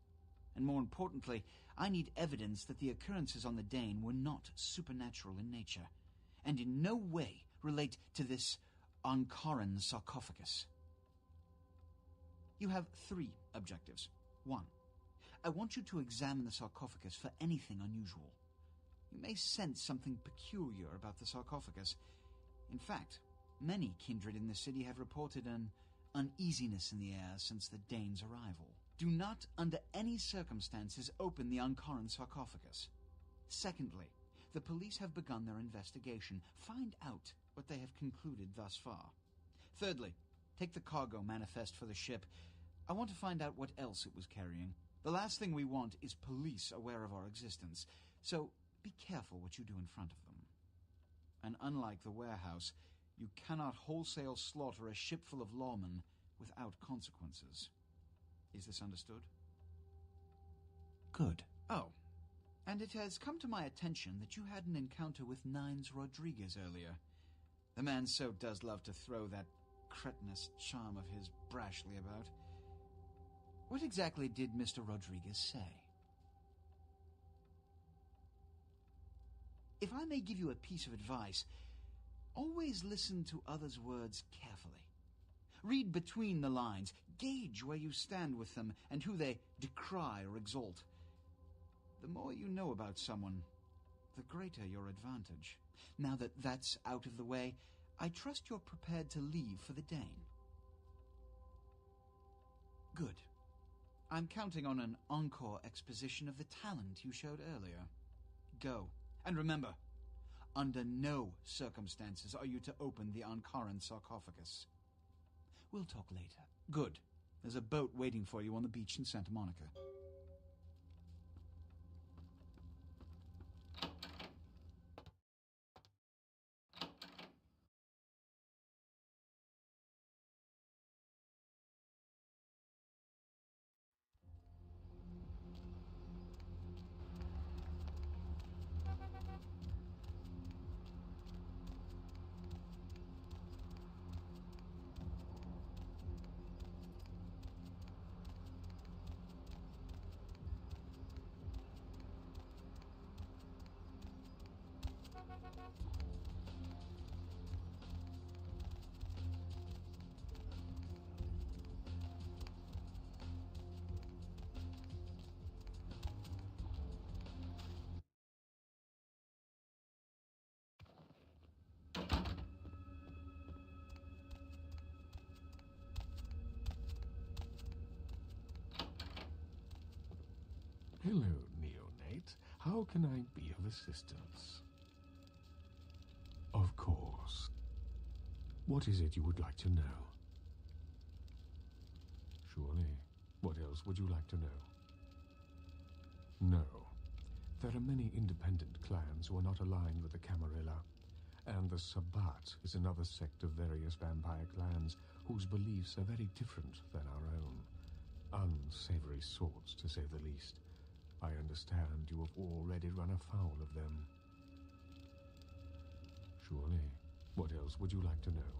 And more importantly, I need evidence that the occurrences on the Dane were not supernatural in nature, and in no way relate to this Ankaran sarcophagus. You have 3 objectives. 1. I want you to examine the sarcophagus for anything unusual. You may sense something peculiar about the sarcophagus. In fact, many kindred in the city have reported an uneasiness in the air since the Dane's arrival. Do not, under any circumstances, open the Ankaran sarcophagus. Secondly, the police have begun their investigation. Find out what they have concluded thus far. Thirdly, take the cargo manifest for the ship. I want to find out what else it was carrying. The last thing we want is police aware of our existence, so be careful what you do in front of them. And unlike the warehouse, you cannot wholesale slaughter a ship full of lawmen without consequences. Is this understood? Good. Oh, and it has come to my attention that you had an encounter with Nines Rodriguez earlier. The man so does love to throw that cretinous charm of his brashly about. What exactly did Mr. Rodriguez say? If I may give you a piece of advice, always listen to others' words carefully. Read between the lines, gauge where you stand with them and who they decry or exalt. The more you know about someone, the greater your advantage. Now that that's out of the way, I trust you're prepared to leave for the Dane. Good. I'm counting on an encore exposition of the talent you showed earlier. Go. And remember, under no circumstances are you to open the Ankaran sarcophagus. We'll talk later. Good. There's a boat waiting for you on the beach in Santa Monica. Hello, Neonate. How can I be of assistance? Of course. What is it you would like to know? Surely. What else would you like to know? No. There are many independent clans who are not aligned with the Camarilla, and the Sabbat is another sect of various vampire clans whose beliefs are very different than our own. Unsavory sorts, to say the least. I understand you have already run afoul of them. Surely. What else would you like to know?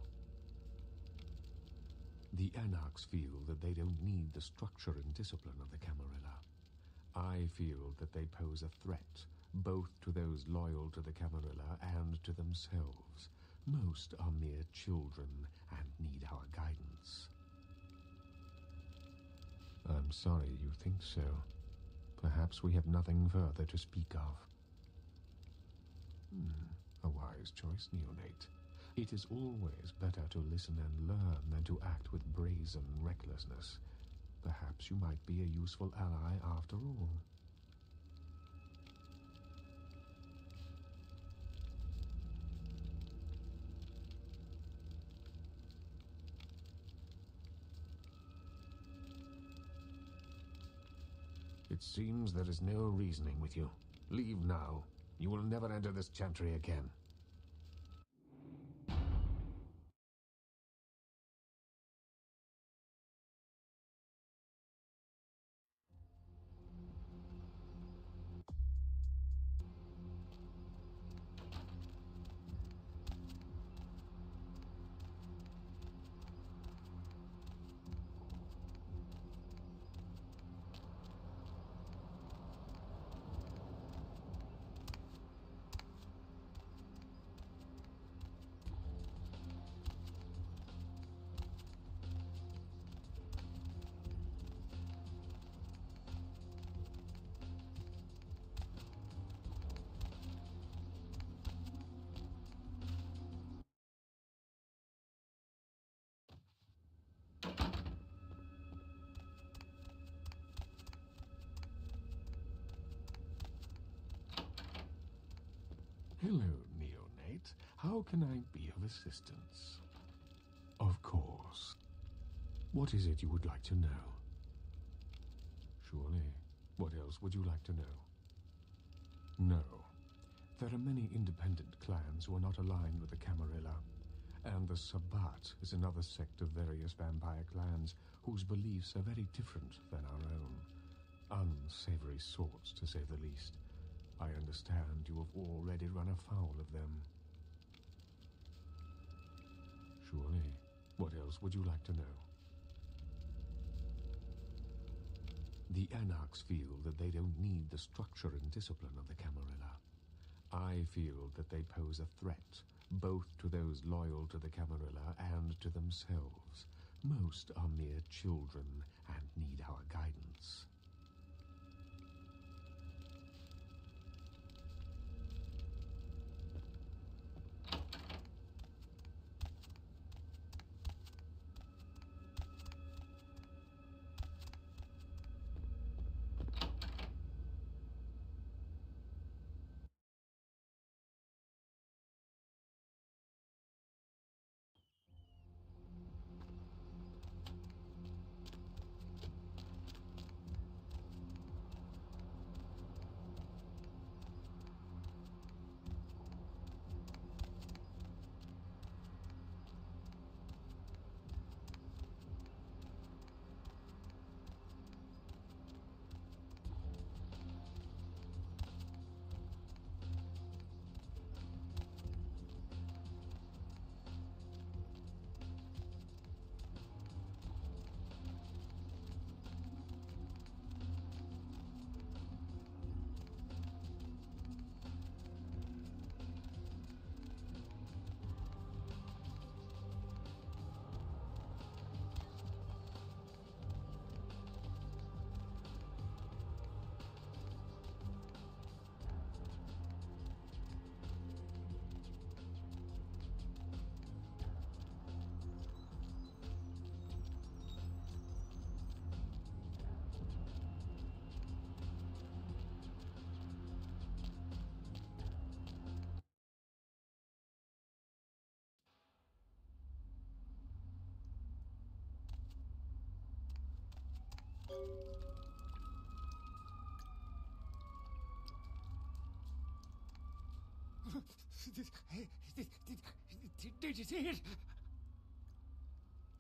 The Anarchs feel that they don't need the structure and discipline of the Camarilla. I feel that they pose a threat, both to those loyal to the Camarilla and to themselves. Most are mere children and need our guidance. I'm sorry you think so. Perhaps we have nothing further to speak of. A wise choice, Neonate. It is always better to listen and learn than to act with brazen recklessness. Perhaps you might be a useful ally after all. It seems there is no reasoning with you. Leave now. You will never enter this chantry again. Hello, Neonate. How can I be of assistance? Of course. What is it you would like to know? Surely. What else would you like to know? No. There are many independent clans who are not aligned with the Camarilla, and the Sabbat is another sect of various vampire clans whose beliefs are very different than our own. Unsavory sorts, to say the least. I understand you have already run afoul of them. Surely. What else would you like to know? The Anarchs feel that they don't need the structure and discipline of the Camarilla. I feel that they pose a threat, both to those loyal to the Camarilla and to themselves. Most are mere children and need our guidance. Did you see it?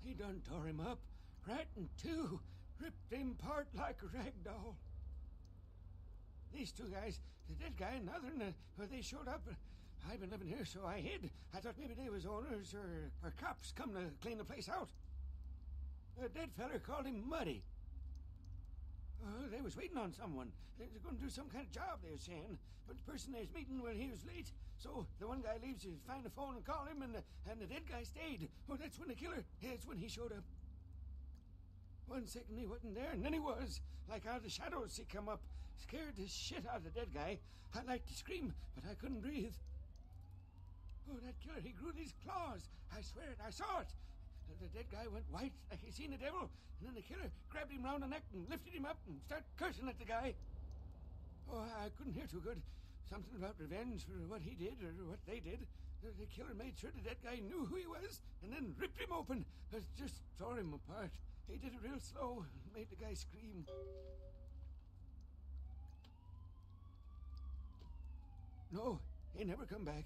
He done tore him up, right in two, ripped him apart like a rag doll. These two guys, the dead guy and the other one, they showed up. I've been living here, so I hid. I thought maybe they was owners or cops come to clean the place out. The dead feller called him Muddy. They was waiting on someone. They was going to do some kind of job, they were saying. But the person they was meeting, well, he was late. So the one guy leaves to find the phone and call him, and the dead guy stayed. Oh, that's when the killer, that's when he showed up. 1 second he wasn't there, and then he was. Like out of the shadows he come up. Scared the shit out of the dead guy. I'd like to scream, but I couldn't breathe. Oh, that killer, he grew these claws. I swear it, I saw it. The dead guy went white like he seen the devil, and then the killer grabbed him round the neck and lifted him up and started cursing at the guy. Oh, I couldn't hear too good. Something about revenge for what he did or what they did. The killer made sure the dead guy knew who he was and then ripped him open. Just tore him apart. He did it real slow and made the guy scream. No, he never come back.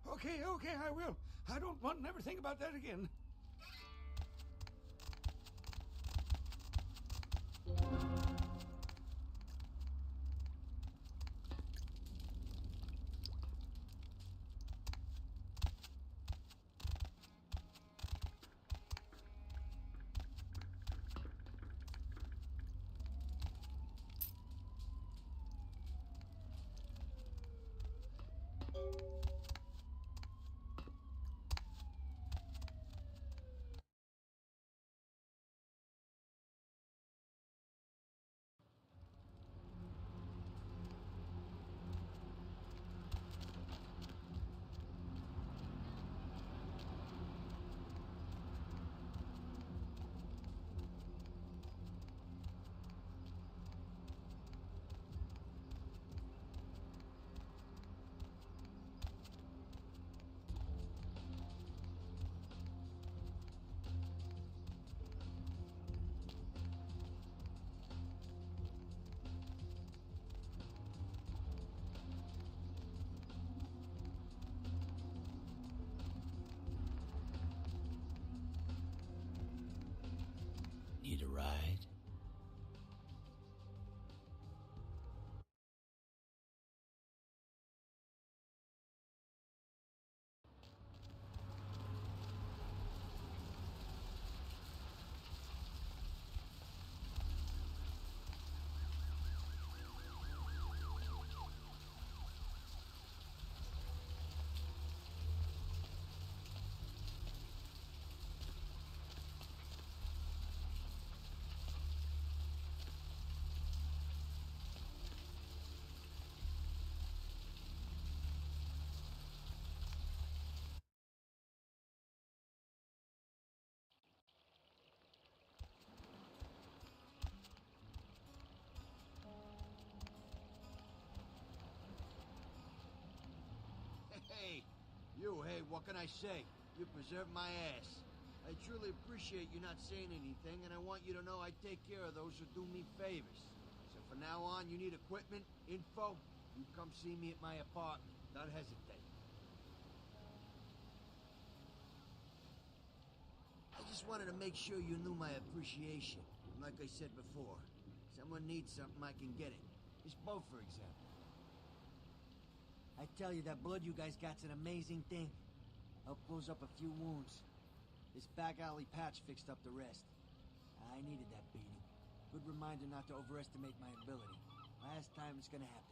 Okay, I will. I don't want to never think about that again. Need a ride? Hey, what can I say? You preserved my ass. I truly appreciate you not saying anything, and I want you to know I take care of those who do me favors. So from now on, you need equipment, info, you come see me at my apartment. Don't hesitate. I just wanted to make sure you knew my appreciation. And like I said before, someone needs something, I can get it. This boat, for example. I tell you, that blood you guys got's an amazing thing. Helped close up a few wounds. This back alley patch fixed up the rest. I needed that beating. Good reminder not to overestimate my ability. Last time it's gonna happen.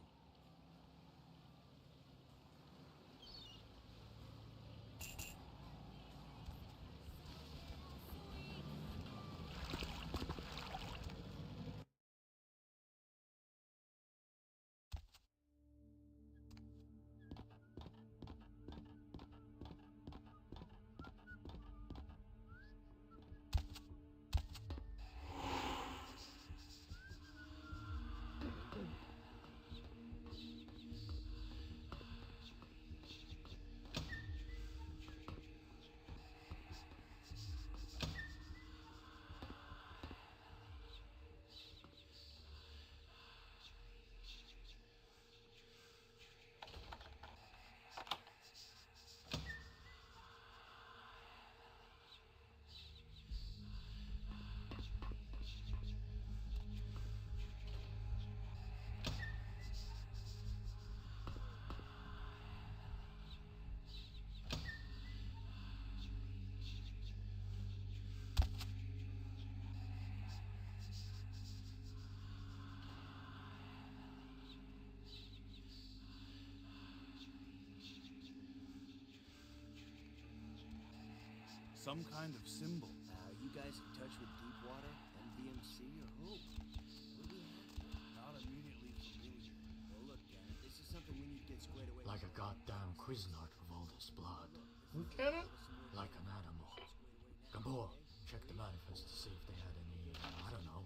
Some kind of symbol. Are you guys in touch with Deepwater, MDMC, or who? What do we have here? Not immediately familiar. something we need to get squared away. Like a goddamn Quiznart of all this blood. Lieutenant? Like an animal. Gabor, check the manifest to see if they had any, I don't know,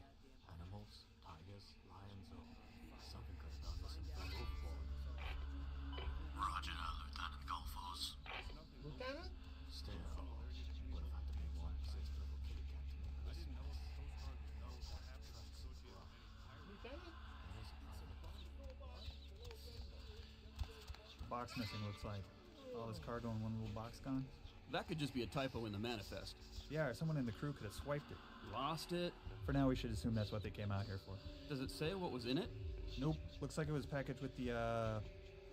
animals, tigers, lions, or something could have done this and fell overboard. Roger that, Lieutenant Golfos. Lieutenant? Still, would have had to be one sixth-level kitty cat to make this mess. Lieutenant? Box missing, looks like. All this cargo in one little box gone. That could just be a typo in the manifest. Yeah, or someone in the crew could have swiped it. Lost it? For now, we should assume that's what they came out here for. Does it say what was in it? Nope. Looks like it was packaged with the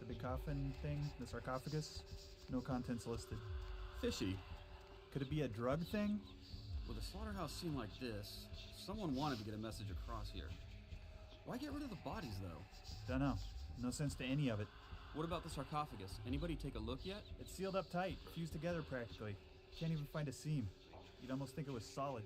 big coffin thing, the sarcophagus. No contents listed. Fishy. Could it be a drug thing? With a slaughterhouse scene like this, someone wanted to get a message across here. Why get rid of the bodies, though? Dunno. No sense to any of it. What about the sarcophagus? Anybody take a look yet? It's sealed up tight, fused together practically. Can't even find a seam. You'd almost think it was solid.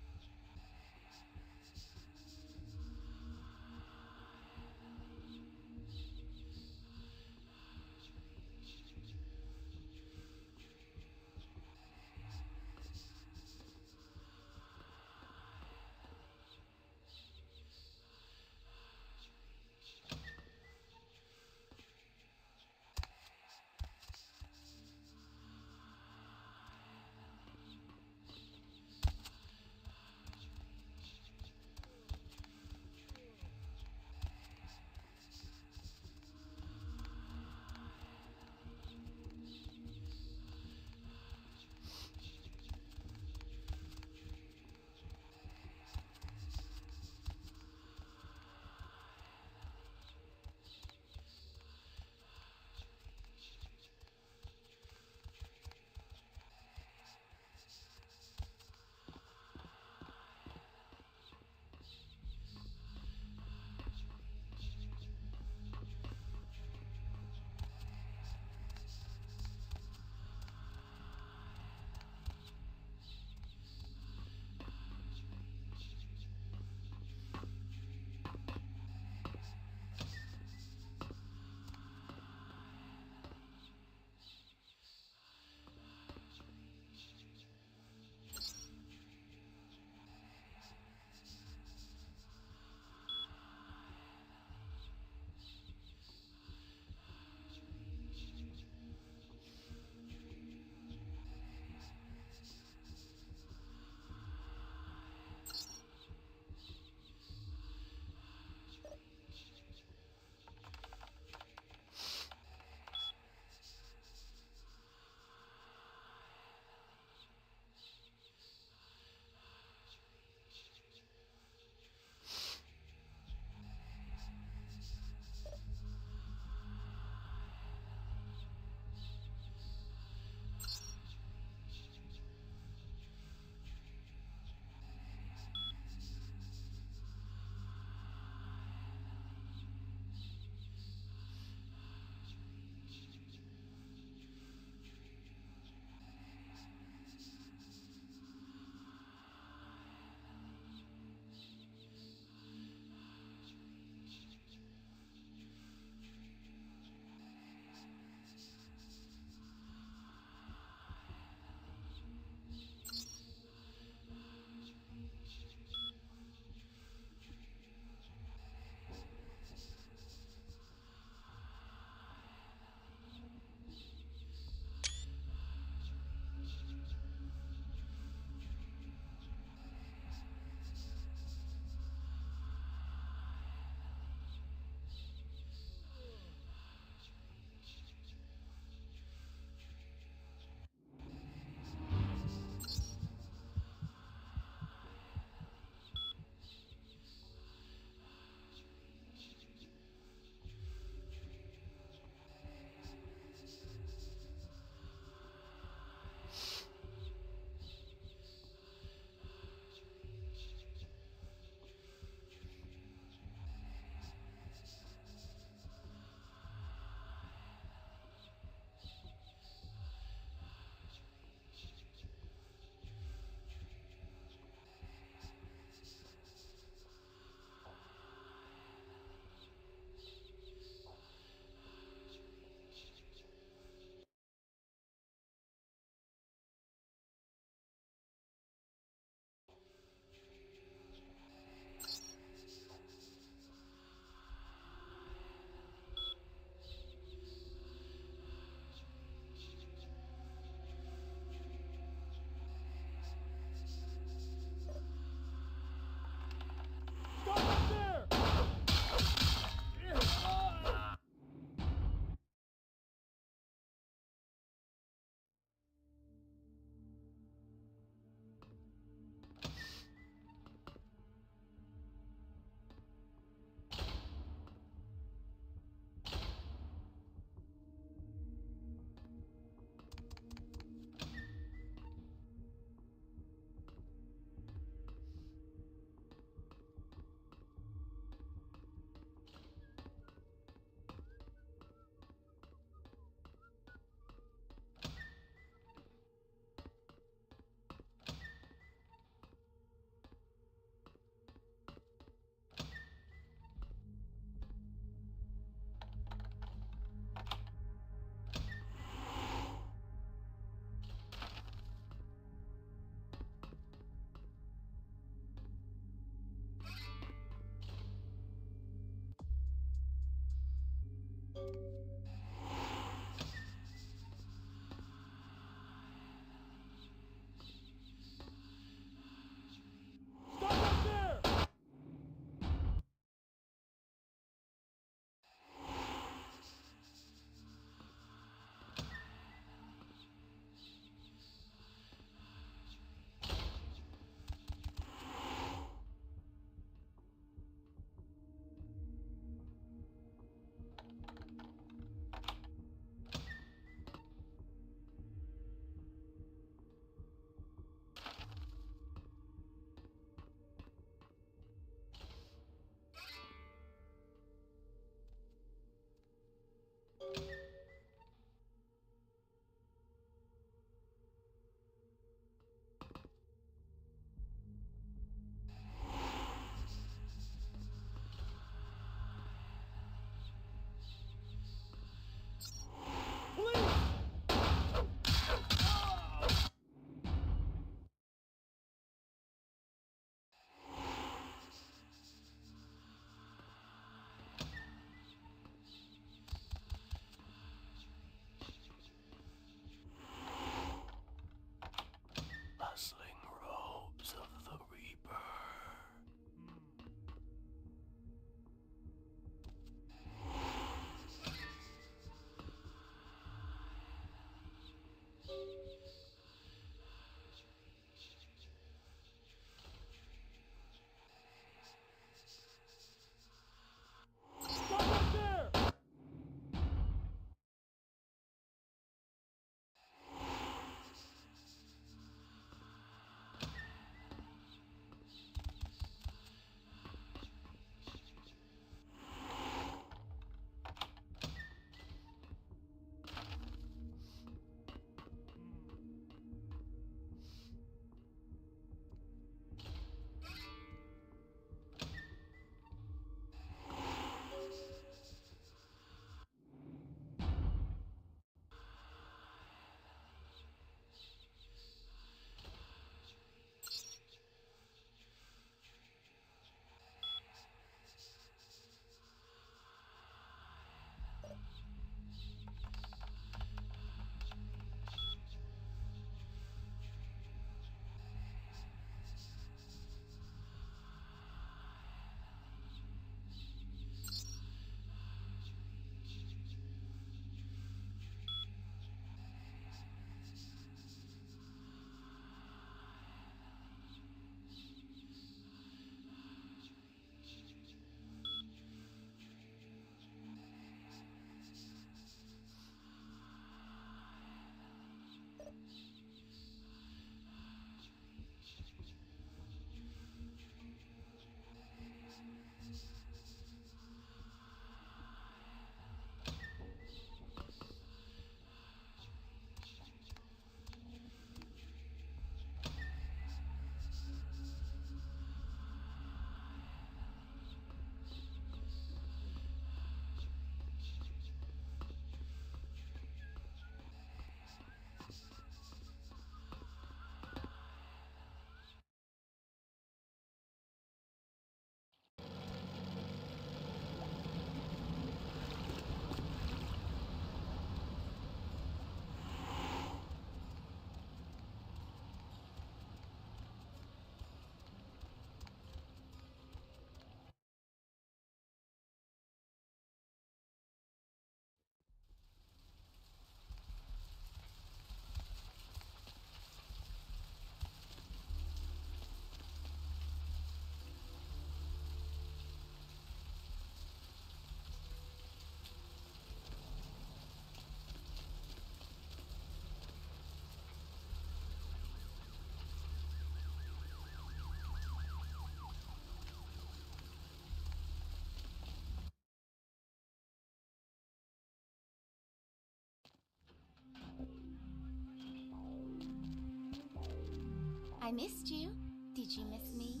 I missed you. Did you miss me?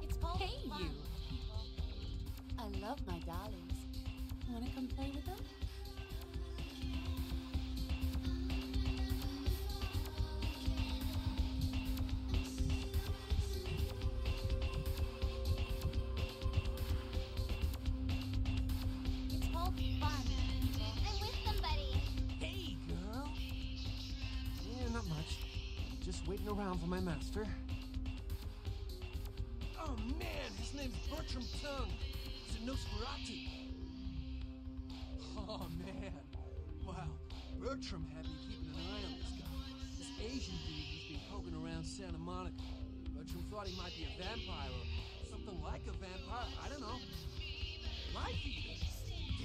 It's called Hey, fun. you. I love my dollies. Wanna come play with them? It's called fun, people. I'm with somebody. Hey, girl. Yeah, not much. Just waiting around for my master. Oh man, his name's Bertram Tung. He's a Nosferatu. Oh man. Wow. Bertram had me keeping an eye on this guy. This Asian dude who's been poking around Santa Monica. Bertram thought he might be a vampire or something like a vampire. I don't know. Life eater.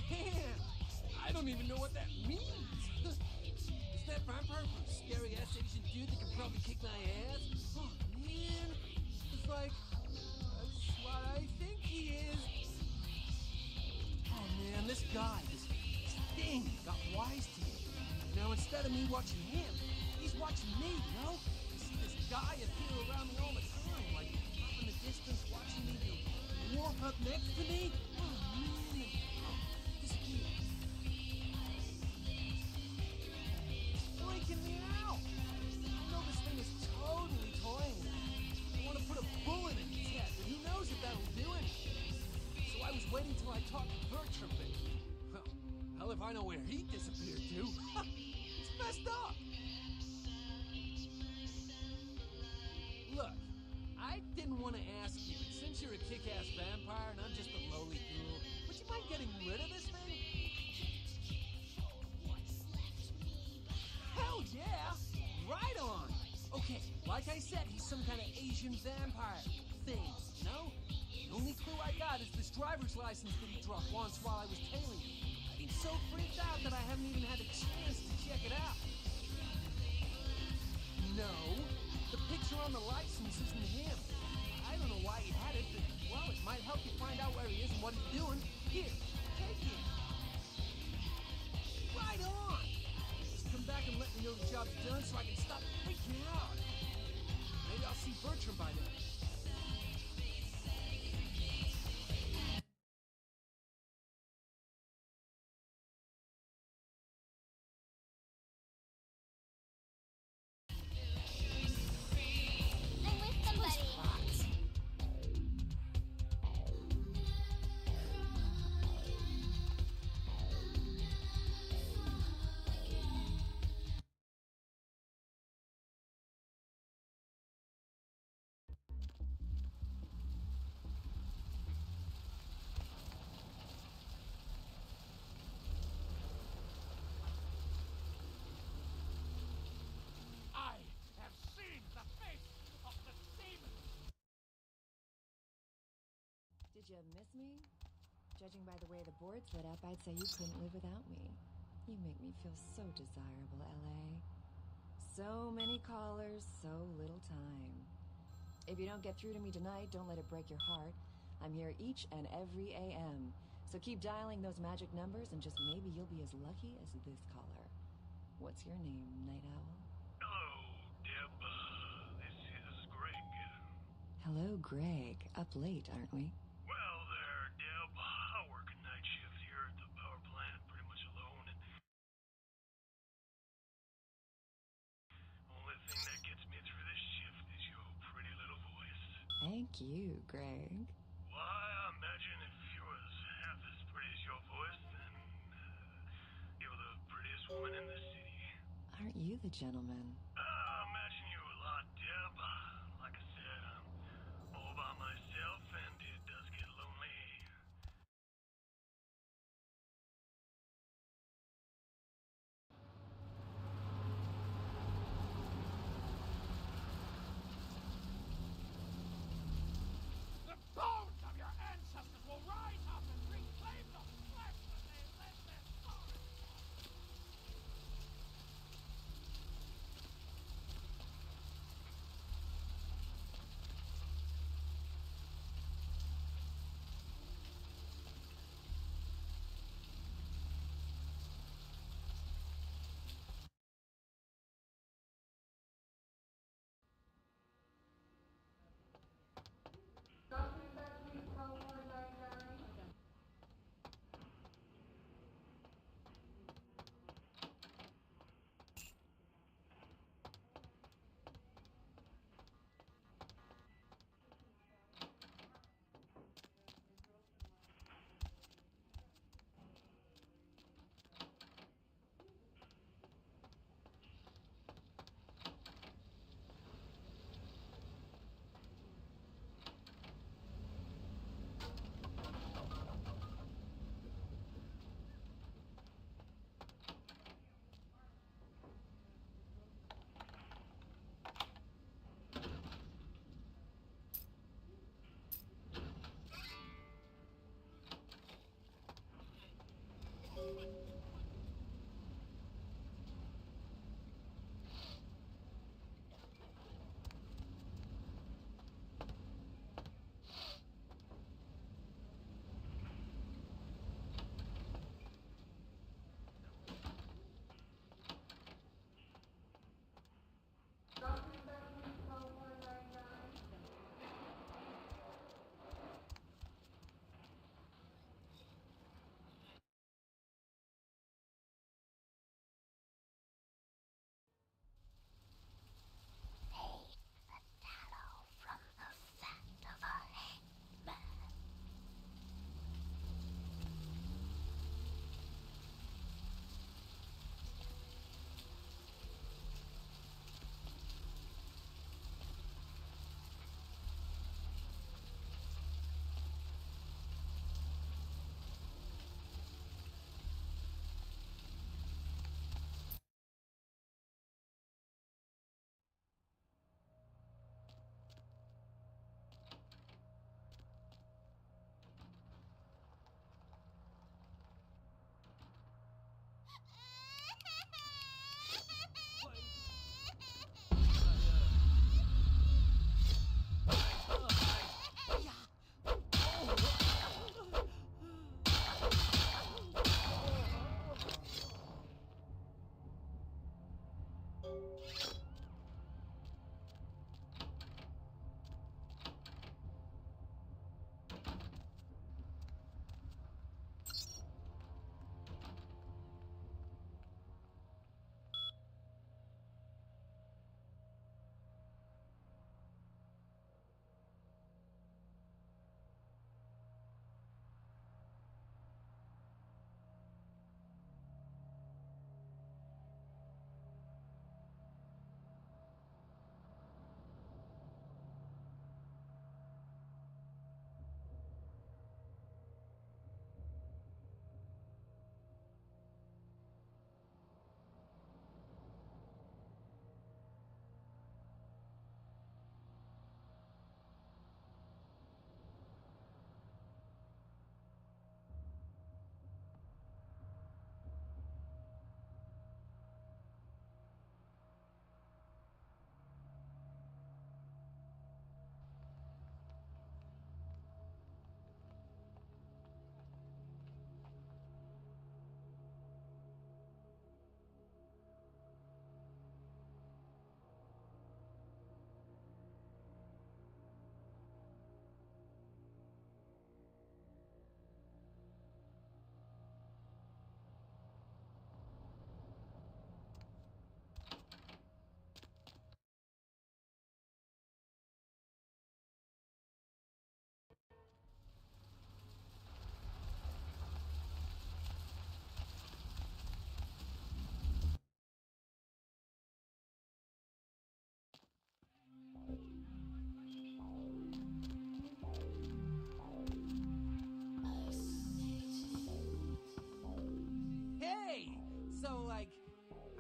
Damn. I don't even know what that means. Is that vampire from scary ass Asian dude that can probably kick my ass? Oh man. It's like, that's what I think he is. Oh man, this guy, this thing got wise to me. Now instead of me watching him, he's watching me, you know? I see this guy appear around me all the time, like up in the distance watching me walk up next to me. Oh man, disappear. Freaking me out. I know this thing is totally toying with me. I want to put a bullet in his head, but who knows if that'll do anything. So I was waiting till I talked to Bertram, but well, hell if I know where he disappeared to. It's messed up. Look, I didn't want to ask you, but since you're a kick-ass vampire and I'm just a lowly ghoul, would you mind getting rid of this thing? Hell yeah! Right on! Okay, like I said, he's some kind of Asian vampire thing, you know? The only clue I got is this driver's license that he dropped once while I was tailing him. I've been so freaked out that I haven't even had a chance to check it out. No, the picture on the license isn't him. I don't know why he had it, but, well, it might help you find out where he is and what he's doing. Here, take it. Right on! Just come back and let me know the job's done so I can stop freaking out. Maybe I'll see Bertram by then. I'm with somebody. I have seen the face of the demon! Did you miss me? Judging by the way the board's lit up, I'd say you couldn't live without me. You make me feel so desirable, LA. So many callers, so little time. If you don't get through to me tonight, don't let it break your heart. I'm here each and every AM. So keep dialing those magic numbers and just maybe you'll be as lucky as this caller. What's your name, Night Owl? Hello, Deb. This is Greg. Hello, Greg. Up late, aren't we? Well there, Deb. I work a night shift here at the power plant, pretty much alone, and only thing that gets me through this shift is your pretty little voice. Thank you, Greg. Why, I imagine if you was half as pretty as your voice, then you're the prettiest woman in the city. Aren't you the gentleman? I imagine you a lot, Deb. Like I said, I'm all by myself, and it does get lonely. The bones of your ancestors will rise up and reclaim the flesh that they left their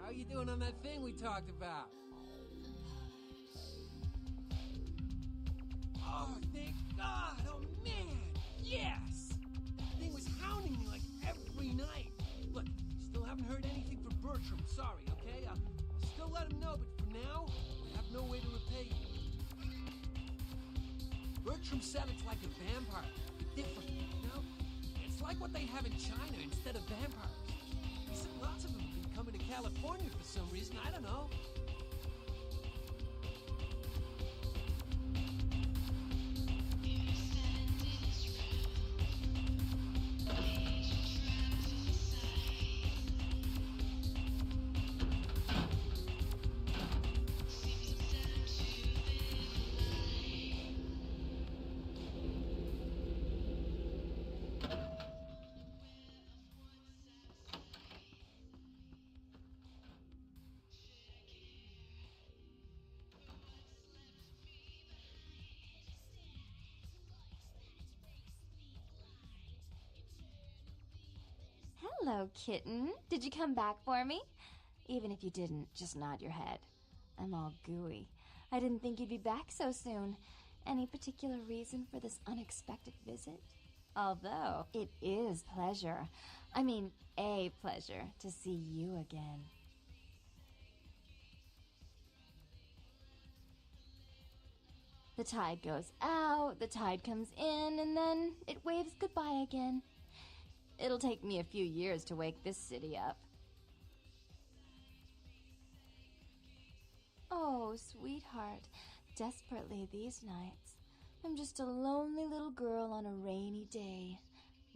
How you doing on that thing we talked about? Oh, thank God! Oh, man! Yes! That thing was hounding me like every night. Look, still haven't heard anything from Bertram. Sorry, okay? I'll still let him know, but for now, I have no way to repay you. Bertram said it's like a vampire, but different, you know? It's like what they have in China instead of vampires. He said lots of them have been coming to California for some reason. I don't know. Hello, kitten. Did you come back for me? Even if you didn't, just nod your head. I'm all gooey. I didn't think you'd be back so soon. Any particular reason for this unexpected visit? Although, it is pleasure. I mean, a pleasure to see you again. The tide goes out, the tide comes in, and then it waves goodbye again. It'll take me a few years to wake this city up. Oh, sweetheart, desperately these nights. I'm just a lonely little girl on a rainy day.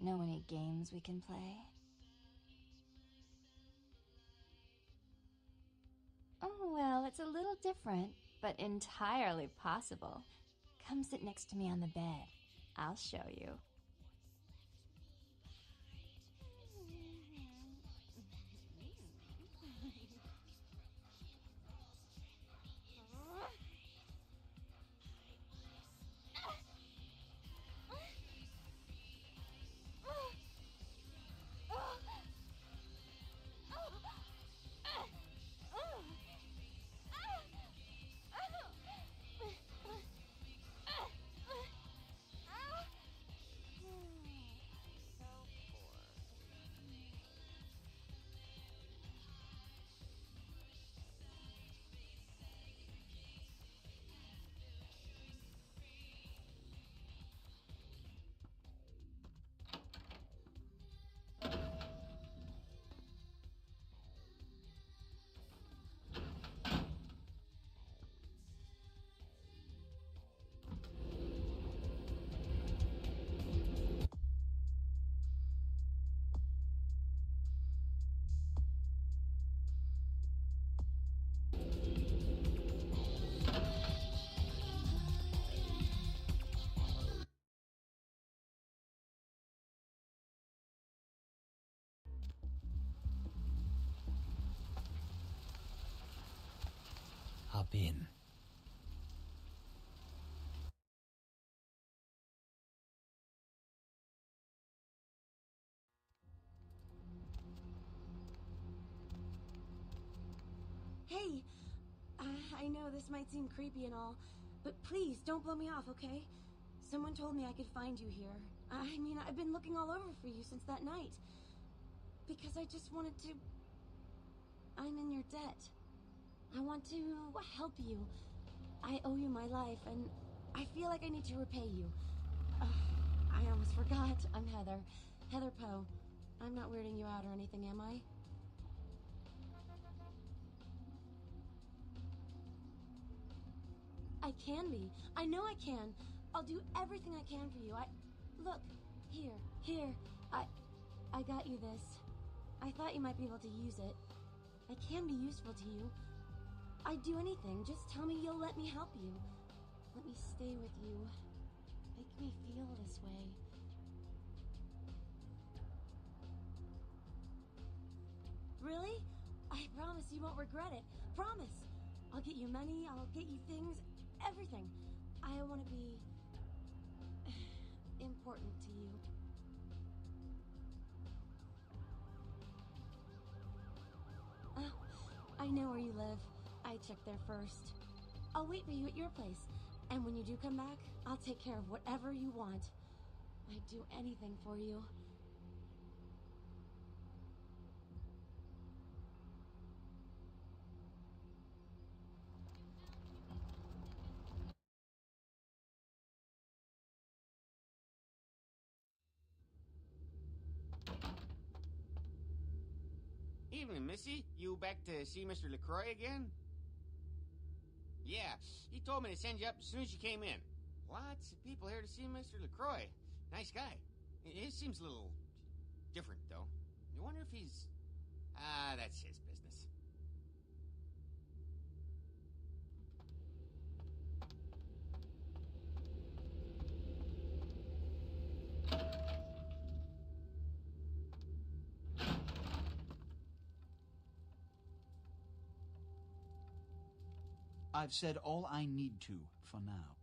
Know any games we can play? Oh, well, it's a little different, but entirely possible. Come sit next to me on the bed. I'll show you. Hop in. Hey, I know this might seem creepy and all, but please don't blow me off, okay? Someone told me I could find you here. I mean, I've been looking all over for you since that night. Because I just wanted to... I'm in your debt. I want to help you. I owe you my life, and I feel like I need to repay you. I almost forgot. I'm Heather. Heather Poe. I'm not weirding you out or anything, am I? I can be. I know I can. I'll do everything I can for you. Look, here. I got you this. I thought you might be able to use it. I can be useful to you. I'd do anything. Just tell me you'll let me help you. Let me stay with you. Make me feel this way. Really? I promise you won't regret it. Promise. I'll get you money, I'll get you things, everything. I want to be important to you. know where you live. I checked there first. I'll wait for you at your place. And when you do come back, I'll take care of whatever you want. I'd do anything for you. Evening, Missy. You back to see Mr. LaCroix again? Yeah, he told me to send you up as soon as you came in. Lots of people here to see Mr. LaCroix. Nice guy. He seems a little different, though. You wonder if he's... that's his business. I've said all I need to for now.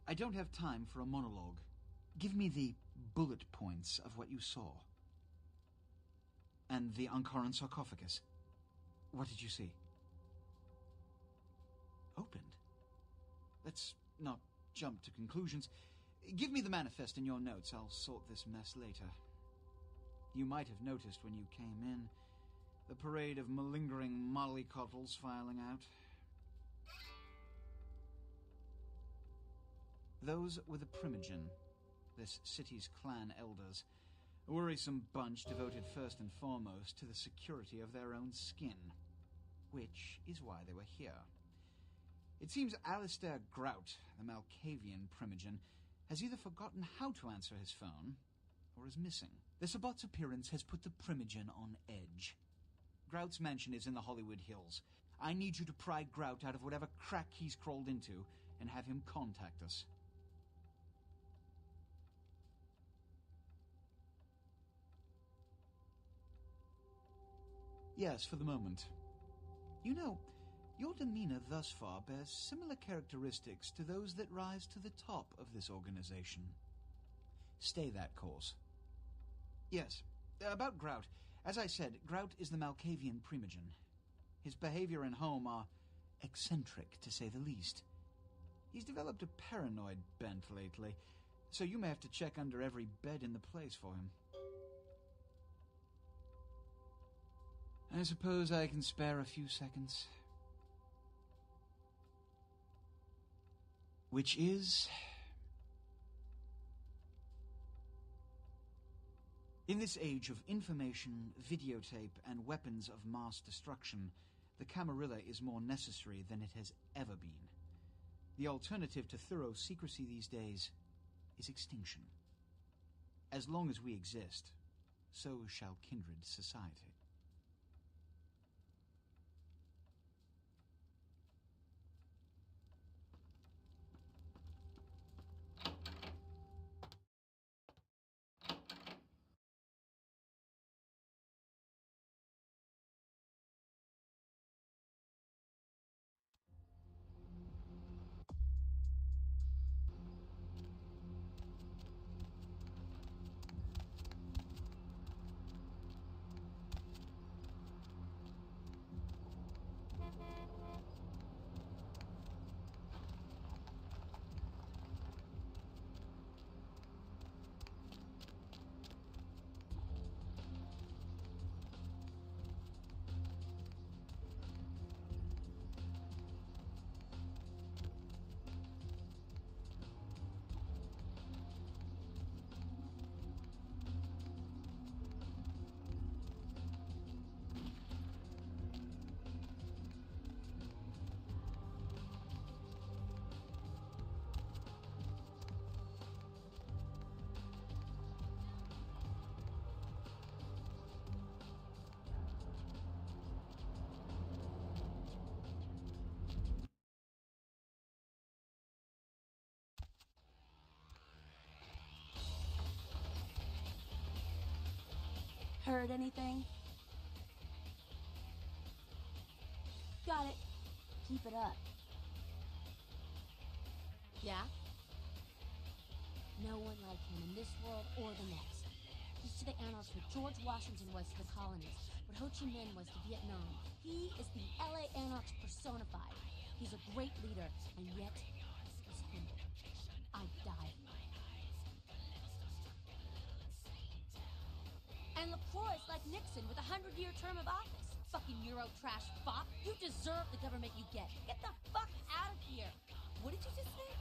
I don't have time for a monologue. Give me the bullet points of what you saw. And the Ankaran sarcophagus. What did you see? Opened? Let's not jump to conclusions. Give me the manifest in your notes. I'll sort this mess later. You might have noticed when you came in the parade of malingering mollycoddles filing out. Those were the Primogen, this city's clan elders, a worrisome bunch devoted first and foremost to the security of their own skin, which is why they were here. It seems Alistair Grout, the Malkavian Primogen, has either forgotten how to answer his phone, or is missing. The Sabbat's appearance has put the Primogen on edge. Grout's mansion is in the Hollywood Hills. I need you to pry Grout out of whatever crack he's crawled into, and have him contact us. Yes, for the moment. You know, your demeanor thus far bears similar characteristics to those that rise to the top of this organization. Stay that course. Yes, about Grout. As I said, Grout is the Malkavian Primogen. His behavior and home are eccentric, to say the least. He's developed a paranoid bent lately, so you may have to check under every bed in the place for him. I suppose I can spare a few seconds. Which is... In this age of information, videotape, and weapons of mass destruction, the Camarilla is more necessary than it has ever been. The alternative to thorough secrecy these days is extinction. As long as we exist, so shall kindred society. Heard anything? Got it. Keep it up. Yeah? No one like him in this world or the next. He's to the Anarchs what George Washington was to the colonies, what Ho Chi Minh was to Vietnam. He is the LA Anarchs personified. He's a great leader, and yet he's humble. I'd die. And LaCroix's like Nixon with a 100-year term of office. Fucking Euro trash fop. You deserve the government you get. Get the fuck out of here. What did you just say?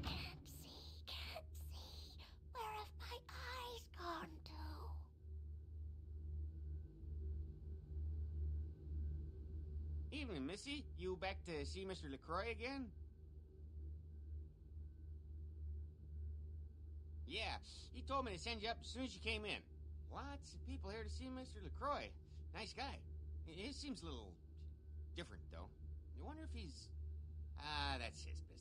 Can't see. Where have my eyes gone to? Evening, Missy. You back to see Mr. LaCroix again? Yeah, he told me to send you up as soon as you came in. Lots of people here to see Mr. LaCroix. Nice guy. He seems a little different, though. You wonder if he's... that's his business.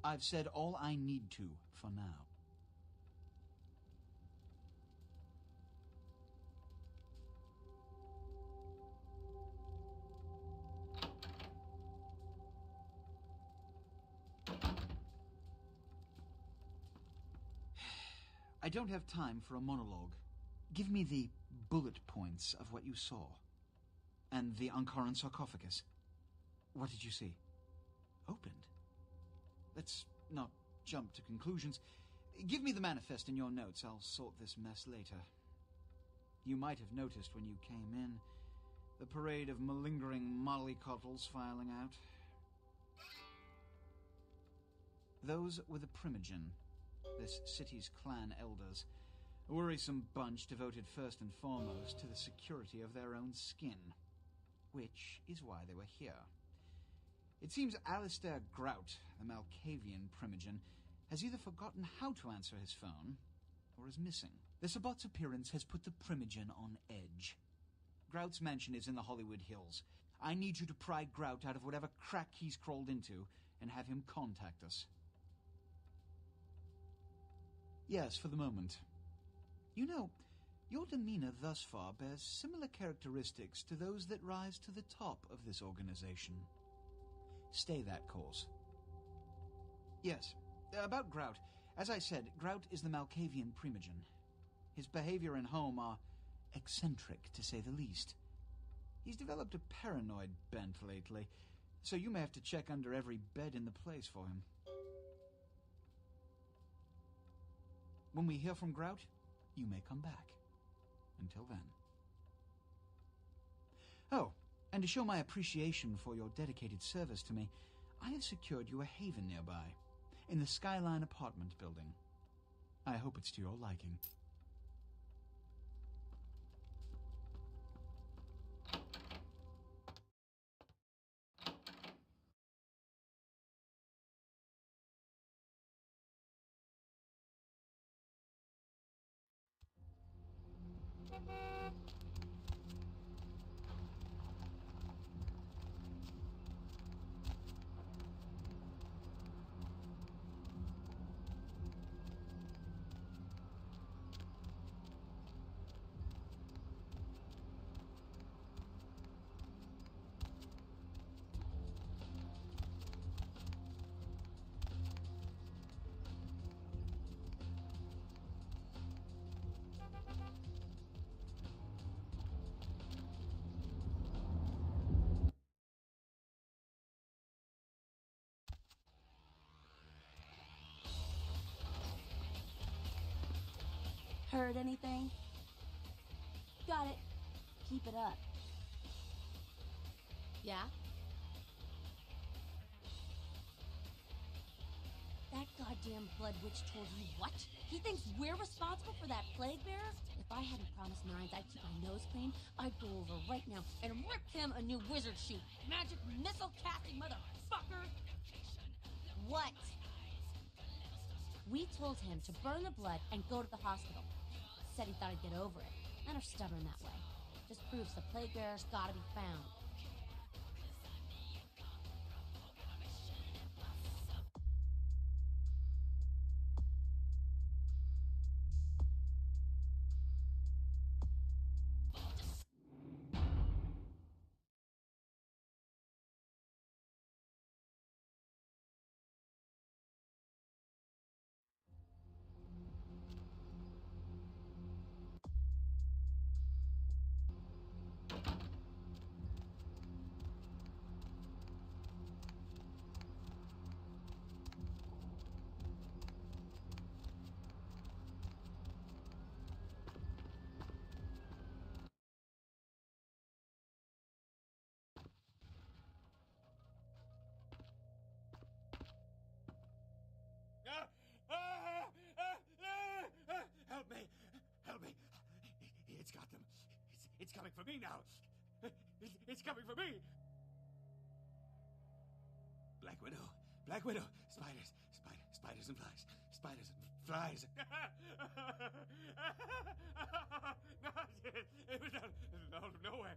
I've said all I need to for now. I don't have time for a monologue. Give me the bullet points of what you saw. And the Ankaran sarcophagus. What did you see? Opened? Let's not jump to conclusions. Give me the manifest in your notes. I'll sort this mess later. You might have noticed when you came in the parade of malingering mollycoddles filing out. Those were the Primogen, this city's clan elders, a worrisome bunch devoted first and foremost to the security of their own skin, which is why they were here. It seems Alistair Grout, the Malkavian Primogen, has either forgotten how to answer his phone or is missing. The Sabbat's appearance has put the Primogen on edge. Grout's mansion is in the Hollywood Hills. I need you to pry Grout out of whatever crack he's crawled into and have him contact us. Yes, for the moment. You know, your demeanor thus far bears similar characteristics to those that rise to the top of this organization. Stay that course. Yes, about Grout. As I said, Grout is the Malkavian Primogen. His behavior and home are eccentric, to say the least. He's developed a paranoid bent lately, so you may have to check under every bed in the place for him. When we hear from Grout, you may come back. Until then. Oh, and to show my appreciation for your dedicated service to me, I have secured you a haven nearby, in the Skyline apartment building. I hope it's to your liking. Heard anything? Got it. Keep it up. Yeah? That goddamn blood witch told you what? He thinks we're responsible for that plague bearer? If I hadn't promised Nines I'd keep my nose clean, I'd go over right now and Rip him a new wizard shoot. Magic missile casting motherfucker. What? We told him to burn the blood and go to the hospital. Said he thought I'd get over it. Men are stubborn that way. Just proves the plague bearer's gotta be found. Help me! Help me! It's got them. It's coming for me now. It's coming for me. Black Widow. Black Widow. Spiders. Spiders and flies. Spiders and flies. No, it was out of nowhere.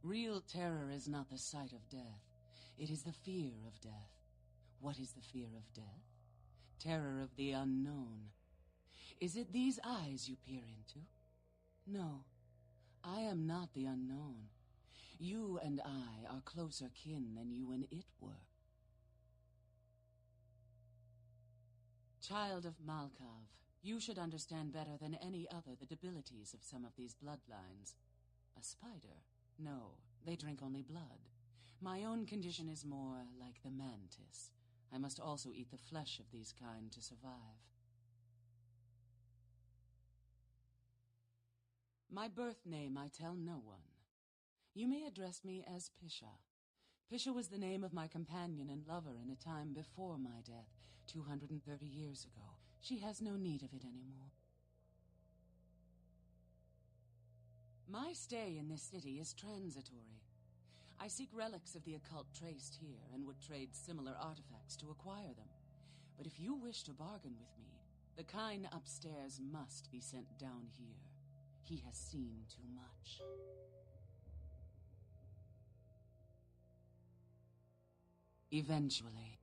Real terror is not the sight of death. It is the fear of death. What is the fear of death? Terror of the unknown. Is it these eyes you peer into? No, I am not the unknown. You and I are closer kin than you and it were. Child of Malkav, you should understand better than any other the debilities of some of these bloodlines. A spider? No, they drink only blood. My own condition is more like the mantis. I must also eat the flesh of these kind to survive. My birth name I tell no one. You may address me as Pisha. Pisha was the name of my companion and lover in a time before my death, 230 years ago. She has no need of it anymore. My stay in this city is transitory. I seek relics of the occult traced here and would trade similar artifacts to acquire them. But if you wish to bargain with me, the kind upstairs must be sent down here. He has seen too much. Eventually.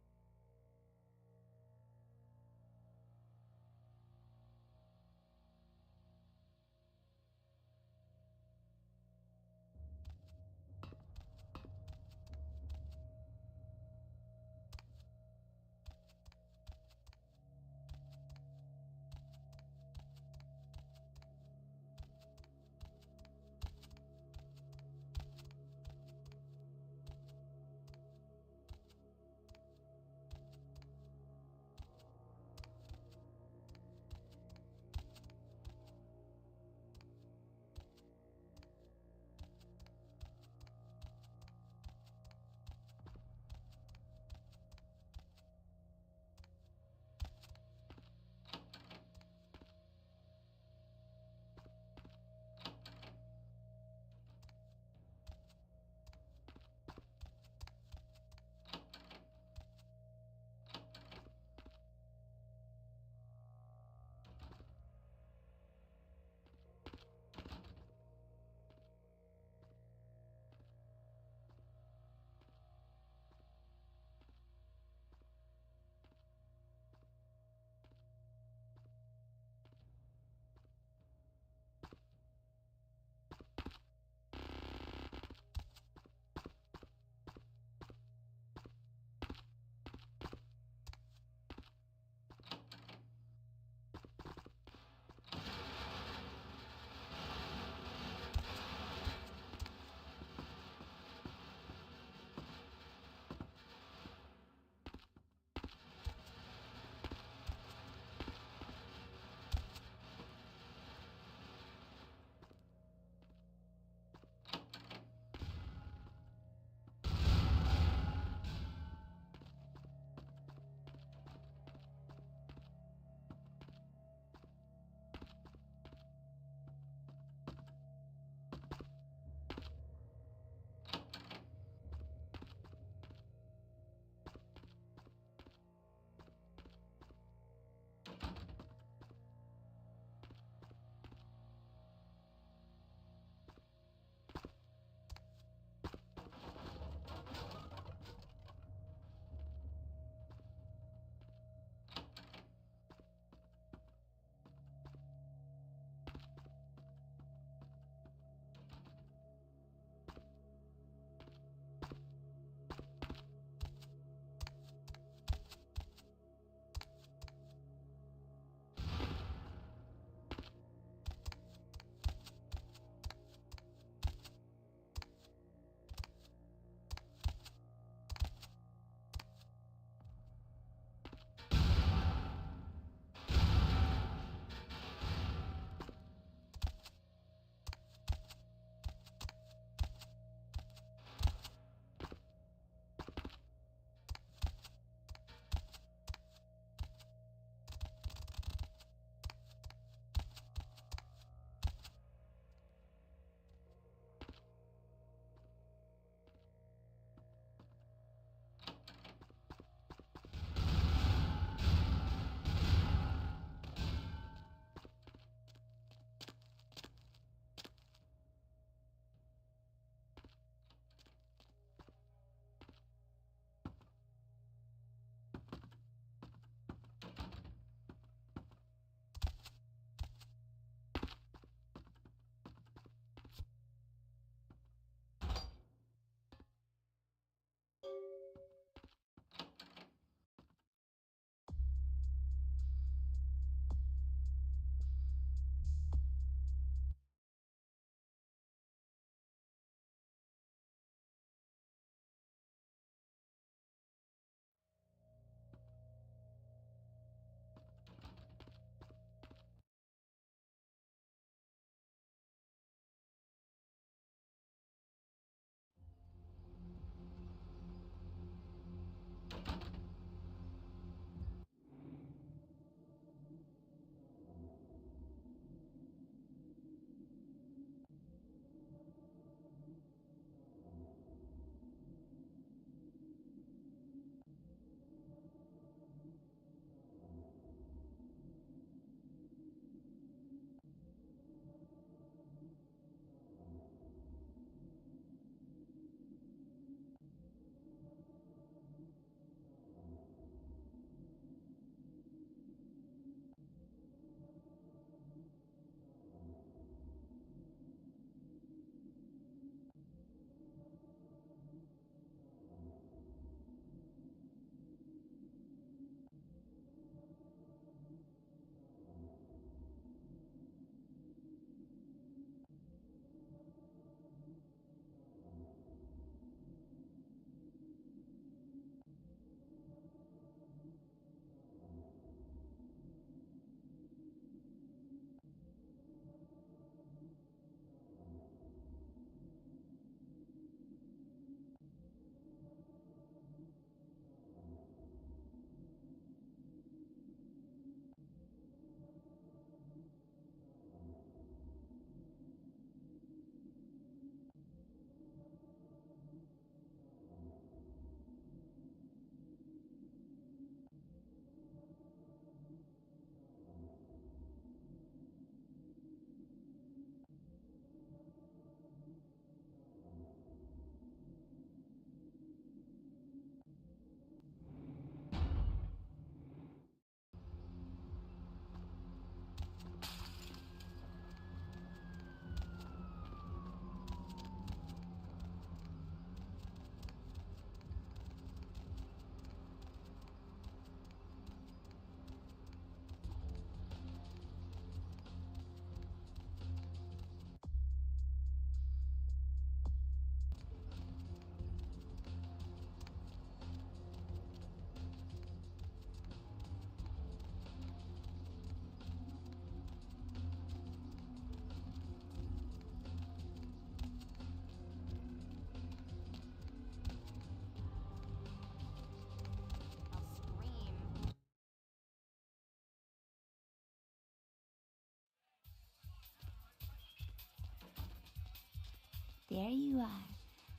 There you are.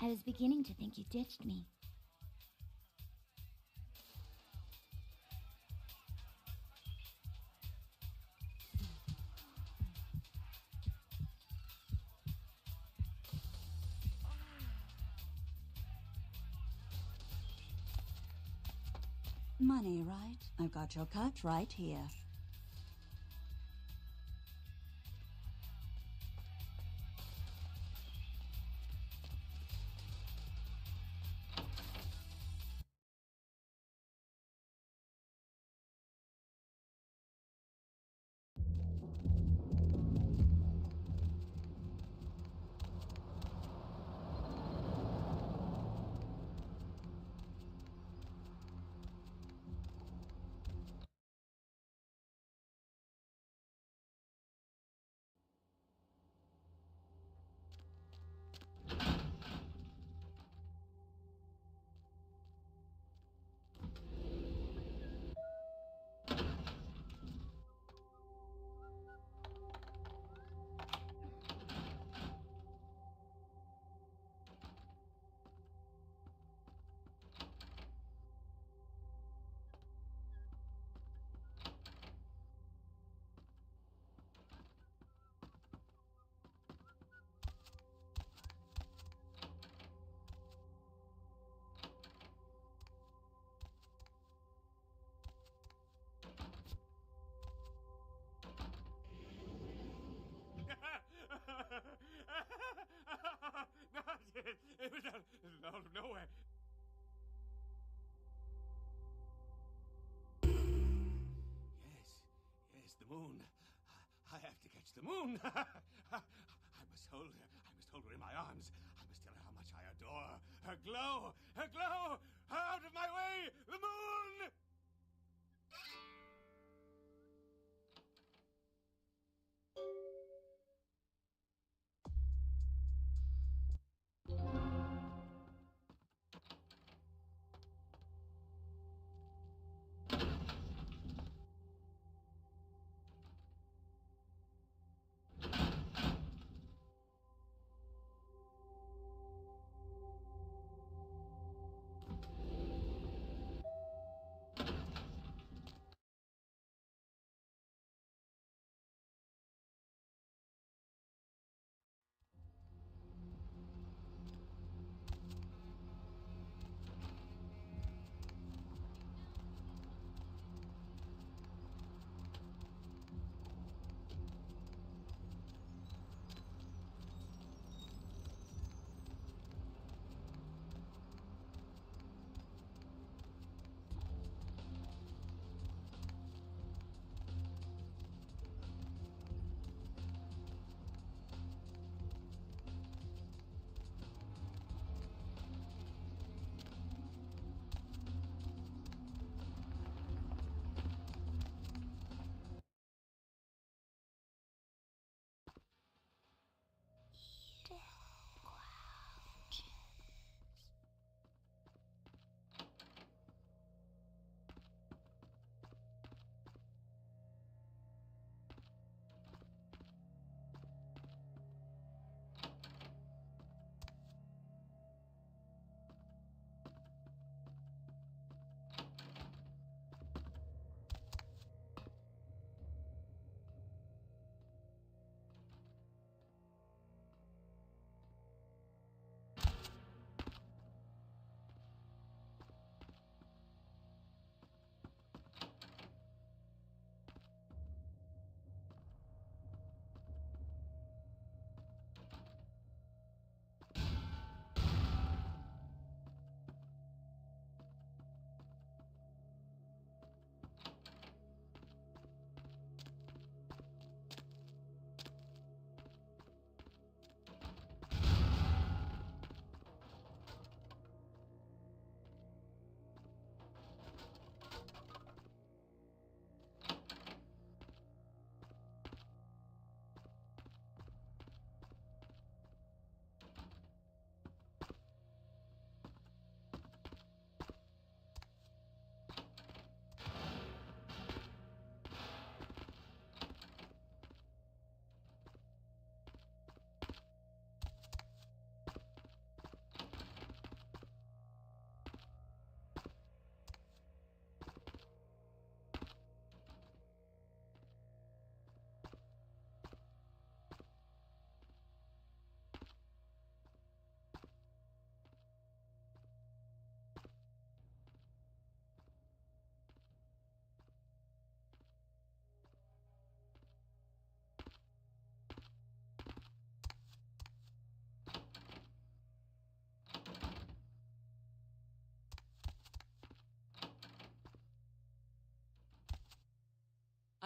I was beginning to think you ditched me. Money, right? I've got your cut right here. No, it was out of nowhere. Yes, the moon. I have to catch the moon. I must hold her. I must hold her in my arms. I must tell her how much I adore her glow. Her glow. Out of my way, the moon.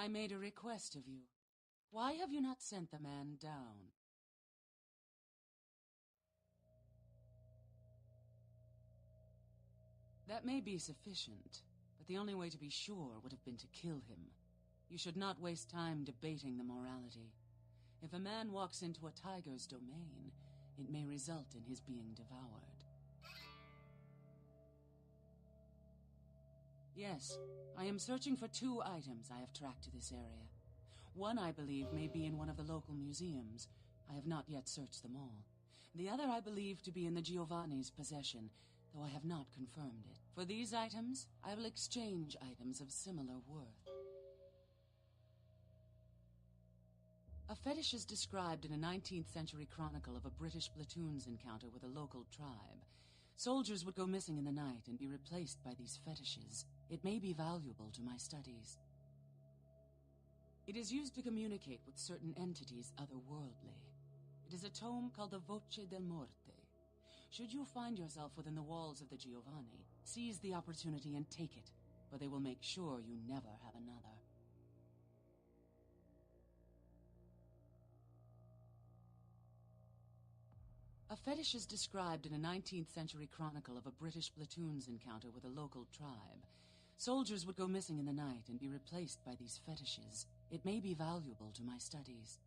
I made a request of you. Why have you not sent the man down? That may be sufficient, but the only way to be sure would have been to kill him. You should not waste time debating the morality. If a man walks into a tiger's domain, it may result in his being devoured. Yes, I am searching for 2 items I have tracked to this area. One, I believe, may be in one of the local museums. I have not yet searched them all. The other I believe to be in the Giovanni's possession, though I have not confirmed it. For these items, I will exchange items of similar worth. A fetish is described in a 19th century chronicle of a British platoon's encounter with a local tribe. Soldiers would go missing in the night and be replaced by these fetishes. It may be valuable to my studies. It is used to communicate with certain entities otherworldly. It is a tome called the Voce del Morte. Should you find yourself within the walls of the Giovanni, seize the opportunity and take it, for they will make sure you never have another. A fetish is described in a 19th century chronicle of a British platoon's encounter with a local tribe. Soldiers would go missing in the night and be replaced by these fetishes. It may be valuable to my studies.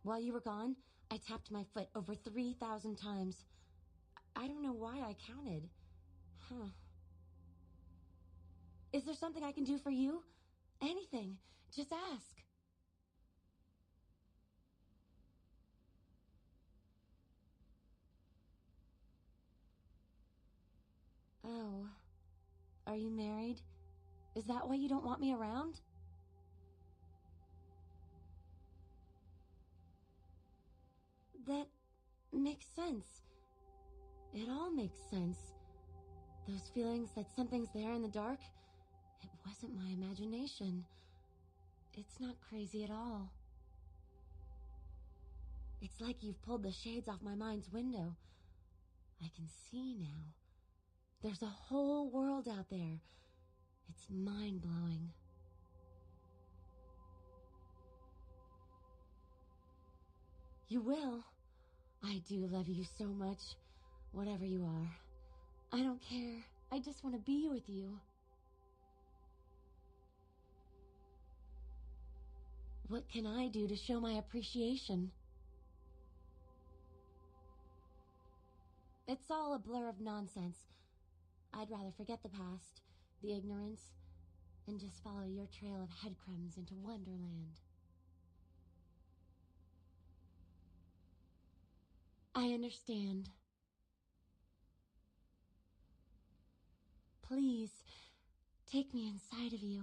While you were gone, I tapped my foot over 3,000 times. I don't know why I counted. Huh. Is there something I can do for you? Anything. Just ask. Oh. Are you married? Is that why you don't want me around? That makes sense. It all makes sense. Those feelings that something's there in the dark, it wasn't my imagination. It's not crazy at all. It's like you've pulled the shades off my mind's window. I can see now. There's a whole world out there. It's mind-blowing. You will. I do love you so much, whatever you are. I don't care. I just want to be with you. What can I do to show my appreciation? It's all a blur of nonsense. I'd rather forget the past, the ignorance, and just follow your trail of headcrumbs into Wonderland. I understand. Please, take me inside of you.